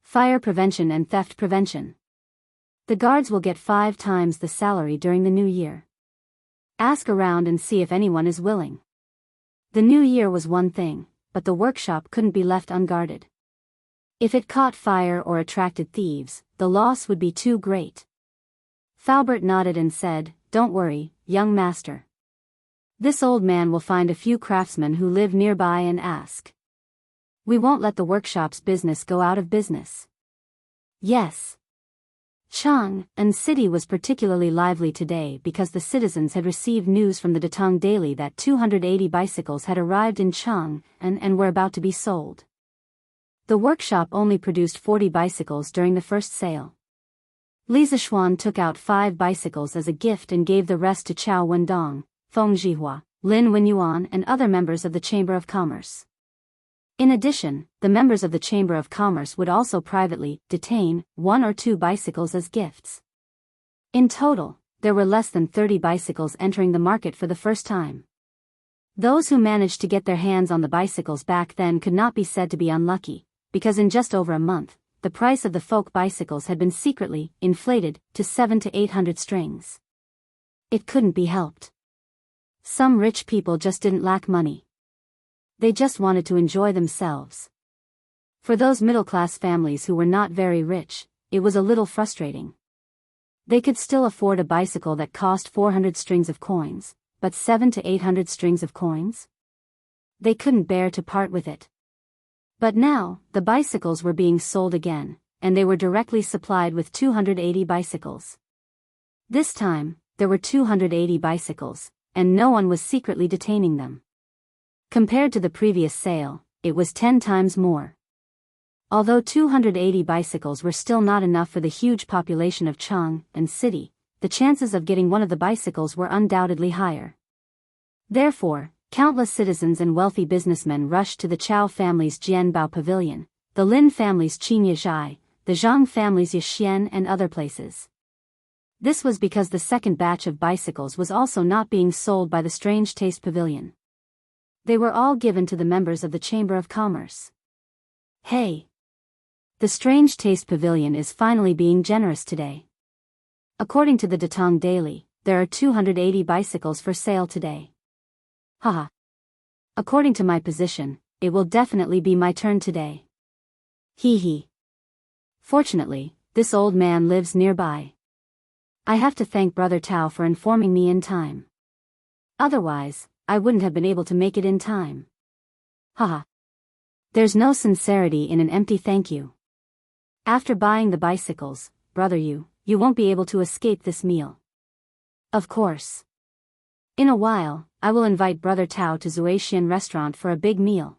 Fire prevention and theft prevention. The guards will get 5 times the salary during the new year. Ask around and see if anyone is willing. The new year was one thing, but the workshop couldn't be left unguarded. If it caught fire or attracted thieves, the loss would be too great. Faubert nodded and said, Don't worry, young master. This old man will find a few craftsmen who live nearby and ask. We won't let the workshop's business go out of business. Yes. Chang'an City was particularly lively today because the citizens had received news from the Datong Daily that 280 bicycles had arrived in Chang'an and were about to be sold. The workshop only produced 40 bicycles during the first sale. Li Zishuan took out 5 bicycles as a gift and gave the rest to Chao Wendong, Feng Zhihua, Lin Wenyuan and other members of the Chamber of Commerce. In addition, the members of the Chamber of Commerce would also privately detain 1 or 2 bicycles as gifts. In total, there were less than 30 bicycles entering the market for the first time. Those who managed to get their hands on the bicycles back then could not be said to be unlucky, because in just over a month, the price of the folk bicycles had been secretly inflated to 700 to 800 strings. It couldn't be helped. Some rich people just didn't lack money. They just wanted to enjoy themselves. For those middle-class families who were not very rich, it was a little frustrating. They could still afford a bicycle that cost 400 strings of coins, but 700 to 800 strings of coins? They couldn't bear to part with it. But now, the bicycles were being sold again, and they were directly supplied with 280 bicycles. This time, there were 280 bicycles, and no one was secretly detaining them. Compared to the previous sale, it was 10 times more. Although 280 bicycles were still not enough for the huge population of Chang'an City, the chances of getting one of the bicycles were undoubtedly higher. Therefore, countless citizens and wealthy businessmen rushed to the Chao family's Jianbao Pavilion, the Lin family's Qingyezhai, the Zhang family's Yixian and other places. This was because the second batch of bicycles was also not being sold by the Strange Taste Pavilion. They were all given to the members of the Chamber of Commerce. Hey! The Strange Taste Pavilion is finally being generous today. According to the Datong Daily, there are 280 bicycles for sale today. Haha. According to my position, it will definitely be my turn today. Hee hee. Fortunately, this old man lives nearby. I have to thank Brother Tao for informing me in time. Otherwise, I wouldn't have been able to make it in time. Haha. There's no sincerity in an empty thank you. After buying the bicycles, brother you won't be able to escape this meal. Of course. In a while, I will invite Brother Tao to Zuaxian restaurant for a big meal.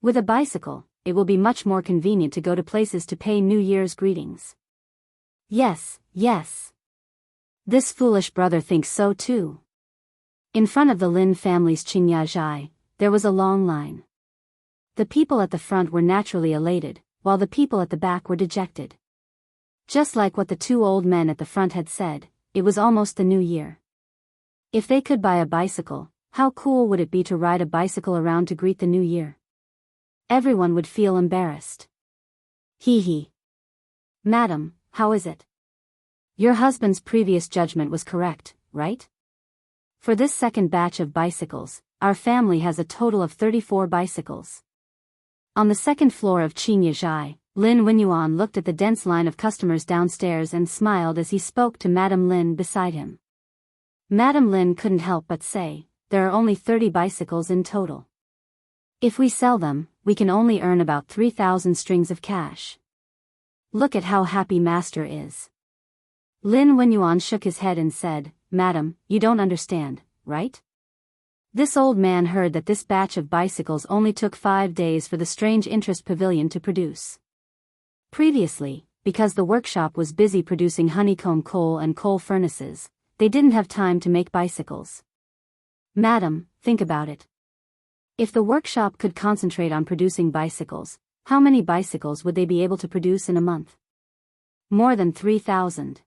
With a bicycle, it will be much more convenient to go to places to pay New Year's greetings. Yes, yes. This foolish brother thinks so too. In front of the Lin family's Qingyezhai, there was a long line. The people at the front were naturally elated, while the people at the back were dejected. Just like what the 2 old men at the front had said, it was almost the new year. If they could buy a bicycle, how cool would it be to ride a bicycle around to greet the new year? Everyone would feel embarrassed. Hee hee. Madam, how is it? Your husband's previous judgment was correct, right? For this second batch of bicycles, our family has a total of 34 bicycles. On the second floor of Qingyezhai, Lin Wenyuan looked at the dense line of customers downstairs and smiled as he spoke to Madame Lin beside him. Madame Lin couldn't help but say, there are only 30 bicycles in total. If we sell them, we can only earn about 3,000 strings of cash. Look at how happy Master is. Lin Wenyuan shook his head and said, Madam, you don't understand, right? This old man heard that this batch of bicycles only took 5 days for the Strange Interest Pavilion to produce. Previously, because the workshop was busy producing honeycomb coal and coal furnaces, they didn't have time to make bicycles. Madam, think about it. If the workshop could concentrate on producing bicycles, how many bicycles would they be able to produce in a month? More than 3,000.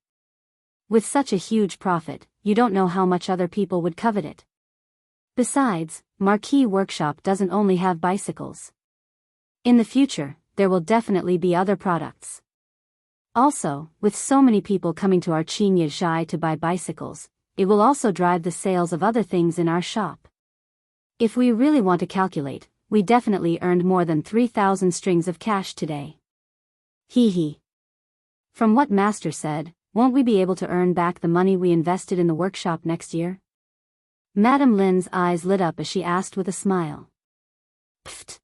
With such a huge profit, you don't know how much other people would covet it. Besides, Marquis Workshop doesn't only have bicycles. In the future, there will definitely be other products. Also, with so many people coming to our Qingyezhai to buy bicycles, it will also drive the sales of other things in our shop. If we really want to calculate, we definitely earned more than 3,000 strings of cash today. Hee hee. From what Master said, won't we be able to earn back the money we invested in the workshop next year? Madame Lin's eyes lit up as she asked with a smile. Pfft.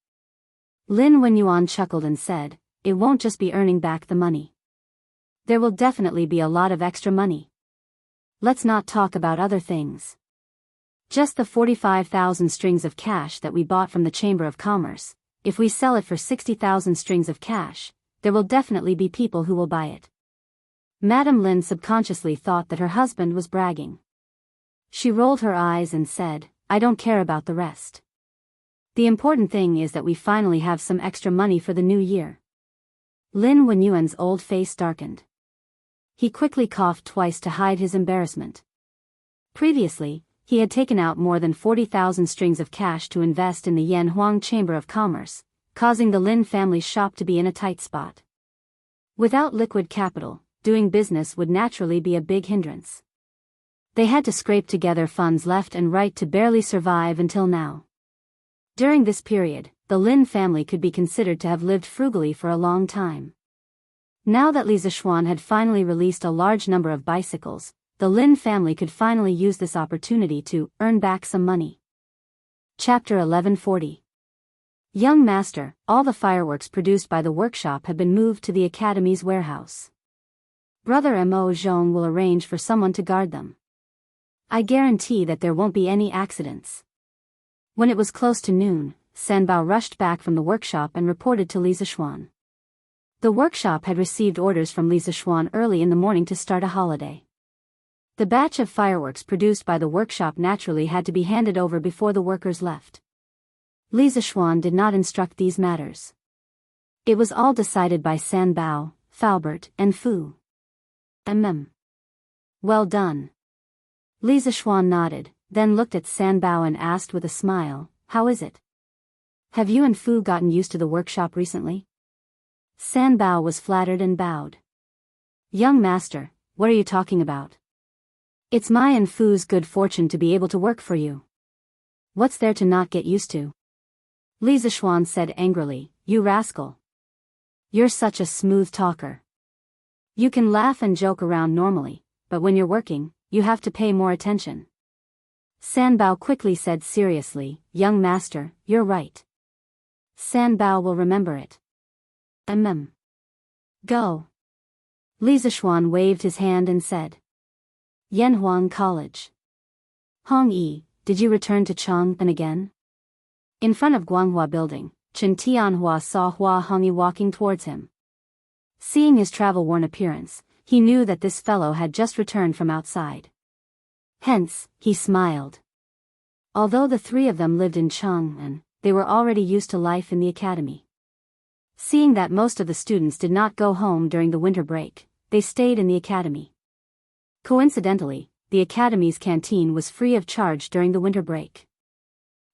Lin Wenyuan chuckled and said, "It won't just be earning back the money. There will definitely be a lot of extra money. Let's not talk about other things. Just the 45,000 strings of cash that we bought from the Chamber of Commerce, if we sell it for 60,000 strings of cash, there will definitely be people who will buy it." Madame Lin subconsciously thought that her husband was bragging. She rolled her eyes and said, "I don't care about the rest. The important thing is that we finally have some extra money for the new year." Lin Wenyuan's old face darkened. He quickly coughed twice to hide his embarrassment. Previously, he had taken out more than 40,000 strings of cash to invest in the Yanhuang Chamber of Commerce, causing the Lin family's shop to be in a tight spot. Without liquid capital, doing business would naturally be a big hindrance. They had to scrape together funds left and right to barely survive until now. During this period, the Lin family could be considered to have lived frugally for a long time. Now that Li Zishuan had finally released a large number of bicycles, the Lin family could finally use this opportunity to earn back some money. Chapter 1140. Young Master, all the fireworks produced by the workshop have been moved to the Academy's warehouse. Brother Mo Zhong will arrange for someone to guard them. I guarantee that there won't be any accidents. When it was close to noon, Sanbao rushed back from the workshop and reported to Li Zishuan. The workshop had received orders from Li Zishuan early in the morning to start a holiday. The batch of fireworks produced by the workshop naturally had to be handed over before the workers left. Li Zishuan did not instruct these matters. It was all decided by Sanbao, Faubert, and Fu. Well done. Li Zishuan nodded, then looked at Sanbao and asked with a smile, "How is it? Have you and Fu gotten used to the workshop recently?" Sanbao was flattered and bowed. "Young Master, what are you talking about? It's my and Fu's good fortune to be able to work for you. What's there to not get used to?" Li Zishuan said angrily, "You rascal. You're such a smooth talker. You can laugh and joke around normally, but when you're working, you have to pay more attention." Sanbao quickly said seriously, "Young Master, you're right. Sanbao will remember it. Go." Li Zishuan waved his hand and said, "Yanhuang College. Hong Yi, did you return to Chang'an again?" In front of Guanghua Building, Chen Tianhua saw Hua Hongyi walking towards him. Seeing his travel-worn appearance, he knew that this fellow had just returned from outside. Hence, he smiled. Although the three of them lived in Chang'an, they were already used to life in the academy. Seeing that most of the students did not go home during the winter break, they stayed in the academy. Coincidentally, the academy's canteen was free of charge during the winter break.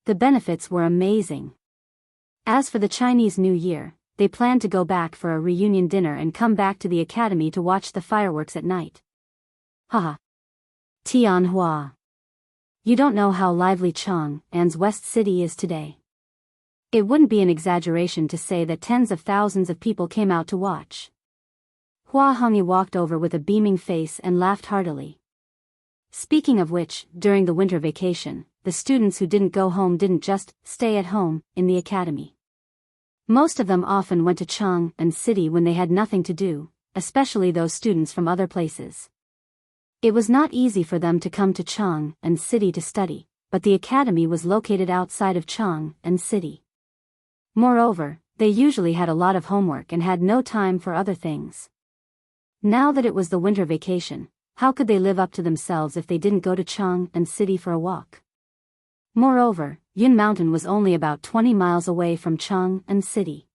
The benefits were amazing. As for the Chinese New Year, they planned to go back for a reunion dinner and come back to the academy to watch the fireworks at night. Haha. Tianhua. You don't know how lively Chang'an's West City is today. It wouldn't be an exaggeration to say that tens of thousands of people came out to watch. Hua Hongyi walked over with a beaming face and laughed heartily. Speaking of which, during the winter vacation, the students who didn't go home didn't just stay at home in the academy. Most of them often went to Chang'an City when they had nothing to do, especially those students from other places. It was not easy for them to come to Chang'an City to study, but the academy was located outside of Chang'an City. Moreover, they usually had a lot of homework and had no time for other things. Now that it was the winter vacation, how could they live up to themselves if they didn't go to Chang'an City for a walk? Moreover, Yun Mountain was only about 20 miles away from Chang'an City.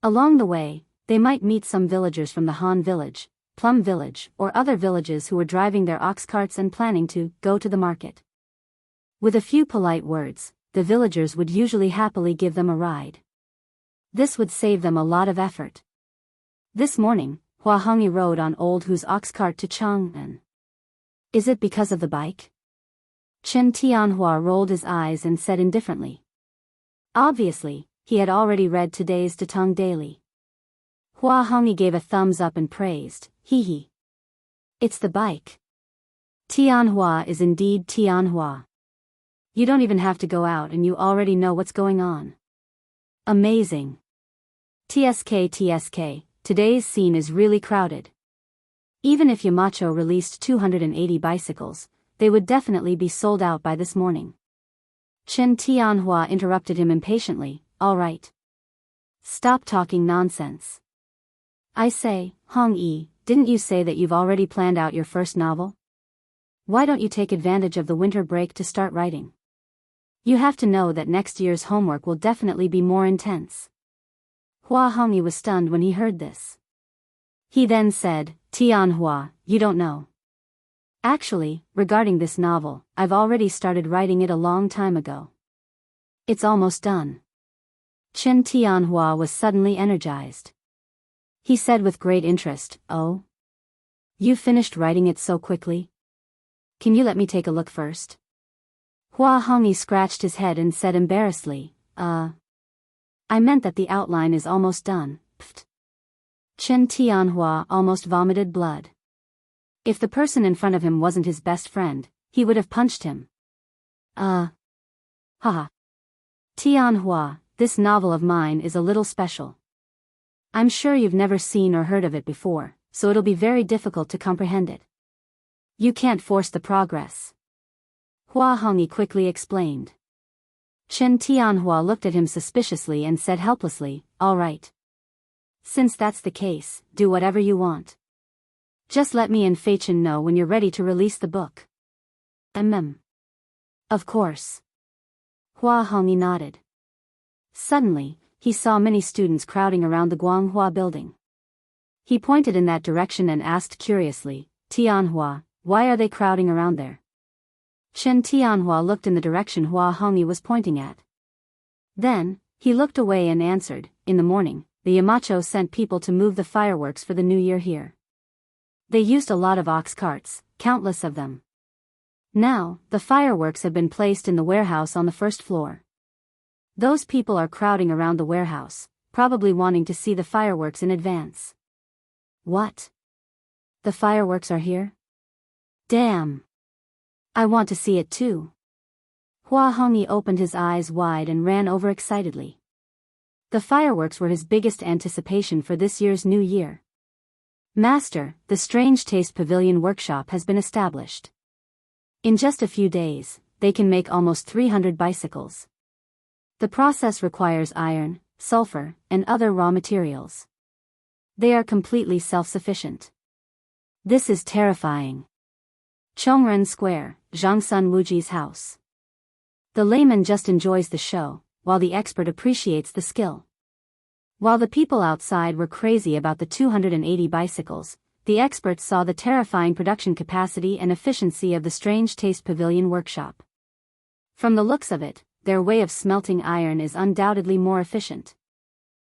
Along the way, they might meet some villagers from the Han Village, Plum Village, or other villages who were driving their ox carts and planning to go to the market. With a few polite words, the villagers would usually happily give them a ride. This would save them a lot of effort. This morning, Hua Hongyi rode on Old Hu's ox cart to Chang'an. Is it because of the bike? Chen Tianhua rolled his eyes and said indifferently. Obviously, he had already read today's Datong Daily. Hua Hongyi gave a thumbs up and praised, "Hee hee. It's the bike. Tianhua is indeed Tianhua. You don't even have to go out and you already know what's going on." Amazing. TSK, today's scene is really crowded. Even if Yamacho released 280 bicycles, they would definitely be sold out by this morning. Chen Tianhua interrupted him impatiently. All right. Stop talking nonsense. I say, Hong Yi, didn't you say that you've already planned out your first novel? Why don't you take advantage of the winter break to start writing? You have to know that next year's homework will definitely be more intense. Hua Hongyi was stunned when he heard this. He then said, Tianhua, you don't know. Actually, regarding this novel, I've already started writing it a long time ago. It's almost done. Chen Tianhua was suddenly energized. He said with great interest, Oh? You finished writing it so quickly? Can you let me take a look first? Hua Hongyi scratched his head and said embarrassedly, I meant that the outline is almost done. Pfft. Chen Tianhua almost vomited blood. If the person in front of him wasn't his best friend, he would have punched him. Haha. Tianhua, this novel of mine is a little special. I'm sure you've never seen or heard of it before, so it'll be very difficult to comprehend it. You can't force the progress. Hua Hongyi quickly explained. Chen Tianhua looked at him suspiciously and said helplessly, All right. Since that's the case, do whatever you want. Just let me and Fei Chen know when you're ready to release the book. Of course. Hua Hongyi nodded. Suddenly, he saw many students crowding around the Guanghua building. He pointed in that direction and asked curiously, Tianhua, why are they crowding around there? Chen Tianhua looked in the direction Hua Hongyi was pointing at. Then, he looked away and answered, In the morning, the Yamacho sent people to move the fireworks for the new year here. They used a lot of ox carts, countless of them. Now, the fireworks have been placed in the warehouse on the first floor. Those people are crowding around the warehouse, probably wanting to see the fireworks in advance. What? The fireworks are here? Damn! I want to see it too. Hua Hongyi opened his eyes wide and ran over excitedly. The fireworks were his biggest anticipation for this year's new year. Master, the Strange Taste Pavilion workshop has been established. In just a few days, they can make almost 300 bicycles. The process requires iron, sulfur, and other raw materials. They are completely self-sufficient. This is terrifying. Chongren Square, Zhangsun Wuji's house. The layman just enjoys the show, while the expert appreciates the skill. While the people outside were crazy about the 280 bicycles, the experts saw the terrifying production capacity and efficiency of the Strange Taste Pavilion workshop. From the looks of it, their way of smelting iron is undoubtedly more efficient.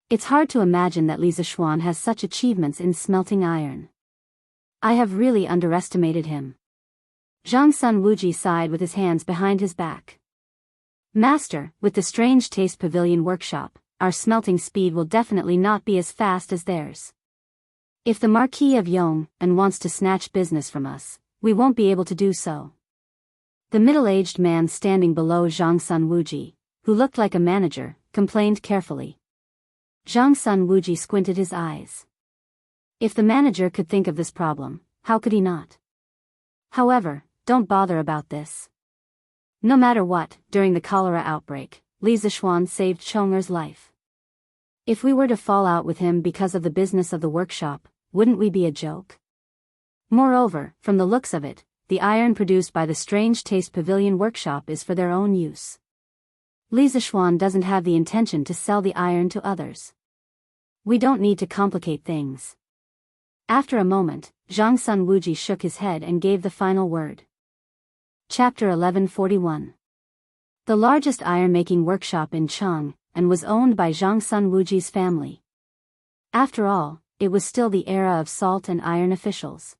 It's hard to imagine that Li Zishuan has such achievements in smelting iron. I have really underestimated him. Zhang Sun Wuji sighed with his hands behind his back. Master, with the Strange Taste Pavilion workshop, our smelting speed will definitely not be as fast as theirs. If the Marquis of Yong'an wants to snatch business from us, we won't be able to do so. The middle-aged man standing below Zhang Sun Wuji, who looked like a manager, complained carefully. Zhang Sun Wuji squinted his eyes. If the manager could think of this problem, how could he not? However, don't bother about this. No matter what, during the cholera outbreak, Li Zishuan saved Chong'er's life. If we were to fall out with him because of the business of the workshop, wouldn't we be a joke? Moreover, from the looks of it, the iron produced by the Strange Taste Pavilion workshop is for their own use. Li Zishuan doesn't have the intention to sell the iron to others. We don't need to complicate things. After a moment, Zhang Sun Wuji shook his head and gave the final word. Chapter 1141. The largest iron-making workshop in Chang'an was owned by Zhang Sun Wuji's family. After all, it was still the era of salt and iron officials.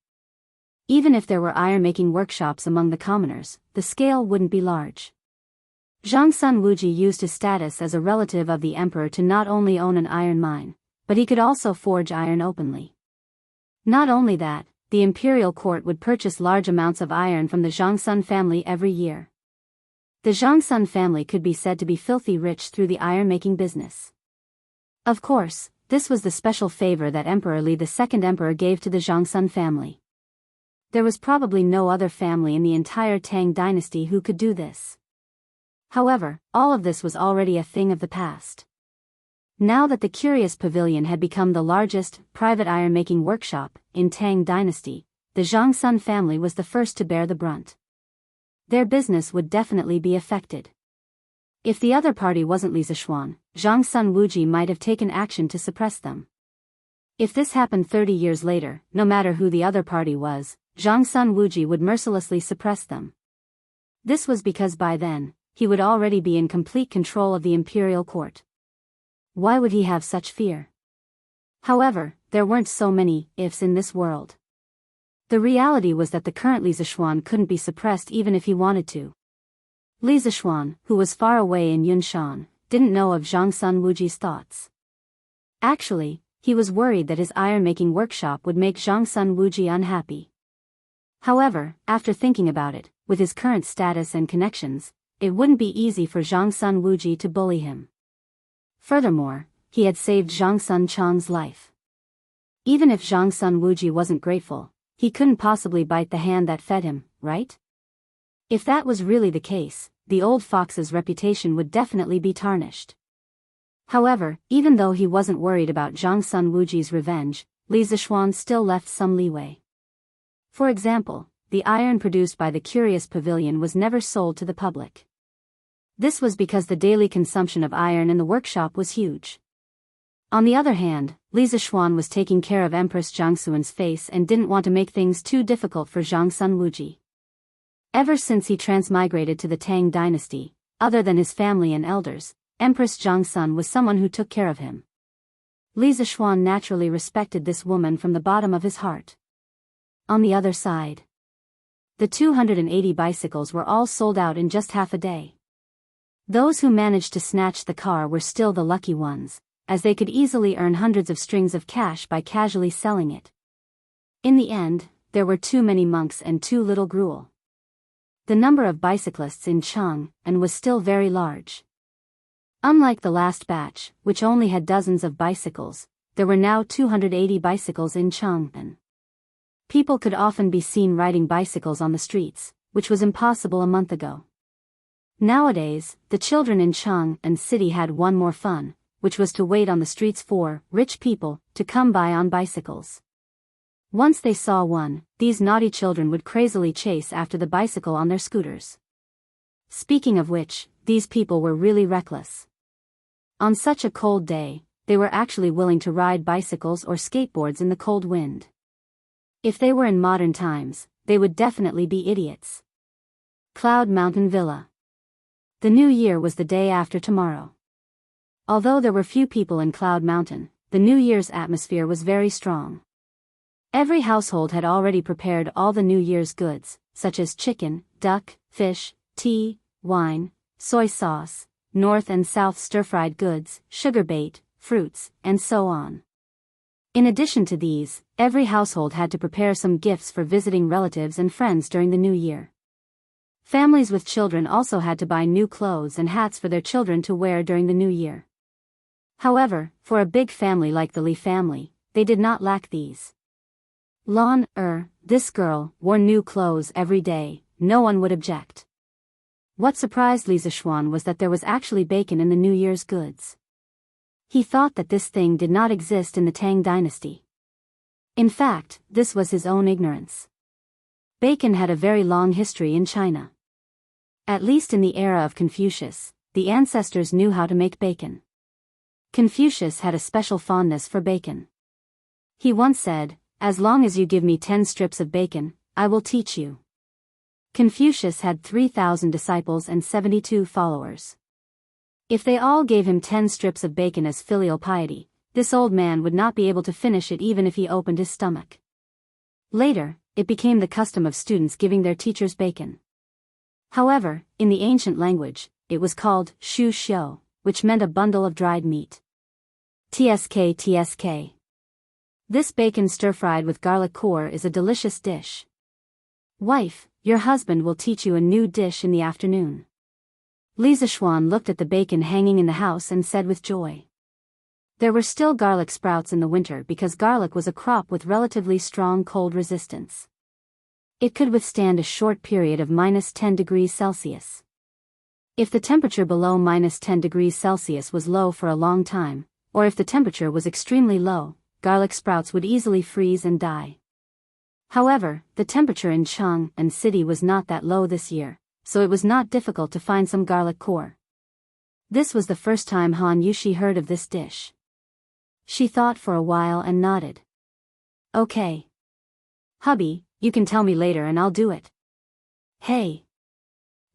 Even if there were iron-making workshops among the commoners, the scale wouldn't be large. Zhang Sun Wuji used his status as a relative of the emperor to not only own an iron mine, but he could also forge iron openly. Not only that, the imperial court would purchase large amounts of iron from the Zhangsun family every year. The Zhangsun family could be said to be filthy rich through the iron-making business. Of course, this was the special favor that Emperor Li, the second emperor, gave to the Zhongsun family. There was probably no other family in the entire Tang dynasty who could do this. However, all of this was already a thing of the past. Now that the Curious Pavilion had become the largest private iron-making workshop in Tang dynasty, the Zhongsun family was the first to bear the brunt. Their business would definitely be affected. If the other party wasn't Li Zishuan, Zhongsun Wuji might have taken action to suppress them. If this happened 30 years later, no matter who the other party was, Zhongsun Wuji would mercilessly suppress them. This was because by then, he would already be in complete control of the imperial court. Why would he have such fear? However, there weren't so many ifs in this world. The reality was that the current Li Zishuan couldn't be suppressed even if he wanted to. Li Zishuan, who was far away in Yunshan, didn't know of Zhongsun Wuji's thoughts. Actually, he was worried that his iron-making workshop would make Zhongsun Wuji unhappy. However, after thinking about it, with his current status and connections, it wouldn't be easy for Zhongsun Wuji to bully him. Furthermore, he had saved Zhongsun Chang's life. Even if Zhongsun Wuji wasn't grateful, he couldn't possibly bite the hand that fed him, right? If that was really the case, the old fox's reputation would definitely be tarnished. However, even though he wasn't worried about Zhongsun Wuji's revenge, Li Zishuan still left some leeway. For example, the iron produced by the Curious Pavilion was never sold to the public. This was because the daily consumption of iron in the workshop was huge. On the other hand, Li Zishuan was taking care of Empress Jianghu's face and didn't want to make things too difficult for Zhongsun Wuji. Ever since he transmigrated to the Tang dynasty, other than his family and elders, Empress Jianghu was someone who took care of him. Li Zishuan naturally respected this woman from the bottom of his heart. On the other side, the 280 bicycles were all sold out in just half a day. Those who managed to snatch the car were still the lucky ones, as they could easily earn hundreds of strings of cash by casually selling it. In the end, there were too many monks and too little gruel. The number of bicyclists in Chang'an was still very large. Unlike the last batch, which only had dozens of bicycles, there were now 280 bicycles in Chang'an. People could often be seen riding bicycles on the streets, which was impossible a month ago. Nowadays, the children in Chang'an city had one more fun, which was to wait on the streets for rich people to come by on bicycles. Once they saw one, these naughty children would crazily chase after the bicycle on their scooters. Speaking of which, these people were really reckless. On such a cold day, they were actually willing to ride bicycles or skateboards in the cold wind. If they were in modern times, they would definitely be idiots. Cloud Mountain Villa. The new year was the day after tomorrow. Although there were few people in Cloud Mountain, the New Year's atmosphere was very strong. Every household had already prepared all the New Year's goods, such as chicken, duck, fish, tea, wine, soy sauce, North and South stir-fried goods, sugar bait, fruits, and so on. In addition to these, every household had to prepare some gifts for visiting relatives and friends during the new year. Families with children also had to buy new clothes and hats for their children to wear during the new year. However, for a big family like the Li family, they did not lack these. This girl wore new clothes every day, no one would object. What surprised Li Zishuan was that there was actually bacon in the New Year's goods. He thought that this thing did not exist in the Tang dynasty. In fact, this was his own ignorance. Bacon had a very long history in China. At least in the era of Confucius, the ancestors knew how to make bacon. Confucius had a special fondness for bacon. He once said, "As long as you give me 10 strips of bacon, I will teach you." Confucius had 3,000 disciples and 72 followers. If they all gave him 10 strips of bacon as filial piety, this old man would not be able to finish it even if he opened his stomach. Later, it became the custom of students giving their teachers bacon. However, in the ancient language, it was called shu xiu, which meant a bundle of dried meat. Tsk. This bacon stir-fried with garlic core is a delicious dish. Wife, your husband will teach you a new dish in the afternoon. Li Zishuan looked at the bacon hanging in the house and said with joy. There were still garlic sprouts in the winter because garlic was a crop with relatively strong cold resistance. It could withstand a short period of -10 degrees Celsius. If the temperature below -10 degrees Celsius was low for a long time, or if the temperature was extremely low, garlic sprouts would easily freeze and die. However, the temperature in Jianghu city was not that low this year, so it was not difficult to find some garlic core. This was the first time Han Yushi heard of this dish. She thought for a while and nodded. Okay. Hubby, you can tell me later and I'll do it. Hey.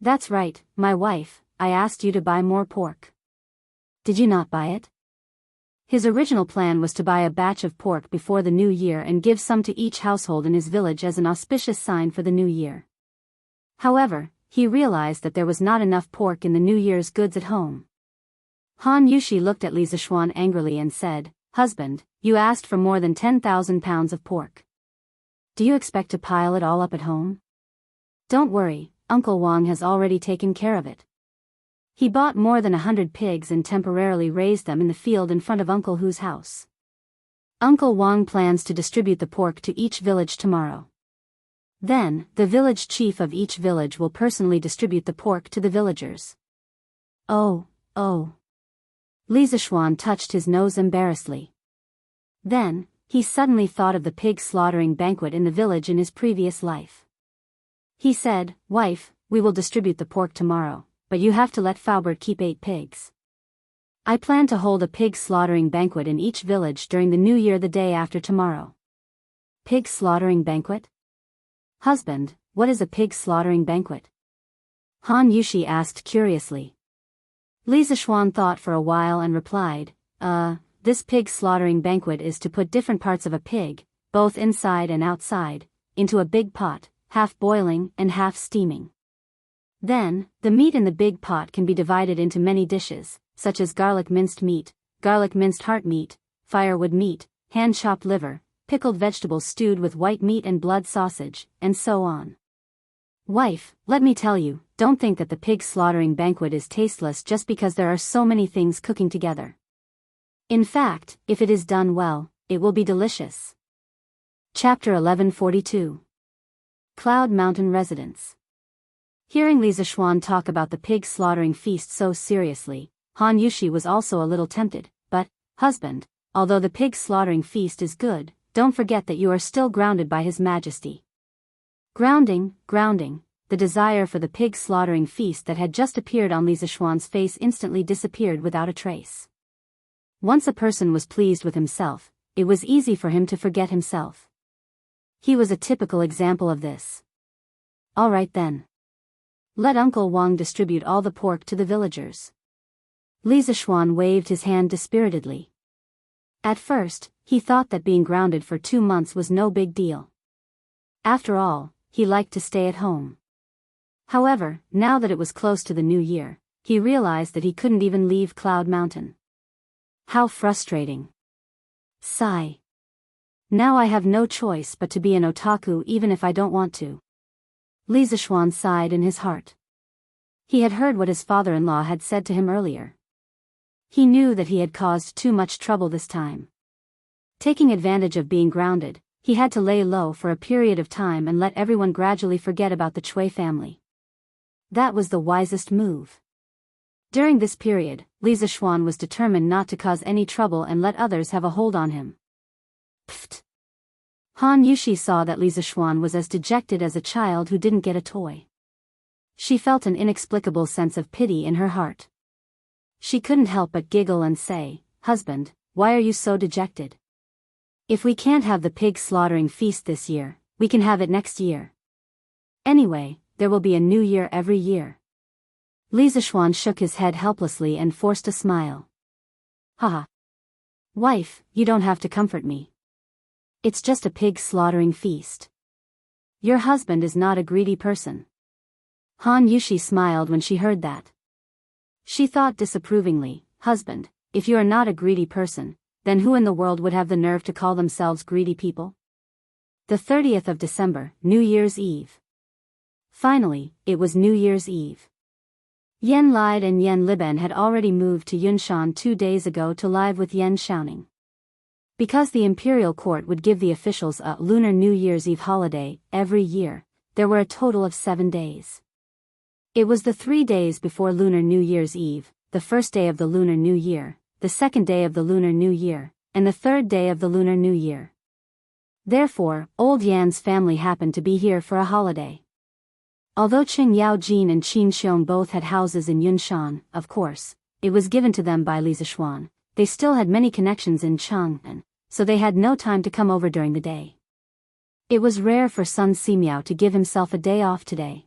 That's right, my wife, I asked you to buy more pork. Did you not buy it? His original plan was to buy a batch of pork before the new year and give some to each household in his village as an auspicious sign for the new year. However, he realized that there was not enough pork in the New Year's goods at home. Han Yushi looked at Li Zixuan angrily and said, "Husband, you asked for more than 10,000 pounds of pork. Do you expect to pile it all up at home? Don't worry, Uncle Wang has already taken care of it. He bought more than 100 pigs and temporarily raised them in the field in front of Uncle Hu's house. Uncle Wang plans to distribute the pork to each village tomorrow. Then, the village chief of each village will personally distribute the pork to the villagers." Oh. Li Zixuan touched his nose embarrassedly. Then, he suddenly thought of the pig slaughtering banquet in the village in his previous life. He said, "Wife, we will distribute the pork tomorrow, but you have to let Faubert keep 8 pigs. I plan to hold a pig slaughtering banquet in each village during the New Year the day after tomorrow." Pig slaughtering banquet? Husband, what is a pig slaughtering banquet? Han Yushi asked curiously. Li Zixuan thought for a while and replied, This pig slaughtering banquet is to put different parts of a pig, both inside and outside, into a big pot, half boiling and half steaming. Then, the meat in the big pot can be divided into many dishes, such as garlic minced meat, garlic minced heart meat, firewood meat, hand-chopped liver, pickled vegetables stewed with white meat and blood sausage, and so on. Wife, let me tell you, don't think that the pig slaughtering banquet is tasteless just because there are so many things cooking together. In fact, if it is done well, it will be delicious. Chapter 1142. Cloud Mountain Residence. Hearing Li Zixuan talk about the pig slaughtering feast so seriously, Han Yushi was also a little tempted, but, husband, although the pig slaughtering feast is good, don't forget that you are still grounded by His Majesty. Grounding, the desire for the pig slaughtering feast that had just appeared on Li Zixuan's face instantly disappeared without a trace. Once a person was pleased with himself, it was easy for him to forget himself. He was a typical example of this. All right then. Let Uncle Wang distribute all the pork to the villagers. Li Zixuan waved his hand dispiritedly. At first, he thought that being grounded for 2 months was no big deal. After all, he liked to stay at home. However, now that it was close to the new year, he realized that he couldn't even leave Cloud Mountain. How frustrating. Sigh. Now I have no choice but to be an otaku even if I don't want to. Li Zixuan sighed in his heart. He had heard what his father-in-law had said to him earlier. He knew that he had caused too much trouble this time. Taking advantage of being grounded, he had to lay low for a period of time and let everyone gradually forget about the Chui family. That was the wisest move. During this period, Li Zixuan was determined not to cause any trouble and let others have a hold on him. Pfft. Han Yushi saw that Li Zixuan was as dejected as a child who didn't get a toy. She felt an inexplicable sense of pity in her heart. She couldn't help but giggle and say, "Husband, why are you so dejected? If we can't have the pig slaughtering feast this year, we can have it next year. Anyway, there will be a new year every year." Li Zixuan shook his head helplessly and forced a smile. Haha. Wife, you don't have to comfort me. It's just a pig slaughtering feast. Your husband is not a greedy person. Han Yushi smiled when she heard that. She thought disapprovingly, "Husband, if you are not a greedy person, then who in the world would have the nerve to call themselves greedy people?" The 30th of December, New Year's Eve. Finally, it was New Year's Eve. Yan Lide and Yan Liben had already moved to Yunshan 2 days ago to live with Yan Xiaoning. Because the imperial court would give the officials a Lunar New Year's Eve holiday every year, there were a total of 7 days. It was the 3 days before Lunar New Year's Eve, the first day of the Lunar New Year, the second day of the Lunar New Year, and the third day of the Lunar New Year. Therefore, old Yan's family happened to be here for a holiday. Although Qing Yaojin and Qin Xiong both had houses in Yunshan, of course, it was given to them by Li Zishuan, they still had many connections in Chang'an, so they had no time to come over during the day. It was rare for Sun Simiao to give himself a day off today.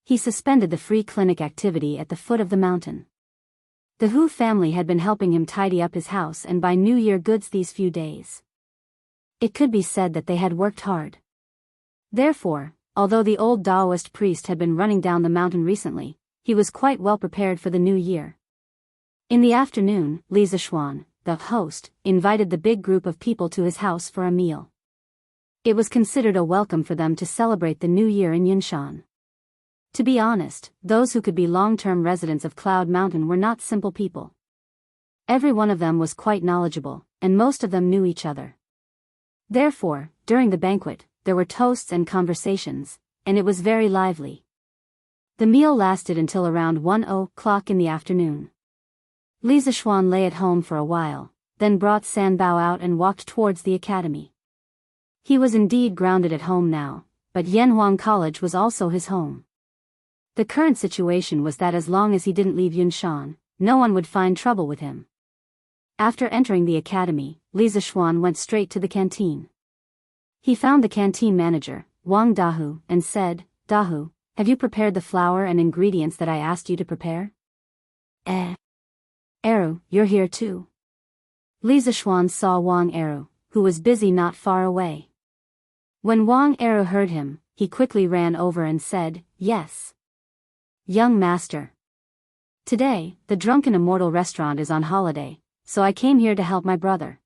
He suspended the free clinic activity at the foot of the mountain. The Hu family had been helping him tidy up his house and buy New Year goods these few days. It could be said that they had worked hard. Therefore, although the old Daoist priest had been running down the mountain recently, he was quite well prepared for the new year. In the afternoon, Li Zishuan, the host, invited the big group of people to his house for a meal. It was considered a welcome for them to celebrate the new year in Yunshan. To be honest, those who could be long-term residents of Cloud Mountain were not simple people. Every one of them was quite knowledgeable, and most of them knew each other. Therefore, during the banquet, there were toasts and conversations, and it was very lively. The meal lasted until around 1:00 in the afternoon. Li Zishuan lay at home for a while, then brought Sanbao out and walked towards the academy. He was indeed grounded at home now, but Yanhuang College was also his home. The current situation was that as long as he didn't leave Yunshan, no one would find trouble with him. After entering the academy, Li Zishuan went straight to the canteen. He found the canteen manager, Wang Dahu, and said, "Dahu, have you prepared the flour and ingredients that I asked you to prepare?" Eru, you're here too." Li Zishuan saw Wang Eru, who was busy not far away. When Wang Eru heard him, he quickly ran over and said, "Yes. Young master. Today, the Drunken Immortal restaurant is on holiday, so I came here to help my brother.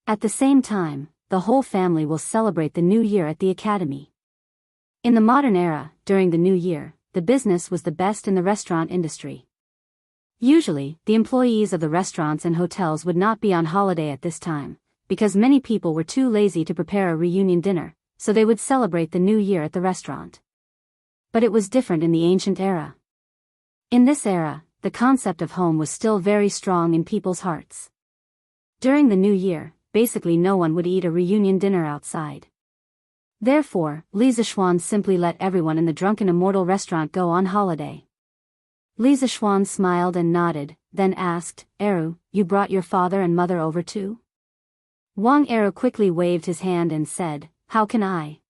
At the same time, the whole family will celebrate the new year at the academy." In the modern era, during the new year, the business was the best in the restaurant industry. Usually, the employees of the restaurants and hotels would not be on holiday at this time, because many people were too lazy to prepare a reunion dinner, so they would celebrate the new year at the restaurant. But it was different in the ancient era. In this era, the concept of home was still very strong in people's hearts. During the new year, basically no one would eat a reunion dinner outside. Therefore, Li Zishuan simply let everyone in the Drunken Immortal restaurant go on holiday. Li Zishuan smiled and nodded, then asked, "Eru, you brought your father and mother over too?" Wang Eru quickly waved his hand and said, "How can I?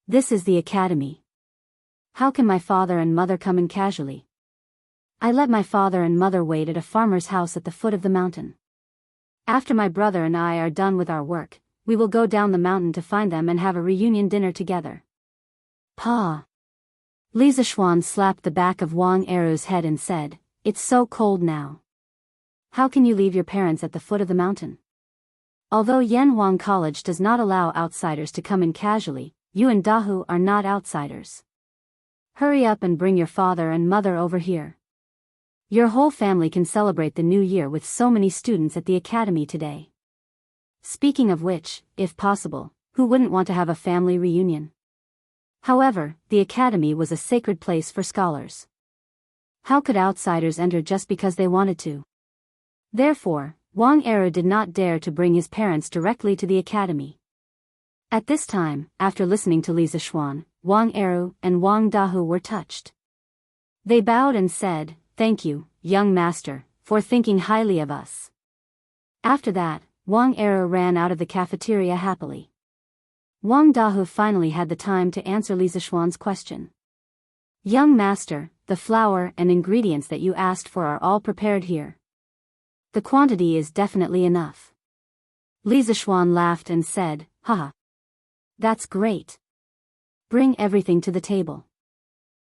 This is the academy. How can my father and mother come in casually? I let my father and mother wait at a farmer's house at the foot of the mountain. After my brother and I are done with our work, we will go down the mountain to find them and have a reunion dinner together." "Pa." Li Zishuan slapped the back of Wang Eru's head and said, "It's so cold now. How can you leave your parents at the foot of the mountain? Although Yanhuang College does not allow outsiders to come in casually, you and Dahu are not outsiders. Hurry up and bring your father and mother over here. Your whole family can celebrate the new year with so many students at the academy today. Speaking of which, if possible, who wouldn't want to have a family reunion?" However, the academy was a sacred place for scholars. How could outsiders enter just because they wanted to? Therefore, Wang Eru did not dare to bring his parents directly to the academy. At this time, after listening to Li Zishuan, Wang Eru and Wang Dahu were touched. They bowed and said, "Thank you, young master, for thinking highly of us." After that, Wang Eru ran out of the cafeteria happily. Wang Dahu finally had the time to answer Li Zishuan's question. "Young master, the flour and ingredients that you asked for are all prepared here. The quantity is definitely enough." Li Zishuan laughed and said, "Haha. That's great. Bring everything to the table.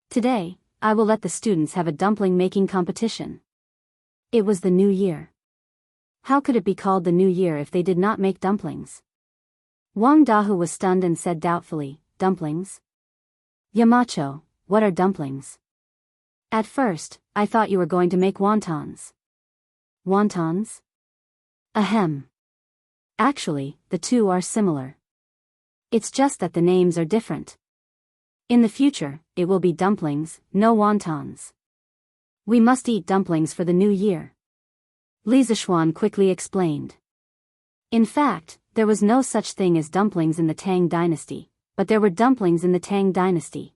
Today, I will let the students have a dumpling making competition." It was the new year. How could it be called the new year if they did not make dumplings? Wang Dahu was stunned and said doubtfully, "Dumplings? Yamacho, what are dumplings?" At first, I thought you were going to make wontons. Wontons? Ahem. Actually, the two are similar. It's just that the names are different. In the future, it will be dumplings, no wontons. We must eat dumplings for the new year. Li Zishuan quickly explained. In fact, there was no such thing as dumplings in the Tang dynasty, but there were dumplings in the Tang dynasty.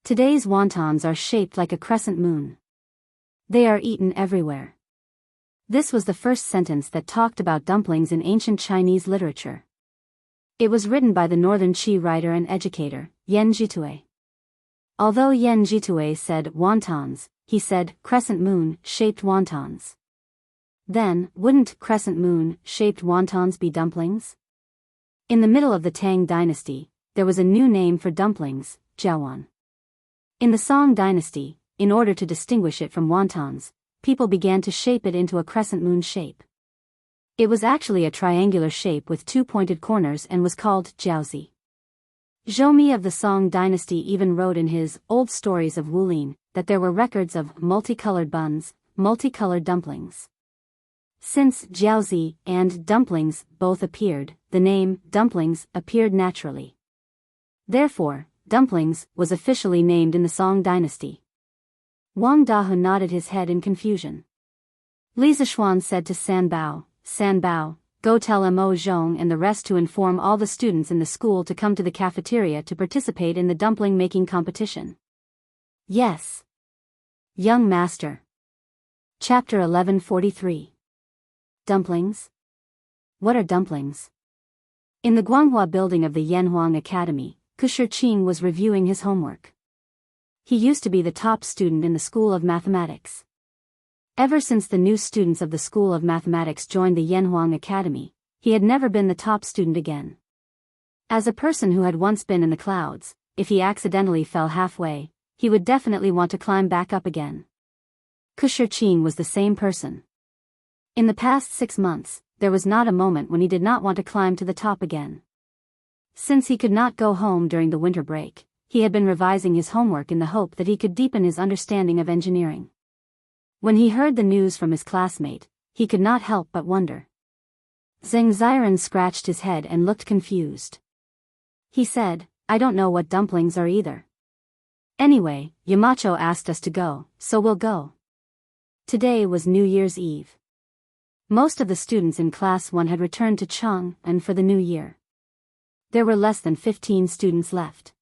Today's wontons are shaped like a crescent moon. They are eaten everywhere. This was the first sentence that talked about dumplings in ancient Chinese literature. It was written by the northern Qi writer and educator, Yan Jitue. Although Yan Jitue said wontons, he said crescent moon-shaped wontons. Then, wouldn't crescent moon-shaped wontons be dumplings? In the middle of the Tang dynasty, there was a new name for dumplings, jiawan. In the Song dynasty, in order to distinguish it from wontons, people began to shape it into a crescent moon shape. It was actually a triangular shape with two pointed corners and was called jiaozi. Zhou Mi of the Song dynasty even wrote in his Old Stories of Wulin that there were records of multicolored buns, multicolored dumplings. Since jiaozi and dumplings both appeared, the name dumplings appeared naturally. Therefore, dumplings was officially named in the Song dynasty. Wang Dahu nodded his head in confusion. Li Zishuan said to Sanbao, go tell Mo Zhong and the rest to inform all the students in the school to come to the cafeteria to participate in the dumpling making competition. Yes. Young Master. Chapter 1143. Dumplings? What are dumplings? In the Guanghua building of the Yanhuang Academy, Kushirqing was reviewing his homework. He used to be the top student in the School of Mathematics. Ever since the new students of the School of Mathematics joined the Yanhuang Academy, he had never been the top student again. As a person who had once been in the clouds, if he accidentally fell halfway, he would definitely want to climb back up again. Kushirqing was the same person. In the past 6 months, there was not a moment when he did not want to climb to the top again. Since he could not go home during the winter break, he had been revising his homework in the hope that he could deepen his understanding of engineering. When he heard the news from his classmate, he could not help but wonder. Zheng Ziren scratched his head and looked confused. He said, I don't know what dumplings are either. Anyway, Yamacho asked us to go, so we'll go. Today was New Year's Eve. Most of the students in Class 1 had returned to Chang'an for the new year. There were less than 15 students left.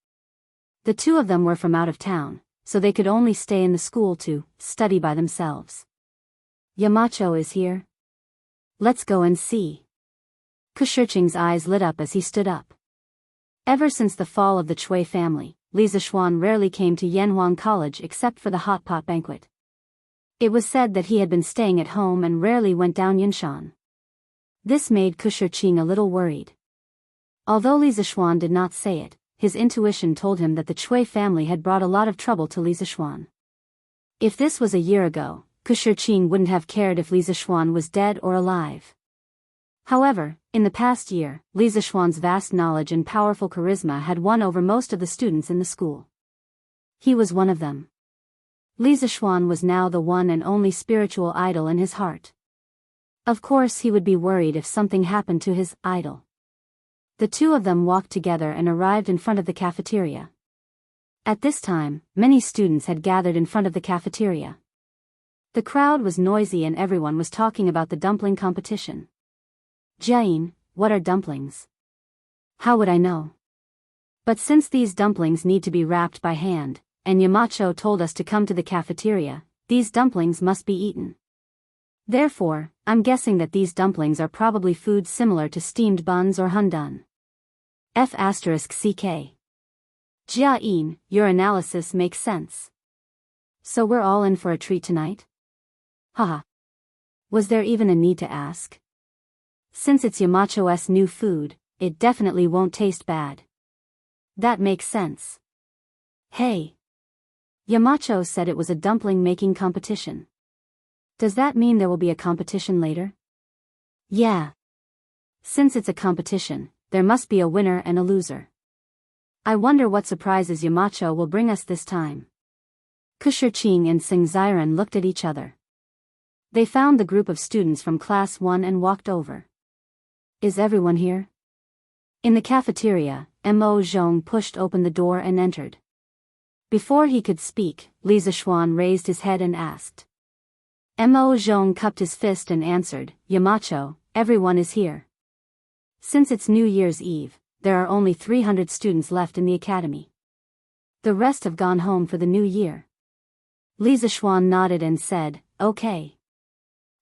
The 2 of them were from out of town, so they could only stay in the school to study by themselves. Yamacho is here? Let's go and see. Kushirqing's eyes lit up as he stood up. Ever since the fall of the Chui family, Li Zishuan rarely came to Yanhuang College except for the hot pot banquet. It was said that he had been staying at home and rarely went down Yinshan. This made Kushirqing a little worried. Although Li Zishuan did not say it, his intuition told him that the Chui family had brought a lot of trouble to Li Zishuan. If this was a year ago, Kushirqing wouldn't have cared if Li Zishuan was dead or alive. However, in the past year, Li Zishuan's vast knowledge and powerful charisma had won over most of the students in the school. He was one of them. Li Zishuan was now the one and only spiritual idol in his heart. Of course he would be worried if something happened to his idol. The 2 of them walked together and arrived in front of the cafeteria. At this time, many students had gathered in front of the cafeteria. The crowd was noisy and everyone was talking about the dumpling competition. Jiayin, what are dumplings? How would I know? But since these dumplings need to be wrapped by hand, and Yamacho told us to come to the cafeteria, these dumplings must be eaten. Therefore, I'm guessing that these dumplings are probably food similar to steamed buns or hundun. F***ck. Jia-yin, your analysis makes sense. So we're all in for a treat tonight? Haha. Was there even a need to ask? Since it's Yamacho's new food, it definitely won't taste bad. That makes sense. Hey. Yamacho said it was a dumpling making competition. Does that mean there will be a competition later? Yeah. Since it's a competition, there must be a winner and a loser. I wonder what surprises Yamacho will bring us this time. Kushirqing and Xingziran looked at each other. They found the group of students from Class 1 and walked over. Is everyone here? In the cafeteria, Mo Zhong pushed open the door and entered. Before he could speak, Li Zishuan raised his head and asked. Mo Zhong cupped his fist and answered, Yamacho, everyone is here. Since it's New Year's Eve, there are only 300 students left in the academy. The rest have gone home for the new year. Li Zishuan nodded and said, okay.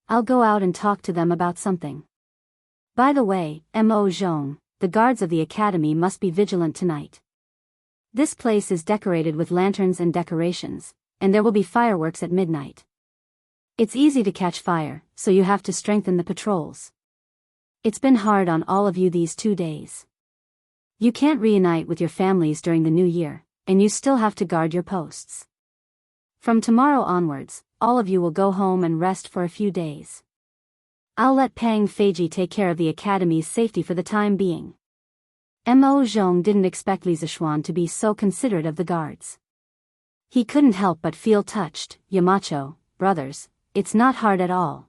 I'll go out and talk to them about something. By the way, Mo Zhong, the guards of the academy must be vigilant tonight. This place is decorated with lanterns and decorations, and there will be fireworks at midnight. It's easy to catch fire, so you have to strengthen the patrols. It's been hard on all of you these 2 days. You can't reunite with your families during the new year, and you still have to guard your posts. From tomorrow onwards, all of you will go home and rest for a few days. I'll let Pang Feiji take care of the academy's safety for the time being. Mo Zhong didn't expect Li Zishuan to be so considerate of the guards. He couldn't help but feel touched. Yamacho, brothers, it's not hard at all.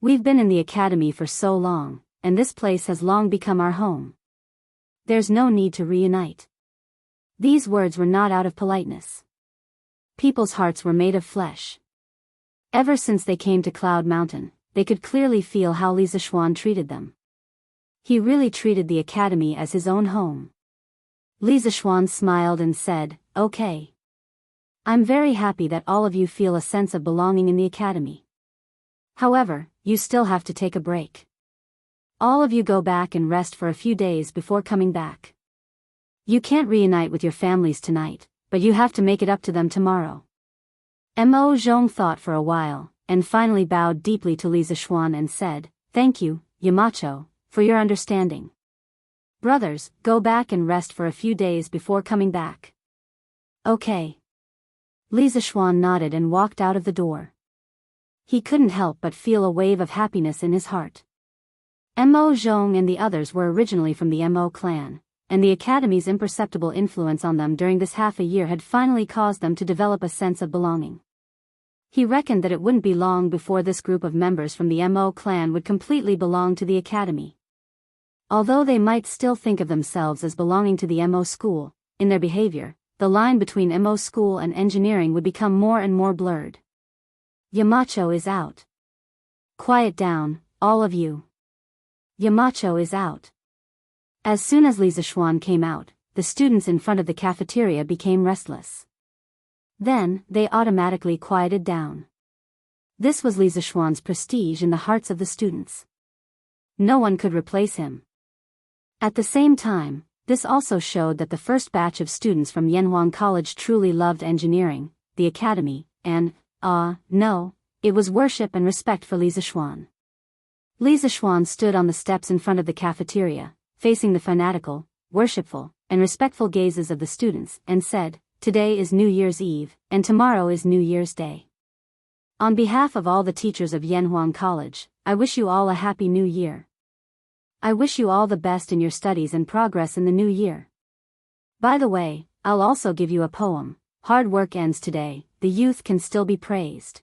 We've been in the academy for so long, and this place has long become our home. There's no need to reunite. These words were not out of politeness. People's hearts were made of flesh. Ever since they came to Cloud Mountain, they could clearly feel how Li Zishuan treated them. He really treated the academy as his own home. Li Zishuan smiled and said, okay. I'm very happy that all of you feel a sense of belonging in the academy. However, you still have to take a break. All of you go back and rest for a few days before coming back. You can't reunite with your families tonight, but you have to make it up to them tomorrow. Mo Zhong thought for a while, and finally bowed deeply to Li Zishuan and said, thank you, Yamacho, for your understanding. Brothers, go back and rest for a few days before coming back. Okay. Li Zishuan nodded and walked out of the door. He couldn't help but feel a wave of happiness in his heart. Mo Zhong and the others were originally from the Mo clan, and the academy's imperceptible influence on them during this half a year had finally caused them to develop a sense of belonging. He reckoned that it wouldn't be long before this group of members from the Mo clan would completely belong to the academy. Although they might still think of themselves as belonging to the Mo school, in their behavior, the line between Mo school and engineering would become more and more blurred. Yamacho is out. Quiet down, all of you. Yamacho is out. As soon as Li Zishuan came out, the students in front of the cafeteria became restless. Then, they automatically quieted down. This was Li Zishuan's prestige in the hearts of the students. No one could replace him. At the same time, this also showed that the first batch of students from Yanhuang College truly loved engineering, the academy, and, no, it was worship and respect for Li Zishuan. Li Zishuan stood on the steps in front of the cafeteria, facing the fanatical, worshipful, and respectful gazes of the students, and said, today is New Year's Eve, and tomorrow is New Year's Day. On behalf of all the teachers of Yanhuang College, I wish you all a happy new year. I wish you all the best in your studies and progress in the new year. By the way, I'll also give you a poem. Hard work ends today, the youth can still be praised.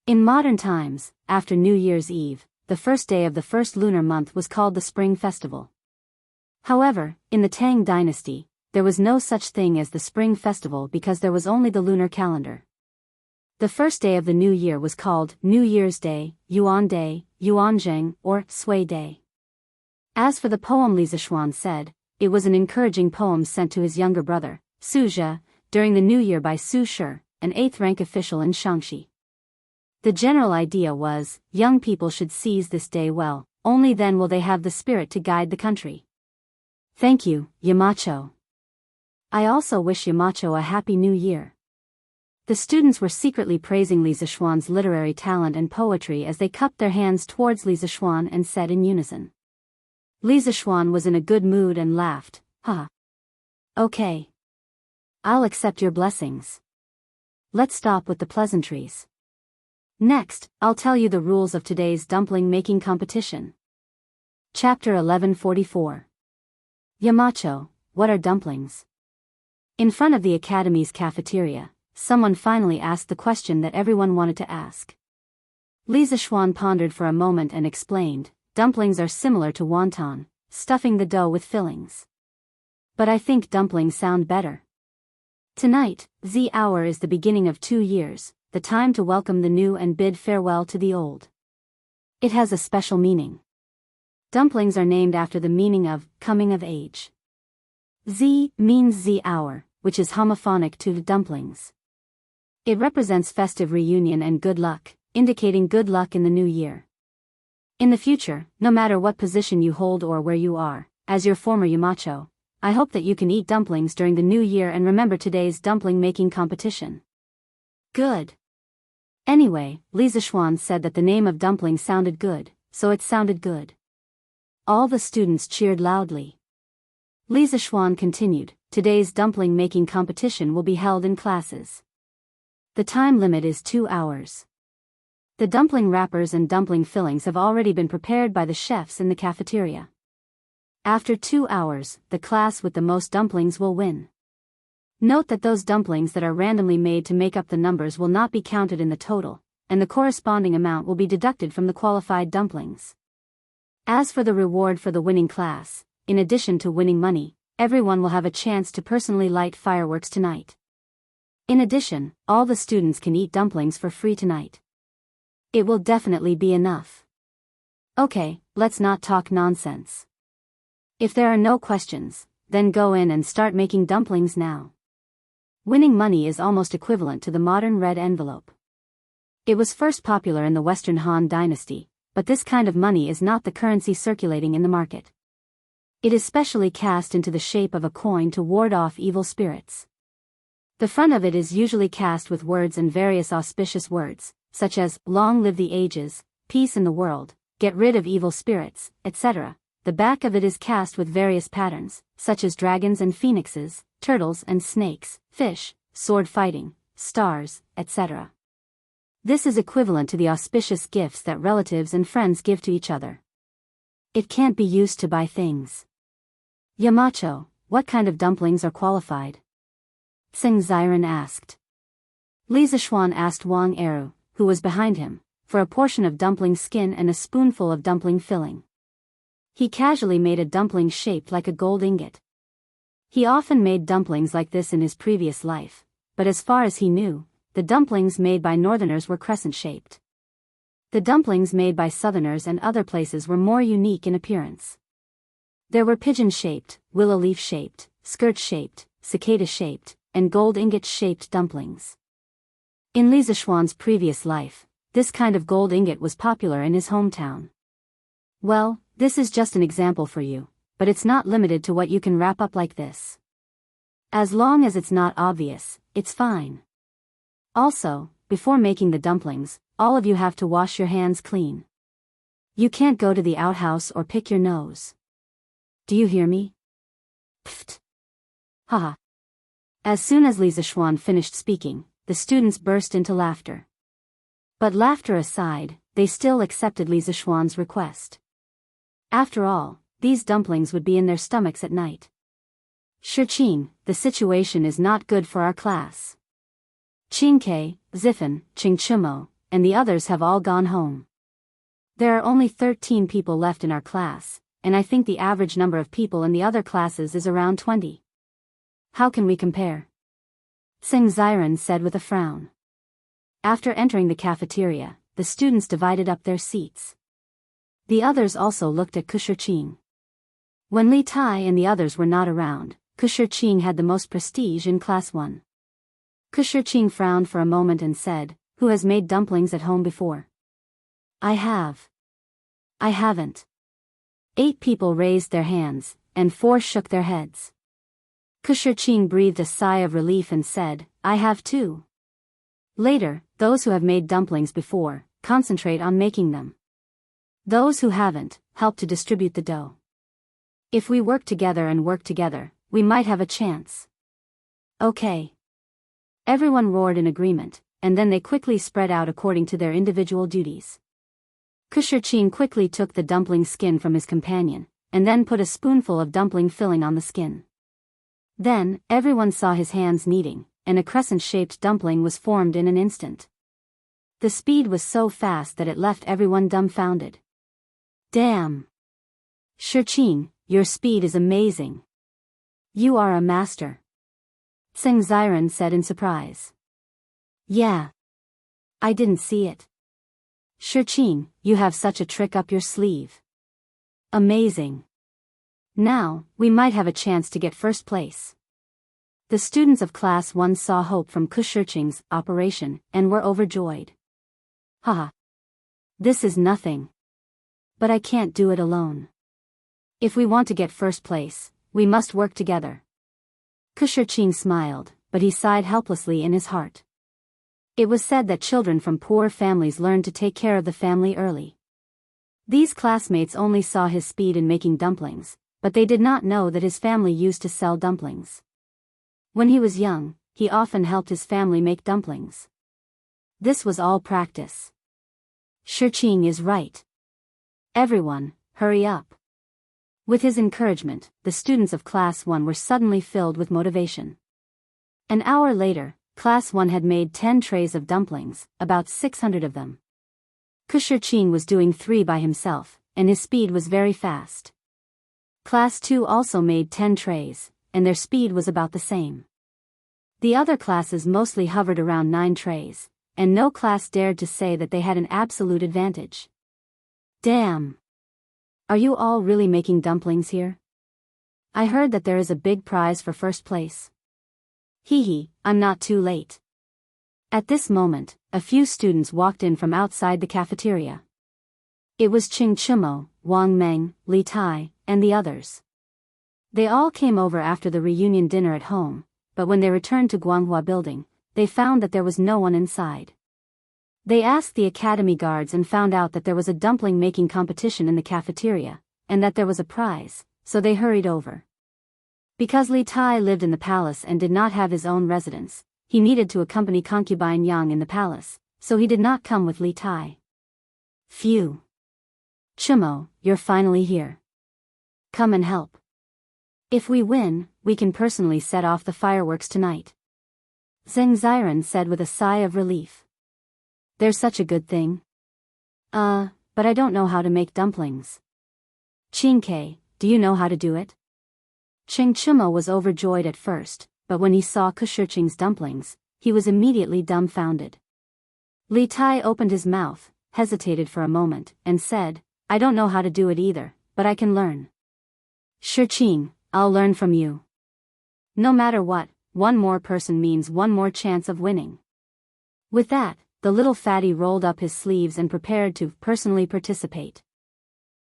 In modern times, after New Year's Eve, the first day of the first lunar month was called the Spring Festival. However, in the Tang dynasty, there was no such thing as the Spring Festival because there was only the lunar calendar. The first day of the new year was called New Year's Day, Yuan Day, Yuanzheng, or Sui Day. As for the poem Li Zishuan said, it was an encouraging poem sent to his younger brother, Su Zhe, during the new year by Su Shi, an 8th rank official in Shaanxi. The general idea was, young people should seize this day well, only then will they have the spirit to guide the country. Thank you, Yamacho. I also wish Yamacho a happy new year. The students were secretly praising Li Zishuan's literary talent and poetry as they cupped their hands towards Li Zishuan and said in unison. Li Zishuan was in a good mood and laughed, ha. Okay. I'll accept your blessings. Let's stop with the pleasantries. Next, I'll tell you the rules of today's dumpling making competition. Chapter 1144. Yamacho, what are dumplings? In front of the academy's cafeteria, someone finally asked the question that everyone wanted to ask. Li Zishuan pondered for a moment and explained, dumplings are similar to wonton, stuffing the dough with fillings. But I think dumplings sound better. Tonight, the hour is the beginning of 2 years, the time to welcome the new and bid farewell to the old. It has a special meaning. Dumplings are named after the meaning of coming of age. Z means the hour, which is homophonic to dumplings. It represents festive reunion and good luck, indicating good luck in the new year. In the future, no matter what position you hold or where you are, as your former Yamacho, I hope that you can eat dumplings during the new year and remember today's dumpling making competition. Good. Anyway, Li Zishuan said that the name of dumpling sounded good, so it sounded good. All the students cheered loudly. Li Zishuan continued, today's dumpling making competition will be held in classes. The time limit is 2 hours. The dumpling wrappers and dumpling fillings have already been prepared by the chefs in the cafeteria. After 2 hours, the class with the most dumplings will win. Note that those dumplings that are randomly made to make up the numbers will not be counted in the total, and the corresponding amount will be deducted from the qualified dumplings. As for the reward for the winning class, in addition to winning money, everyone will have a chance to personally light fireworks tonight. In addition, all the students can eat dumplings for free tonight. It will definitely be enough. Okay, let's not talk nonsense. If there are no questions, then go in and start making dumplings now. Winning money is almost equivalent to the modern red envelope. It was first popular in the Western Han Dynasty, but this kind of money is not the currency circulating in the market. It is specially cast into the shape of a coin to ward off evil spirits. The front of it is usually cast with words and various auspicious words, such as, long live the ages, peace in the world, get rid of evil spirits, etc. The back of it is cast with various patterns, such as dragons and phoenixes, turtles and snakes, fish, sword fighting, stars, etc. This is equivalent to the auspicious gifts that relatives and friends give to each other. It can't be used to buy things. Yamacho, what kind of dumplings are qualified? Tsing Ziren asked. Li Zishuan asked Wang Eru, who was behind him, for a portion of dumpling skin and a spoonful of dumpling filling. He casually made a dumpling shaped like a gold ingot. He often made dumplings like this in his previous life, but as far as he knew, the dumplings made by northerners were crescent-shaped. The dumplings made by southerners and other places were more unique in appearance. There were pigeon-shaped, willow leaf-shaped, skirt-shaped, cicada-shaped, and gold ingot-shaped dumplings. In Li Zishuan's previous life, this kind of gold ingot was popular in his hometown. Well, this is just an example for you, but it's not limited to what you can wrap up like this. As long as it's not obvious, it's fine. Also, before making the dumplings, all of you have to wash your hands clean. You can't go to the outhouse or pick your nose. Do you hear me? Pfft. Haha. As soon as Li Zishuan finished speaking, the students burst into laughter. But laughter aside, they still accepted Li Zishuan's request. After all, these dumplings would be in their stomachs at night. Shiqing, the situation is not good for our class. Qingke, Zifan, Qingchumo, and the others have all gone home. There are only 13 people left in our class, and I think the average number of people in the other classes is around 20. How can we compare? Tsing Ziren said with a frown. After entering the cafeteria, the students divided up their seats. The others also looked at Shiqing. When Li Tai and the others were not around, Shiqing had the most prestige in Class 1. Shiqing frowned for a moment and said, "Who has made dumplings at home before?" "I have." "I haven't." 8 people raised their hands, and 4 shook their heads. Shiqing breathed a sigh of relief and said, "I have too." Later, those who have made dumplings before, concentrate on making them. Those who haven't, help to distribute the dough. If we work together, we might have a chance. Okay. Everyone roared in agreement, and then they quickly spread out according to their individual duties. Shiqing quickly took the dumpling skin from his companion, and then put a spoonful of dumpling filling on the skin. Then, everyone saw his hands kneading, and a crescent-shaped dumpling was formed in an instant. The speed was so fast that it left everyone dumbfounded. Damn! Xianxia, your speed is amazing. You are a master. Xianxia said in surprise. Yeah. I didn't see it. Xianxia, you have such a trick up your sleeve. Amazing. Now, we might have a chance to get first place. The students of Class 1 saw hope from Xianxia's operation and were overjoyed. Haha. This is nothing. But I can't do it alone. If we want to get first place, we must work together. Xianxia smiled, but he sighed helplessly in his heart. It was said that children from poor families learned to take care of the family early. These classmates only saw his speed in making dumplings, but they did not know that his family used to sell dumplings. When he was young, he often helped his family make dumplings. This was all practice. Xianxia is right. Everyone, hurry up. With his encouragement, the students of Class 1 were suddenly filled with motivation. An hour later, Class 1 had made 10 trays of dumplings, about 600 of them. Xianxia was doing 3 by himself, and his speed was very fast. Class 2 also made 10 trays, and their speed was about the same. The other classes mostly hovered around 9 trays, and no class dared to say that they had an absolute advantage. Damn! Are you all really making dumplings here? I heard that there is a big prize for first place. Hee hee, I'm not too late. At this moment, a few students walked in from outside the cafeteria. It was Chimo, Wang Meng, Li Tai, and the others. They all came over after the reunion dinner at home, but when they returned to Guanghua building, they found that there was no one inside. They asked the academy guards and found out that there was a dumpling making competition in the cafeteria, and that there was a prize, so they hurried over. Because Li Tai lived in the palace and did not have his own residence, he needed to accompany concubine Yang in the palace, so he did not come with Li Tai. Phew. Chimo, you're finally here. Come and help. If we win, we can personally set off the fireworks tonight. Xianxia said with a sigh of relief. There's such a good thing. But I don't know how to make dumplings. Qingke, do you know how to do it? Chimo was overjoyed at first, but when he saw Xianxia's dumplings, he was immediately dumbfounded. Li Tai opened his mouth, hesitated for a moment, and said, I don't know how to do it either, but I can learn. Xianxia, I'll learn from you. No matter what, one more person means one more chance of winning. With that, the little fatty rolled up his sleeves and prepared to personally participate.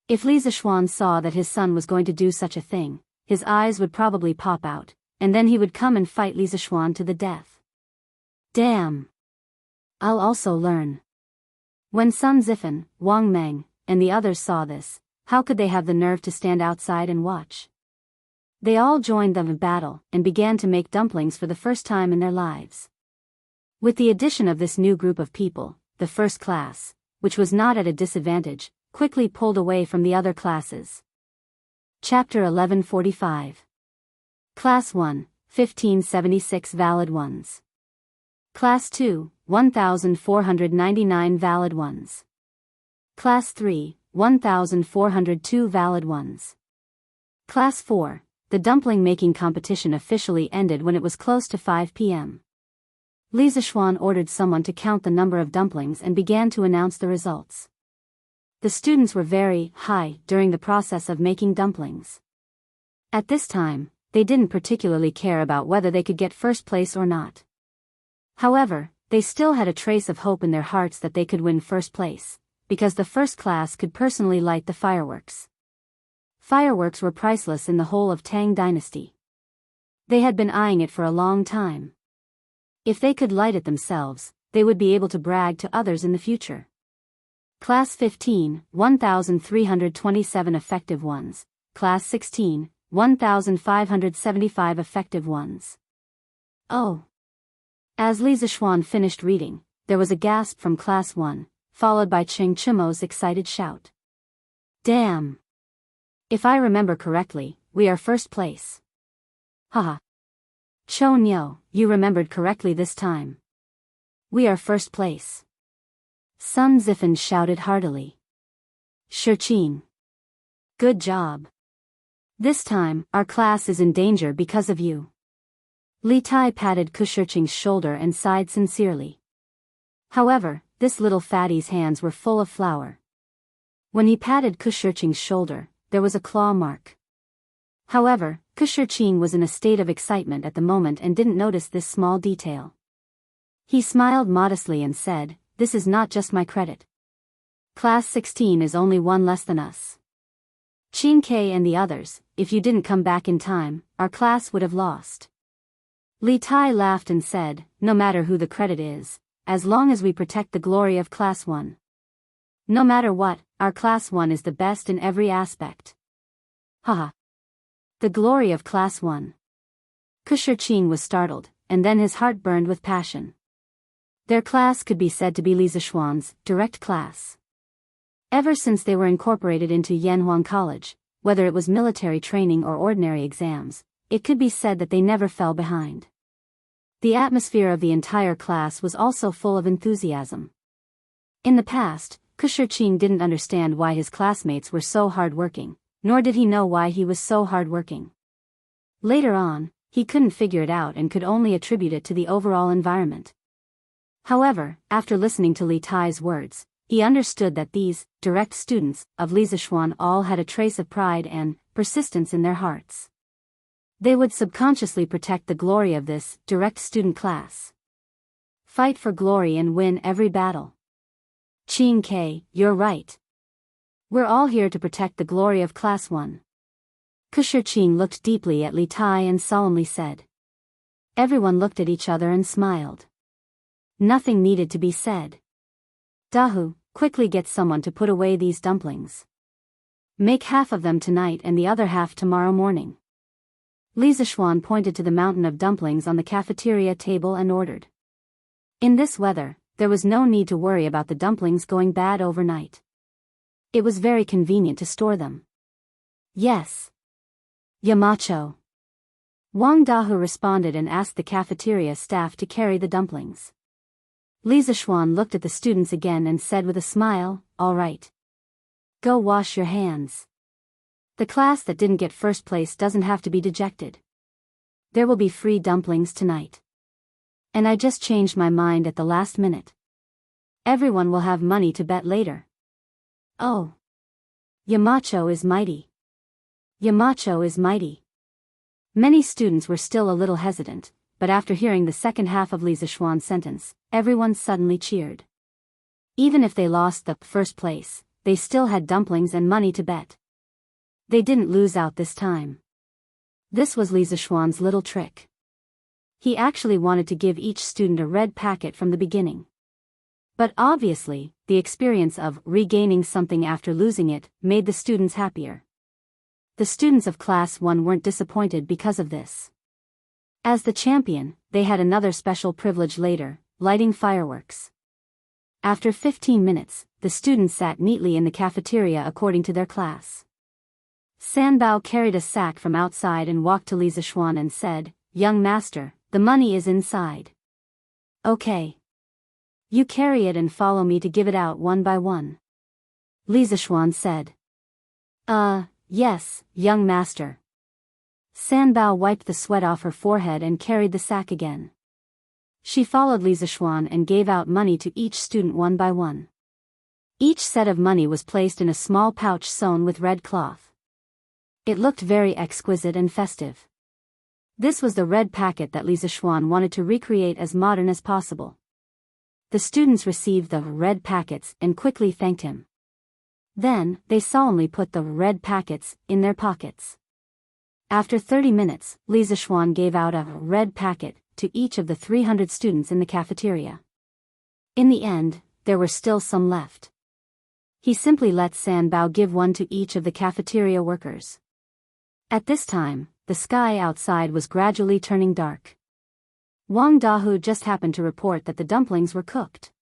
If Li Zishuan saw that his son was going to do such a thing, his eyes would probably pop out, and then he would come and fight Li Zishuan to the death. Damn! I'll also learn. When Sun Zifan, Wang Meng, and the others saw this, how could they have the nerve to stand outside and watch? They all joined them in battle and began to make dumplings for the first time in their lives. With the addition of this new group of people, the first class, which was not at a disadvantage, quickly pulled away from the other classes. Chapter 1145. Class 1, 1576 valid ones. Class 2, 1499 valid ones. Class 3, 1402 valid ones. Class 4, the dumpling making competition officially ended when it was close to 5 p.m. Li Zishuan ordered someone to count the number of dumplings and began to announce the results. The students were very high during the process of making dumplings. At this time, they didn't particularly care about whether they could get first place or not. However, they still had a trace of hope in their hearts that they could win first place, because the first class could personally light the fireworks. Fireworks were priceless in the whole of Tang dynasty. They had been eyeing it for a long time. If they could light it themselves, they would be able to brag to others in the future. Class 15, 1327 effective ones. Class 16, 1575 effective ones. Oh! As Li Zishuan finished reading, there was a gasp from Class 1, followed by Chimo's excited shout. Damn! If I remember correctly, we are first place. Haha. Chonyo, you remembered correctly this time. We are first place. Sun Zifen shouted heartily. Shiqing. Good job. This time, our class is in danger because of you. Li Tai patted Shiqing's shoulder and sighed sincerely. However, this little fatty's hands were full of flour. When he patted Shiqing's shoulder, there was a claw mark. However, Shiqing was in a state of excitement at the moment and didn't notice this small detail. He smiled modestly and said, "This is not just my credit. Class 16 is only one less than us. Qin Ke and the others, if you didn't come back in time, our class would have lost." Li Tai laughed and said, "No matter who the credit is, as long as we protect the glory of Class 1. No matter what, our Class 1 is the best in every aspect." Haha. The glory of Class 1. Shiqing was startled, and then his heart burned with passion. Their class could be said to be Li Zishuan's direct class. Ever since they were incorporated into Yanhuang College, whether it was military training or ordinary exams, it could be said that they never fell behind. The atmosphere of the entire class was also full of enthusiasm. In the past, Shiqing didn't understand why his classmates were so hard-working, nor did he know why he was so hard-working. Later on, he couldn't figure it out and could only attribute it to the overall environment. However, after listening to Li Tai's words, he understood that these direct students of Li Zishuan all had a trace of pride and persistence in their hearts. They would subconsciously protect the glory of this direct student class. Fight for glory and win every battle. Qin Ke, you're right. We're all here to protect the glory of Class 1. Shiqing looked deeply at Li Tai and solemnly said. Everyone looked at each other and smiled. Nothing needed to be said. Dahu, quickly get someone to put away these dumplings. Make half of them tonight and the other half tomorrow morning. Li Zishuan pointed to the mountain of dumplings on the cafeteria table and ordered. In this weather, there was no need to worry about the dumplings going bad overnight. It was very convenient to store them. Yes. Yamacho. Wang Dahu responded and asked the cafeteria staff to carry the dumplings. Li Zishuan looked at the students again and said with a smile, "All right. Go wash your hands. The class that didn't get first place doesn't have to be dejected. There will be free dumplings tonight. And I just changed my mind at the last minute. Everyone will have money to bet later." Oh. Yamacho is mighty. Yamacho is mighty. Many students were still a little hesitant, but after hearing the second half of Li Zishuan's sentence, everyone suddenly cheered. Even if they lost the first place, they still had dumplings and money to bet. They didn't lose out this time. This was Li Zishuan's little trick. He actually wanted to give each student a red packet from the beginning. But obviously, the experience of regaining something after losing it made the students happier. The students of Class 1 weren't disappointed because of this. As the champion, they had another special privilege later, lighting fireworks. After 15 minutes, the students sat neatly in the cafeteria according to their class. Sanbao carried a sack from outside and walked to Li Zishuan and said, "Young master, the money is inside." "Okay. You carry it and follow me to give it out one by one," Li Zishuan said. Yes, young master." Sanbao wiped the sweat off her forehead and carried the sack again. She followed Li Zishuan and gave out money to each student one by one. Each set of money was placed in a small pouch sewn with red cloth. It looked very exquisite and festive. This was the red packet that Li Zishuan wanted to recreate as modern as possible. The students received the red packets and quickly thanked him. Then, they solemnly put the red packets in their pockets. After 30 minutes, Li Zishuan gave out a red packet to each of the 300 students in the cafeteria. In the end, there were still some left. He simply let Sanbao give one to each of the cafeteria workers. At this time, the sky outside was gradually turning dark. Wang Dahu just happened to report that the dumplings were cooked.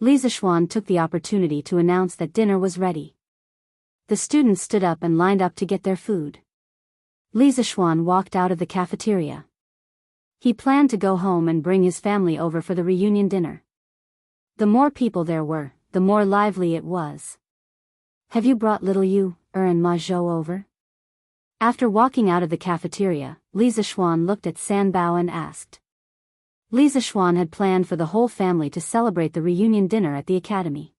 Li Zishuan took the opportunity to announce that dinner was ready. The students stood up and lined up to get their food. Li Zishuan walked out of the cafeteria. He planned to go home and bring his family over for the reunion dinner. The more people there were, the more lively it was. Have you brought little Yu, and Ma Zhou over? After walking out of the cafeteria, Li Zixuan looked at San Bao and asked. Li Zixuan had planned for the whole family to celebrate the reunion dinner at the academy.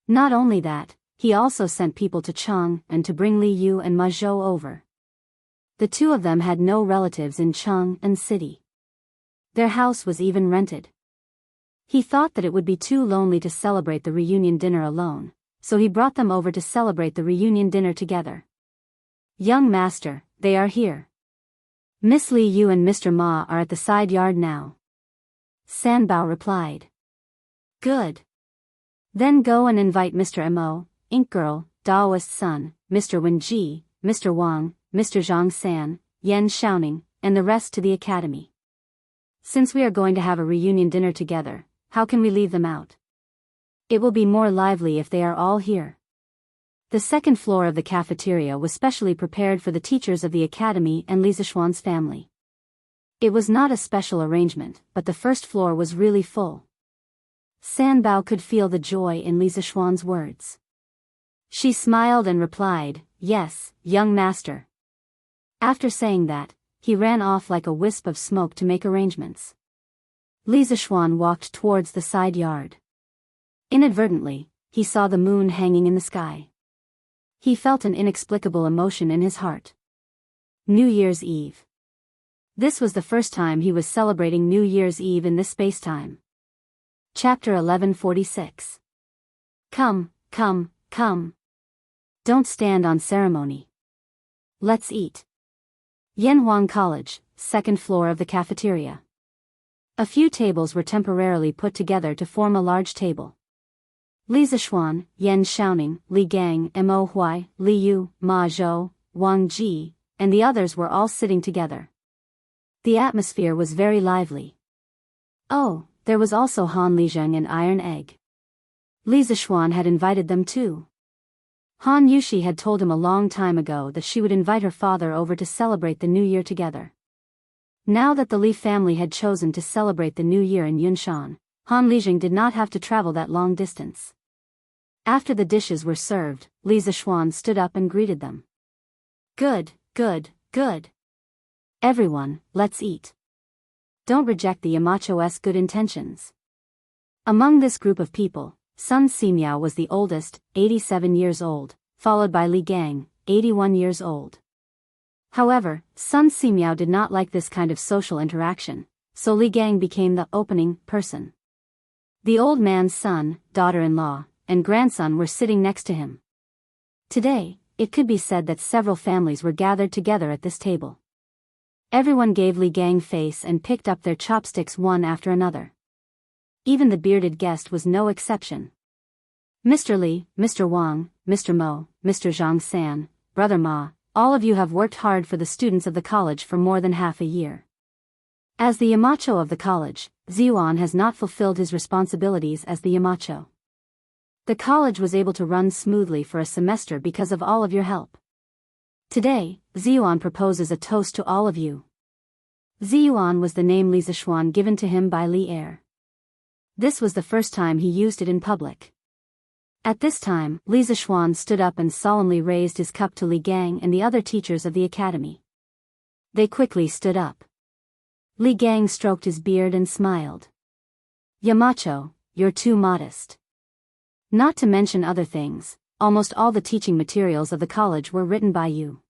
Not only that, he also sent people to Cheng and to bring Li Yu and Ma Zhou over. The two of them had no relatives in Cheng and city. Their house was even rented. He thought that it would be too lonely to celebrate the reunion dinner alone, so he brought them over to celebrate the reunion dinner together. Young master, they are here. Miss Li Yu and Mr. Ma are at the side yard now. San Bao replied. Good. Then go and invite Mr. Mo, Ink Girl, Daoist son, Mr. Wen Ji, Mr. Wang, Mr. Zhang San, Yan Xiaoning, and the rest to the academy. Since we are going to have a reunion dinner together, how can we leave them out? It will be more lively if they are all here. The second floor of the cafeteria was specially prepared for the teachers of the academy and Li Zixuan's family. It was not a special arrangement, but the first floor was really full. San Bao could feel the joy in Li Zixuan's words. She smiled and replied, Yes, young master. After saying that, he ran off like a wisp of smoke to make arrangements. Li Zixuan walked towards the side yard. Inadvertently, he saw the moon hanging in the sky. He felt an inexplicable emotion in his heart. New Year's Eve. This was the first time he was celebrating New Year's Eve in this space-time. Chapter 1146. Come, come, come. Don't stand on ceremony. Let's eat. Yanhuang College, second floor of the cafeteria. A few tables were temporarily put together to form a large table. Li Zixuan, Yan Xiaoning, Li Gang, Mo Huai, Li Yu, Ma Zhou, Wang Ji, and the others were all sitting together. The atmosphere was very lively. Oh, there was also Han Lizheng and Iron Egg. Li Zixuan had invited them too. Han Yushi had told him a long time ago that she would invite her father over to celebrate the New Year together. Now that the Li family had chosen to celebrate the New Year in Yunshan, Han Lizheng did not have to travel that long distance. After the dishes were served, Li Zixuan stood up and greeted them. Good, good, good. Everyone, let's eat. Don't reject the Yamacho's good intentions. Among this group of people, Sun Simiao was the oldest, 87 years old, followed by Li Gang, 81 years old. However, Sun Simiao did not like this kind of social interaction, so Li Gang became the opening person. The old man's son, daughter-in-law, and grandson were sitting next to him. Today, it could be said that several families were gathered together at this table. Everyone gave Li Gang face and picked up their chopsticks one after another. Even the bearded guest was no exception. Mr. Li, Mr. Wang, Mr. Mo, Mr. Zhang San, Brother Ma, all of you have worked hard for the students of the college for more than half a year. As the Yamacho of the college, Ziyuan has not fulfilled his responsibilities as the Yamacho. The college was able to run smoothly for a semester because of all of your help. Today, Ziyuan proposes a toast to all of you. Ziyuan was the name Li Zixuan given to him by Li Er. This was the first time he used it in public. At this time, Li Zixuan stood up and solemnly raised his cup to Li Gang and the other teachers of the academy. They quickly stood up. Li Gang stroked his beard and smiled. Yamacho, you're too modest. Not to mention other things, almost all the teaching materials of the college were written by you.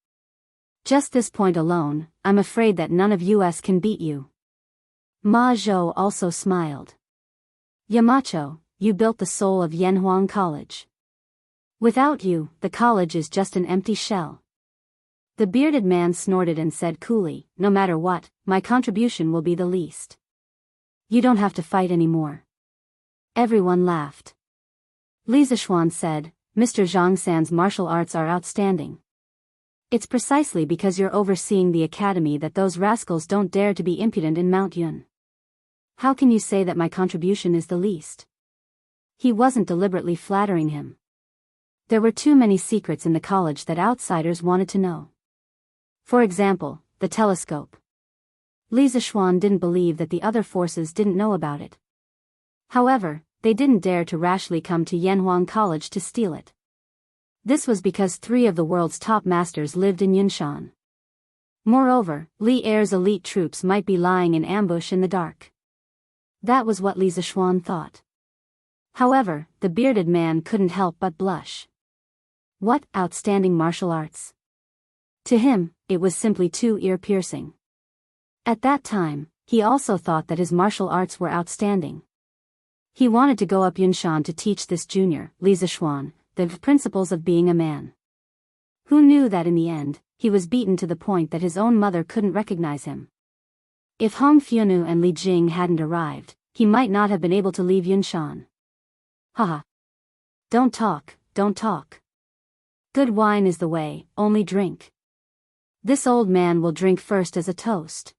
Just this point alone, I'm afraid that none of us can beat you. Ma Zhou also smiled. Yamacho, you built the soul of Yanhuang College. Without you, the college is just an empty shell. The bearded man snorted and said coolly, no matter what, my contribution will be the least. You don't have to fight anymore. Everyone laughed. Li Zixuan said, Mr. Zhang San's martial arts are outstanding. It's precisely because you're overseeing the academy that those rascals don't dare to be impudent in Mount Yun. How can you say that my contribution is the least? He wasn't deliberately flattering him. There were too many secrets in the college that outsiders wanted to know. For example, the telescope. Li Zishuan didn't believe that the other forces didn't know about it. However, they didn't dare to rashly come to Yanhuang College to steal it. This was because 3 of the world's top masters lived in Yunshan. Moreover, Li Er's elite troops might be lying in ambush in the dark. That was what Li Zishuan thought. However, the bearded man couldn't help but blush. What outstanding martial arts! To him, it was simply too ear-piercing. At that time, he also thought that his martial arts were outstanding. He wanted to go up Yunshan to teach this junior, Li Zishuan, the principles of being a man. Who knew that in the end, he was beaten to the point that his own mother couldn't recognize him. If Hong Fionu and Li Jing hadn't arrived, he might not have been able to leave Yunshan. Haha. Don't talk, don't talk. Good wine is the way, only drink. This old man will drink first as a toast.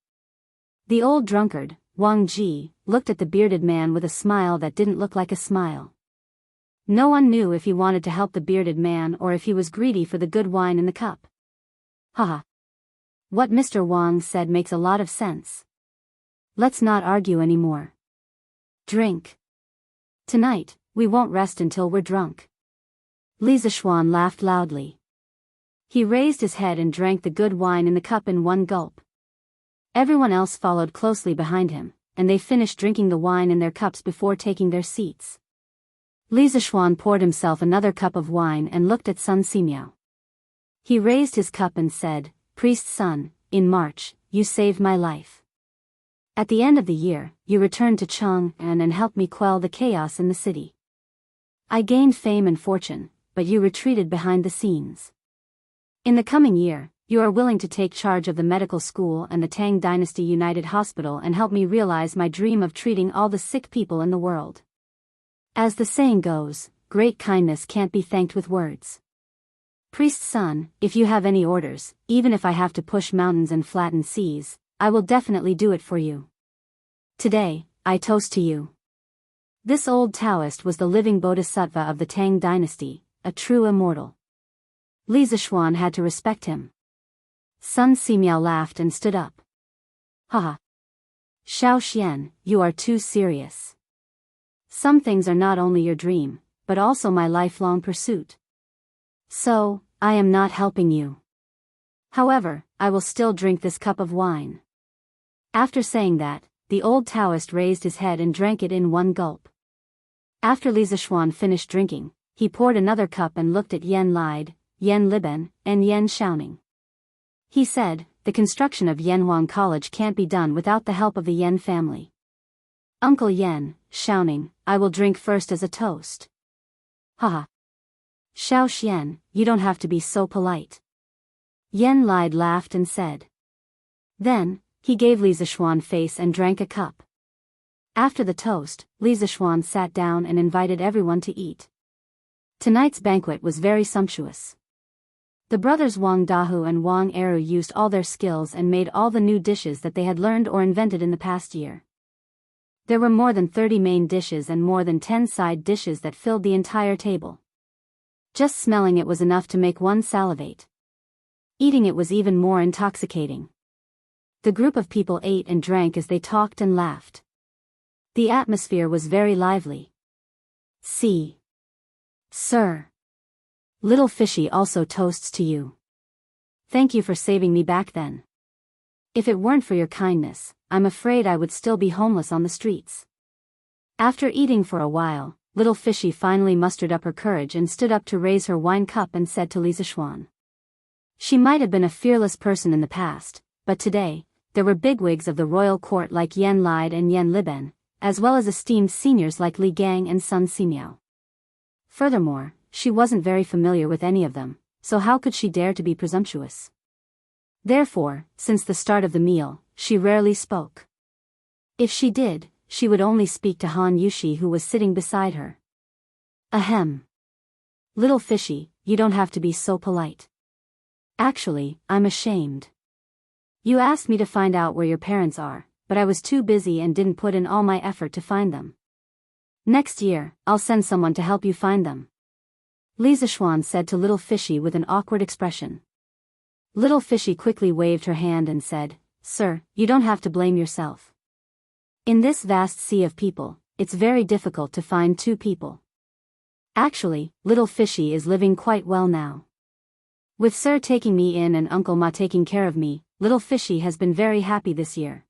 The old drunkard, Wang Ji, looked at the bearded man with a smile that didn't look like a smile. No one knew if he wanted to help the bearded man or if he was greedy for the good wine in the cup. Haha. What Mr. Wang said makes a lot of sense. Let's not argue anymore. Drink. Tonight, we won't rest until we're drunk. Li Zishuan laughed loudly. He raised his head and drank the good wine in the cup in one gulp. Everyone else followed closely behind him, and they finished drinking the wine in their cups before taking their seats. Li Zishuan poured himself another cup of wine and looked at Sun Simiao. He raised his cup and said, "Priest's son, in March, you saved my life. At the end of the year, you returned to Chang'an and helped me quell the chaos in the city. I gained fame and fortune, but you retreated behind the scenes. In the coming year, you are willing to take charge of the medical school and the Tang Dynasty United Hospital and help me realize my dream of treating all the sick people in the world. As the saying goes, great kindness can't be thanked with words. Priest's son, if you have any orders, even if I have to push mountains and flatten seas, I will definitely do it for you. Today, I toast to you." This old Daoist was the living bodhisattva of the Tang Dynasty, a true immortal. Li Zishuan had to respect him. Sun Simiao laughed and stood up. Haha. Xiao Xian, you are too serious. Some things are not only your dream, but also my lifelong pursuit. So, I am not helping you. However, I will still drink this cup of wine. After saying that, the old Taoist raised his head and drank it in one gulp. After Li Zishuan finished drinking, he poured another cup and looked at Yan Lide, Yan Liben, and Yan Shaoning. He said, "The construction of Yanhuang College can't be done without the help of the Yan family. Uncle Yan, Shaoning, I will drink first as a toast." Haha. Xiao Xian, you don't have to be so polite. Yan Lide laughed and said. Then, he gave Li Zishuan face and drank a cup. After the toast, Li Zishuan sat down and invited everyone to eat. Tonight's banquet was very sumptuous. The brothers Wang Dahu and Wang Eru used all their skills and made all the new dishes that they had learned or invented in the past year. There were more than 30 main dishes and more than 10 side dishes that filled the entire table. Just smelling it was enough to make one salivate. Eating it was even more intoxicating. The group of people ate and drank as they talked and laughed. The atmosphere was very lively. See. Sir. Little Fishy also toasts to you. Thank you for saving me back then. If it weren't for your kindness, I'm afraid I would still be homeless on the streets. After eating for a while, Little Fishy finally mustered up her courage and stood up to raise her wine cup and said to Li Zishuan. She might have been a fearless person in the past, but today, there were bigwigs of the royal court like Yan Lide and Yan Liben, as well as esteemed seniors like Li Gang and Sun Simiao. Furthermore, she wasn't very familiar with any of them, so how could she dare to be presumptuous? Therefore, since the start of the meal, she rarely spoke. If she did, she would only speak to Han Yushi, who was sitting beside her. Ahem. Little Fishy, you don't have to be so polite. Actually, I'm ashamed. You asked me to find out where your parents are, but I was too busy and didn't put in all my effort to find them. Next year, I'll send someone to help you find them. Li Zishuan said to Little Fishy with an awkward expression. Little Fishy quickly waved her hand and said, sir, you don't have to blame yourself. In this vast sea of people, it's very difficult to find two people. Actually, little Fishy is living quite well now. With Sir taking me in and Uncle Ma taking care of me, little Fishy has been very happy this year.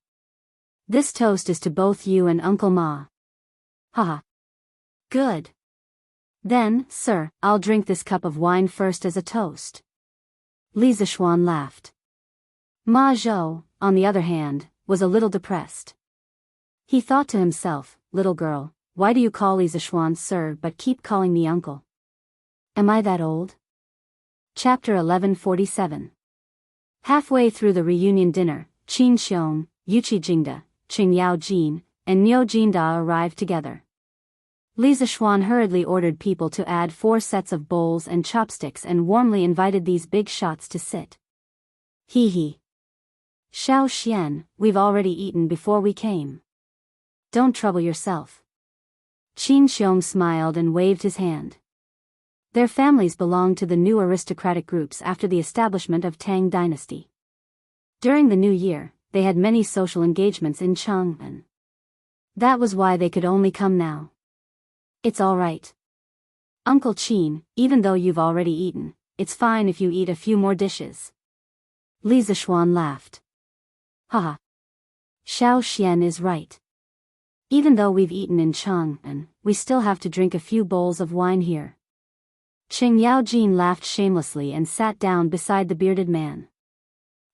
This toast is to both you and Uncle Ma. Haha. Good. Then, sir, I'll drink this cup of wine first as a toast. Li Zishuan laughed. Ma Zhou, on the other hand, was a little depressed. He thought to himself, little girl, why do you call Li Zishuan sir but keep calling me uncle? Am I that old? Chapter 1147. Halfway through the reunion dinner, Qin Xiong, Yuqi Jingda, Qing Yao Jin, and Niu Jinda arrived together. Li Zishuan hurriedly ordered people to add 4 sets of bowls and chopsticks and warmly invited these big shots to sit. Hee hee. Xiao Xian, we've already eaten before we came. Don't trouble yourself. Qin Xiong smiled and waved his hand. Their families belonged to the new aristocratic groups after the establishment of Tang dynasty. During the new year, they had many social engagements in Chang'an. That was why they could only come now. It's all right. Uncle Qin, even though you've already eaten, it's fine if you eat a few more dishes. Li Zishuan laughed. Haha. Xiao Xian is right. Even though we've eaten in Chang'an, we still have to drink a few bowls of wine here. Qing Yaojin laughed shamelessly and sat down beside the bearded man.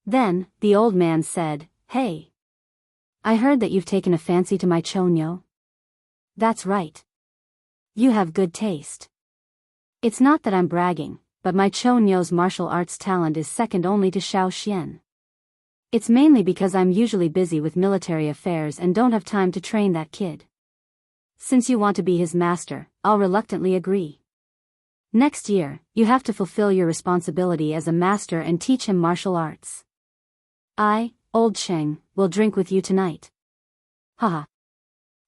Then, the old man said, Hey. I heard that you've taken a fancy to my Chonyo. That's right. You have good taste. It's not that I'm bragging, but my Chonyo's martial arts talent is second only to Xiao Xian. It's mainly because I'm usually busy with military affairs and don't have time to train that kid. Since you want to be his master, I'll reluctantly agree. Next year, you have to fulfill your responsibility as a master and teach him martial arts. I, Old Cheng, will drink with you tonight. Haha.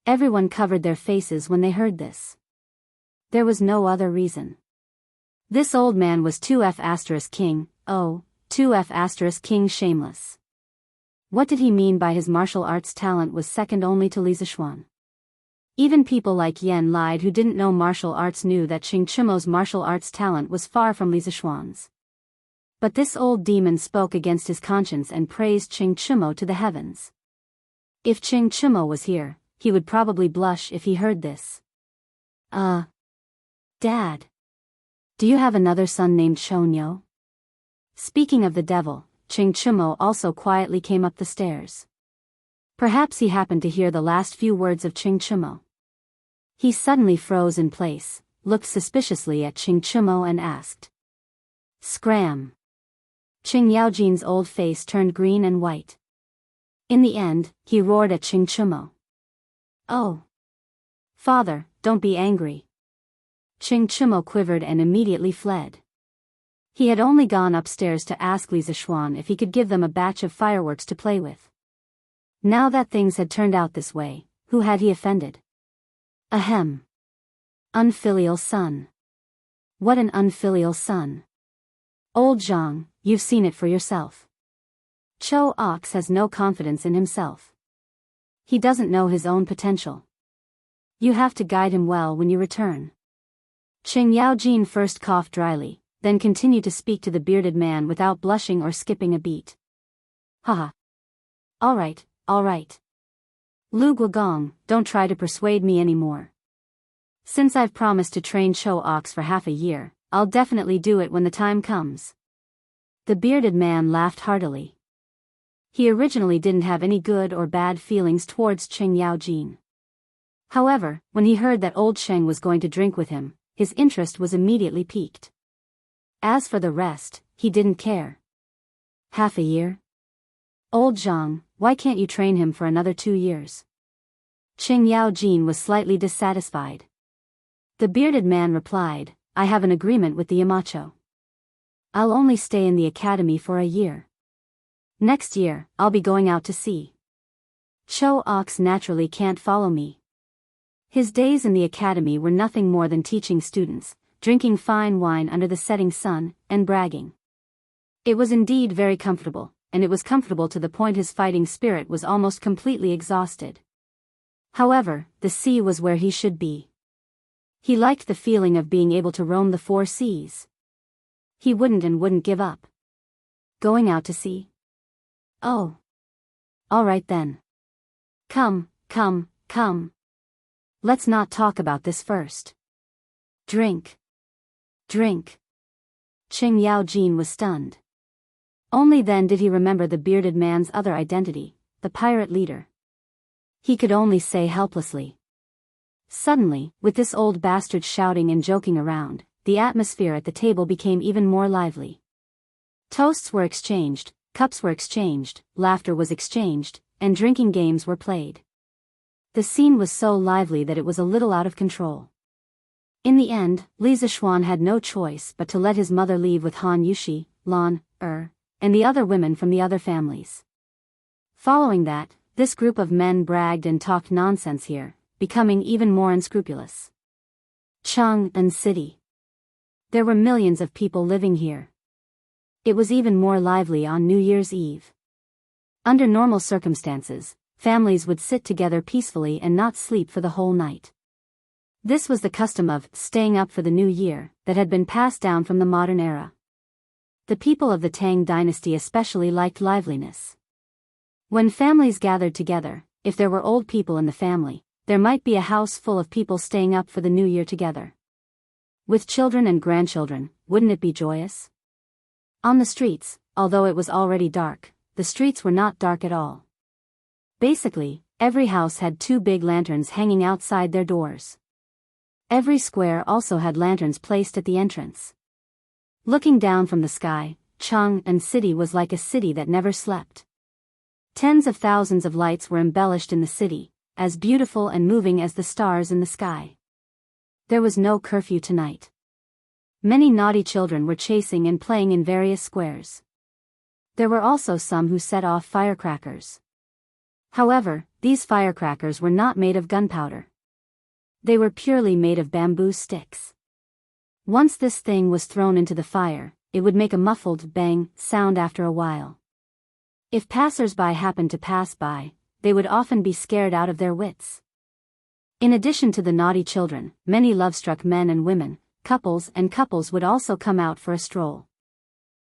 Everyone covered their faces when they heard this. There was no other reason. This old man was 2F** king, oh, 2F** king shameless. What did he mean by his martial arts talent was second only to Li Zishuan? Even people like Yan Lied who didn't know martial arts knew that Qing Chimo's martial arts talent was far from Li Zishuan's. But this old demon spoke against his conscience and praised Qing Chimo to the heavens. If Qing Chimo was here, he would probably blush if he heard this. Dad. Do you have another son named Shonyo? Speaking of the devil, Qing Chimo also quietly came up the stairs. Perhaps he happened to hear the last few words of Qing Chimo. He suddenly froze in place, looked suspiciously at Qing Chimo and asked. Scram. Qing Yaojin's old face turned green and white. In the end, he roared at Qing Chimo. Oh. Father, don't be angry. Qing Chimo quivered and immediately fled. He had only gone upstairs to ask Li Zishuan if he could give them a batch of fireworks to play with. Now that things had turned out this way, who had he offended? Ahem. Unfilial son. What an unfilial son. Old Zhang, you've seen it for yourself. Cho Ox has no confidence in himself. He doesn't know his own potential. You have to guide him well when you return. Qing Yaojin first coughed dryly, then continued to speak to the bearded man without blushing or skipping a beat. Haha. All right. Lu Guogong, don't try to persuade me anymore. Since I've promised to train Cho Ox for half a year, I'll definitely do it when the time comes. The bearded man laughed heartily. He originally didn't have any good or bad feelings towards Qing Yaojin. However, when he heard that old Sheng was going to drink with him, his interest was immediately piqued. As for the rest, he didn't care. Half a year? Old Zhang, why can't you train him for another 2 years? Qing Yaojin was slightly dissatisfied. The bearded man replied, I have an agreement with the Yamacho. I'll only stay in the academy for a year. Next year, I'll be going out to sea. Cho Ox naturally can't follow me. His days in the academy were nothing more than teaching students, drinking fine wine under the setting sun, and bragging. It was indeed very comfortable, and it was comfortable to the point his fighting spirit was almost completely exhausted. However, the sea was where he should be. He liked the feeling of being able to roam the four seas. He wouldn't give up. Going out to sea? Oh. All right then. Come. Let's not talk about this first. Drink. Qing Yaojin was stunned. Only then did he remember the bearded man's other identity, the pirate leader. He could only say helplessly. Suddenly, with this old bastard shouting and joking around, the atmosphere at the table became even more lively. Toasts were exchanged, cups were exchanged, laughter was exchanged, and drinking games were played. The scene was so lively that it was a little out of control. In the end, Li Zixuan had no choice but to let his mother leave with Han Yushi, Lan, and the other women from the other families. Following that, this group of men bragged and talked nonsense here, becoming even more unscrupulous. Chang'an City. There were millions of people living here. It was even more lively on New Year's Eve. Under normal circumstances, families would sit together peacefully and not sleep for the whole night. This was the custom of staying up for the new year that had been passed down from the modern era. The people of the Tang dynasty especially liked liveliness. When families gathered together, if there were old people in the family, there might be a house full of people staying up for the new year together. With children and grandchildren, wouldn't it be joyous? On the streets, although it was already dark, the streets were not dark at all. Basically, every house had two big lanterns hanging outside their doors. Every square also had lanterns placed at the entrance. Looking down from the sky, Chang'an City was like a city that never slept. Tens of thousands of lights were embellished in the city, as beautiful and moving as the stars in the sky. There was no curfew tonight. Many naughty children were chasing and playing in various squares. There were also some who set off firecrackers. However, these firecrackers were not made of gunpowder. They were purely made of bamboo sticks. Once this thing was thrown into the fire, it would make a muffled bang sound after a while. If passers-by happened to pass by, they would often be scared out of their wits. In addition to the naughty children, many love-struck men and women, couples would also come out for a stroll.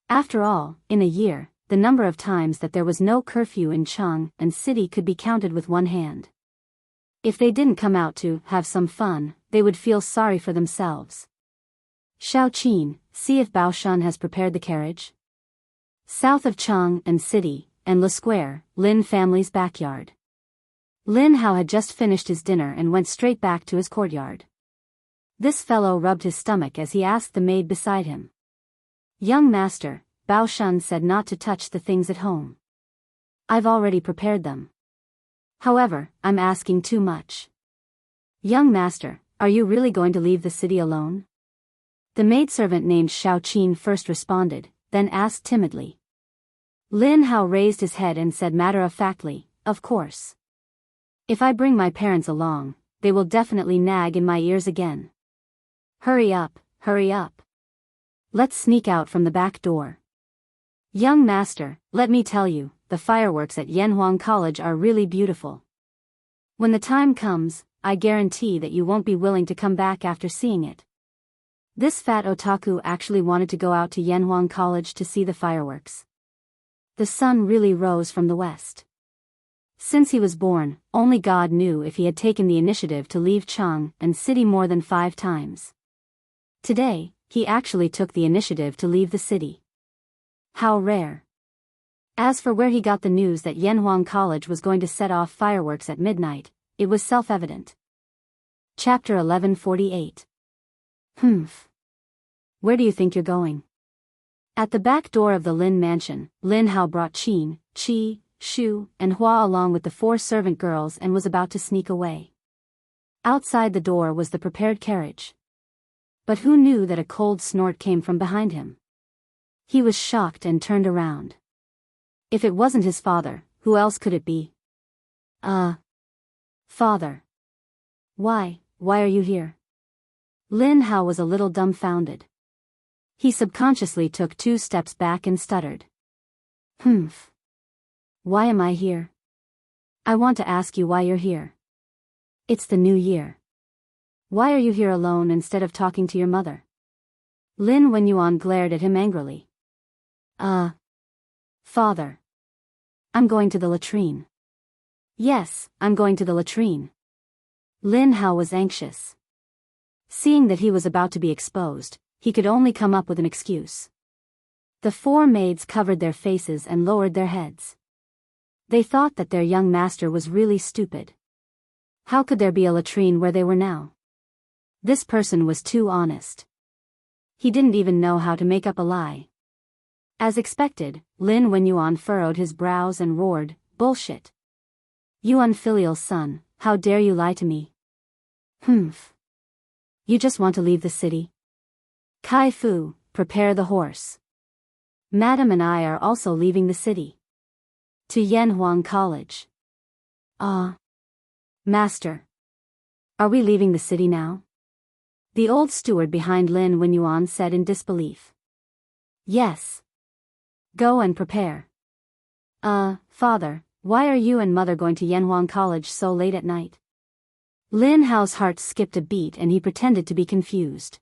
After all, in a year, the number of times that there was no curfew in Chang'an City could be counted with one hand. If they didn't come out to have some fun, they would feel sorry for themselves. Xiaoqin, see if Baoshan has prepared the carriage. South of Chang'an City, and Le Square, Lin family's backyard. Lin Hao had just finished his dinner and went straight back to his courtyard. This fellow rubbed his stomach as he asked the maid beside him. Young master, Baoshan said not to touch the things at home. I've already prepared them. However, I'm asking too much. Young master, are you really going to leave the city alone? The maidservant named Xiaoqin first responded, then asked timidly. Lin Hao raised his head and said matter-of-factly, of course. If I bring my parents along, they will definitely nag in my ears again. Hurry up. Let's sneak out from the back door. Young master, let me tell you, the fireworks at Yanhuang College are really beautiful. When the time comes, I guarantee that you won't be willing to come back after seeing it. This fat otaku actually wanted to go out to Yanhuang College to see the fireworks. The sun really rose from the west. Since he was born, only God knew if he had taken the initiative to leave Chang'an City more than 5 times. Today, he actually took the initiative to leave the city. How rare. As for where he got the news that Yanhuang College was going to set off fireworks at midnight, it was self-evident. Chapter 1148. Where do you think you're going? At the back door of the Lin mansion, Lin Hao brought Qin, Qi, Shu, and Hua along with the 4 servant girls and was about to sneak away. Outside the door was the prepared carriage. But who knew that a cold snort came from behind him? He was shocked and turned around. If it wasn't his father, who else could it be? Father. Why are you here? Lin Hao was a little dumbfounded. He subconsciously took 2 steps back and stuttered. Why am I here? I want to ask you why you're here. It's the new year. Why are you here alone instead of talking to your mother? Lin Wenyuan glared at him angrily. Father. I'm going to the latrine. Yes, I'm going to the latrine. Lin Hao was anxious. Seeing that he was about to be exposed, he could only come up with an excuse. The four maids covered their faces and lowered their heads. They thought that their young master was really stupid. How could there be a latrine where they were now? This person was too honest. He didn't even know how to make up a lie. As expected, Lin Wenyuan furrowed his brows and roared, "Bullshit! You unfilial son, how dare you lie to me? Humph! You just want to leave the city? Kai Fu, prepare the horse. Madam and I are also leaving the city. To Yanhuang College." Master. Are we leaving the city now? The old steward behind Lin Wenyuan said in disbelief. Yes. Go and prepare. Father, why are you and mother going to Yanhuang College so late at night? Lin Hao's heart skipped a beat and he pretended to be confused.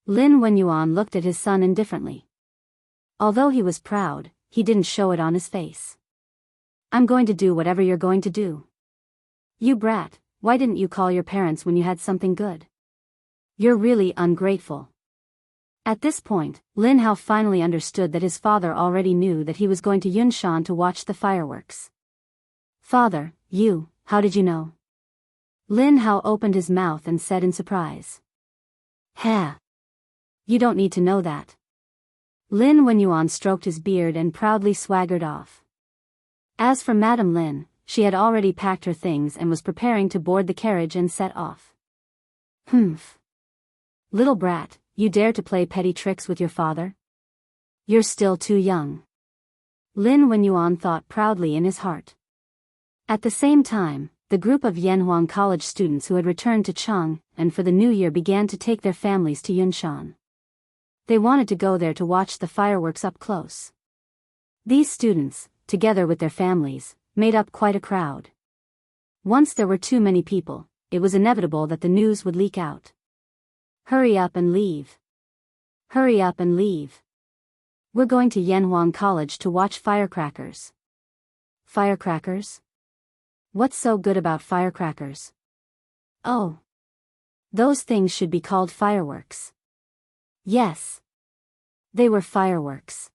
Lin Wenyuan looked at his son indifferently. Although he was proud, he didn't show it on his face. I'm going to do whatever you're going to do. You brat, why didn't you call your parents when you had something good? You're really ungrateful. At this point, Lin Hao finally understood that his father already knew that he was going to Yunshan to watch the fireworks. Father, how did you know? Lin Hao opened his mouth and said in surprise. Ha! You don't need to know that. Lin Wenyuan stroked his beard and proudly swaggered off. As for Madame Lin, she had already packed her things and was preparing to board the carriage and set off. Humph! Little brat, you dare to play petty tricks with your father? You're still too young. Lin Wenyuan thought proudly in his heart. At the same time, the group of Yanhuang College students who had returned to Chang and for the new year began to take their families to Yunshan. They wanted to go there to watch the fireworks up close. These students, together with their families, made up quite a crowd. Once there were too many people, it was inevitable that the news would leak out. Hurry up and leave. Hurry up and leave. We're going to Yanhuang College to watch firecrackers. Firecrackers? What's so good about firecrackers? Oh. Those things should be called fireworks. Yes. They were fireworks.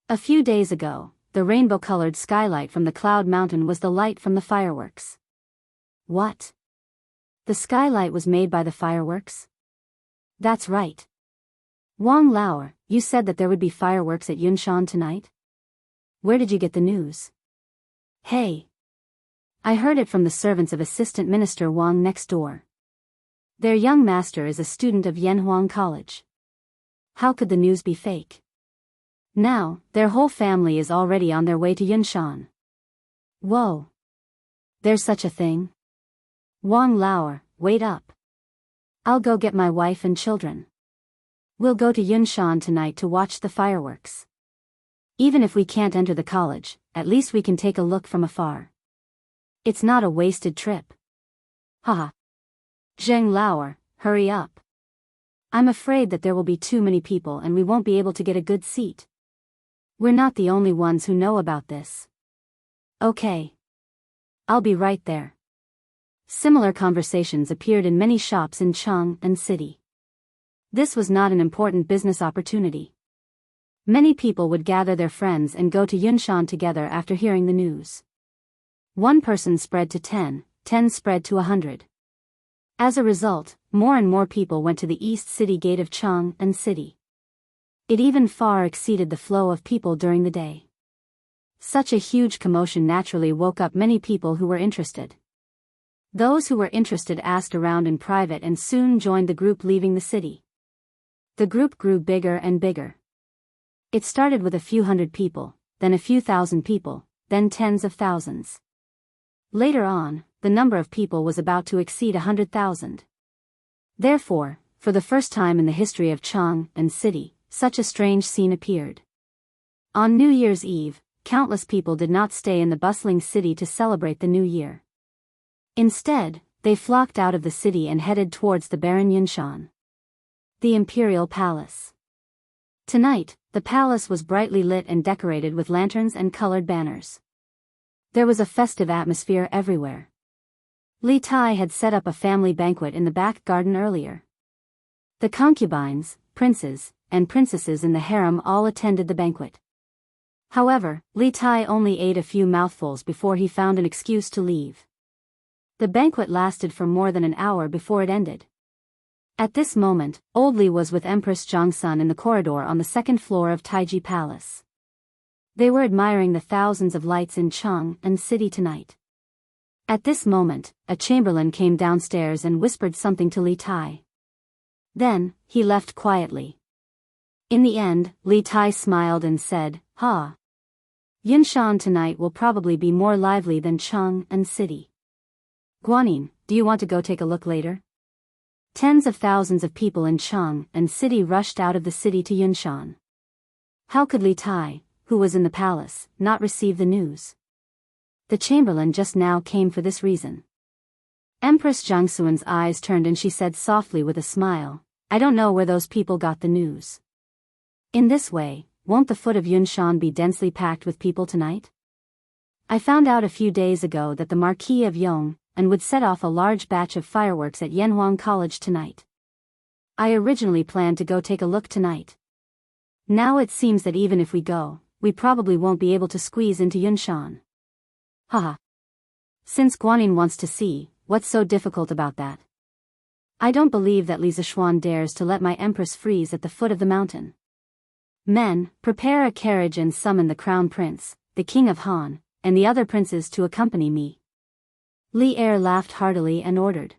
A few days ago, the rainbow-colored skylight from the Cloud Mountain was the light from the fireworks. What? The skylight was made by the fireworks? That's right. Wang Lauer, you said that there would be fireworks at Yunshan tonight? Where did you get the news? Hey. I heard it from the servants of Assistant Minister Wang next door. Their young master is a student of Yanhuang College. How could the news be fake? Now, their whole family is already on their way to Yunshan. Whoa. There's such a thing? Wang Lauer, wait up. I'll go get my wife and children. We'll go to Yunshan tonight to watch the fireworks. Even if we can't enter the college, at least we can take a look from afar. It's not a wasted trip. Haha. Zheng Lauer, hurry up. I'm afraid that there will be too many people and we won't be able to get a good seat. We're not the only ones who know about this. Okay. I'll be right there. Similar conversations appeared in many shops in Chang and city. This was not an important business opportunity. Many people would gather their friends and go to Yunshan together after hearing the news. One person spread to 10, 10 spread to 100. As a result, more and more people went to the east city gate of Chang and city. It even far exceeded the flow of people during the day. Such a huge commotion naturally woke up many people who were interested. Those who were interested asked around in private and soon joined the group leaving the city. The group grew bigger and bigger. It started with a few hundred people, then a few thousand people, then tens of thousands. Later on, the number of people was about to exceed 100,000. Therefore, for the first time in the history of Chang and city, such a strange scene appeared. On New Year's Eve, countless people did not stay in the bustling city to celebrate the new year. Instead, they flocked out of the city and headed towards the barren Yunshan. The Imperial Palace. Tonight, the palace was brightly lit and decorated with lanterns and colored banners. There was a festive atmosphere everywhere. Li Tai had set up a family banquet in the back garden earlier. The concubines, princes, and princesses in the harem all attended the banquet. However, Li Tai only ate a few mouthfuls before he found an excuse to leave. The banquet lasted for more than an hour before it ended. At this moment, Old Li was with Empress Jiangsun in the corridor on the second floor of Taiji Palace. They were admiring the thousands of lights in Chang'an City tonight. At this moment, a chamberlain came downstairs and whispered something to Li Tai. Then, he left quietly. In the end, Li Tai smiled and said, "Ha! Yunshan tonight will probably be more lively than Chang'an City. Guanyin, do you want to go take a look later?" Tens of thousands of people in Chang'an City rushed out of the city to Yunshan. How could Li Tai, who was in the palace, not receive the news? The chamberlain just now came for this reason. Empress Jiangsuan's eyes turned and she said softly with a smile, "I don't know where those people got the news. In this way, won't the foot of Yunshan be densely packed with people tonight? I found out a few days ago that the Marquis of Yong and would set off a large batch of fireworks at Yanhuang College tonight. I originally planned to go take a look tonight. Now it seems that even if we go, we probably won't be able to squeeze into Yunshan. Haha. Since Guanyin wants to see, what's so difficult about that? I don't believe that Li Zishuan dares to let my Empress freeze at the foot of the mountain. Men, prepare a carriage and summon the Crown Prince, the King of Han, and the other princes to accompany me." Li Er laughed heartily and ordered.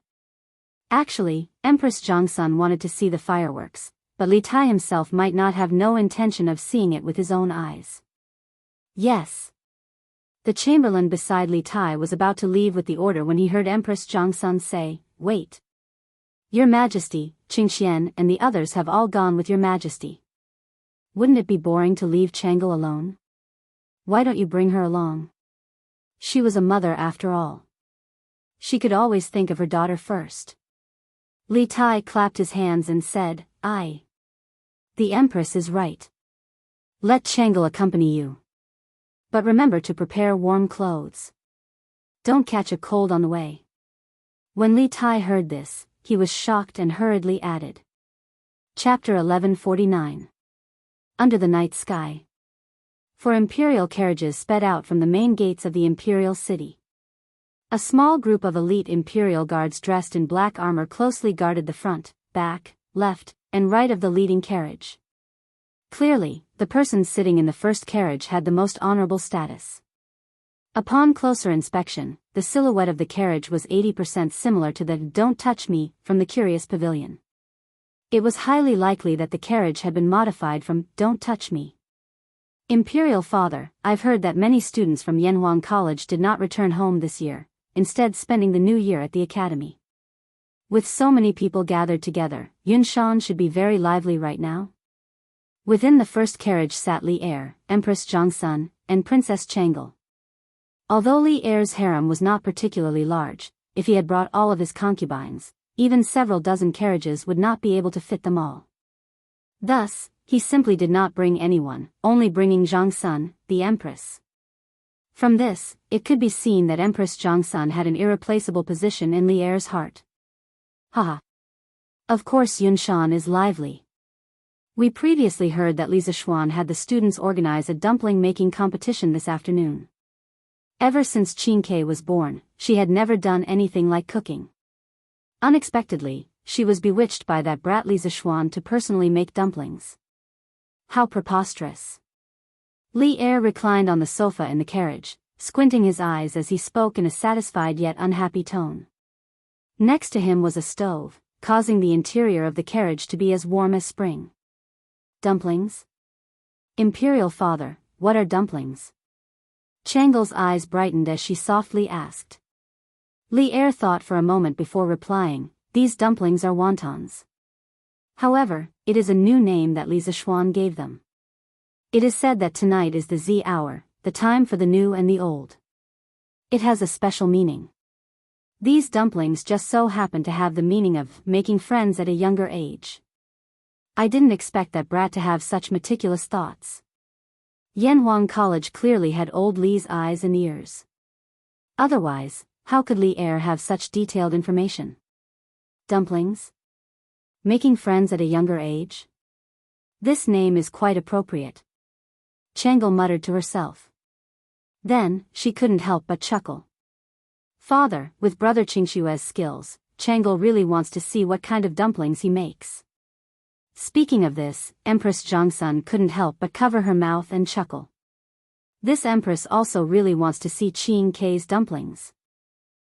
Actually, Empress Jiangsun wanted to see the fireworks, but Li Tai himself might not have no intention of seeing it with his own eyes. Yes. The chamberlain beside Li Tai was about to leave with the order when he heard Empress Jiangsun say, "Wait. Your Majesty, Qingxian and the others have all gone with your Majesty. Wouldn't it be boring to leave Changle alone? Why don't you bring her along? She was a mother after all. She could always think of her daughter first." Li Tai clapped his hands and said, "Aye. The Empress is right. Let Changle accompany you. But remember to prepare warm clothes. Don't catch a cold on the way." When Li Tai heard this, he was shocked and hurriedly added. Chapter 1149. Under the Night Sky. For imperial carriages sped out from the main gates of the imperial city. A small group of elite imperial guards dressed in black armor closely guarded the front, back, left, and right of the leading carriage. Clearly, the person sitting in the first carriage had the most honorable status. Upon closer inspection, the silhouette of the carriage was 80% similar to the "Don't Touch Me" from the Curious Pavilion. It was highly likely that the carriage had been modified from "Don't Touch Me." Imperial Father, I've heard that many students from Yanhuang College did not return home this year, instead spending the new year at the academy. With so many people gathered together, Yunshan should be very lively right now. Within the first carriage sat Li Er, Empress Jiangsun, and Princess Changle. Although Li Er's harem was not particularly large, if he had brought all of his concubines, even several dozen carriages would not be able to fit them all. Thus, he simply did not bring anyone, only bringing Jiangsun, the Empress. From this, it could be seen that Empress Jiangsun had an irreplaceable position in Li Er's heart. Haha. Of course Yunshan is lively. We previously heard that Li Zishuan had the students organize a dumpling-making competition this afternoon. Ever since Qingke was born, she had never done anything like cooking. Unexpectedly, she was bewitched by that brat Li Zishuan to personally make dumplings. How preposterous. Li Er reclined on the sofa in the carriage, squinting his eyes as he spoke in a satisfied yet unhappy tone. Next to him was a stove, causing the interior of the carriage to be as warm as spring. Dumplings? Imperial Father, what are dumplings? Changle's eyes brightened as she softly asked. Li Er thought for a moment before replying, "These dumplings are wontons." However, it is a new name that Li Zishuan gave them. It is said that tonight is the Z hour, the time for the new and the old. It has a special meaning. These dumplings just so happen to have the meaning of making friends at a younger age. I didn't expect that brat to have such meticulous thoughts. Yanhuang College clearly had old Li's eyes and ears. Otherwise, how could Li Er have such detailed information? Dumplings? Making friends at a younger age? This name is quite appropriate. Changle muttered to herself. Then, she couldn't help but chuckle. Father, with brother Qingshue's skills, Changle really wants to see what kind of dumplings he makes. Speaking of this, Empress Zhangsun couldn't help but cover her mouth and chuckle. This Empress also really wants to see Qing K's dumplings.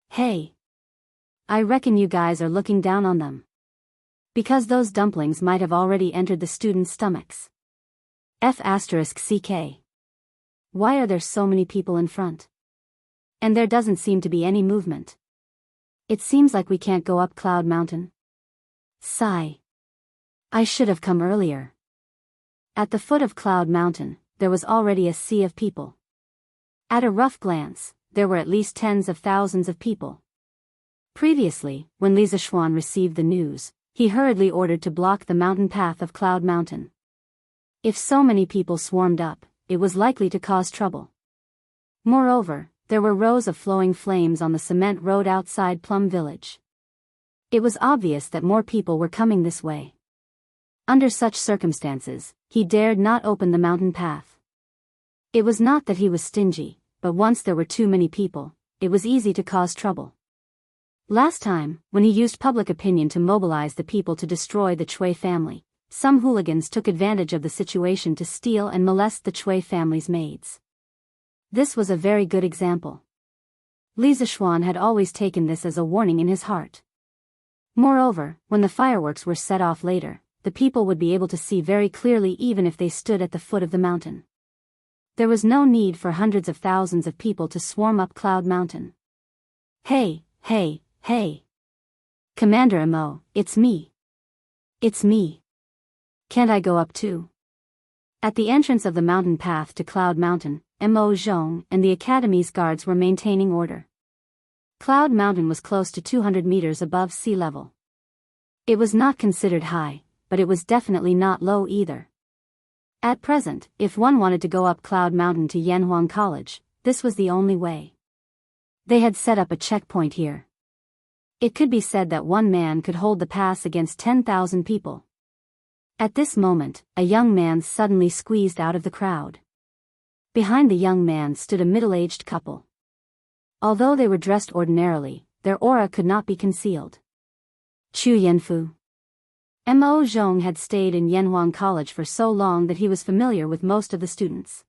Hey! I reckon you guys are looking down on them. Because those dumplings might have already entered the students' stomachs. F***CK. Why are there so many people in front? And there doesn't seem to be any movement. It seems like we can't go up Cloud Mountain. Sigh. I should have come earlier. At the foot of Cloud Mountain, there was already a sea of people. At a rough glance, there were at least tens of thousands of people. Previously, when Li Zishuan received the news, he hurriedly ordered to block the mountain path of Cloud Mountain. If so many people swarmed up, it was likely to cause trouble. Moreover, there were rows of flowing flames on the cement road outside Plum Village. It was obvious that more people were coming this way. Under such circumstances, he dared not open the mountain path. It was not that he was stingy, but once there were too many people, it was easy to cause trouble. Last time, when he used public opinion to mobilize the people to destroy the Chui family, some hooligans took advantage of the situation to steal and molest the Chui family's maids. This was a very good example. Li Zishuan had always taken this as a warning in his heart. Moreover, when the fireworks were set off later, the people would be able to see very clearly even if they stood at the foot of the mountain. There was no need for hundreds of thousands of people to swarm up Cloud Mountain. Hey, hey, hey! Commander Mo, it's me. It's me. Can't I go up too? At the entrance of the mountain path to Cloud Mountain, Mo Zhong and the Academy's guards were maintaining order. Cloud Mountain was close to 200 meters above sea level. It was not considered high, but it was definitely not low either. At present, if one wanted to go up Cloud Mountain to Yanhuang College, this was the only way. They had set up a checkpoint here. It could be said that one man could hold the pass against 10,000 people. At this moment, a young man suddenly squeezed out of the crowd. Behind the young man stood a middle-aged couple. Although they were dressed ordinarily, their aura could not be concealed. Chu Yanfu. Mo Zhong had stayed in Yanhuang College for so long that he was familiar with most of the students.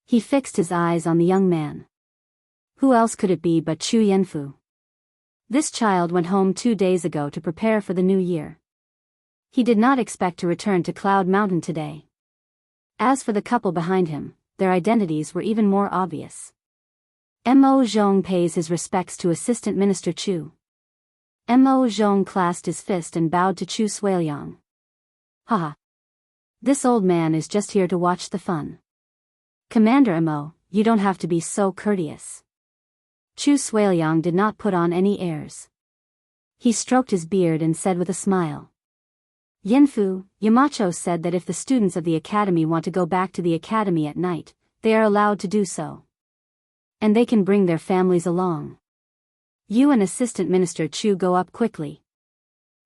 He fixed his eyes on the young man. Who else could it be but Chu Yanfu? This child went home 2 days ago to prepare for the new year. He did not expect to return to Cloud Mountain today. As for the couple behind him, their identities were even more obvious. Mo Zhong pays his respects to Assistant Minister Chu. Mo Zhong clasped his fist and bowed to Chu Suiliang. Haha. This old man is just here to watch the fun. Commander Mo, you don't have to be so courteous. Chu Suiliang did not put on any airs. He stroked his beard and said with a smile. Yanfu, Yamacho said that if the students of the academy want to go back to the academy at night, they are allowed to do so. And they can bring their families along. You and Assistant Minister Chu go up quickly.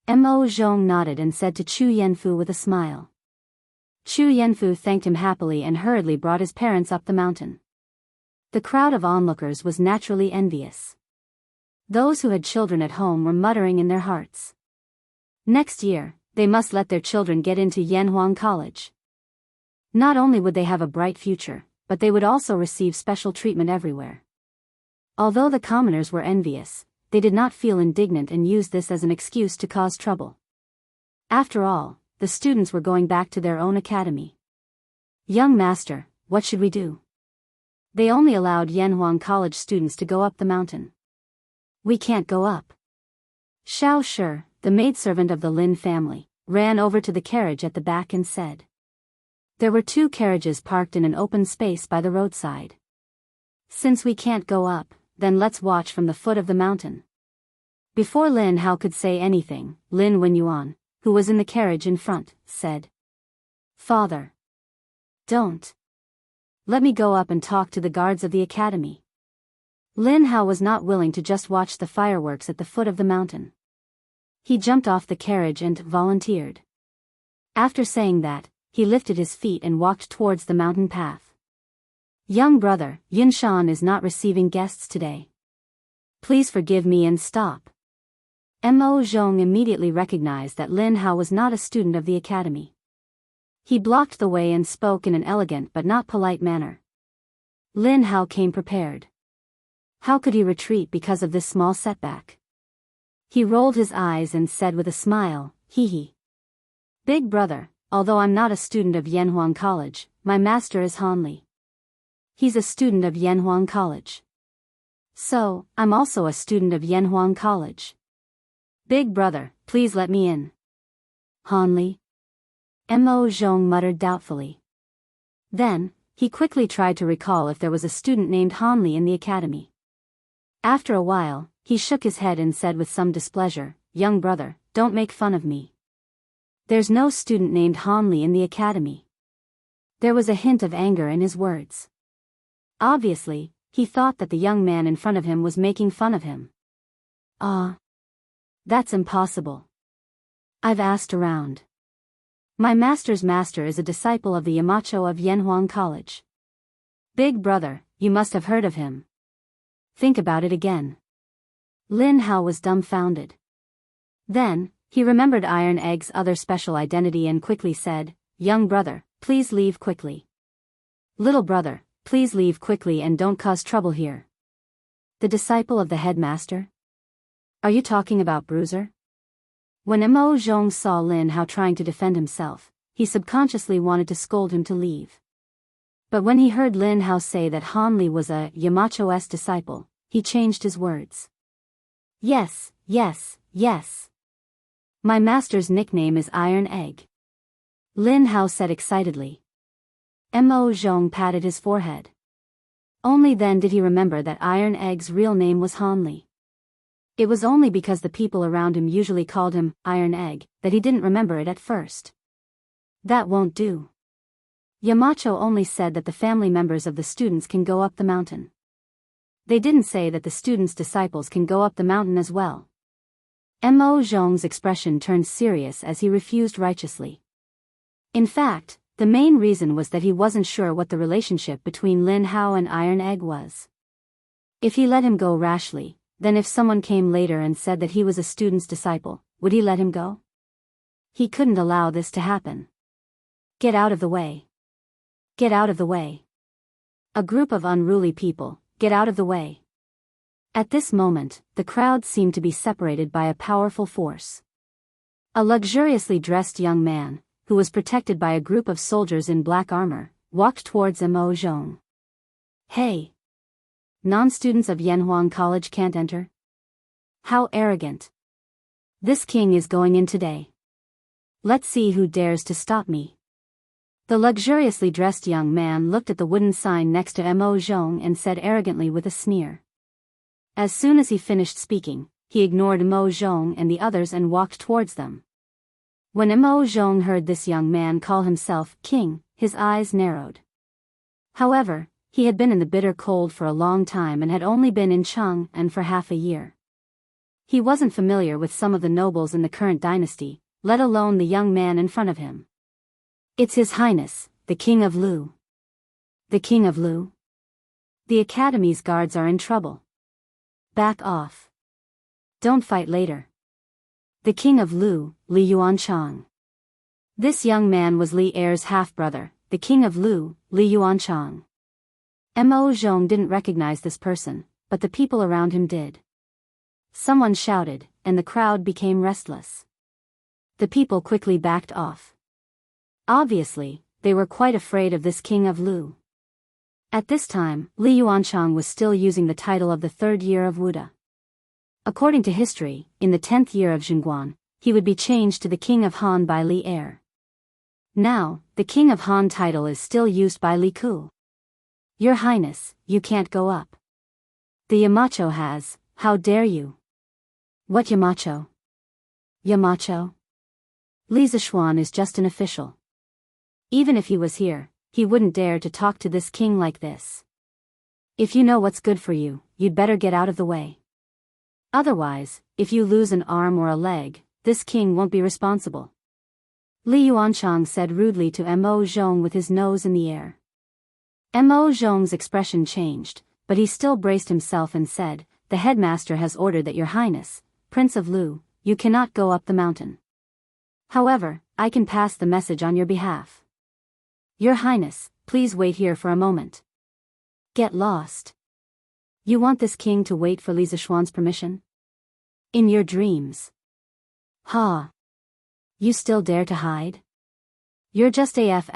Mo Zhong nodded and said to Chu Yanfu with a smile. Chu Yanfu thanked him happily and hurriedly brought his parents up the mountain. The crowd of onlookers was naturally envious. Those who had children at home were muttering in their hearts. Next year, they must let their children get into Yanhuang College. Not only would they have a bright future, but they would also receive special treatment everywhere. Although the commoners were envious, they did not feel indignant and used this as an excuse to cause trouble. After all, the students were going back to their own academy. Young master, what should we do? They only allowed Yanhuang College students to go up the mountain. We can't go up. Xiao Shi, the maidservant of the Lin family, ran over to the carriage at the back and said. There were 2 carriages parked in an open space by the roadside. Since we can't go up, then let's watch from the foot of the mountain. Before Lin Hao could say anything, Lin Wenyuan, who was in the carriage in front, said, "Father. Don't. Let me go up and talk to the guards of the academy." Lin Hao was not willing to just watch the fireworks at the foot of the mountain. He jumped off the carriage and volunteered. After saying that, he lifted his feet and walked towards the mountain path. "Young brother, Yinshan is not receiving guests today. Please forgive me and stop." Mo Zhong immediately recognized that Lin Hao was not a student of the academy. He blocked the way and spoke in an elegant but not polite manner. Lin Hao came prepared. How could he retreat because of this small setback? He rolled his eyes and said with a smile, "Hee hee. Big brother, although I'm not a student of Yanhuang College, my master is Han Li. He's a student of Yanhuang College. So, I'm also a student of Yanhuang College. Big brother, please let me in." Han Li? Mo Zhong muttered doubtfully. Then, he quickly tried to recall if there was a student named Han Li in the academy. After a while, he shook his head and said with some displeasure, "Young brother, don't make fun of me. There's no student named Han Li in the academy." There was a hint of anger in his words. Obviously, he thought that the young man in front of him was making fun of him. That's impossible. I've asked around. My master's master is a disciple of the Yamacho of Yanhuang College. Big brother, you must have heard of him. Think about it again. Lin Hao was dumbfounded. Then, he remembered Iron Egg's other special identity and quickly said, "Young brother, please leave quickly. Little brother, please leave quickly and don't cause trouble here." The disciple of the headmaster? Are you talking about Bruiser? When Mo Zhong saw Lin Hao trying to defend himself, he subconsciously wanted to scold him to leave. But when he heard Lin Hao say that Han Li was a Yamacho's disciple, he changed his words. Yes. My master's nickname is Iron Egg," Lin Hao said excitedly. Mo Zhong patted his forehead. Only then did he remember that Iron Egg's real name was Han Li. It was only because the people around him usually called him Iron Egg that he didn't remember it at first. That won't do. Yamacho only said that the family members of the students can go up the mountain. They didn't say that the students' disciples can go up the mountain as well. Mo Zhong's expression turned serious as he refused righteously. In fact, the main reason was that he wasn't sure what the relationship between Lin Hao and Iron Egg was. If he let him go rashly, then if someone came later and said that he was a student's disciple, would he let him go? He couldn't allow this to happen. Get out of the way. Get out of the way. A group of unruly people, get out of the way. At this moment, the crowd seemed to be separated by a powerful force. A luxuriously dressed young man, who was protected by a group of soldiers in black armor, walked towards Mo Zhong. "Hey! Non-students of Yanhuang College can't enter? How arrogant! This king is going in today. Let's see who dares to stop me." The luxuriously dressed young man looked at the wooden sign next to Mo Zhong and said arrogantly with a sneer. As soon as he finished speaking, he ignored Mo Zhong and the others and walked towards them. When Mo Zhong heard this young man call himself king, his eyes narrowed. However, he had been in the bitter cold for a long time and had only been in Chang'an for half a year. He wasn't familiar with some of the nobles in the current dynasty, let alone the young man in front of him. "It's His Highness, the King of Lu." The King of Lu? The Academy's guards are in trouble. Back off. Don't fight later. The King of Lu, Li Yuanchang. This young man was Li Er's half-brother, the King of Lu, Li Yuanchang. Mo Zhong didn't recognize this person, but the people around him did. Someone shouted, and the crowd became restless. The people quickly backed off. Obviously, they were quite afraid of this King of Lu. At this time, Li Yuanchang was still using the title of the 3rd year of Wuda. According to history, in the 10th year of Zhongguan, he would be changed to the King of Han by Li Er. Now, the King of Han title is still used by Li Ku. Your Highness, you can't go up. The Yamacho has, how dare you? What Yamacho? Yamacho? Li Zishuan is just an official. Even if he was here, he wouldn't dare to talk to this king like this. If you know what's good for you, you'd better get out of the way. Otherwise, if you lose an arm or a leg, this king won't be responsible. Li Yuanchang said rudely to Mo Zhong with his nose in the air. Mo Zhong's expression changed, but he still braced himself and said, "The headmaster has ordered that Your Highness, Prince of Lu, you cannot go up the mountain. However, I can pass the message on your behalf. Your Highness, please wait here for a moment." Get lost. You want this king to wait for Li Zishuan's permission? In your dreams. Ha! You still dare to hide? You're just AF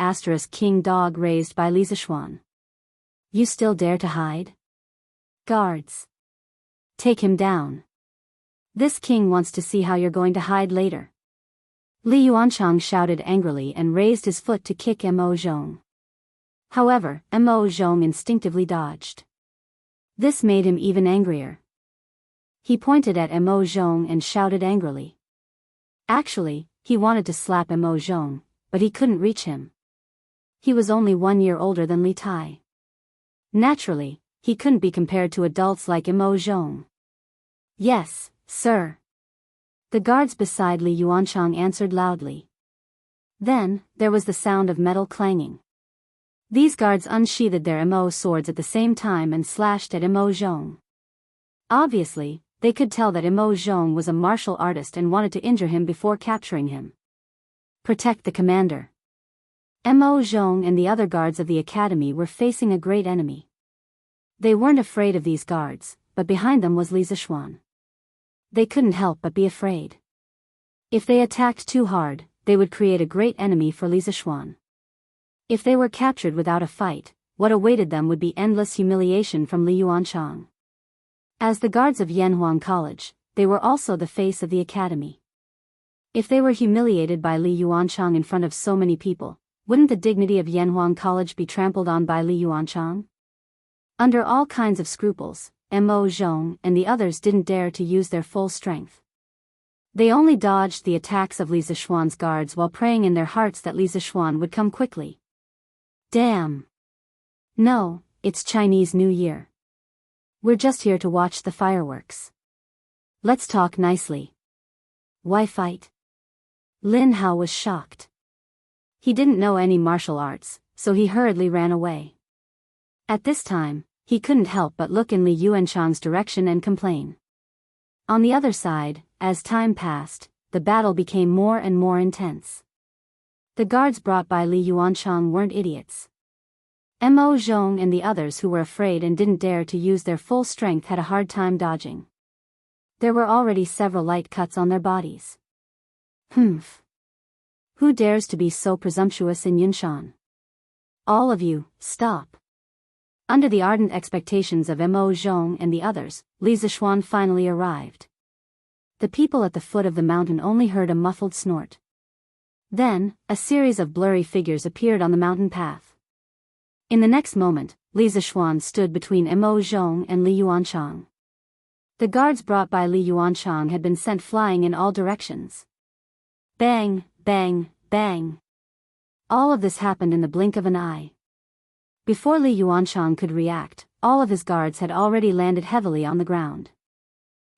* king dog raised by Li Zishuan. You still dare to hide? Guards. Take him down. This king wants to see how you're going to hide later. Li Yuanchang shouted angrily and raised his foot to kick Mo Zhong. However, Mo Zhong instinctively dodged. This made him even angrier. He pointed at Mo Zhong and shouted angrily. Actually, he wanted to slap Mo Zhong, but he couldn't reach him. He was only 1 year older than Li Tai. Naturally, he couldn't be compared to adults like Mo Zhong. Yes, sir. The guards beside Li Yuanchang answered loudly. Then, there was the sound of metal clanging. These guards unsheathed their Mo swords at the same time and slashed at Mo Zhong. Obviously, they could tell that Mo Zhong was a martial artist and wanted to injure him before capturing him. Protect the commander. Mo Zhong and the other guards of the academy were facing a great enemy. They weren't afraid of these guards, but behind them was Li Zishuan. They couldn't help but be afraid. If they attacked too hard, they would create a great enemy for Li Zishuan. If they were captured without a fight, what awaited them would be endless humiliation from Li Yuanchang. As the guards of Yanhuang College, they were also the face of the academy. If they were humiliated by Li Yuanchang in front of so many people, wouldn't the dignity of Yanhuang College be trampled on by Li Yuanchang? Under all kinds of scruples, Mo Zhong and the others didn't dare to use their full strength. They only dodged the attacks of Li Zishuan's guards while praying in their hearts that Li Zishuan would come quickly. Damn. No, it's Chinese New Year. We're just here to watch the fireworks. Let's talk nicely. Why fight? Lin Hao was shocked. He didn't know any martial arts, so he hurriedly ran away. At this time, he couldn't help but look in Li Yuanchang's direction and complain. On the other side, as time passed, the battle became more and more intense. The guards brought by Li Yuanchang weren't idiots. Mo Zhong and the others who were afraid and didn't dare to use their full strength had a hard time dodging. There were already several light cuts on their bodies. Humph. Who dares to be so presumptuous in Yunshan? All of you, stop. Under the ardent expectations of Mo Zhong and the others, Li Zishuan finally arrived. The people at the foot of the mountain only heard a muffled snort. Then, a series of blurry figures appeared on the mountain path. In the next moment, Li Zishuan stood between Mo Zhong and Li Yuanchang. The guards brought by Li Yuanchang had been sent flying in all directions. Bang, bang, bang. All of this happened in the blink of an eye. Before Li Yuanchang could react, all of his guards had already landed heavily on the ground.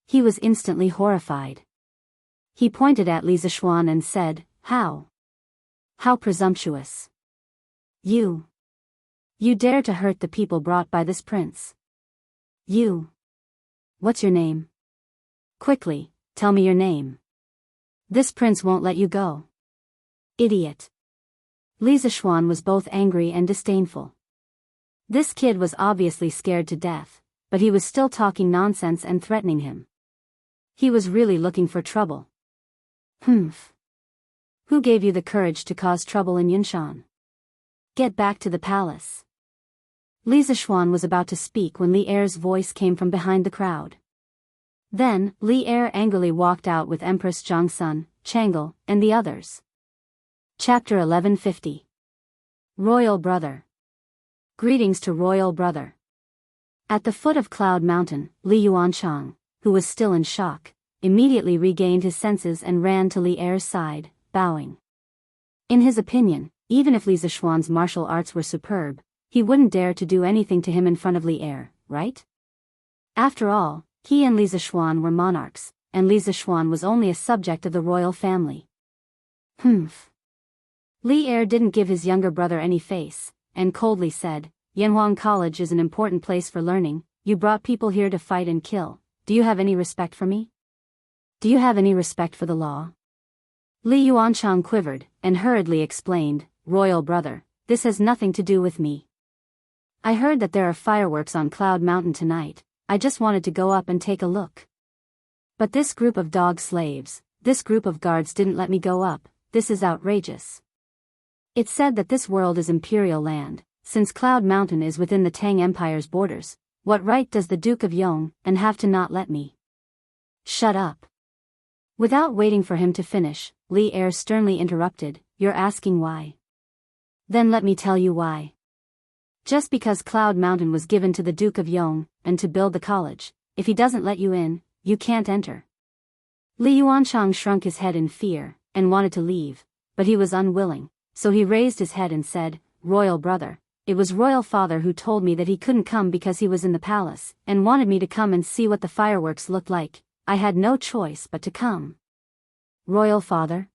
He was instantly horrified. He pointed at Li Zishuan and said, "How? How presumptuous! You dare to hurt the people brought by this prince? What's your name? Quickly, tell me your name. This prince won't let you go." Idiot. Li Zishuan was both angry and disdainful. This kid was obviously scared to death, but he was still talking nonsense and threatening him. He was really looking for trouble. Humph. Who gave you the courage to cause trouble in Yunshan? Get back to the palace. Li Zishuan was about to speak when Li Er's voice came from behind the crowd. Then, Li Er angrily walked out with Empress Zhang Sun, Chang'e, and the others. Chapter 1150. Royal Brother. Greetings to Royal Brother. At the foot of Cloud Mountain, Li Yuanchang, who was still in shock, immediately regained his senses and ran to Li Er's side, bowing. In his opinion, even if Li Zishuan's martial arts were superb, he wouldn't dare to do anything to him in front of Li Er, right? After all, he and Li Zishuan were monarchs, and Li Zishuan was only a subject of the royal family. Humph. Li Er didn't give his younger brother any face, and coldly said, Yanhuang College is an important place for learning. You brought people here to fight and kill. Do you have any respect for me? Do you have any respect for the law? Li Yuanchang quivered, and hurriedly explained, Royal Brother, this has nothing to do with me. I heard that there are fireworks on Cloud Mountain tonight. I just wanted to go up and take a look. But this group of dog slaves, this group of guards didn't let me go up. This is outrageous. It's said that this world is imperial land. Since Cloud Mountain is within the Tang Empire's borders, what right does the Duke of Yong and have to not let me? Shut up. Without waiting for him to finish, Li Er sternly interrupted, You're asking why? Then let me tell you why. Just because Cloud Mountain was given to the Duke of Yong, and to build the college, if he doesn't let you in, you can't enter. Li Yuanchang shrunk his head in fear, and wanted to leave, but he was unwilling, so he raised his head and said, Royal Brother, it was Royal Father who told me that he couldn't come because he was in the palace, and wanted me to come and see what the fireworks looked like. I had no choice but to come. Royal Father?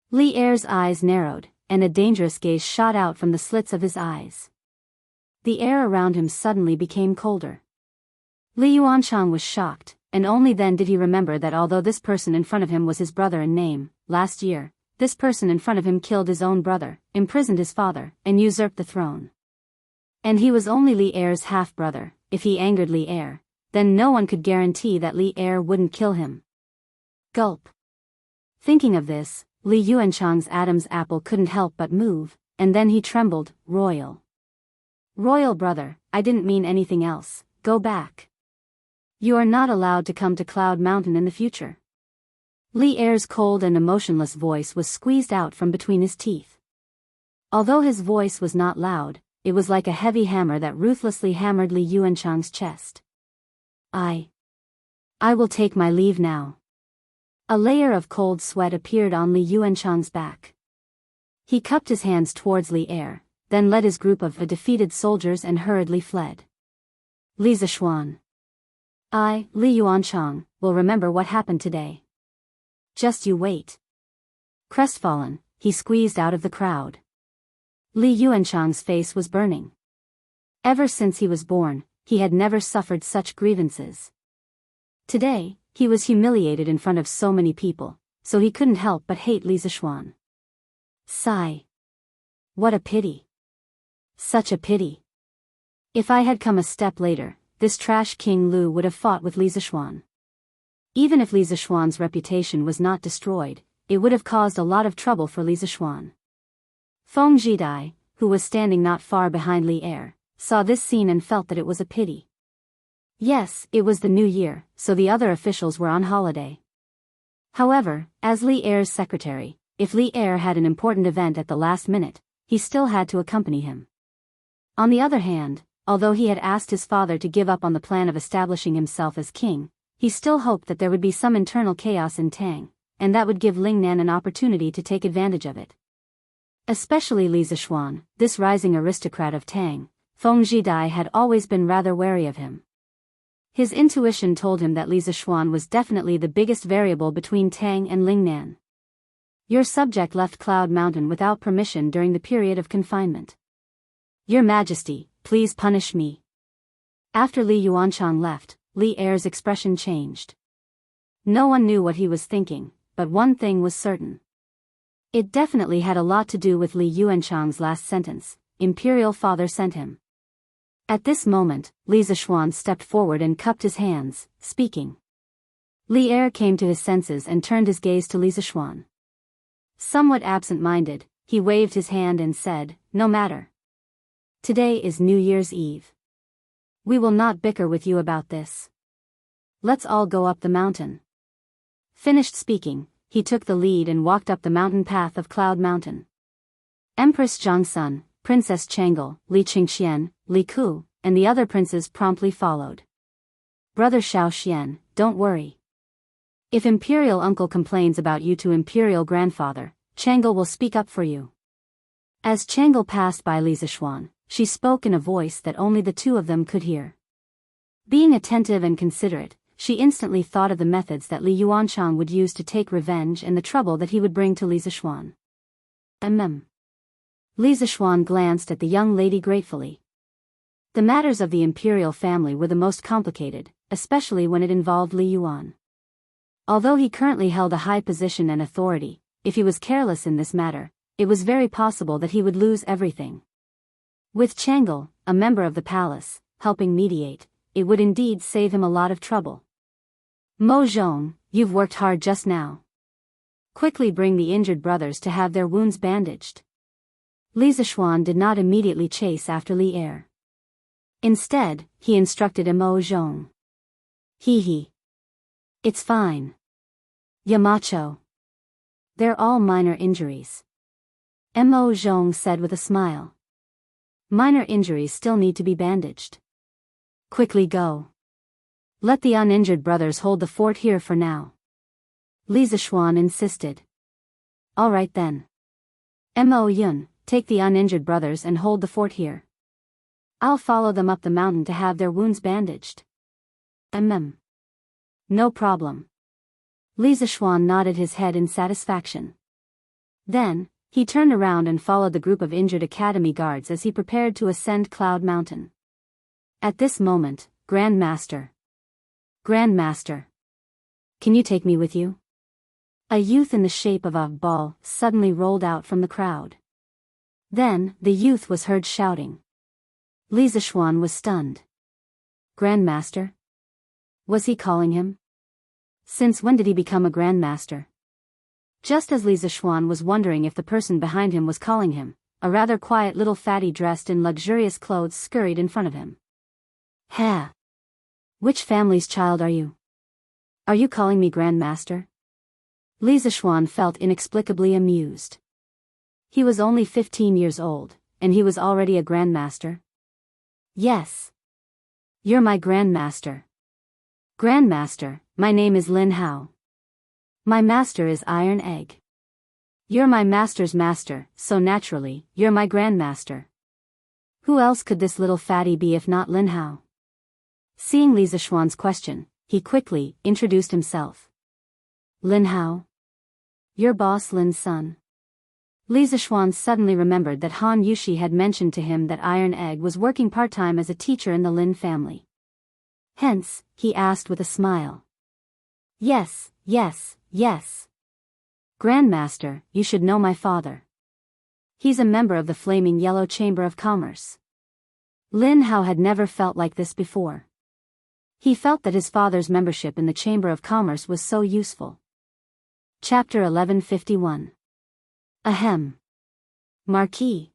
Li Er's eyes narrowed, and a dangerous gaze shot out from the slits of his eyes. The air around him suddenly became colder. Li Yuanchang was shocked, and only then did he remember that although this person in front of him was his brother in name, last year, this person in front of him killed his own brother, imprisoned his father, and usurped the throne. And he was only Li Er's half-brother. If he angered Li Er, then no one could guarantee that Li Er wouldn't kill him. Gulp. Thinking of this, Li Yuanchang's Adam's apple couldn't help but move, and then he trembled, Royal Brother, I didn't mean anything else, go back. You are not allowed to come to Cloud Mountain in the future. Li Er's cold and emotionless voice was squeezed out from between his teeth. Although his voice was not loud, it was like a heavy hammer that ruthlessly hammered Li Yuanchang's chest. I will take my leave now. A layer of cold sweat appeared on Li Yuanchang's back. He cupped his hands towards Li Er, then led his group of defeated soldiers and hurriedly fled. Li Zishuan. I, Li Yuanchang, will remember what happened today. Just you wait. Crestfallen, he squeezed out of the crowd. Li Yuanchang's face was burning. Ever since he was born, he had never suffered such grievances. Today, he was humiliated in front of so many people, so he couldn't help but hate Li Zishuan. Sigh. What a pity. Such a pity. If I had come a step later, this trash King Lu would have fought with Li Zishuan. Even if Li Zishuan's reputation was not destroyed, it would have caused a lot of trouble for Li Zishuan. Feng Jidai, who was standing not far behind Li Er, saw this scene and felt that it was a pity. Yes, it was the new year, so the other officials were on holiday. However, as Li Er's secretary, if Li Er had an important event at the last minute, he still had to accompany him. On the other hand, although he had asked his father to give up on the plan of establishing himself as king, he still hoped that there would be some internal chaos in Tang, and that would give Lingnan an opportunity to take advantage of it. Especially Li Zishuan, this rising aristocrat of Tang, Feng Jidai had always been rather wary of him. His intuition told him that Li Zishuan was definitely the biggest variable between Tang and Lingnan. Your subject left Cloud Mountain without permission during the period of confinement. Your Majesty, please punish me. After Li Yuanchang left, Li Er's expression changed. No one knew what he was thinking, but one thing was certain. It definitely had a lot to do with Li Yuanchang's last sentence, Imperial Father sent him. At this moment, Li Zishuan stepped forward and cupped his hands, speaking. Li Er came to his senses and turned his gaze to Li Zishuan. Somewhat absent-minded, he waved his hand and said, No matter. Today is New Year's Eve. We will not bicker with you about this. Let's all go up the mountain. Finished speaking, he took the lead and walked up the mountain path of Cloud Mountain. Empress Jiangsun, Princess Tranquil, Li Qingxian, Li Ku, and the other princes promptly followed. Brother Xiao, don't worry. If Imperial Uncle complains about you to Imperial Grandfather, Tranquil will speak up for you. As Tranquil passed by Li Zishuan, she spoke in a voice that only the two of them could hear. Being attentive and considerate, she instantly thought of the methods that Li Yuanchang would use to take revenge and the trouble that he would bring to Li Zishuan. Li Zishuan glanced at the young lady gratefully. The matters of the imperial family were the most complicated, especially when it involved Li Yuan. Although he currently held a high position and authority, if he was careless in this matter, it was very possible that he would lose everything. With Tranquil, a member of the palace, helping mediate, it would indeed save him a lot of trouble. Mo Zhong, you've worked hard just now. Quickly bring the injured brothers to have their wounds bandaged. Li Zishuan did not immediately chase after Li Er. Instead, he instructed Mo Zhong. He. It's fine. Yamacho. They're all minor injuries. Mo Zhong said with a smile. Minor injuries still need to be bandaged. Quickly go. Let the uninjured brothers hold the fort here for now. Li Zishuan insisted. All right then. Mo Yun, take the uninjured brothers and hold the fort here. I'll follow them up the mountain to have their wounds bandaged. No problem. Li Zishuan nodded his head in satisfaction. Then, he turned around and followed the group of injured academy guards as he prepared to ascend Cloud Mountain. At this moment, Grandmaster, can you take me with you? A youth in the shape of a ball suddenly rolled out from the crowd. Then, the youth was heard shouting. Li Zishuan was stunned. Grandmaster? Was he calling him? Since when did he become a Grandmaster? Just as Li Zishuan was wondering if the person behind him was calling him, a rather quiet little fatty dressed in luxurious clothes scurried in front of him. Ha! Which family's child are you? Are you calling me Grandmaster? Li Zishuan felt inexplicably amused. He was only 15 years old, and he was already a Grandmaster? Yes. You're my Grandmaster. Grandmaster, my name is Lin Hao. My master is Iron Egg. You're my master's master, so naturally, you're my Grandmaster. Who else could this little fatty be if not Lin Hao? Seeing Li Zishuan's question, he quickly introduced himself. Lin Hao? Your boss Lin's son. Li Zishuan suddenly remembered that Han Yushi had mentioned to him that Iron Egg was working part-time as a teacher in the Lin family. Hence, he asked with a smile. Yes. Grandmaster, you should know my father. He's a member of the Flaming Yellow Chamber of Commerce. Lin Hao had never felt like this before. He felt that his father's membership in the Chamber of Commerce was so useful. Chapter 1151. Ahem. Marquis.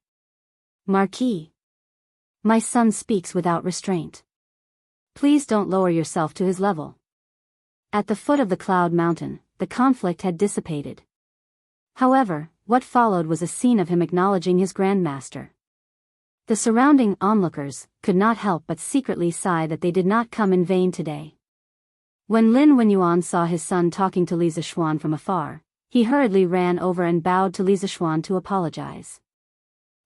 My son speaks without restraint. Please don't lower yourself to his level. At the foot of the Cloud Mountain, the conflict had dissipated. However, what followed was a scene of him acknowledging his Grandmaster. The surrounding onlookers could not help but secretly sigh that they did not come in vain today. When Lin Wenyuan saw his son talking to Li Zishuan from afar, he hurriedly ran over and bowed to Li Zishuan to apologize.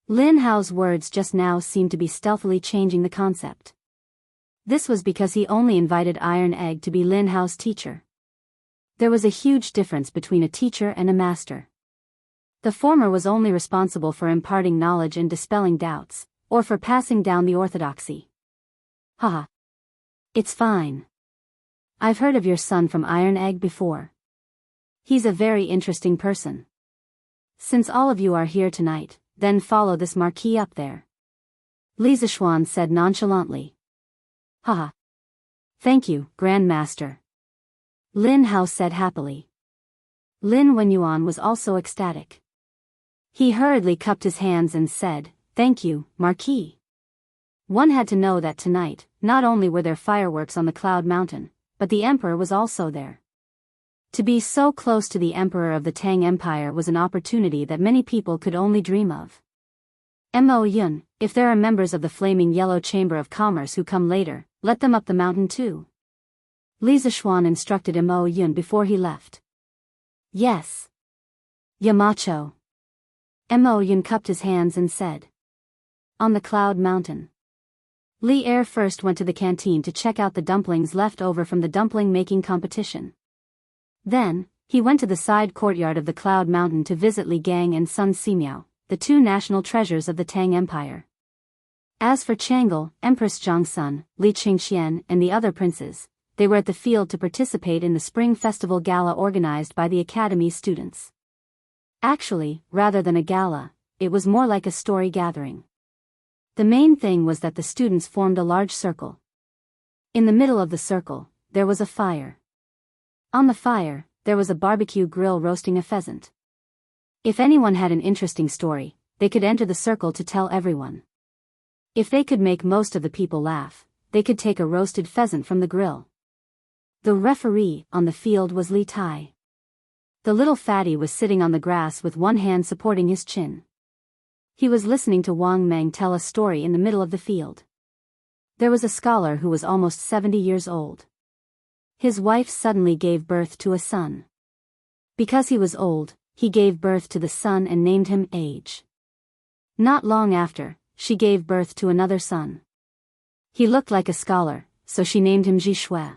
Lin Hao's words just now seemed to be stealthily changing the concept. This was because he only invited Iron Egg to be Lin Hao's teacher. There was a huge difference between a teacher and a master. The former was only responsible for imparting knowledge and dispelling doubts, or for passing down the orthodoxy. Haha. It's fine. I've heard of your son from Iron Egg before. He's a very interesting person. Since all of you are here tonight, then follow this marquis up there. Li Zishuan said nonchalantly. Haha. Thank you, Grandmaster. Lin Hao said happily. Lin Wenyuan was also ecstatic. He hurriedly cupped his hands and said, Thank you, Marquis. One had to know that tonight, not only were there fireworks on the Cloud Mountain, but the Emperor was also there. To be so close to the emperor of the Tang Empire was an opportunity that many people could only dream of. Mo Yun, if there are members of the Flaming Yellow Chamber of Commerce who come later, let them up the mountain too. Li Zishuan instructed Mo Yun before he left. Yes. Yamacho. Mo Yun cupped his hands and said. On the Cloud Mountain. Li Er first went to the canteen to check out the dumplings left over from the dumpling-making competition. Then, he went to the side courtyard of the Cloud Mountain to visit Li Gang and Sun Simiao, the two national treasures of the Tang Empire. As for Chang'e, Empress Jiangsun, Li Qingxian and the other princes, they were at the field to participate in the Spring Festival Gala organized by the Academy's students. Actually, rather than a gala, it was more like a story gathering. The main thing was that the students formed a large circle. In the middle of the circle, there was a fire. On the fire, there was a barbecue grill roasting a pheasant. If anyone had an interesting story, they could enter the circle to tell everyone. If they could make most of the people laugh, they could take a roasted pheasant from the grill. The referee on the field was Li Tai. The little fatty was sitting on the grass with one hand supporting his chin. He was listening to Wang Meng tell a story in the middle of the field. There was a scholar who was almost 70 years old. His wife suddenly gave birth to a son. Because he was old, he gave birth to the son and named him Age. Not long after, she gave birth to another son. He looked like a scholar, so she named him Jishui.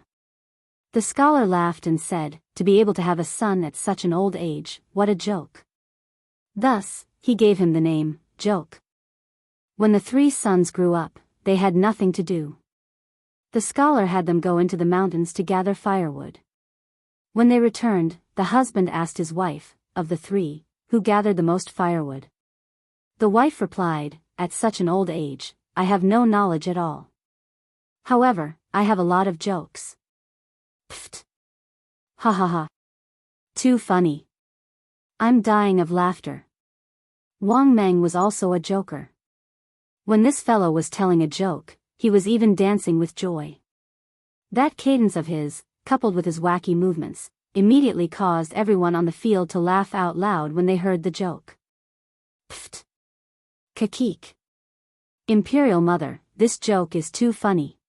The scholar laughed and said, to be able to have a son at such an old age, what a joke. Thus, he gave him the name, Joke. When the three sons grew up, they had nothing to do. The scholar had them go into the mountains to gather firewood. When they returned, the husband asked his wife, of the three, who gathered the most firewood. The wife replied, at such an old age, I have no knowledge at all. However, I have a lot of jokes. Pfft. Ha ha ha. Too funny. I'm dying of laughter. Wang Meng was also a joker. When this fellow was telling a joke, he was even dancing with joy. That cadence of his, coupled with his wacky movements, immediately caused everyone on the field to laugh out loud when they heard the joke. Pfft. Kakik. Imperial Mother, this joke is too funny.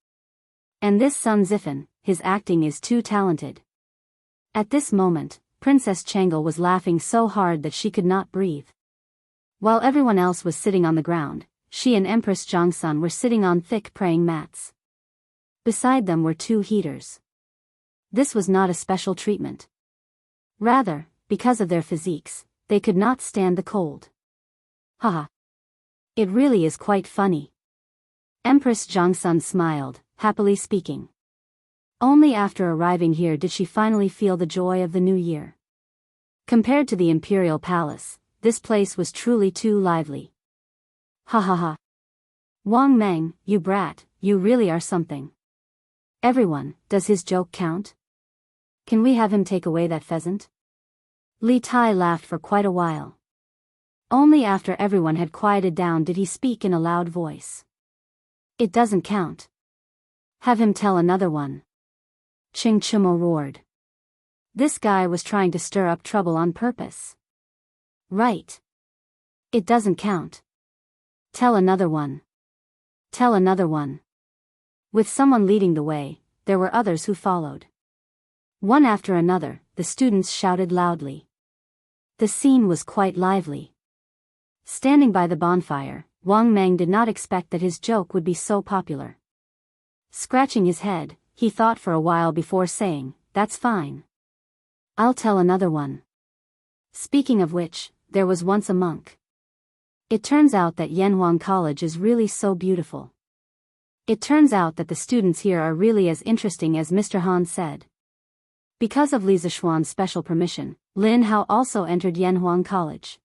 And this Sun Zifan, his acting is too talented. At this moment, Princess Chang'e was laughing so hard that she could not breathe. While everyone else was sitting on the ground, she and Empress Jiangsun were sitting on thick praying mats. Beside them were two heaters. This was not a special treatment. Rather, because of their physiques, they could not stand the cold. Haha. It really is quite funny. Empress Jiangsun smiled, happily speaking. Only after arriving here did she finally feel the joy of the new year. Compared to the imperial palace, this place was truly too lively. Ha ha ha. Wang Meng, you brat, you really are something. Everyone, does his joke count? Can we have him take away that pheasant? Li Tai laughed for quite a while. Only after everyone had quieted down did he speak in a loud voice. It doesn't count. Have him tell another one. Ching Chimo roared. This guy was trying to stir up trouble on purpose. Right. It doesn't count. Tell another one. Tell another one. With someone leading the way, there were others who followed. One after another, the students shouted loudly. The scene was quite lively. Standing by the bonfire, Wang Meng did not expect that his joke would be so popular. Scratching his head, he thought for a while before saying, that's fine. I'll tell another one. Speaking of which, there was once a monk. It turns out that Yanhuang College is really so beautiful. It turns out that the students here are really as interesting as Mr. Han said. Because of Li Zishuan's special permission, Lin Hao also entered Yanhuang College.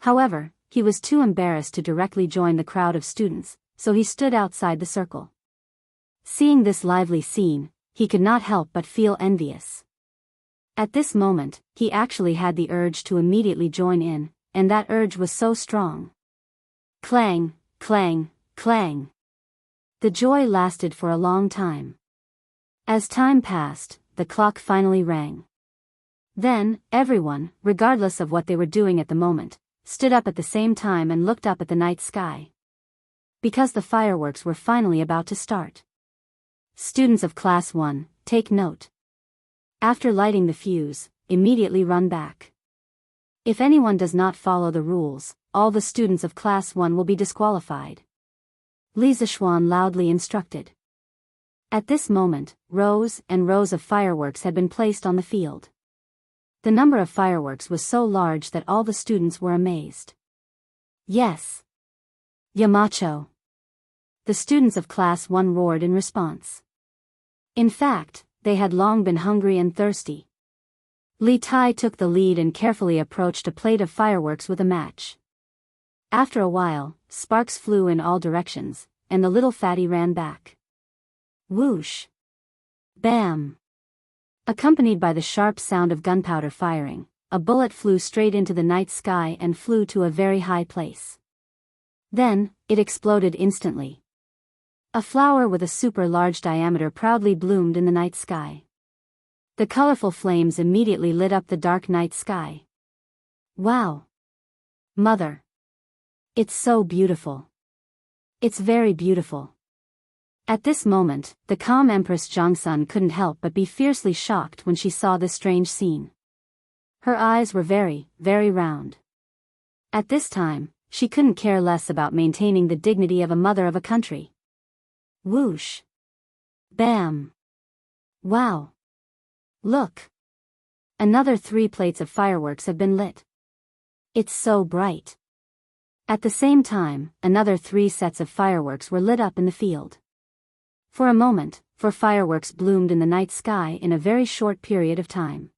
However, he was too embarrassed to directly join the crowd of students, so he stood outside the circle. Seeing this lively scene, he could not help but feel envious. At this moment, he actually had the urge to immediately join in, and that urge was so strong. Clang, clang, clang. The joy lasted for a long time. As time passed, the clock finally rang. Then, everyone, regardless of what they were doing at the moment, stood up at the same time and looked up at the night sky. Because the fireworks were finally about to start. Students of Class 1, take note. After lighting the fuse, immediately run back. If anyone does not follow the rules, all the students of Class 1 will be disqualified. Li Zishuan loudly instructed. At this moment, rows and rows of fireworks had been placed on the field. The number of fireworks was so large that all the students were amazed. Yes. Yamacho. The students of Class 1 roared in response. In fact, they had long been hungry and thirsty. Li Tai took the lead and carefully approached a plate of fireworks with a match. After a while, sparks flew in all directions, and the little fatty ran back. Whoosh! Bam! Accompanied by the sharp sound of gunpowder firing, a bullet flew straight into the night sky and flew to a very high place. Then, it exploded instantly. A flower with a super large diameter proudly bloomed in the night sky. The colorful flames immediately lit up the dark night sky. Wow! Mother! It's so beautiful. It's very beautiful. At this moment, the calm Empress Jiangsun couldn't help but be fiercely shocked when she saw this strange scene. Her eyes were very, very round. At this time, she couldn't care less about maintaining the dignity of a mother of a country. Whoosh! Bam! Wow! Look! Another 3 plates of fireworks have been lit. It's so bright. At the same time, another 3 sets of fireworks were lit up in the field. For a moment, 4 fireworks bloomed in the night sky in a very short period of time.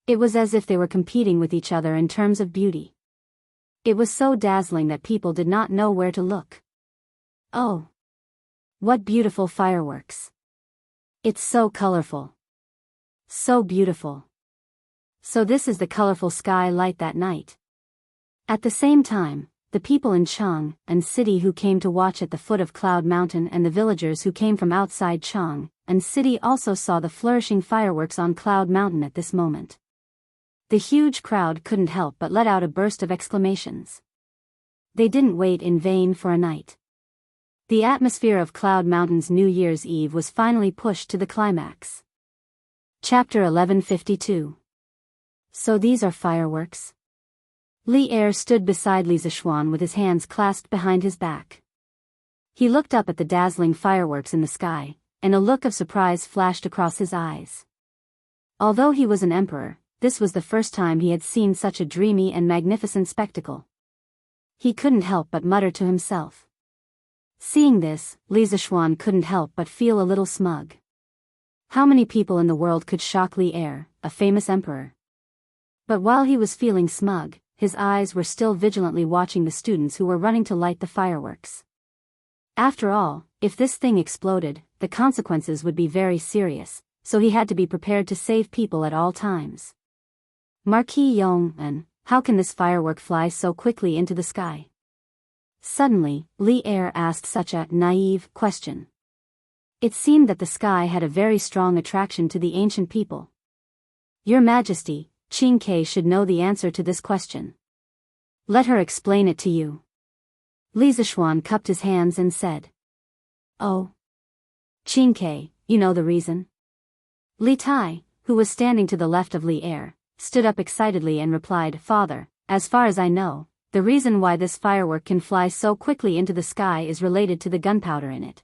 It was as if they were competing with each other in terms of beauty. It was so dazzling that people did not know where to look. Oh! What beautiful fireworks! It's so colorful. So beautiful. So this is the colorful sky light that night. At the same time, the people in Jianghu and city who came to watch at the foot of Cloud Mountain and the villagers who came from outside Jianghu and city also saw the flourishing fireworks on Cloud Mountain at this moment. The huge crowd couldn't help but let out a burst of exclamations. They didn't wait in vain for a night. The atmosphere of Cloud Mountain's New Year's Eve was finally pushed to the climax. Chapter 1152. So these are fireworks? Li Er stood beside Li Zishuan with his hands clasped behind his back. He looked up at the dazzling fireworks in the sky, and a look of surprise flashed across his eyes. Although he was an emperor, this was the first time he had seen such a dreamy and magnificent spectacle. He couldn't help but mutter to himself. Seeing this, Li Zishuan couldn't help but feel a little smug. How many people in the world could shock Li Er, a famous emperor? But while he was feeling smug, his eyes were still vigilantly watching the students who were running to light the fireworks. After all, if this thing exploded, the consequences would be very serious, so he had to be prepared to save people at all times. Marquis Yong, how can this firework fly so quickly into the sky? Suddenly, Li Er asked such a naive question. It seemed that the sky had a very strong attraction to the ancient people. Your Majesty, Qing Ke should know the answer to this question. Let her explain it to you. Li Zishuan cupped his hands and said. Oh. Qing Ke, you know the reason? Li Tai, who was standing to the left of Li Er, stood up excitedly and replied, Father, as far as I know, the reason why this firework can fly so quickly into the sky is related to the gunpowder in it.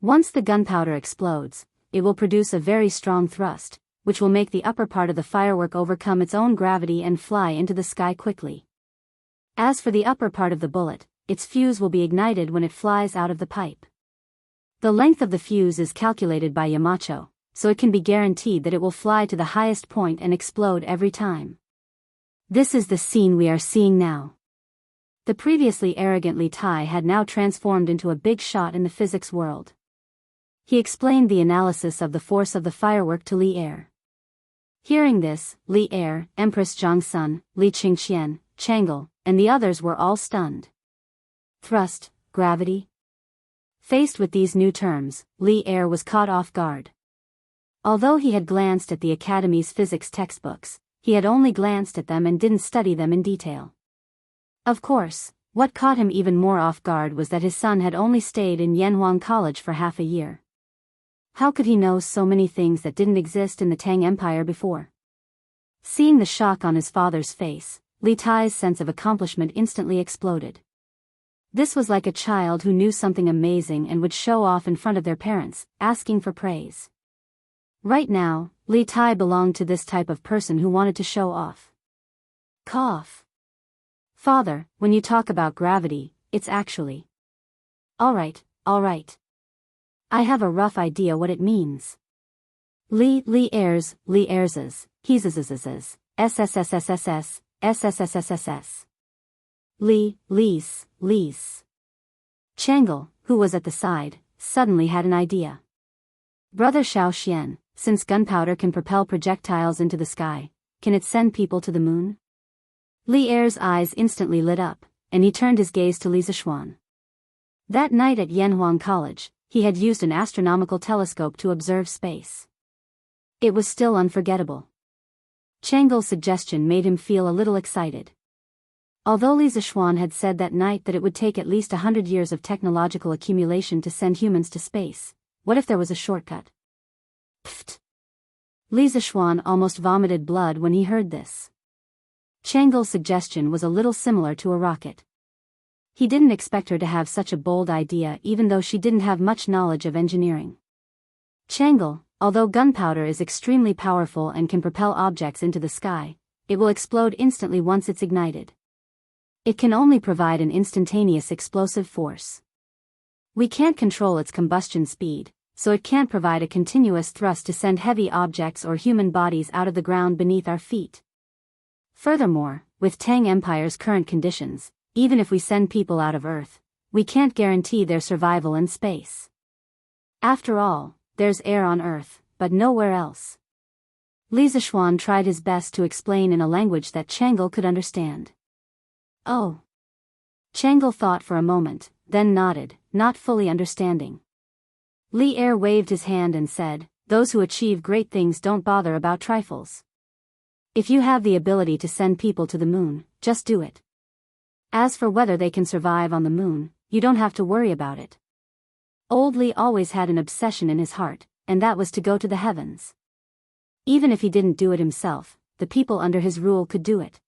Once the gunpowder explodes, it will produce a very strong thrust, which will make the upper part of the firework overcome its own gravity and fly into the sky quickly. As for the upper part of the bullet, its fuse will be ignited when it flies out of the pipe. The length of the fuse is calculated by Yamacho, so it can be guaranteed that it will fly to the highest point and explode every time. This is the scene we are seeing now. The previously arrogant Li Tai had now transformed into a big shot in the physics world. He explained the analysis of the force of the firework to Li Er. Hearing this, Li Er, Empress Jiangsun, Li Qingxian, Chang'e, and the others were all stunned. Thrust, gravity. Faced with these new terms, Li Er was caught off guard. Although he had glanced at the academy's physics textbooks, he had only glanced at them and didn't study them in detail. Of course, what caught him even more off guard was that his son had only stayed in Yanhuang College for half a year. How could he know so many things that didn't exist in the Tang Empire before? Seeing the shock on his father's face, Li Tai's sense of accomplishment instantly exploded. This was like a child who knew something amazing and would show off in front of their parents, asking for praise. Right now, Li Tai belonged to this type of person who wanted to show off. Cough. Father, when you talk about gravity, it's actually... Alright. I have a rough idea what it means. Li airs, he's SSSSSS. Lease. Chang'e, who was at the side, suddenly had an idea. Brother Xiao, since gunpowder can propel projectiles into the sky, can it send people to the moon? Li Er's eyes instantly lit up, and he turned his gaze to Li Zishuan. That night at Yanhuang College, he had used an astronomical telescope to observe space. It was still unforgettable. Chang'e's suggestion made him feel a little excited. Although Li Zishuan had said that night that it would take at least 100 years of technological accumulation to send humans to space, what if there was a shortcut? Pfft! Li Zishuan almost vomited blood when he heard this. Chang'e's suggestion was a little similar to a rocket. He didn't expect her to have such a bold idea even though she didn't have much knowledge of engineering. Chang'e, although gunpowder is extremely powerful and can propel objects into the sky, it will explode instantly once it's ignited. It can only provide an instantaneous explosive force. We can't control its combustion speed, so it can't provide a continuous thrust to send heavy objects or human bodies out of the ground beneath our feet. Furthermore, with Tang Empire's current conditions, even if we send people out of Earth, we can't guarantee their survival in space. After all, there's air on Earth, but nowhere else. Li Zishuan tried his best to explain in a language that Chang'e could understand. Oh. Chang'e thought for a moment, then nodded, not fully understanding. Li Er waved his hand and said, "Those who achieve great things don't bother about trifles. If you have the ability to send people to the moon, just do it. As for whether they can survive on the moon, you don't have to worry about it." Old Li always had an obsession in his heart, and that was to go to the heavens. Even if he didn't do it himself, the people under his rule could do it.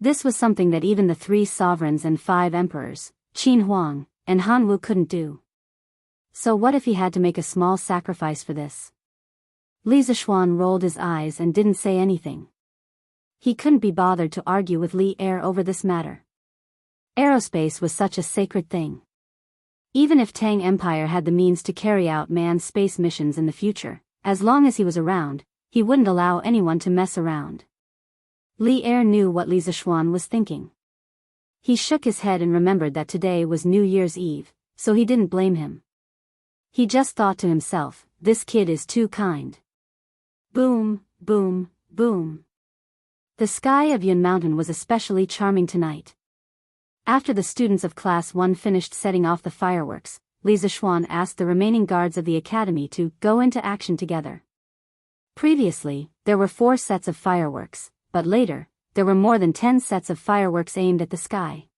This was something that even the 3 sovereigns and 5 emperors, Qin Huang and Han Wu, couldn't do. So what if he had to make a small sacrifice for this? Li Zishuan rolled his eyes and didn't say anything. He couldn't be bothered to argue with Li Er over this matter. Aerospace was such a sacred thing. Even if Tang Empire had the means to carry out manned space missions in the future, as long as he was around, he wouldn't allow anyone to mess around. Li Er knew what Li Zishuan was thinking. He shook his head and remembered that today was New Year's Eve, so he didn't blame him. He just thought to himself, this kid is too kind. Boom, boom, boom. The sky of Yun Mountain was especially charming tonight. After the students of Class 1 finished setting off the fireworks, Li Zishuan asked the remaining guards of the academy to go into action together. Previously, there were 4 sets of fireworks, but later, there were more than 10 sets of fireworks aimed at the sky.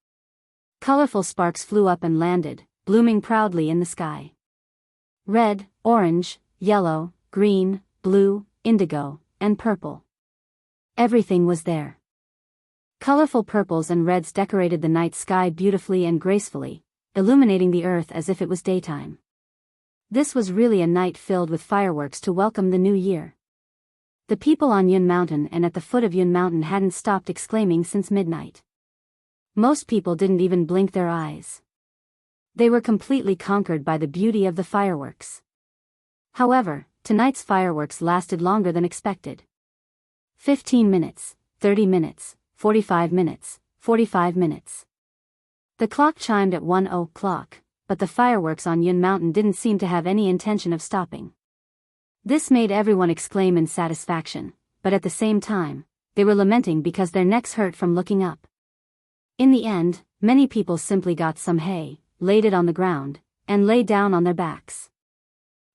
Colorful sparks flew up and landed, blooming proudly in the sky. Red, orange, yellow, green, blue, indigo, and purple. Everything was there. Colorful purples and reds decorated the night sky beautifully and gracefully, illuminating the earth as if it was daytime. This was really a night filled with fireworks to welcome the new year. The people on Yun Mountain and at the foot of Yun Mountain hadn't stopped exclaiming since midnight. Most people didn't even blink their eyes. They were completely conquered by the beauty of the fireworks. However, tonight's fireworks lasted longer than expected. 15 minutes, 30 minutes, 45 minutes, 45 minutes. The clock chimed at 1 o'clock, but the fireworks on Yun Mountain didn't seem to have any intention of stopping. This made everyone exclaim in satisfaction, but at the same time, they were lamenting because their necks hurt from looking up. In the end, many people simply got some hay, laid it on the ground, and lay down on their backs.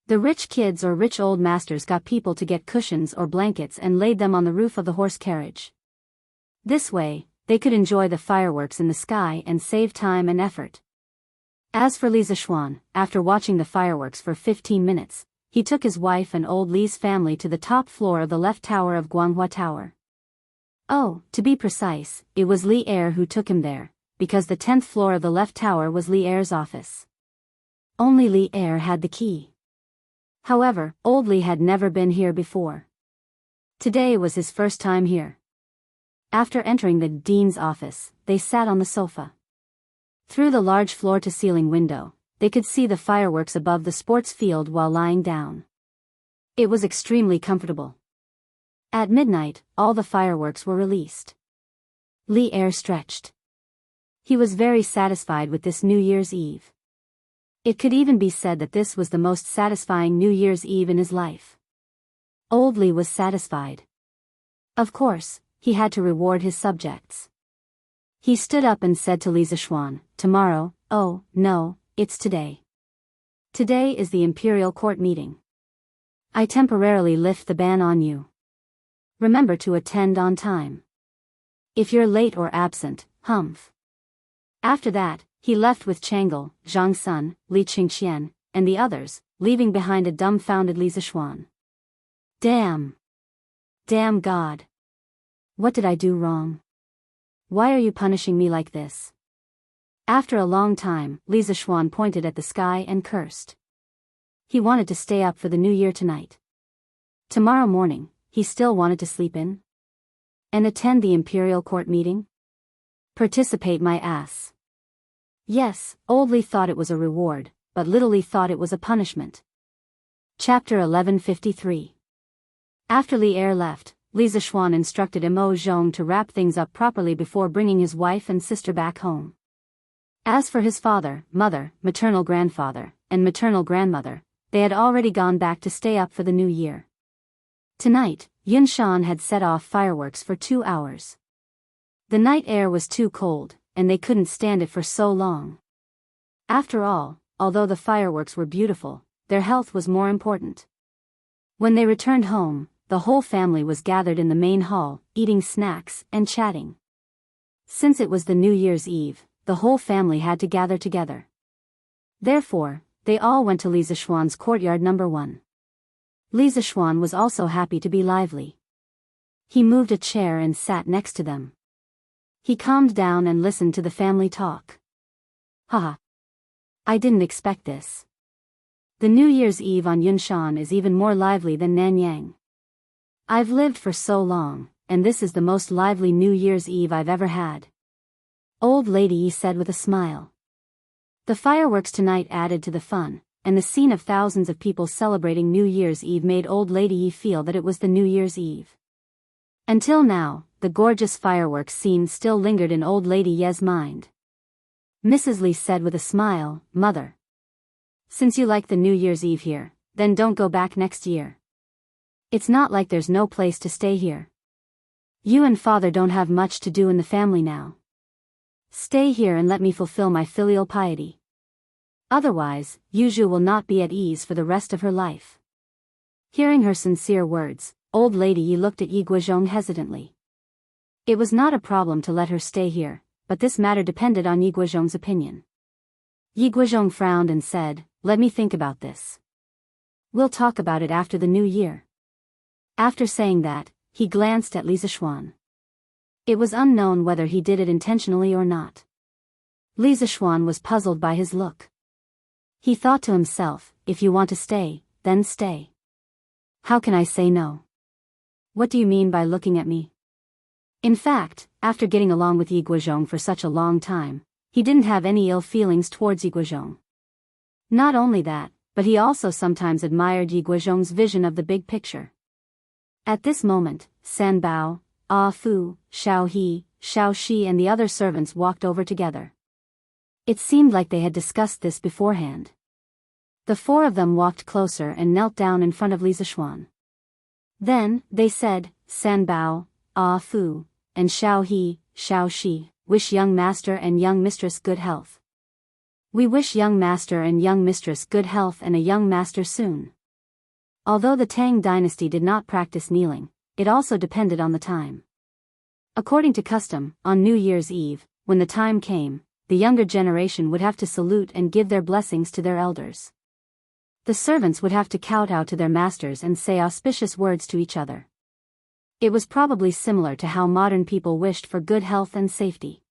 The rich kids or rich old masters got people to get cushions or blankets and laid them on the roof of the horse carriage. This way, they could enjoy the fireworks in the sky and save time and effort. As for Li Zishuan, after watching the fireworks for 15 minutes, he took his wife and old Li's family to the top floor of the left tower of Guanghua Tower. Oh, to be precise, it was Li Er who took him there, because the 10th floor of the left tower was Li Er's office. Only Li Er had the key. However, old Li had never been here before. Today was his first time here. After entering the dean's office, they sat on the sofa. Through the large floor-to-ceiling window, they could see the fireworks above the sports field while lying down. It was extremely comfortable. At midnight, all the fireworks were released. Li Er stretched. He was very satisfied with this New Year's Eve. It could even be said that this was the most satisfying New Year's Eve in his life. Old Li was satisfied. Of course, he had to reward his subjects. He stood up and said to Li Zishuan, "Tomorrow, oh, no, it's today. Today is the imperial court meeting. I temporarily lift the ban on you. Remember to attend on time. If you're late or absent, humph." After that, he left with Tranquil, Zhang Sun, Li Qingxian, and the others, leaving behind a dumbfounded Li Zishuan. Damn! Damn God! What did I do wrong? Why are you punishing me like this? After a long time, Li Zishuan pointed at the sky and cursed. He wanted to stay up for the New Year tonight. Tomorrow morning, he still wanted to sleep in? And attend the imperial court meeting? Participate my ass. Yes, old Li thought it was a reward, but little Li thought it was a punishment. Chapter 1153. After Li Er left, Li Zishuan instructed Mo Zhong to wrap things up properly before bringing his wife and sister back home. As for his father, mother, maternal grandfather, and maternal grandmother, they had already gone back to stay up for the new year. Tonight, Yunshan had set off fireworks for 2 hours. The night air was too cold, and they couldn't stand it for so long. After all, although the fireworks were beautiful, their health was more important. When they returned home, the whole family was gathered in the main hall, eating snacks and chatting. Since it was the New Year's Eve, the whole family had to gather together. Therefore, they all went to Li Zishuan's courtyard number 1. Li Zishuan was also happy to be lively. He moved a chair and sat next to them. He calmed down and listened to the family talk. Haha. I didn't expect this. The New Year's Eve on Yunshan is even more lively than Nanyang. I've lived for so long, and this is the most lively New Year's Eve I've ever had. Old Lady Yi said with a smile. The fireworks tonight added to the fun, and the scene of thousands of people celebrating New Year's Eve made Old Lady Yi feel that it was the New Year's Eve. Until now, the gorgeous fireworks scene still lingered in Old Lady Ye's mind. Mrs. Li said with a smile, "Mother. Since you like the New Year's Eve here, then don't go back next year. It's not like there's no place to stay here. You and Father don't have much to do in the family now. Stay here and let me fulfill my filial piety. Otherwise, Yuzhu will not be at ease for the rest of her life." Hearing her sincere words, Old Lady Yi looked at Yi Guozhong hesitantly. It was not a problem to let her stay here, but this matter depended on Yi Guozhong's opinion. Yi Guozhong frowned and said, "Let me think about this. We'll talk about it after the new year." After saying that, he glanced at Li Zishuan. It was unknown whether he did it intentionally or not. Li Zishuan was puzzled by his look. He thought to himself, if you want to stay, then stay. How can I say no? What do you mean by looking at me? In fact, after getting along with Yi Guozhong for such a long time, he didn't have any ill feelings towards Yi Guozhong. Not only that, but he also sometimes admired Yi Guozhong's vision of the big picture. At this moment, San Bao, Ah Fu, Xiao He, Xiao Shi and the other servants walked over together. It seemed like they had discussed this beforehand. The 4 of them walked closer and knelt down in front of Li Zishuan. Then, they said, "San Bao, Ah Fu, and Xiao He, Xiao Shi, wish young master and young mistress good health." We wish young master and young mistress good health and a young master soon. Although the Tang dynasty did not practice kneeling, it also depended on the time. According to custom, on New Year's Eve, when the time came, the younger generation would have to salute and give their blessings to their elders. The servants would have to kowtow to their masters and say auspicious words to each other. It was probably similar to how modern people wished for good health and safety.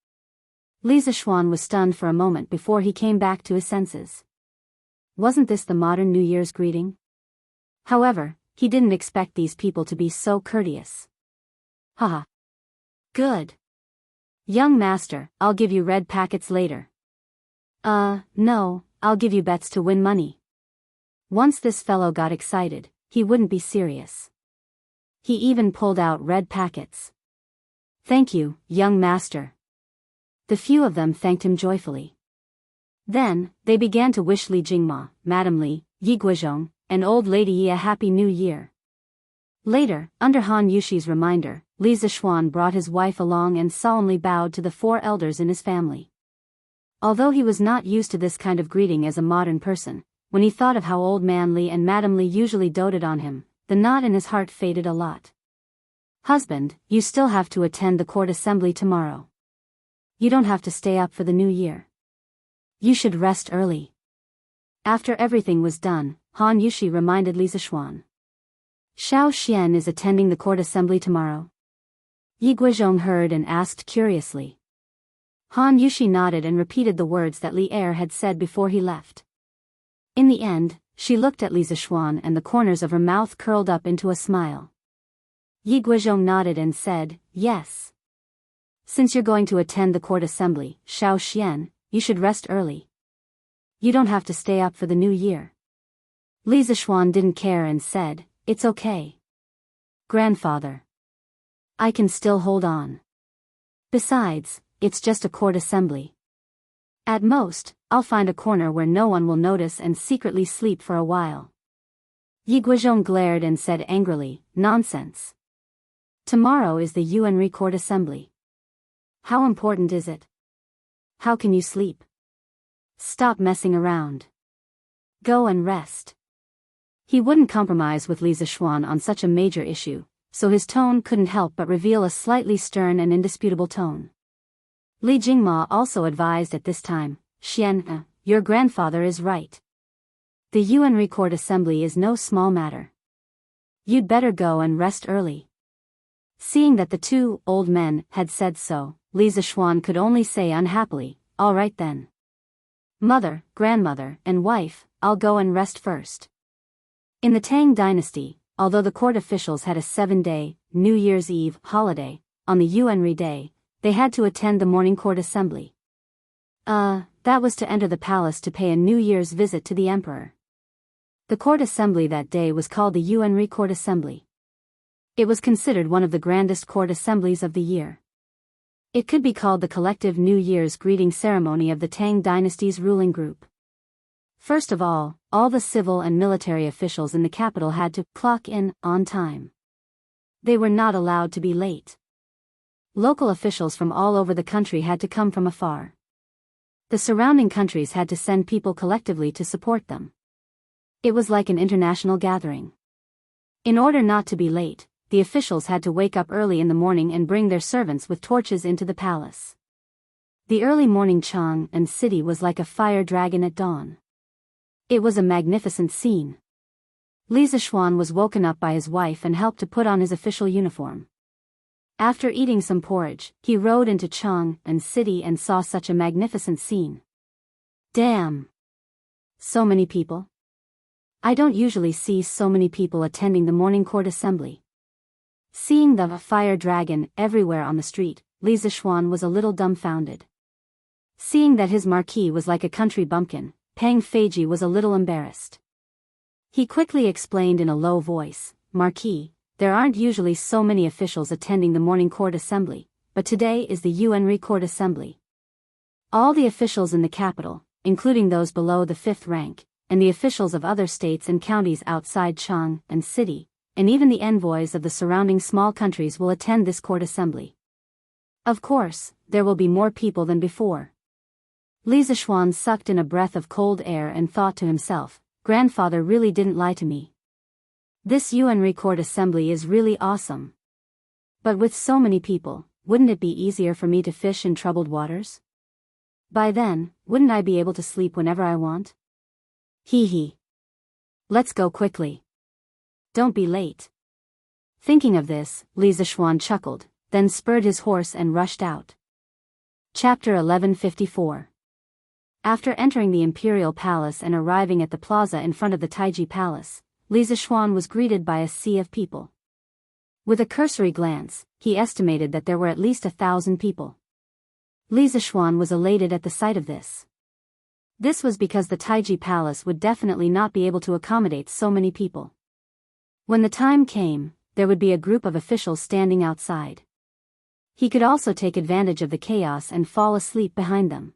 Li Zishuan was stunned for a moment before he came back to his senses. Wasn't this the modern New Year's greeting? However, he didn't expect these people to be so courteous. Haha. Good. Young master, I'll give you red packets later. No, I'll give you bets to win money. Once this fellow got excited, he wouldn't be serious. He even pulled out red packets. Thank you, young master. The few of them thanked him joyfully. Then, they began to wish Li Jingma, Madame Li, Yi Guizhong, and Old Lady Yi a happy new year. Later, under Han Yushi's reminder, Li Zishuan brought his wife along and solemnly bowed to the 4 elders in his family. Although he was not used to this kind of greeting as a modern person, when he thought of how Old Man Li and Madame Li usually doted on him, the knot in his heart faded a lot. Husband, you still have to attend the court assembly tomorrow. You don't have to stay up for the new year. You should rest early. After everything was done, Han Yushi reminded Li Zishuan. Xiao Xian is attending the court assembly tomorrow. Yi Guizhong heard and asked curiously. Han Yushi nodded and repeated the words that Li Er had said before he left. In the end, she looked at Li Zishuan and the corners of her mouth curled up into a smile. Yi Guizhong nodded and said, yes. Since you're going to attend the court assembly, Xiao Xian, you should rest early. You don't have to stay up for the new year. Li Zishuan didn't care and said, it's okay. Grandfather. I can still hold on. Besides, it's just a court assembly. At most, I'll find a corner where no one will notice and secretly sleep for a while. Yi Guizhong glared and said angrily, nonsense. Tomorrow is the Yuanri court assembly. How important is it? How can you sleep? Stop messing around. Go and rest. He wouldn't compromise with Li Zishuan on such a major issue, so his tone couldn't help but reveal a slightly stern and indisputable tone. Li Jingma also advised at this time, Xian, your grandfather is right. The Yuanri court assembly is no small matter. You'd better go and rest early. Seeing that the 2 old men had said so, Li Zishuan could only say unhappily, all right then. Mother, grandmother, and wife, I'll go and rest first. In the Tang dynasty, although the court officials had a 7-day, New Year's Eve, holiday, on the Yuanri day, they had to attend the morning court assembly. That was to enter the palace to pay a New Year's visit to the emperor. The court assembly that day was called the Yuanri court assembly. It was considered one of the grandest court assemblies of the year. It could be called the collective New Year's greeting ceremony of the Tang dynasty's ruling group. First of all the civil and military officials in the capital had to clock in on time. They were not allowed to be late. Local officials from all over the country had to come from afar. The surrounding countries had to send people collectively to support them. It was like an international gathering. In order not to be late, the officials had to wake up early in the morning and bring their servants with torches into the palace. The early morning Chang and city was like a fire dragon at dawn. It was a magnificent scene. Li Zishuan was woken up by his wife and helped to put on his official uniform. After eating some porridge, he rode into Chang and city and saw such a magnificent scene. Damn! So many people. I don't usually see so many people attending the morning court assembly. Seeing the fire dragon everywhere on the street, Li Zishuan was a little dumbfounded. Seeing that his marquis was like a country bumpkin, Pang Feiji was a little embarrassed. He quickly explained in a low voice, Marquis, there aren't usually so many officials attending the morning court assembly, but today is the Yuanri court assembly. All the officials in the capital, including those below the 5th rank, and the officials of other states and counties outside Chang and city, and even the envoys of the surrounding small countries will attend this court assembly. Of course, there will be more people than before. Li Zixuan sucked in a breath of cold air and thought to himself, grandfather really didn't lie to me. This Yuanri court assembly is really awesome. But with so many people, wouldn't it be easier for me to fish in troubled waters? By then, wouldn't I be able to sleep whenever I want? Hee hee. Let's go quickly. Don't be late. Thinking of this, Li Zixuan chuckled, then spurred his horse and rushed out. Chapter 1154. After entering the imperial palace and arriving at the plaza in front of the Taiji palace, Li Zixuan was greeted by a sea of people. With a cursory glance, he estimated that there were at least 1,000 people. Li Zixuan was elated at the sight of this. This was because the Taiji palace would definitely not be able to accommodate so many people. When the time came, there would be a group of officials standing outside. He could also take advantage of the chaos and fall asleep behind them.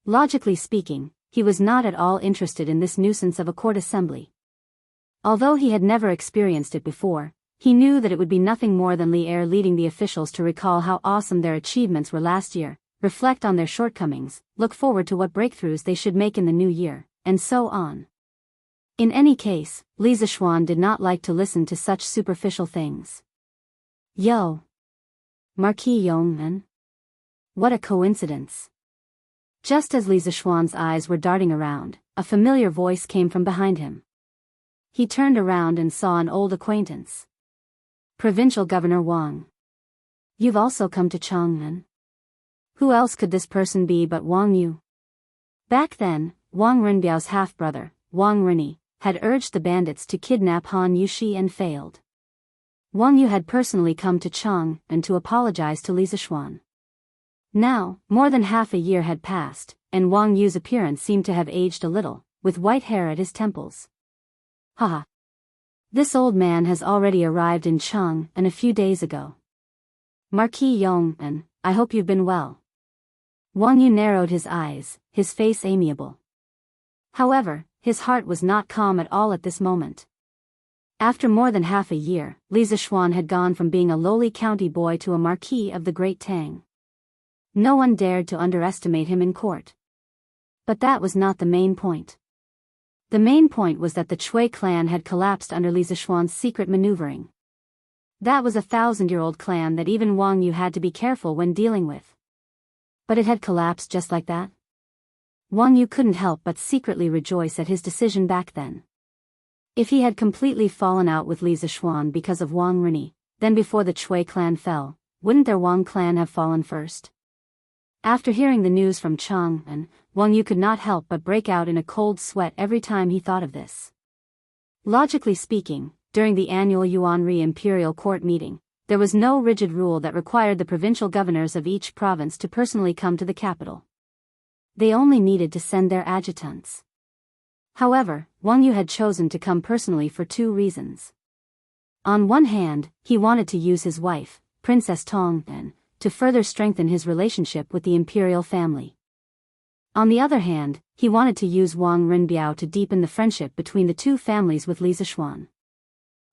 Logically speaking, he was not at all interested in this nuisance of a court assembly. Although he had never experienced it before, he knew that it would be nothing more than Li Er leading the officials to recall how awesome their achievements were last year, reflect on their shortcomings, look forward to what breakthroughs they should make in the new year, and so on. In any case, Li Zixuan did not like to listen to such superficial things. Yo! Marquis Yongmen? What a coincidence. Just as Li Zixuan's eyes were darting around, a familiar voice came from behind him. He turned around and saw an old acquaintance. Provincial Governor Wang. You've also come to Chang'an. Who else could this person be but Wang Yu? Back then, Wang Renbiao's half-brother, Wang Rini, had urged the bandits to kidnap Han Yushi and failed. Wang Yu had personally come to Chang'an to apologize to Li Zixuan. Now, more than half a year had passed, and Wang Yu's appearance seemed to have aged a little, with white hair at his temples. Haha. This old man has already arrived in Chang'an a few days ago. Marquis Yong'an, I hope you've been well. Wang Yu narrowed his eyes, his face amiable. However, his heart was not calm at all at this moment. After more than half a year, Li Zixuan had gone from being a lowly county boy to a marquis of the Great Tang. No one dared to underestimate him in court. But that was not the main point. The main point was that the Chui clan had collapsed under Li Zixuan's secret maneuvering. That was a 1,000-year-old clan that even Wang Yu had to be careful when dealing with. But it had collapsed just like that? Wang Yu couldn't help but secretly rejoice at his decision back then. If he had completely fallen out with Li Zixuan because of Wang Rini, then before the Chui clan fell, wouldn't their Wang clan have fallen first? After hearing the news from Chang'an, Wang Yu could not help but break out in a cold sweat every time he thought of this. Logically speaking, during the annual Yuanri Imperial Court meeting, there was no rigid rule that required the provincial governors of each province to personally come to the capital. They only needed to send their adjutants. However, Wang Yu had chosen to come personally for two reasons. On one hand, he wanted to use his wife, Princess Tong'an, to further strengthen his relationship with the imperial family. On the other hand, he wanted to use Wang Renbiao to deepen the friendship between the two families with Li Zixuan.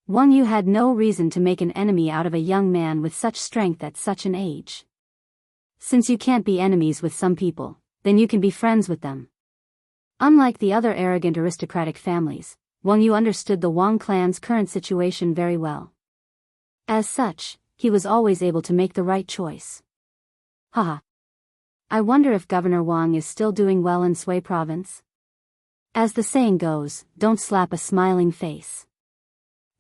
Wang Yu had no reason to make an enemy out of a young man with such strength at such an age. Since you can't be enemies with some people, then you can be friends with them. Unlike the other arrogant aristocratic families, Wang Yu understood the Wang clan's current situation very well. As such, he was always able to make the right choice. Haha. I wonder if Governor Wang is still doing well in Sui province? As the saying goes, don't slap a smiling face.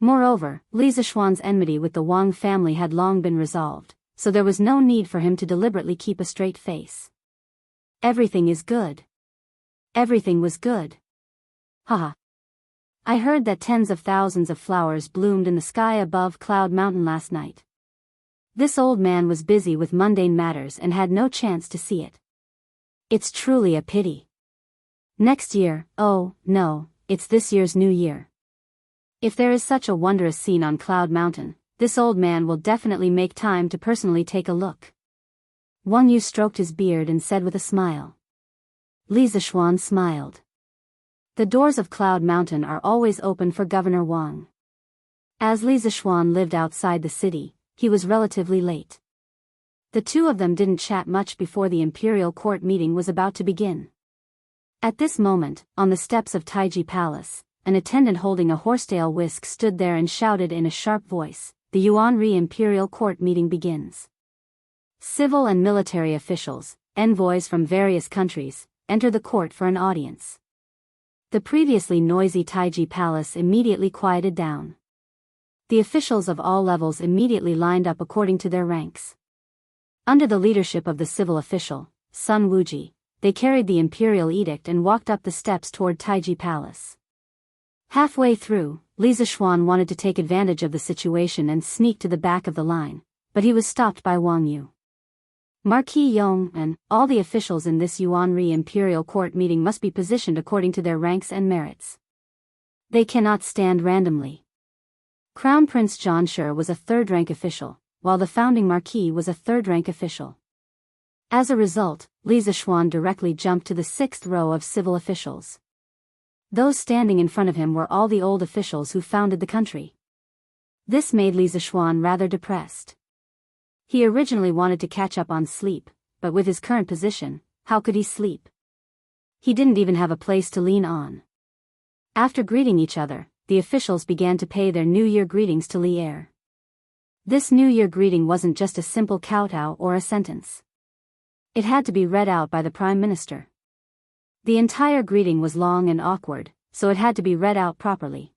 Moreover, Li Zixuan's enmity with the Wang family had long been resolved, so there was no need for him to deliberately keep a straight face. Everything is good. Everything was good. Haha. I heard that tens of thousands of flowers bloomed in the sky above Cloud Mountain last night. This old man was busy with mundane matters and had no chance to see it. It's truly a pity. Next year, oh, no, it's this year's new year. If there is such a wondrous scene on Cloud Mountain, this old man will definitely make time to personally take a look. Wang Yu stroked his beard and said with a smile. Li Zixuan smiled. The doors of Cloud Mountain are always open for Governor Wang. As Li Zixuan lived outside the city, he was relatively late. The two of them didn't chat much before the imperial court meeting was about to begin. At this moment, on the steps of Taiji Palace, an attendant holding a horsetail whisk stood there and shouted in a sharp voice, "The Yuanri Imperial Court meeting begins." Civil and military officials, envoys from various countries, enter the court for an audience. The previously noisy Taiji Palace immediately quieted down. The officials of all levels immediately lined up according to their ranks. Under the leadership of the civil official, Sun Wuji, they carried the imperial edict and walked up the steps toward Taiji Palace. Halfway through, Li Zishuan wanted to take advantage of the situation and sneak to the back of the line, but he was stopped by Wang Yu. Marquis Yong and all the officials in this Yuanri Imperial Court meeting must be positioned according to their ranks and merits. They cannot stand randomly. Crown Prince Zhang was a third-rank official, while the founding marquis was a third-rank official. As a result, Li Zishuan directly jumped to the sixth row of civil officials. Those standing in front of him were all the old officials who founded the country. This made Li Zishuan rather depressed. He originally wanted to catch up on sleep, but with his current position, how could he sleep? He didn't even have a place to lean on. After greeting each other, the officials began to pay their New Year greetings to Li Er. This New Year greeting wasn't just a simple kowtow or a sentence. It had to be read out by the Prime Minister. The entire greeting was long and awkward, so it had to be read out properly.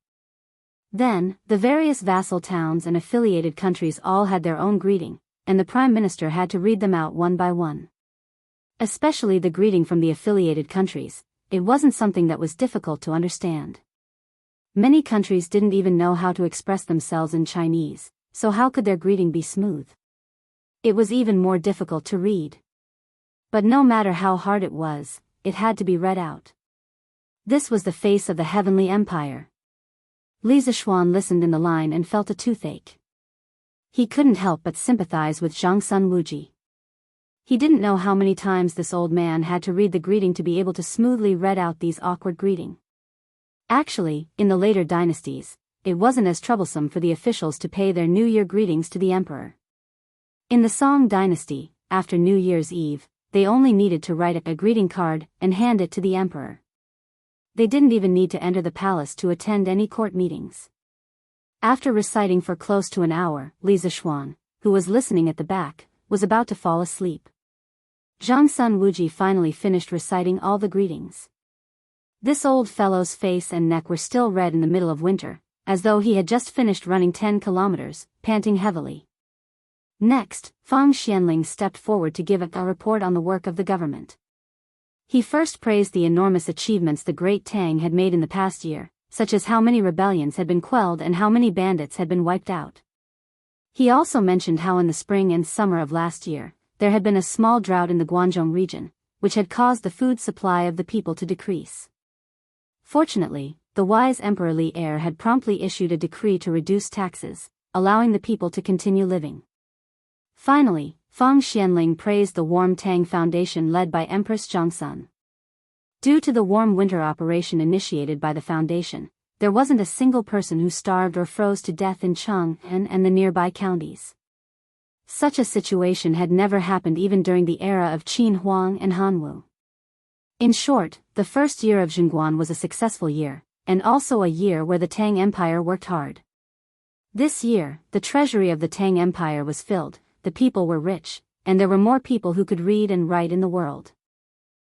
Then, the various vassal towns and affiliated countries all had their own greeting, and the Prime Minister had to read them out one by one. Especially the greeting from the affiliated countries, it wasn't something that was difficult to understand. Many countries didn't even know how to express themselves in Chinese, so how could their greeting be smooth? It was even more difficult to read. But no matter how hard it was, it had to be read out. This was the face of the Heavenly Empire. Li Zishuan listened in the line and felt a toothache. He couldn't help but sympathize with Sun Wuji. He didn't know how many times this old man had to read the greeting to be able to smoothly read out these awkward greeting. Actually, in the later dynasties, it wasn't as troublesome for the officials to pay their New Year greetings to the emperor. In the Song dynasty, after New Year's Eve, they only needed to write a greeting card and hand it to the emperor. They didn't even need to enter the palace to attend any court meetings. After reciting for close to an hour, Li Zishuan, who was listening at the back, was about to fall asleep. Sun Wuji finally finished reciting all the greetings. This old fellow's face and neck were still red in the middle of winter, as though he had just finished running 10 kilometers, panting heavily. Next, Fang Xianling stepped forward to give a report on the work of the government. He first praised the enormous achievements the Great Tang had made in the past year, such as how many rebellions had been quelled and how many bandits had been wiped out. He also mentioned how in the spring and summer of last year, there had been a small drought in the Guangzhou region, which had caused the food supply of the people to decrease. Fortunately, the wise Emperor Li Er had promptly issued a decree to reduce taxes, allowing the people to continue living. Finally, Fang Xianling praised the Warm Tang Foundation led by Empress Jianghu. Due to the warm winter operation initiated by the foundation, there wasn't a single person who starved or froze to death in Chang'an and the nearby counties. Such a situation had never happened even during the era of Qin Huang and Hanwu. In short, the first year of Zhongguan was a successful year, and also a year where the Tang Empire worked hard. This year, the treasury of the Tang Empire was filled, the people were rich, and there were more people who could read and write in the world.